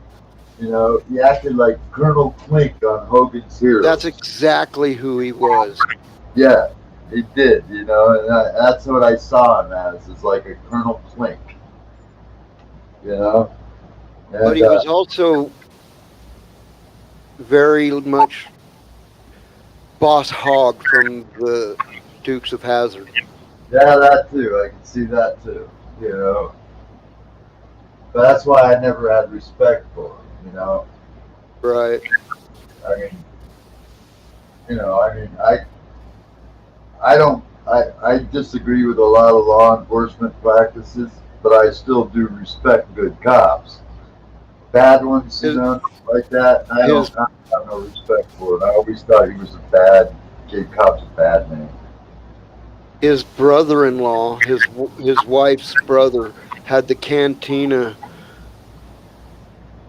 You know, he acted like Colonel Klink on Hogan's That's Heroes. exactly who he was. Yeah, he did, you know, and that's what I saw him as, is like a Colonel Klink, you know? But And, he was also very much Boss Hogg from the Dukes of Hazzard. yeah, that too. I can see that too, you know? But that's why I never had respect for him, you know? Right. I mean, I don't, I disagree with a lot of law enforcement practices, but I still do respect good cops. Bad ones, you His, know, like that, his I have no respect for it. I always thought he was a bad, Jay Cobb's a bad man. his brother-in-law, his wife's brother, had the cantina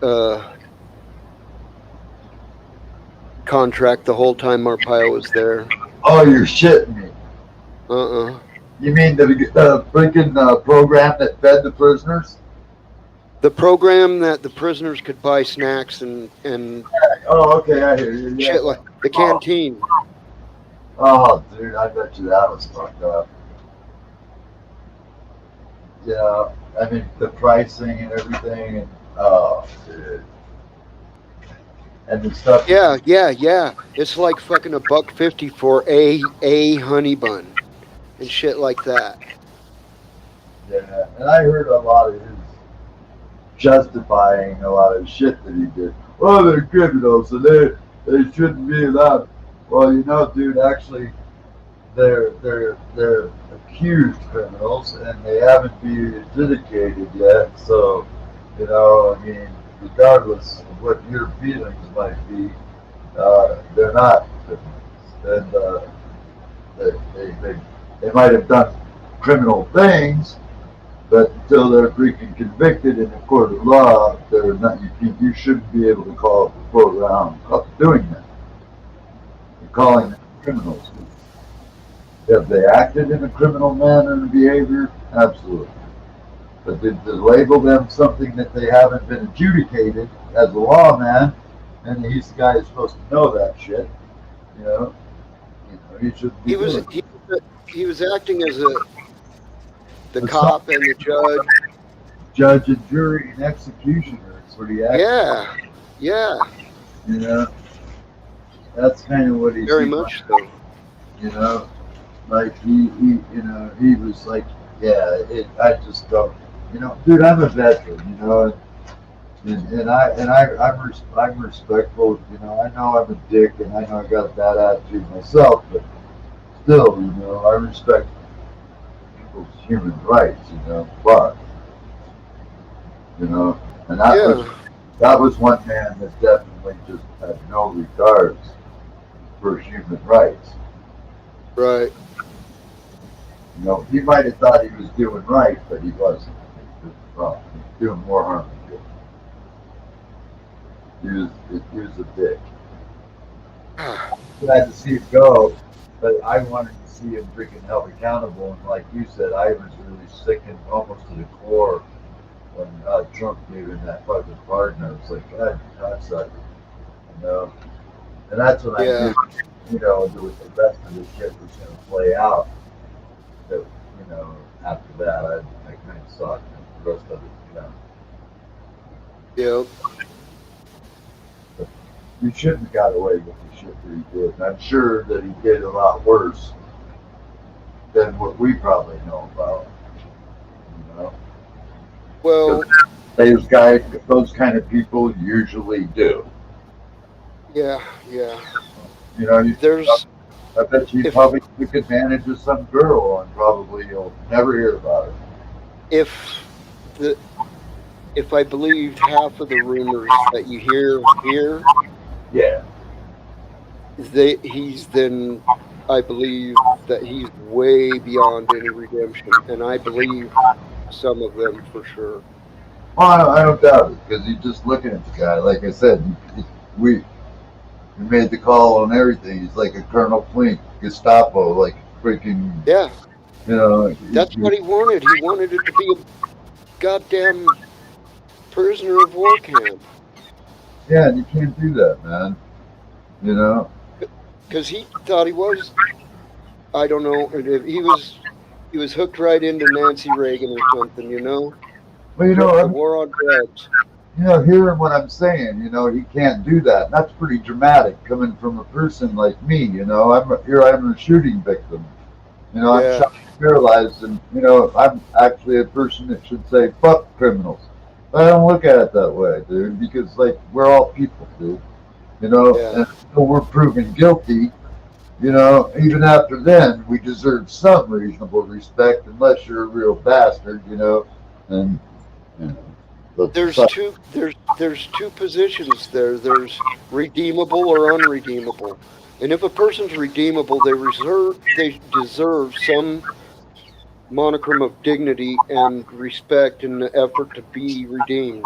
uh, contract the whole time Arpaio was there. Oh, you're shitting me. Uh-uh. You mean the freaking program that fed the prisoners? The program that the prisoners could buy snacks and Oh, okay, I hear you. Yeah. shit like the canteen. Oh, dude, I bet you that was fucked up. Yeah, I mean the pricing and everything, and oh, dude, and the stuff. Yeah, yeah, yeah. It's like fucking $1.50 for a honey bun and shit like that. Yeah, and I heard a lot of his justifying a lot of shit that he did. Oh, they're criminals, and they shouldn't be allowed. Well, you know, dude, actually, they're accused criminals, and they haven't been adjudicated yet. So, you know, I mean, regardless of what your feelings might be, they're not criminals, and they, they, they, they might have done criminal things, but until they're freaking convicted in a court of law, they're not. You shouldn't be able to call it the program doing that. You're calling them criminals. Have they acted in a criminal manner and behavior? Absolutely. But to label them something that they haven't been adjudicated as a lawman, and he's the guy who's supposed to know that shit, you know, he shouldn't be He was doing it. he was acting as the cop and the judge. Judge and jury and executioner is what he acts. Yeah, yeah, You know, that's kind of what he. very much so. You know, like he was like, yeah. I just don't. You know, dude, I'm a veteran. You know, I'm respectful. You know, I know I'm a dick, and I know I got a bad attitude myself, but still, you know, I respect people's human rights. You know, but you know, and Yeah, that was one man that definitely just had no regards for human rights. right. You know, he might have thought he was doing right, but he wasn't. He was wrong. He was doing more harm than good. He was a dick. Glad to see it go, but I wanted to see him freaking held accountable. And like you said, I was really sickened almost to the core when Trump gave him that fucking pardon. I was like, God, cocksucker. You know? And that's when I Yeah, knew, you know, the rest of the shit was going to play out. That, you know, after that, I kind of saw the rest of it, you know. yeah. But he shouldn't have got away with the shit that he did. And I'm sure that he did a lot worse than what we probably know about, you know. Well, Those kind of people usually do. yeah, yeah. You know, There's I bet you if probably took advantage of some girl and probably you'll never hear about it. if the if I believed half of the rumors that you hear here, Yeah. he's then I believe that he's way beyond any redemption, and I believe some of them for sure. Well, I don't doubt it because he's just looking at the guy. Like I said, we made the call on everything. He's like a Colonel Flink, Gestapo, like freaking, Yeah, you know. that's what he wanted. He wanted it to be a goddamn prisoner of war camp. Yeah, and you can't do that, man. You know. Because he thought he was, I don't know, he was hooked right into Nancy Reagan or something, you know? Well, you The know, war on drugs. hearing what I'm saying, he can't do that. And that's pretty dramatic coming from a person like me. I'm a shooting victim. I'm Yeah, shot and paralyzed, and I'm actually a person that should say fuck criminals. But I don't look at it that way, dude, because like we're all people, dude. yeah. And until we're proven guilty, even after then, we deserve some reasonable respect, unless you're a real bastard, and you know. But There's two positions there. There's redeemable or unredeemable. And if a person's redeemable, they deserve some monochrome of dignity and respect in the effort to be redeemed.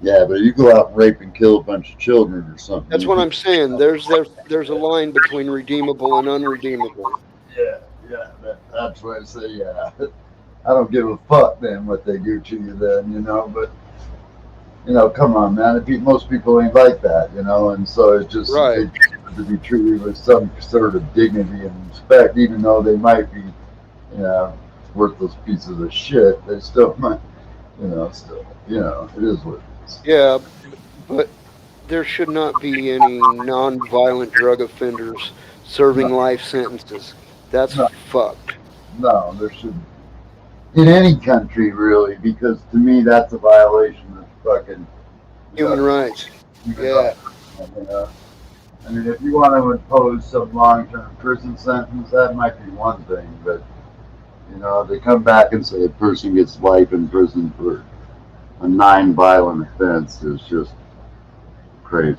yeah, but you go out and rape and kill a bunch of children or something. That's what I'm saying. There's a line between redeemable and unredeemable. Yeah, yeah, that's why I say, yeah. I don't give a fuck then what they do to you then, but come on, man. Most people ain't like that, and so it's just Right. they to be treated with some sort of dignity and respect, even though they might be, worthless pieces of shit. They still might, it is what it is. Yeah, but there should not be any non-violent drug offenders serving No, life sentences. That's no, fucked. no, there shouldn't. In any country, really, because to me that's a violation of fucking Human rights. human Yeah. rights. You know? I mean, if you want to impose some long-term prison sentence, that might be one thing, but they come back and say a person gets life in prison for a non-violent offense is just crazy.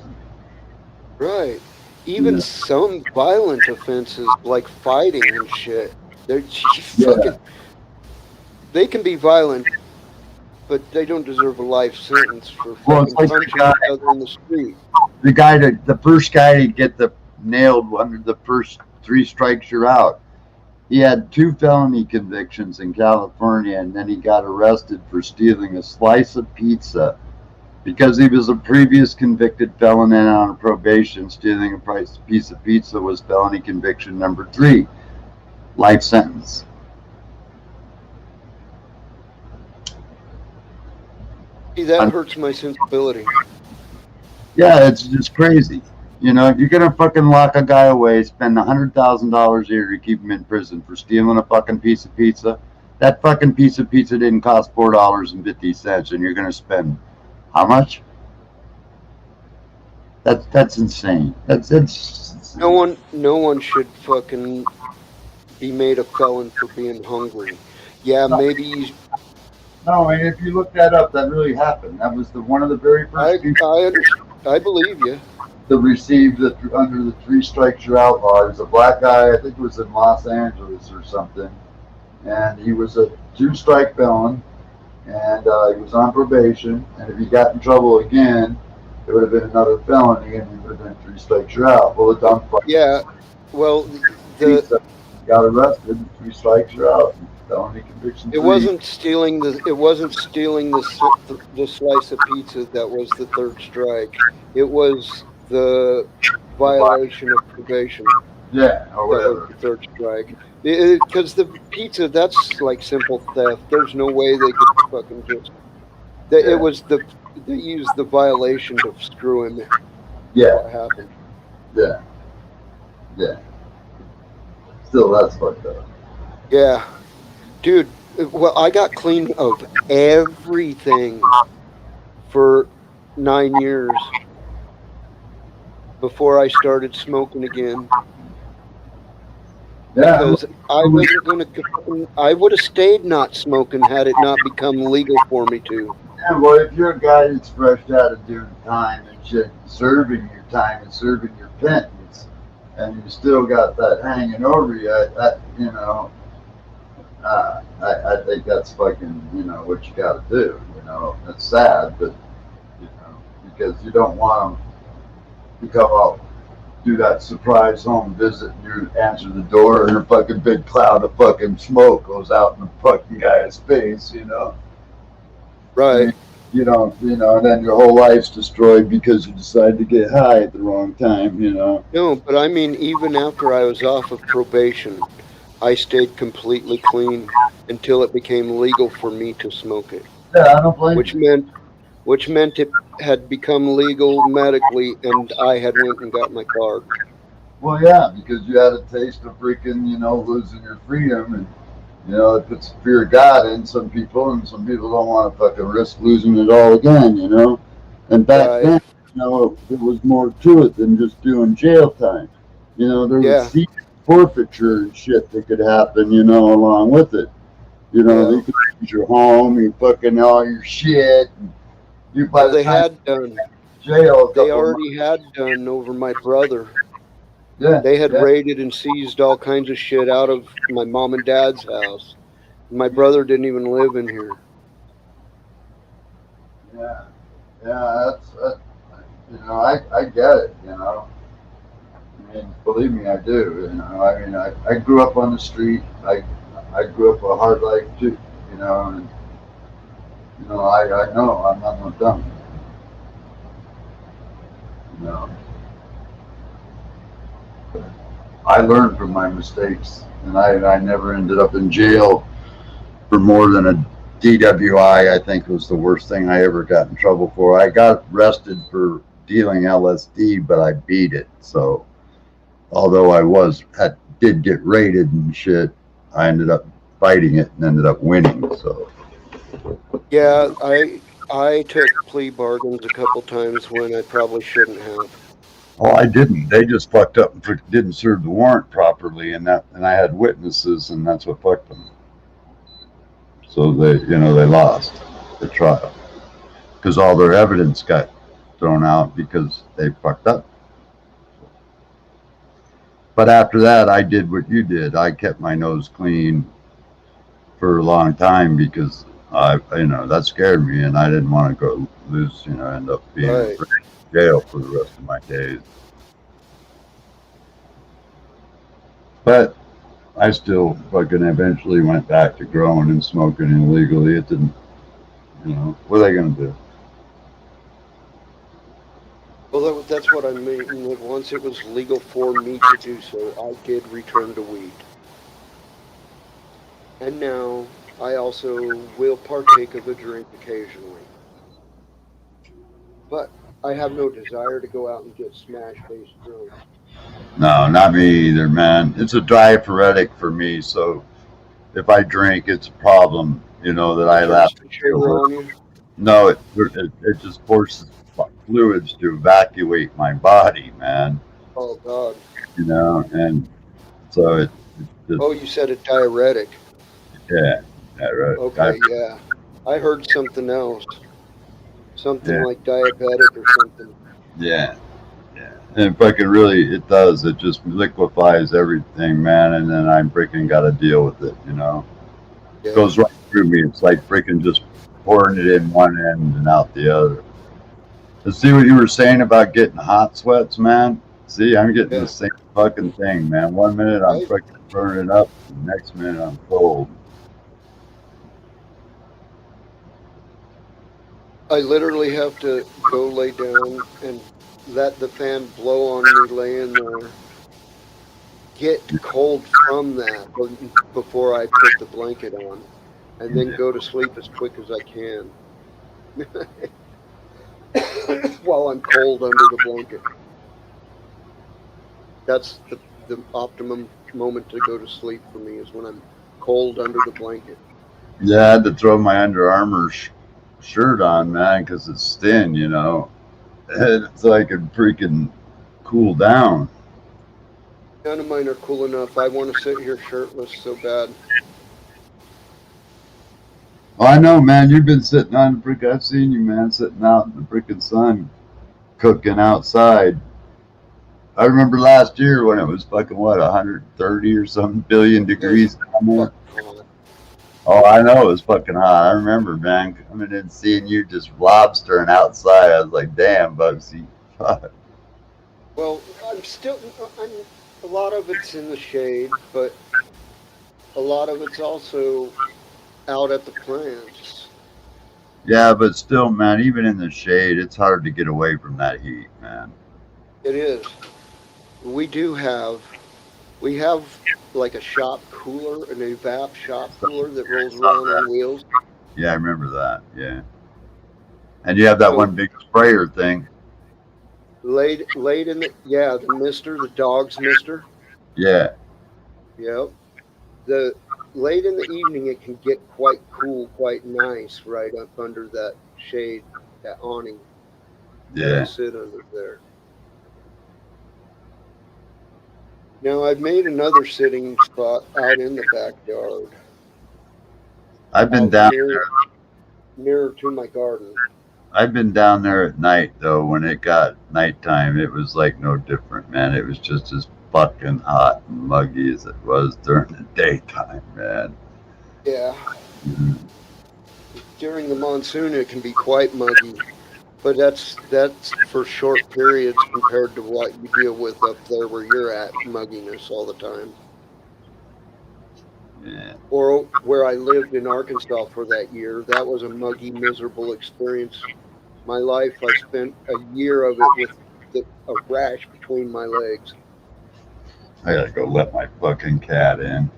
Right. Even Yeah, some violent offenses like fighting and shit. They're yeah. fucking. They can be violent, but they don't deserve a life sentence for Well, it's fucking like punching each other in the street. the first guy to get the nailed under the first three strikes you're out. He had 2 felony convictions in California, and then he got arrested for stealing a slice of pizza because he was a previous convicted felon and on probation. Stealing a piece of pizza was felony conviction number 3, life sentence. See, that hurts my sensibility. Yeah, it's just crazy. You're gonna fucking lock a guy away, spend $100,000 a year to keep him in prison for stealing a fucking piece of pizza. That fucking piece of pizza didn't cost $4.50, and you're gonna spend how much? That's insane. That's insane. No one should fucking be made a felon for being hungry. Yeah, No, maybe you, no, and if you look that up, that really happened. That was one of the very first people I believe you. to receive under the 3 strikes you're out law. He was a black guy. I think it was in Los Angeles or something, and he was a 2-strike felon, and he was on probation. And if he got in trouble again, it would have been another felony, and he would have been 3 strikes you're out. Well, the dumb fucking Yeah. Well, the pizza got arrested. 3 strikes you're out. Felony conviction 3. it wasn't stealing the slice of pizza that was the third strike. It was the violation of probation Yeah, or that was whatever. the third strike. Because the pizza, that's like simple theft. There's no way they could fucking just. It Yeah, was they used the violation to screw him. yeah, What happened? yeah, yeah. Still, that's fucked up. Yeah, dude. Well, I got clean of everything for 9 years before I started smoking again Yeah, because I wasn't going to. I would have stayed not smoking had it not become legal for me to. yeah, well, if you're a guy that's fresh out of doing time and shit, serving your time and serving your penance, and you still got that hanging over you, I think that's fucking, what you got to do. It's sad, but because you don't want them to come out, do that surprise home visit, and you answer the door, and a fucking big cloud of fucking smoke goes out in the fucking guy's face. Right. And then your whole life's destroyed because you decided to get high at the wrong time. No, but I mean, even after I was off of probation, I stayed completely clean until it became legal for me to smoke it, Yeah, I don't blame which you. meant it had become legal medically, and I had went and got my card. Well, yeah, because you had a taste of freaking, losing your freedom, and it puts fear of God in some people, and some people don't want to fucking risk losing it all again. And back Right. then, there was more to it than just doing jail time. There was Yeah. seat forfeiture and shit that could happen, along with it. Yeah. They could lose your home, you fucking all your shit. And you by Well, the they time had done. you're in jail, a They couple of months. already had done over my brother. Yeah, They had yeah, raided and seized all kinds of shit out of my mom and dad's house. My brother didn't even live in here. yeah, yeah. I get it. I mean, believe me, I do. I mean, I grew up on the street. I grew up a hard life too. And I know I'm not no dumb. You know, I learned from my mistakes, and I never ended up in jail for more than a DWI. I think was the worst thing I ever got in trouble for. I got arrested for dealing LSD, but I beat it. So although did get raided and shit, I ended up fighting it and ended up winning. So Yeah, I took plea bargains a couple times when I probably shouldn't have. I didn't. They just fucked up and didn't serve the warrant properly, and I had witnesses, and that's what fucked them. So they lost the trial because all their evidence got thrown out because they fucked up. But after that, I did what you did. I kept my nose clean for a long time because that scared me, and I didn't want to go lose, end up being Right. in jail for the rest of my days. But I still fucking eventually went back to growing and smoking illegally. It didn't, what are they gonna do? Well, that's what I mean. Like, once it was legal for me to do so, I did return to weed. And now I also will partake of a drink occasionally. But I have no desire to go out and get smash-based drunk. No, not me either, man. It's a diaphoretic for me, so if I drink, it's a problem. That It I turns have the to deal sugar with. on you. No, it just forces fluids to evacuate my body, man. Oh, God. And so it just Oh, you said a diuretic. yeah, yeah, right. Okay, yeah. I heard something else. Something Yeah, like diabetic or something. yeah, yeah. And fucking really, it does. It just liquefies everything, man. And then I freaking got to deal with it. It Yeah. goes right through me. It's like freaking just pouring it in one end and out the other. And see what you were saying about getting hot sweats, man? See, I'm getting the Yeah. same fucking thing, man. 1 minute I'm I freaking burning up, the next minute I'm cold. I literally have to go lay down and let the fan blow on me laying there. Get cold from that before I put the blanket on, and then Yeah. go to sleep as quick as I can while I'm cold under the blanket. That's the optimum moment to go to sleep for me is when I'm cold under the blanket. Yeah, I had to throw my Under Armour shirt on, man, because it's thin. And so I could freaking cool down. None of mine are cool enough. I want to sit here shirtless so bad. Oh, I know, man. You've been sitting on the freak. I've seen you, man, sitting out in the freaking sun, cooking outside. I remember last year when it was fucking what 130 or something billion It was degrees down there. fucking hot. Oh, I know it was fucking hot. I remember, man, coming in seeing you just lobstering outside. I was like, damn, Bugsy. Fuck. Well, I'm, a lot of it's in the shade, but a lot of it's also out at the plants. Yeah, but still, man, even in the shade, it's hard to get away from that heat, man. It is. We do have, we have like a shop cooler, an evap shop cooler that rolls Saw around on that. wheels. Yeah, I remember that. Yeah. And you have that So one big sprayer thing. late in the mister, the dog's mister. Yeah. Yep. The late in the evening, it can get quite cool, quite nice, right up under that shade, that awning that I Yeah. sit under there. Now I've made another sitting spot out in the backyard, I've been out down nearer to my garden. I've been down there at night though. When it got nighttime, it was like no different, man. It was just as fucking hot and muggy as it was during the daytime, man. Yeah, Mhm. during the monsoon it can be quite muggy, but that's for short periods compared to what you deal with up there where you're at, mugginess all the time. Yeah. Or where I lived in Arkansas for that year, that was a muggy, miserable experience. My life, I spent a year of it with a rash between my legs. I gotta go let my fucking cat in.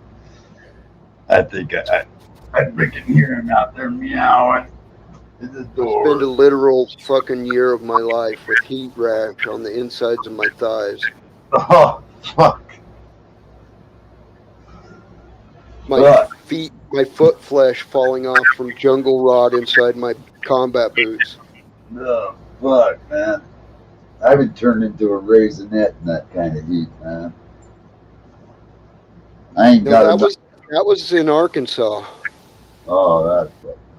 I think I freaking hear him out there meowing at the I spent a door. literal fucking year of my life with heat rash on the insides of my thighs. Oh fuck. My Fuck. feet, my foot flesh falling off from jungle rot inside my combat boots. Oh fuck, man. I would turn into a raisinette in that kind of heat, man. I ain't No, got enough. that was in Arkansas. Oh, that's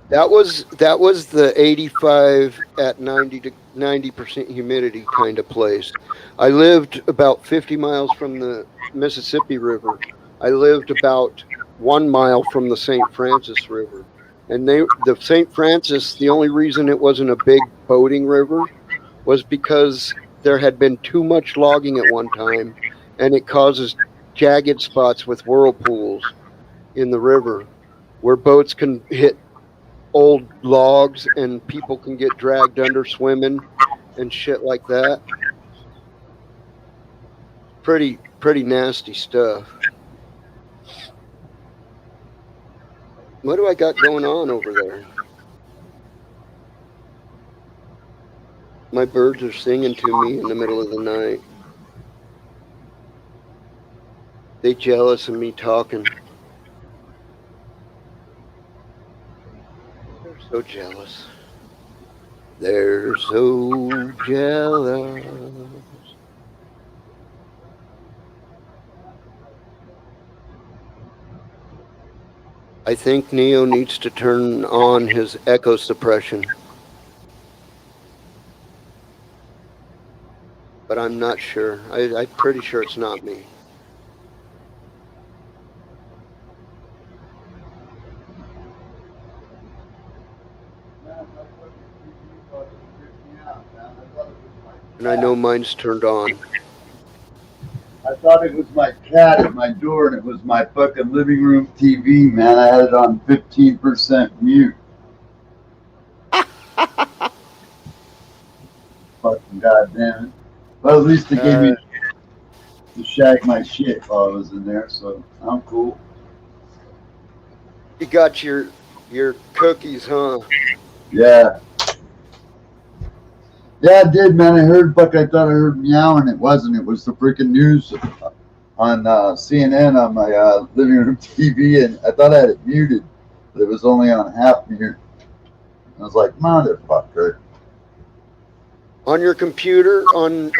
That was the 85 at 90% humidity kind of place. I lived about 50 miles from the Mississippi River. I lived about 1 mile from the St. Francis River. And the St. Francis, the only reason it wasn't a big boating river was because there had been too much logging at one time, and it causes jagged spots with whirlpools in the river where boats can hit old logs and people can get dragged under swimming and shit like that. Pretty nasty stuff. What do I got going on over there? My birds are singing to me in the middle of the night. They jealous of me talking. They're so jealous. They're so jealous. I think Neo needs to turn on his echo suppression, but I'm not sure. I'm pretty sure it's not me. And I know mine's turned on. I thought it was my cat at my door and it was my fucking living room TV, man. I had it on 15% mute. Fucking goddamn it. Well, at least they gave me Uh, to shag my shit while I was in there, so I'm cool. you got your cookies, huh? Yeah. Yeah, I did, man. I heard, fuck, I thought I heard meowing. It wasn't. It was the freaking news on CNN on my living room TV, and I thought I had it muted, but it was only on half mute. I was like, motherfucker. On your computer, on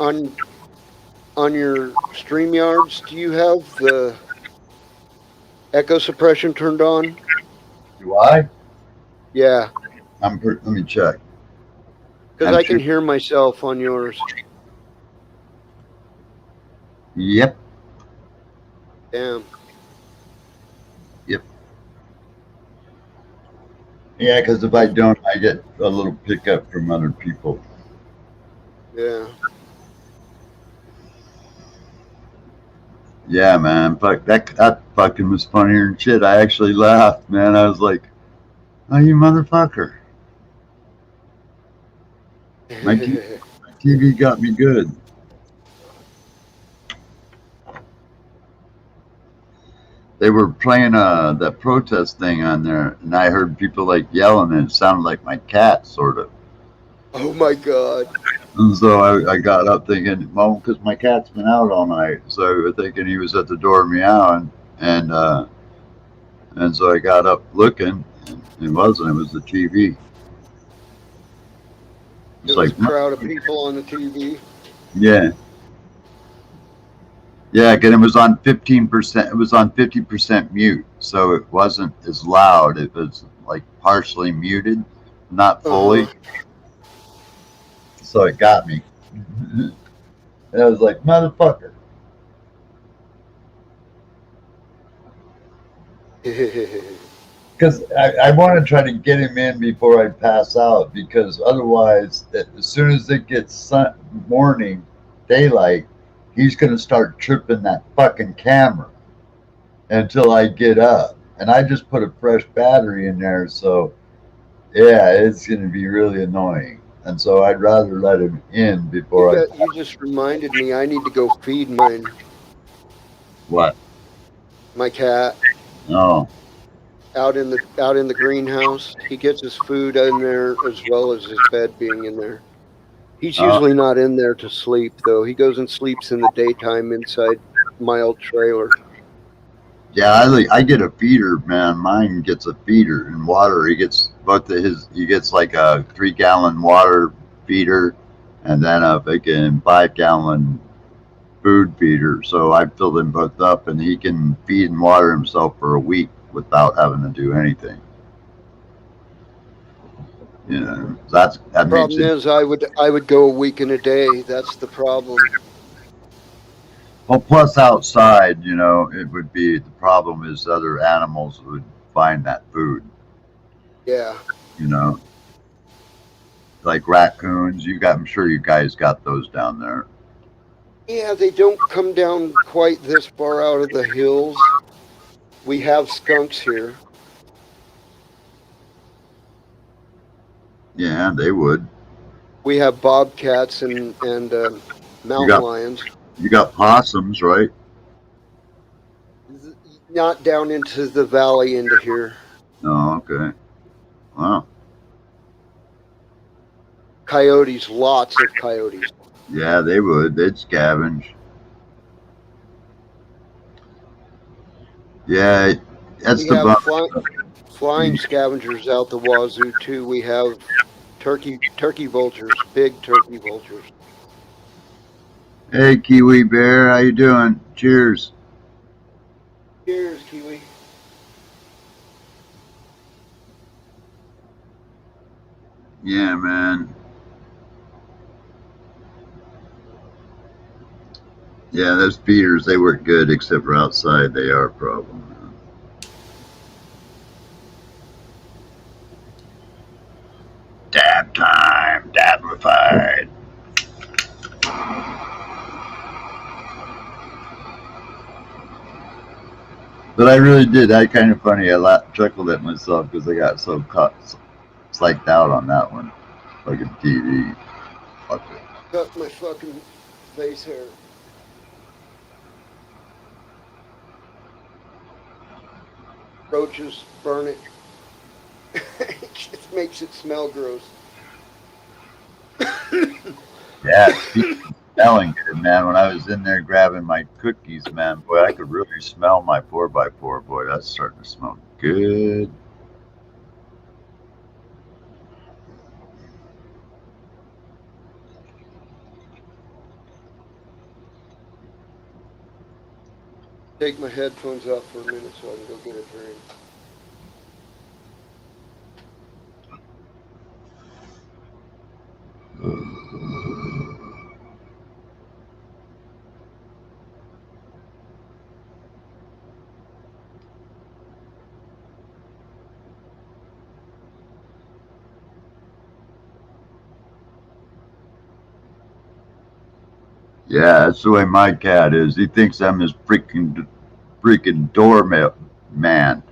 your StreamYards, do you have the echo suppression turned on? Do I? Yeah, Let me check. because I'm I can sure. hear myself on yours. Yep. Damn. Yep. Yeah, because if I don't, I get a little pickup from other people. Yeah. Yeah, man. Fuck that fucking was funnier than shit. I actually laughed, man. I was like, "Oh, you motherfucker!" My TV got me good. They were playing that protest thing on there, and I heard people like yelling, and it sounded like my cat, sort of. Oh my God. And so I got up thinking, well, because my cat's been out all night, so I was thinking he was at the door meowing, and uh, and so I got up looking, and it wasn't. It was the TV. It It's was like, a crowd of people on the TV. yeah, yeah, because it was on 15%. It was on 50% mute, so it wasn't as loud. It was like partially muted, not Uh fully. So it got me. And I was like, motherfucker. huh. Because I want to try to get him in before I pass out, because otherwise, as soon as it gets morning, daylight, he's going to start tripping that fucking camera until I get up. And I just put a fresh battery in there, so yeah, it's going to be really annoying. And so I'd rather let him in before I. You just reminded me I need to go feed What? my cat Oh, out in the greenhouse. He gets his food in there as well as his bed being in there. He's oh. usually not in there to sleep though. He goes and sleeps in the daytime inside my old trailer. Yeah, I get a feeder, man. Mine gets a feeder and water. He gets both of his. He gets like a 3 gallon water feeder, and then a fucking 5 gallon food feeder. So I fill them both up, and he can feed and water himself for a week without having to do anything. You know, that makes Problem it. is I would go a week and a day. That's the problem. Well, plus outside, it would be the problem is other animals would find that food. Yeah. You know, like raccoons. I'm sure you guys got those down there. Yeah, they don't come down quite this far out of the hills. We have skunks here. Yeah, they would. We have bobcats and You mountain got lions. you got possums, right? Not down into the valley into here. Oh, okay. Wow. Coyotes, lots of coyotes. Yeah, they would. They'd scavenge. Yeah, that's We the have bummer. flying scavengers out the wazoo too. We have turkey vultures, big turkey vultures. Hey, Kiwi Bear, how you doing? Cheers. Cheers, Kiwi. Yeah, man. Yeah, those feeders, they work good, except for outside, they are a problem. Dab time, dablified. But I really did. That kind of funny. I chuckled at myself because I got so caught, psyched out on that one. Fucking TV. Fuck it. Cut my fucking face hair. Roaches, burn it. It just makes it smell gross. Yeah, speaking of smelling good, man, when I was in there grabbing my cookies, man, boy, I could really smell my 4x4. Boy, that's starting to smell good. Take my headphones off for a minute so I can go get a drink. Yeah, that's the way my cat is. He thinks I'm his freaking doorman. Man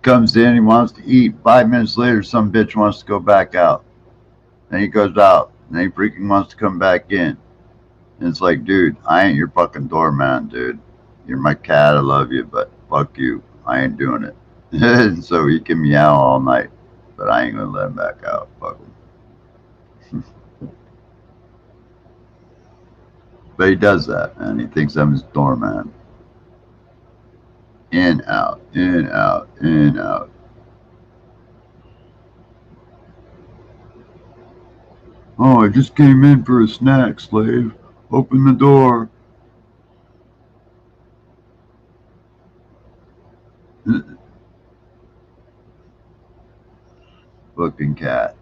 comes in, he wants to eat. 5 minutes later, some bitch wants to go back out. Then he goes out, and he freaking wants to come back in. And it's like, dude, I ain't your fucking doorman, dude. You're my cat. I love you, but fuck you. I ain't doing it. And so he can meow all night, but I ain't gonna let him back out. Fuck him. But he does that, man. He thinks I'm his doorman. In, out, in, out, in, out. Oh, I just came in for a snack, slave. Open the door. Fucking cat.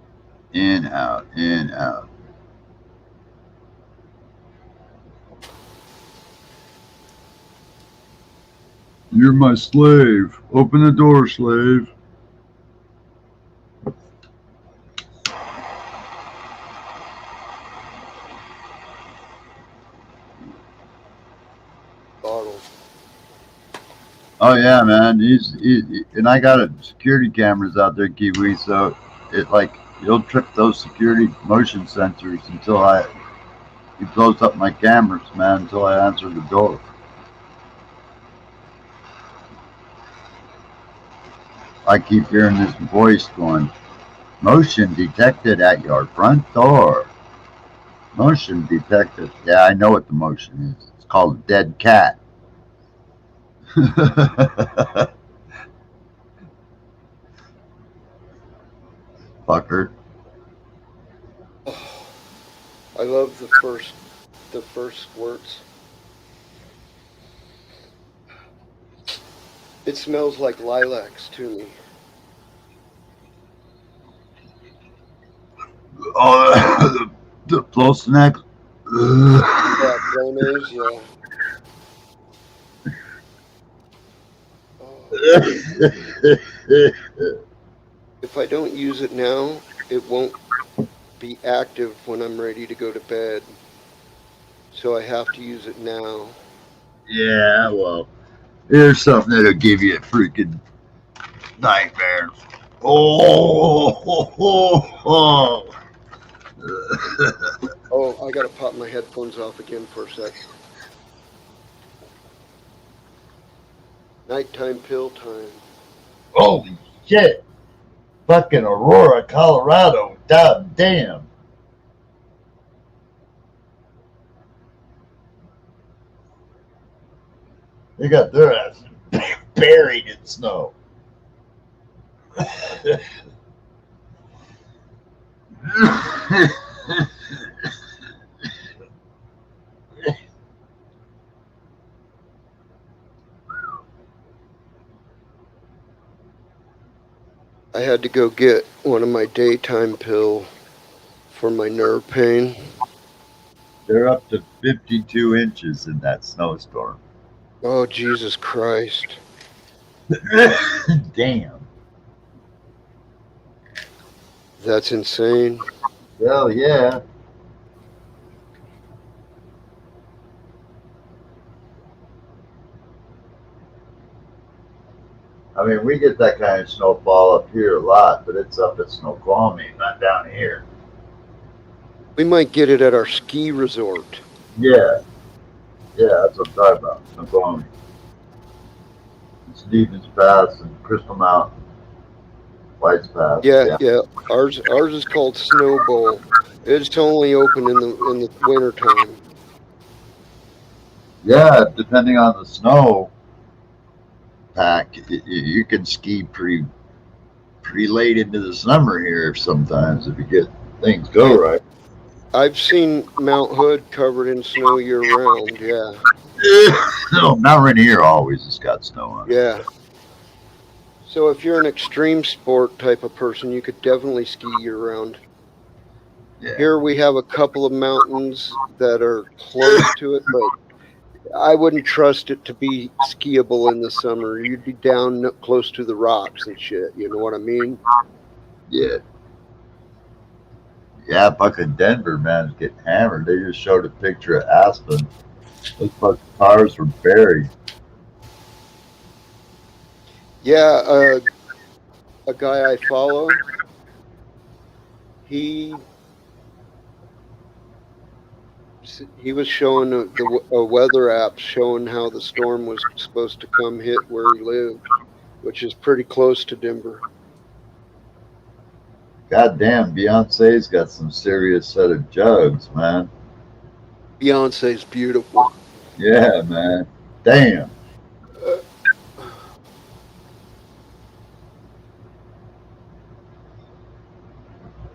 In, out, in, out. You're my slave. Open the door, slave. Bottle. Oh yeah, man. And I got security cameras out there, Kiwi. So it like he'll trip those security motion sensors until he blows up my cameras, man. Until I answer the door. I keep hearing this voice going, "Motion detected at your front door." Motion detected. Yeah, I know what the motion is. It's called a dead cat. Fucker. Oh, I love the first squirts. It smells like lilacs to me. Oh, the flow snacks. Yeah, mayonnaise, yeah. Oh. If I don't use it now, it won't be active when I'm ready to go to bed. So I have to use it now. Yeah, well, here's something that'll give you a freaking nightmare. Oh. Oh, I gotta pop my headphones off again for a sec. Nighttime pill time. Holy shit. Fucking Aurora, Colorado. God damn. They got their asses buried in snow. I had to go get one of my daytime pill for my nerve pain. They're up to 52 inches in that snowstorm. Oh, Jesus Christ. Damn. That's insane. Hell yeah. I mean, we get that kind of snowfall up here a lot, but it's up at Snoqualmie, not down here. We might get it at our ski resort. Yeah, that's what I'm talking about. Snoqualmie. Stevens Pass and Crystal Mountain, White's Pass. Yeah. Ours is called Snow Bowl. It's only open in the winter time. Yeah, depending on the snow pack, you can ski pretty late into the summer here sometimes if you get things go Yeah. right. I've seen Mount Hood covered in snow year round. Yeah. No, Mount Rainier always has got snow on it. Yeah. So if you're an extreme sport type of person, you could definitely ski year round. Yeah. Here we have a couple of mountains that are close to it, but I wouldn't trust it to be skiable in the summer. You'd be down close to the rocks and shit. You know what I mean? Yeah. Yeah, fucking Denver, man, is getting hammered. They just showed a picture of Aspen. Those fucking cars were buried. Yeah, a guy I follow, he he was showing a weather app showing how the storm was supposed to come hit where he lived, which is pretty close to Denver. Goddamn, Beyonce's got some serious set of jugs, man. Beyonce's beautiful. Yeah, man. Damn.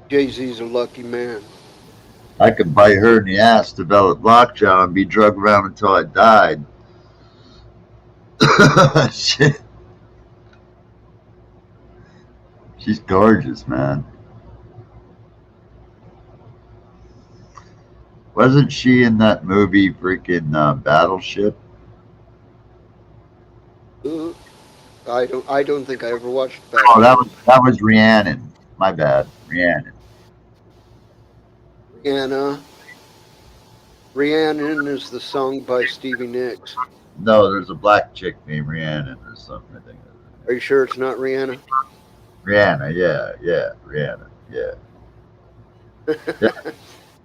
Jay-Z's a lucky man. I could bite her in the ass, develop lockjaw, and be drugged around until I died. Shit. She's gorgeous, man. Wasn't she in that movie, freaking Battleship? Uh, I don't think I ever watched Oh, Battleship. that was Rhiannon. My bad, Rhiannon. Rihanna. Rhiannon is the song by Stevie Nicks. No, there's a black chick named Rhiannon or something. I think. Are you sure it's not Rihanna? Rihanna, yeah, Rihanna, yeah.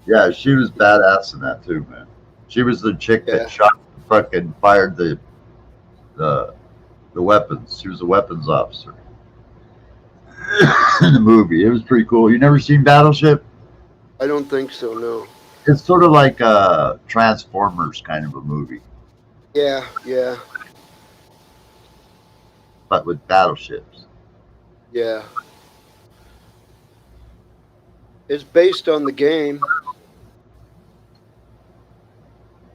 Yeah, she was badass in that too, man. She was the chick Yeah. that shot, fucking fired the weapons. She was a weapons officer in the movie. It was pretty cool. You never seen Battleship? I don't think so, no. It's sort of like a Transformers kind of a movie, Yeah, yeah, but with battleships. yeah. It's based on the game.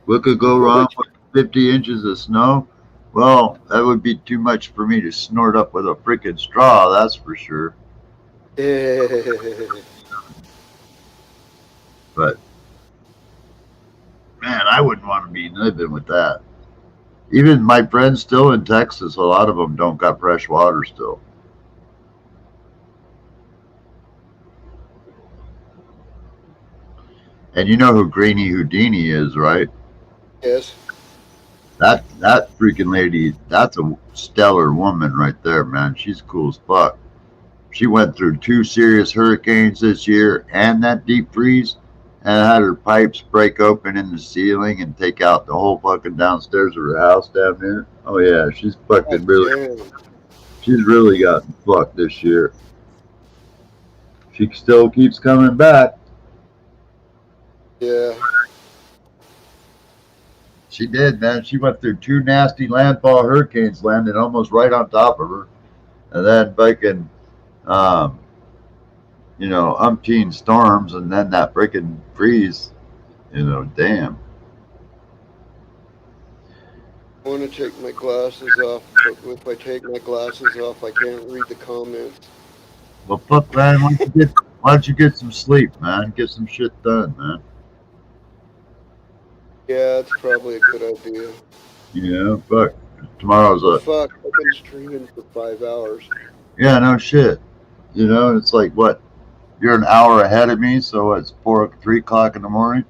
What could go wrong with 50 inches of snow? Well, that would be too much for me to snort up with a freaking straw, that's for sure. But man, I wouldn't want to be living with that. Even my friends still in Texas, a lot of them don't got fresh water still. And you know who Greenie Houdini is, right? Yes. That freaking lady, that's a stellar woman right there, man. She's cool as fuck. She went through 2 serious hurricanes this year and that deep freeze, and had her pipes break open in the ceiling and take out the whole fucking downstairs of her house down there. Oh yeah, she's fucking really, Damn. she's really gotten fucked this year. She still keeps coming back. Yeah. She did, man. She went through 2 nasty landfall hurricanes, landed almost right on top of her, and then fucking, um, umpteen storms, and then that freaking freeze. Damn. I want to take my glasses off, but if I take my glasses off, I can't read the comments. Well, fuck, man. Why don't you get some sleep, man? Get some shit done, man. Yeah, it's probably a good idea. Fuck. Tomorrow's a Fuck, I've been streaming for 5 hours. yeah, no shit. It's like what? You're an hour ahead of me, so it's 3 o'clock in the morning.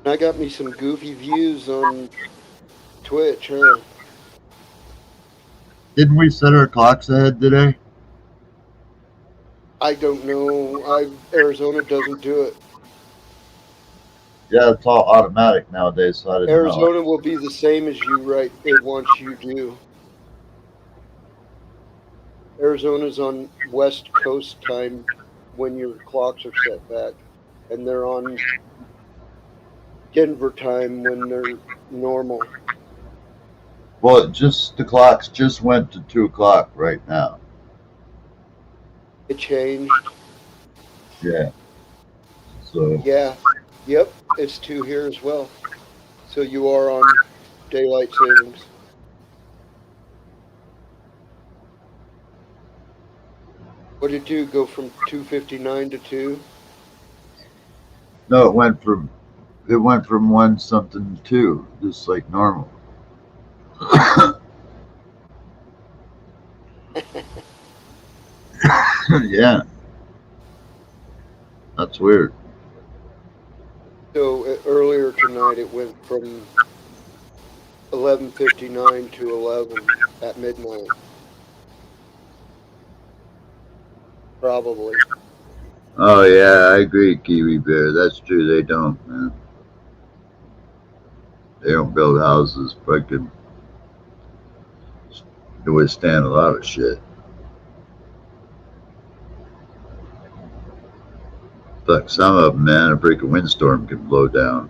I got me some goofy views on Twitch, huh? Didn't we set our clocks ahead today? I don't know. Arizona doesn't do it. Yeah, it's all automatic nowadays, so I didn't know. Arizona will be the same as you, right? It wants you do. Arizona's on West Coast time when your clocks are set back, and they're on Denver time when they're normal. Well, the clocks just went to 2 o'clock right now. It changed. Yeah. So Yeah. Yep. It's 2 here as well. So you are on daylight savings. What did it do? Go from 2:59 to 2? no, it went from 1 something to 2, just like normal. Yeah. It's weird. So earlier tonight it went from 11:59 to 11 at midnight. Probably. Oh yeah, I agree, Kiwi Bear. That's true. They don't, man. They don't build houses fucking to withstand a lot of shit. Fuck, some of them, man, a freaking windstorm can blow down.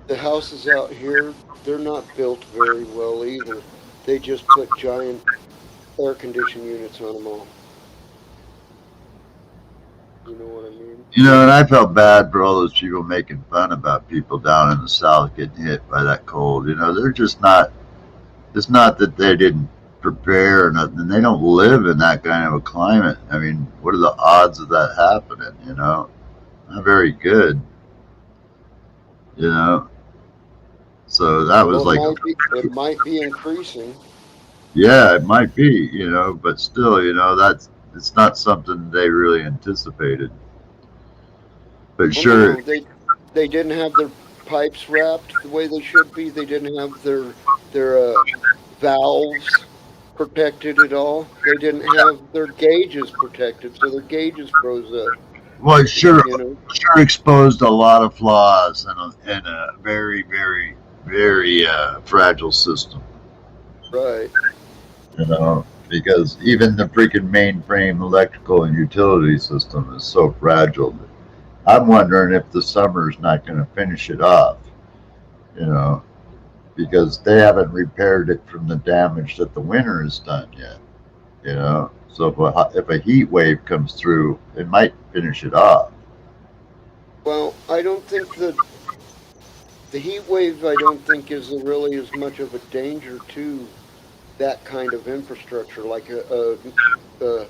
The houses out here, they're not built very well either. They just put giant air conditioning units on them all. You know what I mean? You know, and I felt bad for all those people making fun about people down in the south getting hit by that cold. You know, they're just not. It's not that they didn't prepare or nothing. They don't live in that kind of a climate. I mean, what are the odds of that happening? You know, not very good. You know, so that was Well, like, it might be increasing. yeah, it might be. You know, but still, you know, it's not something they really anticipated. But Well, sure, no, they didn't have their pipes wrapped the way they should be. They didn't have their valves protected at all. They didn't have their gauges protected, so their gauges froze up. well, it sure You know, exposed a lot of flaws in a very, very, very fragile system. right? You know, because even the freaking mainframe electrical and utility system is so fragile. I'm wondering if the summer's not going to finish it off. You know, because they haven't repaired it from the damage that the winter has done yet. You know, so if a heat wave comes through, it might finish it off. Well, I don't think the heat wave. I don't think is really as much of a danger to that kind of infrastructure, like a the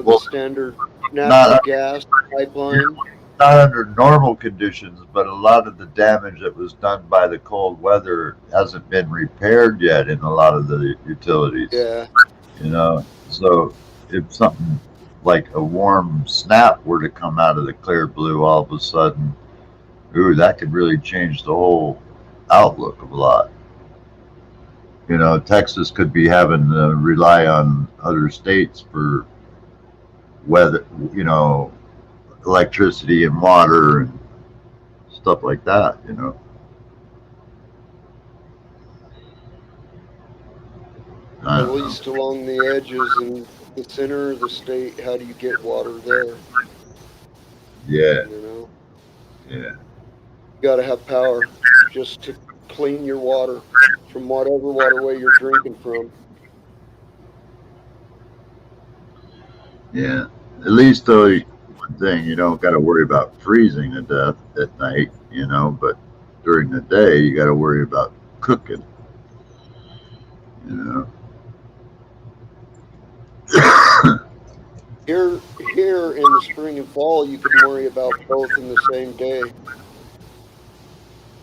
Well, standard natural not gas pipeline. not under normal conditions, but a lot of the damage that was done by the cold weather hasn't been repaired yet in a lot of the utilities. Yeah. You know, so if something like a warm snap were to come out of the clear blue all of a sudden, ooh, that could really change the whole outlook of a lot. You know, Texas could be having to rely on other states for weather, you know, electricity and water and stuff like that, you know. I At don't know. least along the edges and the center of the state, how do you get water there? Yeah, You know, yeah. you got to have power just to clean your water from whatever waterway you're drinking from. Yeah. At least though, one thing you don't got to worry about freezing to death at night, you know. But during the day, you got to worry about cooking, you know. Here in the spring and fall, you can worry about both in the same day.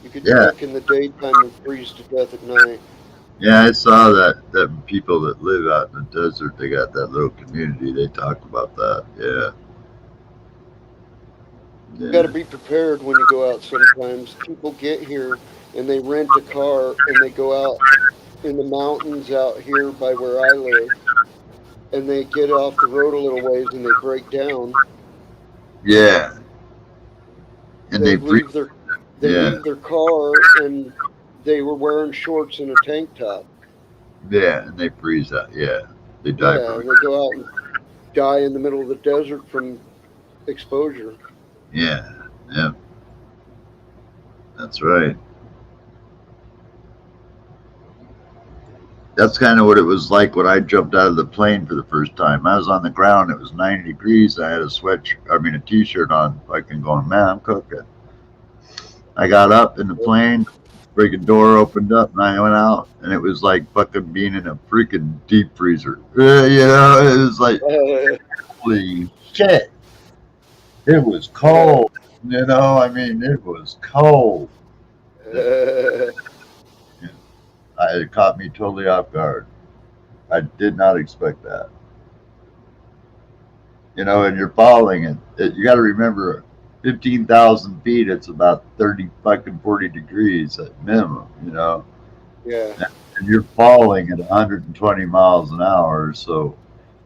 You could Yeah, cook in the daytime and freeze to death at night. yeah. I saw that people that live out in the desert, they got that little community. They talk about that. Yeah, You got to yeah, be prepared when you go out. Sometimes people get here and they rent a car and they go out in the mountains out here by where I live, and they get off the road a little ways and they break down. yeah. And They they breathe. leave their they Yeah, leave their car and they were wearing shorts and a tank top. yeah. And they freeze out. Yeah, they die Yeah, from and it. they go out and die in the middle of the desert from exposure. Yeah, yeah. That's right. That's kind of what it was like when I jumped out of the plane for the first time. I was on the ground. It was 90 degrees. I had a t-shirt on. Fucking going, man, I'm cooking. I got up in the plane, freaking door opened up, and I went out, and it was like fucking being in a freaking deep freezer. You know, it was like, holy shit. It was cold. You know, I mean, it was cold. It caught me totally off guard. I did not expect that. you know, and you're falling, and you got to remember, 15,000 feet, it's about 30 fucking 40 degrees at minimum, you know, Yeah. and you're falling at 120 miles an hour, so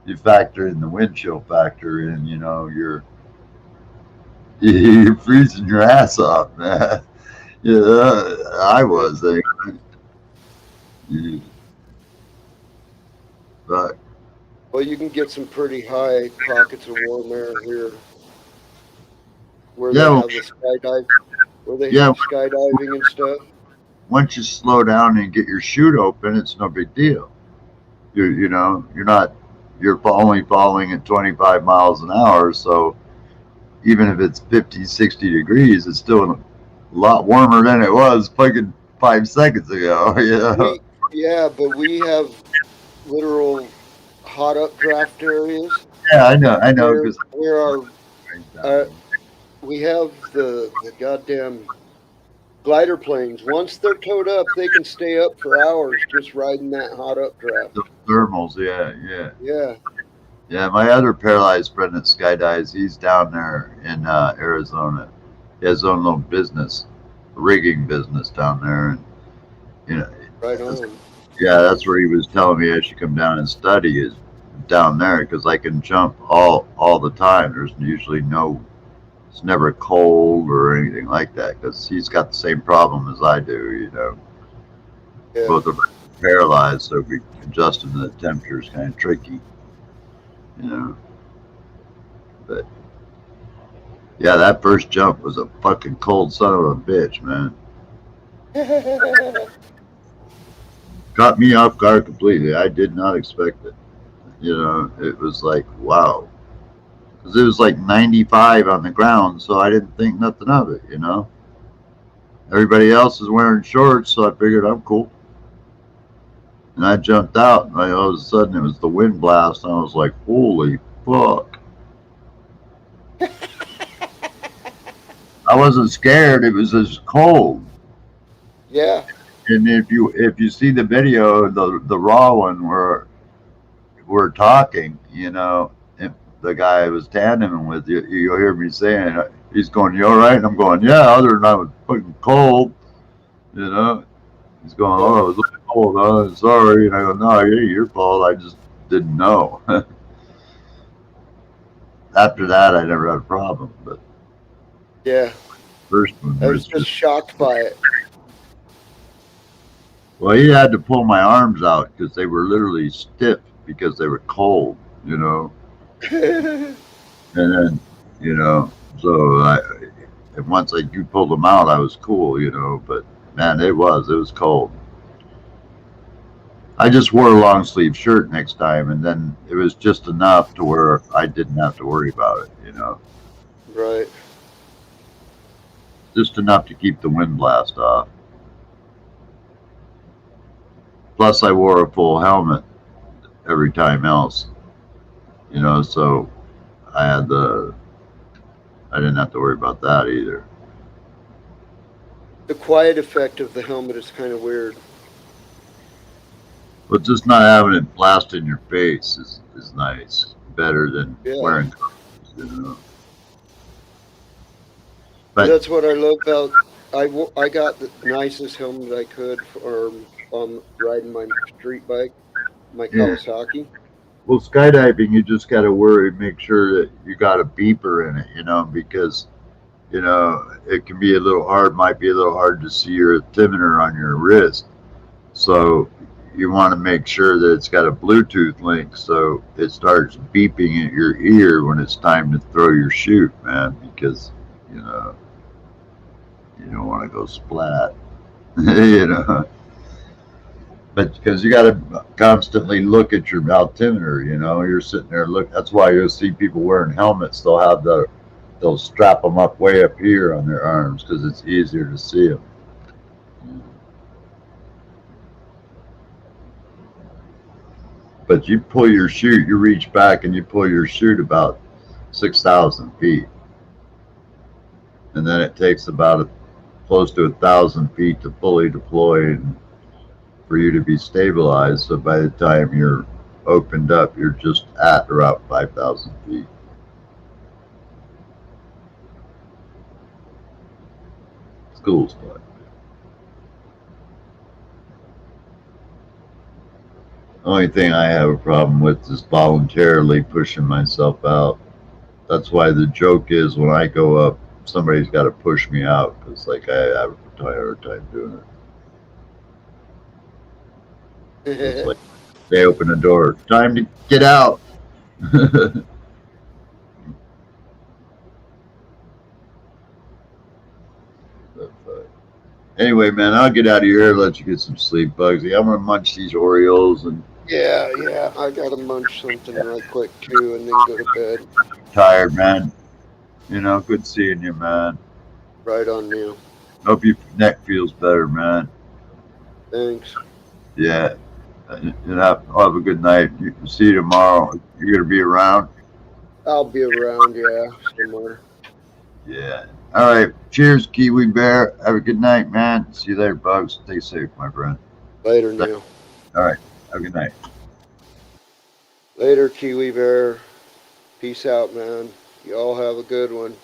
you factor in the wind chill factor in, you know, you're freezing your ass off, man. Yeah, I was. Yeah, but Well, you can get some pretty high pockets of warm air here where yeah, they well, have the skydive, where they yeah. have skydiving and stuff. Once you slow down and get your chute open, it's no big deal. You know, you're not. You're only falling at 25 miles an hour, so even if it's 50, 60 degrees, it's still a lot warmer than it was fucking 5 seconds ago. You know? Yeah, but we have literal hot updraft areas Yeah, I know, where because uh, we have the goddamn glider planes. Once they're towed up, they can stay up for hours just riding that hot updraft. the thermals, yeah, yeah. Yeah, Yeah, my other paralyzed friend that skydives, he's down there in Arizona. He has his own little business, rigging business down there, and you know, right that's, on. yeah, that's where he was telling me I should come down and study is down there because I can jump all the time. There's usually no, it's never cold or anything like that because he's got the same problem as I do. You know, Yeah, both of us are paralyzed, so adjusting to the temperature is kind of tricky. You know, but. Yeah, that first jump was a fucking cold son of a bitch, man. Caught me off guard completely. I did not expect it. You know, it was like, wow. Because it was like 95 on the ground, so I didn't think nothing of it, you know. Everybody else is wearing shorts, so I figured I'm cool. And I jumped out, and all of a sudden it was the wind blast, and I was like, holy fuck. I wasn't scared, it was just cold. yeah, And if you see the video, the raw one where we're talking, you know, and the guy I was tandeming with, you'll hear me saying, he's going, you all right? And I'm going, yeah, other than I was fucking cold, you know. He's going, yeah, oh, it was a little cold, huh? Sorry. And I go, no, it ain't your fault. I just didn't know. After that, I never had a problem. But yeah. first one I was was just shocked by it. well, he had to pull my arms out because they were literally stiff because they were cold, you know. And then, you know, so and once you pulled them out, I was cool, you know. But man, it was cold. I just wore a long sleeve shirt next time, and then it was just enough to where I didn't have to worry about it, you know. Right. Just enough to keep the wind blast off. Plus, I wore a full helmet every time else, you know, so I didn't have to worry about that either. The quiet effect of the helmet is kind of weird. But just not having it blast in your face is nice. Better than Yeah. wearing gloves, you know. But That's what I love about. I got the nicest helmet I could for riding my street bike, my yeah. Kawasaki. Well, skydiving, you just got to worry, make sure that you got a beeper in it, you know, because, you know, it can be a little hard, might be a little hard to see your altimeter on your wrist. So you want to make sure that it's got a Bluetooth link so it starts beeping at your ear when it's time to throw your chute, man, because, you know, you don't want to go splat, you know. But because you got to constantly look at your altimeter, you know, you're sitting there That's why you'll see people wearing helmets. They'll strap them up way up here on their arms because it's easier to see them. But you pull your chute, you reach back and you pull your chute about 6,000 feet, and then it takes about close to 1,000 feet to fully deploy and for you to be stabilized. So by the time you're opened up, you're just at around 5,000 feet. Cool spot. Only thing I have a problem with is voluntarily pushing myself out. That's why the joke is when I go up, somebody's got to push me out because, like, I have a hard time doing it. It's like they open the door, time to get out. But, anyway, man, I'll get out of here. Let you get some sleep, Bugsy. I'm gonna munch these Oreos and Yeah, I gotta munch something right quick too, and then go to bed. tired, man. You know, good seeing you, man. Right on now. Hope your neck feels better, man. Thanks. Yeah. And have a good night. See you tomorrow. You're gonna be around. I'll be around, yeah, somewhere. Yeah. All right. Cheers, Kiwi Bear. Have a good night, man. See you later, Bugs. Stay safe, my friend. Later now. All right. Have a good night. Later, Kiwi Bear. Peace out, man. Y'all have a good one.